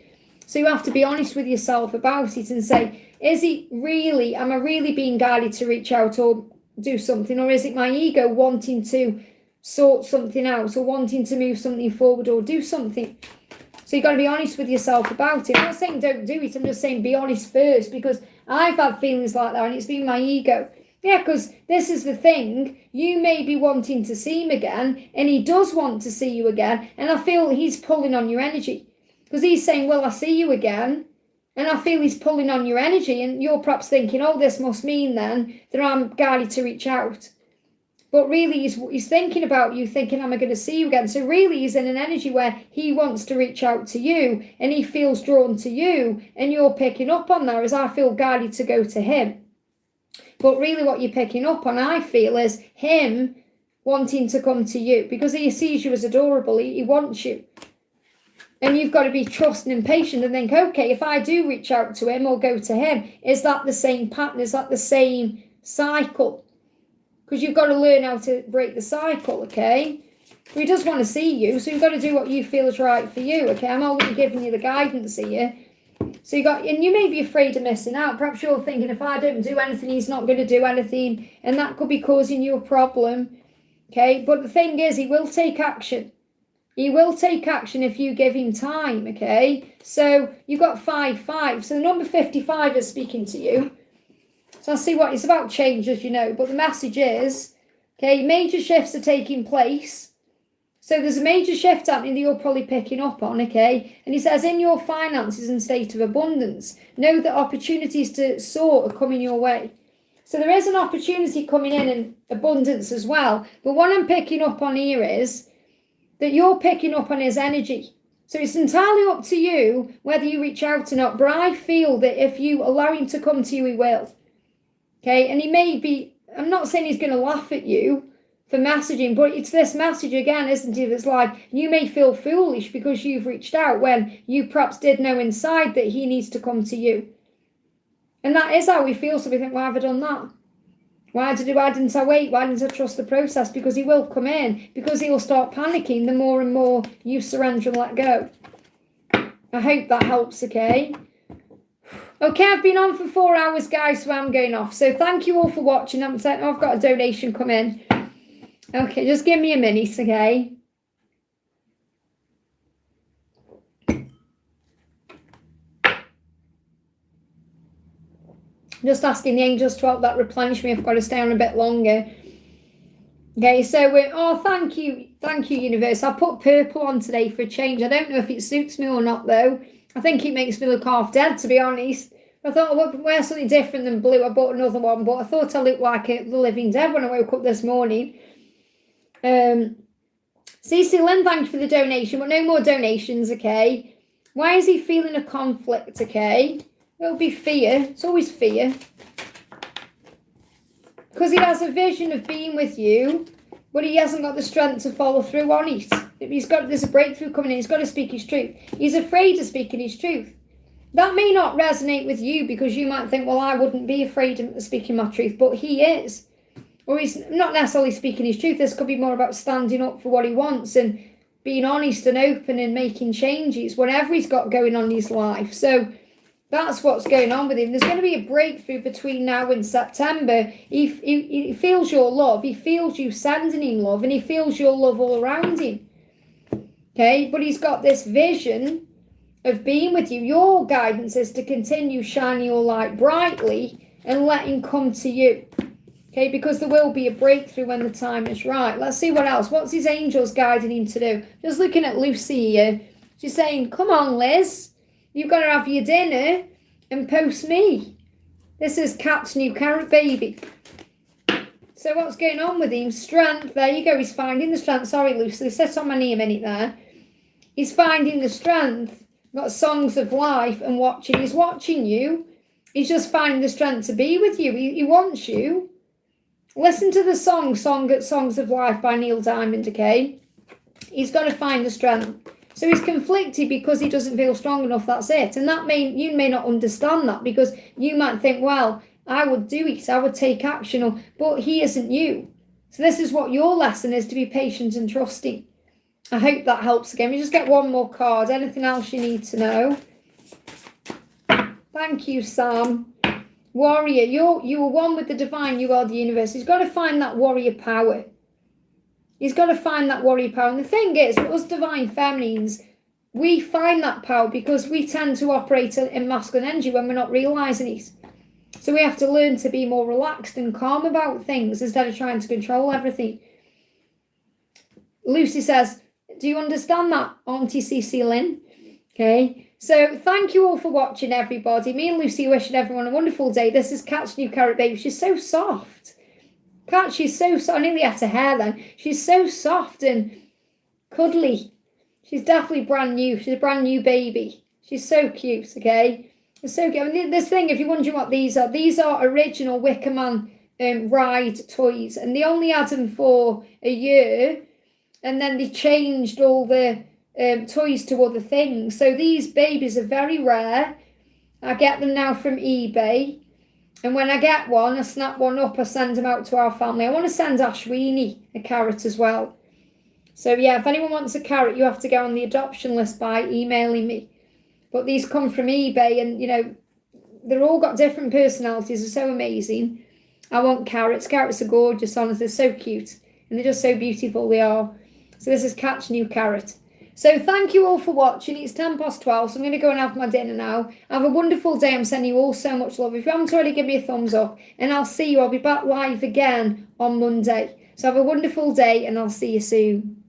So you have to be honest with yourself about it and say, is it really, am I really being guided to reach out or do something? Or is it my ego wanting to sort something out or wanting to move something forward or do something? So you've got to be honest with yourself about it. I'm not saying don't do it. I'm just saying be honest first, because I've had feelings like that and it's been my ego. Yeah, because this is the thing. You may be wanting to see him again, and he does want to see you again, and I feel he's pulling on your energy. Because he's saying, well, I see you again, and I feel he's pulling on your energy, and you're perhaps thinking, oh, this must mean then that I'm guided to reach out. But really, he's thinking about you, thinking, am I going to see you again? So really, he's in an energy where he wants to reach out to you, and he feels drawn to you, and you're picking up on that as I feel guided to go to him. But really what you're picking up on, I feel, is him wanting to come to you because he sees you as adorable. He wants you. And you've got to be trusting and patient and think, okay, if I do reach out to him or go to him, is that the same pattern? Is that the same cycle? Because you've got to learn how to break the cycle, okay? He does want to see you, so you've got to do what you feel is right for you, okay? I'm only giving you the guidance here. So and you may be afraid of missing out. Perhaps you're thinking, if I don't do anything, he's not going to do anything, and that could be causing you a problem. Okay, but the thing is, he will take action. He will take action if you give him time, okay? So you've got 5-5. So the number 55 is speaking to you. So I see what it's about change, as you know. But the message is, okay, major shifts are taking place. So there's a major shift happening that you're probably picking up on, okay? And he says, in your finances and state of abundance, know that opportunities to soar are coming your way. So there is an opportunity coming in abundance as well. But what I'm picking up on here is that you're picking up on his energy. So it's entirely up to you whether you reach out or not. But I feel that if you allow him to come to you, he will. Okay, and he may be, I'm not saying he's going to laugh at you for messaging, but it's this message again, isn't it? It's like, you may feel foolish because you've reached out when you perhaps did know inside that he needs to come to you. And that is how we feel. So we think, why have I done that? Why didn't I wait? Why didn't I trust the process? Because he will come in, because he'll start panicking the more and more you surrender and let go. I hope that helps, okay? Okay, I've been on for 4 hours, guys, so I'm going off. So thank you all for watching. I'm saying, I've got a donation come in. Okay, just give me a minute, okay? Just asking the angels to help that replenish me. I've got to stay on a bit longer. Okay, so thank you, universe. I put purple on today for a change. I don't know if it suits me or not, though. I think it makes me look half dead, to be honest. I thought I would wear something different than blue. I bought another one, but I thought I looked like the living dead when I woke up this morning. CC Lynn, thank you for the donation, but no more donations, okay? Why is he feeling a conflict, okay? It'll be fear. It's always fear. Because he has a vision of being with you, but he hasn't got the strength to follow through on it. There's a breakthrough coming in. He's got to speak his truth. He's afraid of speaking his truth. That may not resonate with you because you might think, well, I wouldn't be afraid of speaking my truth, but he is. Or he's not necessarily speaking his truth. This could be more about standing up for what he wants and being honest and open and making changes, whatever he's got going on in his life. So that's what's going on with him. There's going to be a breakthrough between now and September. He feels your love. He feels you sending him love, and he feels your love all around him. Okay, but he's got this vision of being with you. Your guidance is to continue shining your light brightly and let him come to you. Okay, because there will be a breakthrough when the time is right. Let's see what else. What's his angels guiding him to do? Just looking at Lucy here. She's saying, come on, Liz. You've got to have your dinner and post me. This is Cat's new carrot baby. So what's going on with him? Strength. There you go. He's finding the strength. Sorry, Lucy. Sit on my knee a minute there. He's finding the strength. Got songs of life and watching. He's watching you. He's just finding the strength to be with you. He wants you. Listen to the Songs of Life by Neil Diamond, okay? He's got to find the strength. So he's conflicted because he doesn't feel strong enough, that's it. And you may not understand that because you might think, well, I would do it, I would take action, but he isn't you. So this is what your lesson is, to be patient and trusting. I hope that helps again. We just get one more card. Anything else you need to know? Thank you, Sam. Warrior, you are one with the divine, you are the universe. He's got to find that warrior power. He's got to find that warrior power. And the thing is, with us divine feminines, we find that power because we tend to operate in masculine energy when we're not realising it. So we have to learn to be more relaxed and calm about things instead of trying to control everything. Lucy says, do you understand that, Auntie CC Lynn? Okay. So thank you all for watching, everybody. Me and Lucy wishing everyone a wonderful day. This is Cat's new carrot baby. She's so soft. Cat, she's so soft. I nearly had her hair then. She's so soft and cuddly. She's definitely brand new. She's a brand new baby. She's so cute, okay? It's so cute. I mean, this thing, if you're wondering what these are original Wicker Man ride toys. And they only had them for a year. And then they changed all the toys to other things. So these babies are very rare. I get them now from eBay. And when I get one, I snap one up, I send them out to our family. I want to send Ashwini a carrot as well. So yeah, if anyone wants a carrot, you have to go on the adoption list by emailing me. but these come from eBay, and you know, they're all got different personalities. They're so amazing. I want carrots. Carrots are gorgeous, honestly. They're so cute, and they're just so beautiful, they are. So this is Catch New Carrot. So thank you all for watching. It's 12:10, so I'm going to go and have my dinner now. Have a wonderful day. I'm sending you all so much love. If you haven't already, give me a thumbs up, and I'll see you. I'll be back live again on Monday. So have a wonderful day, and I'll see you soon.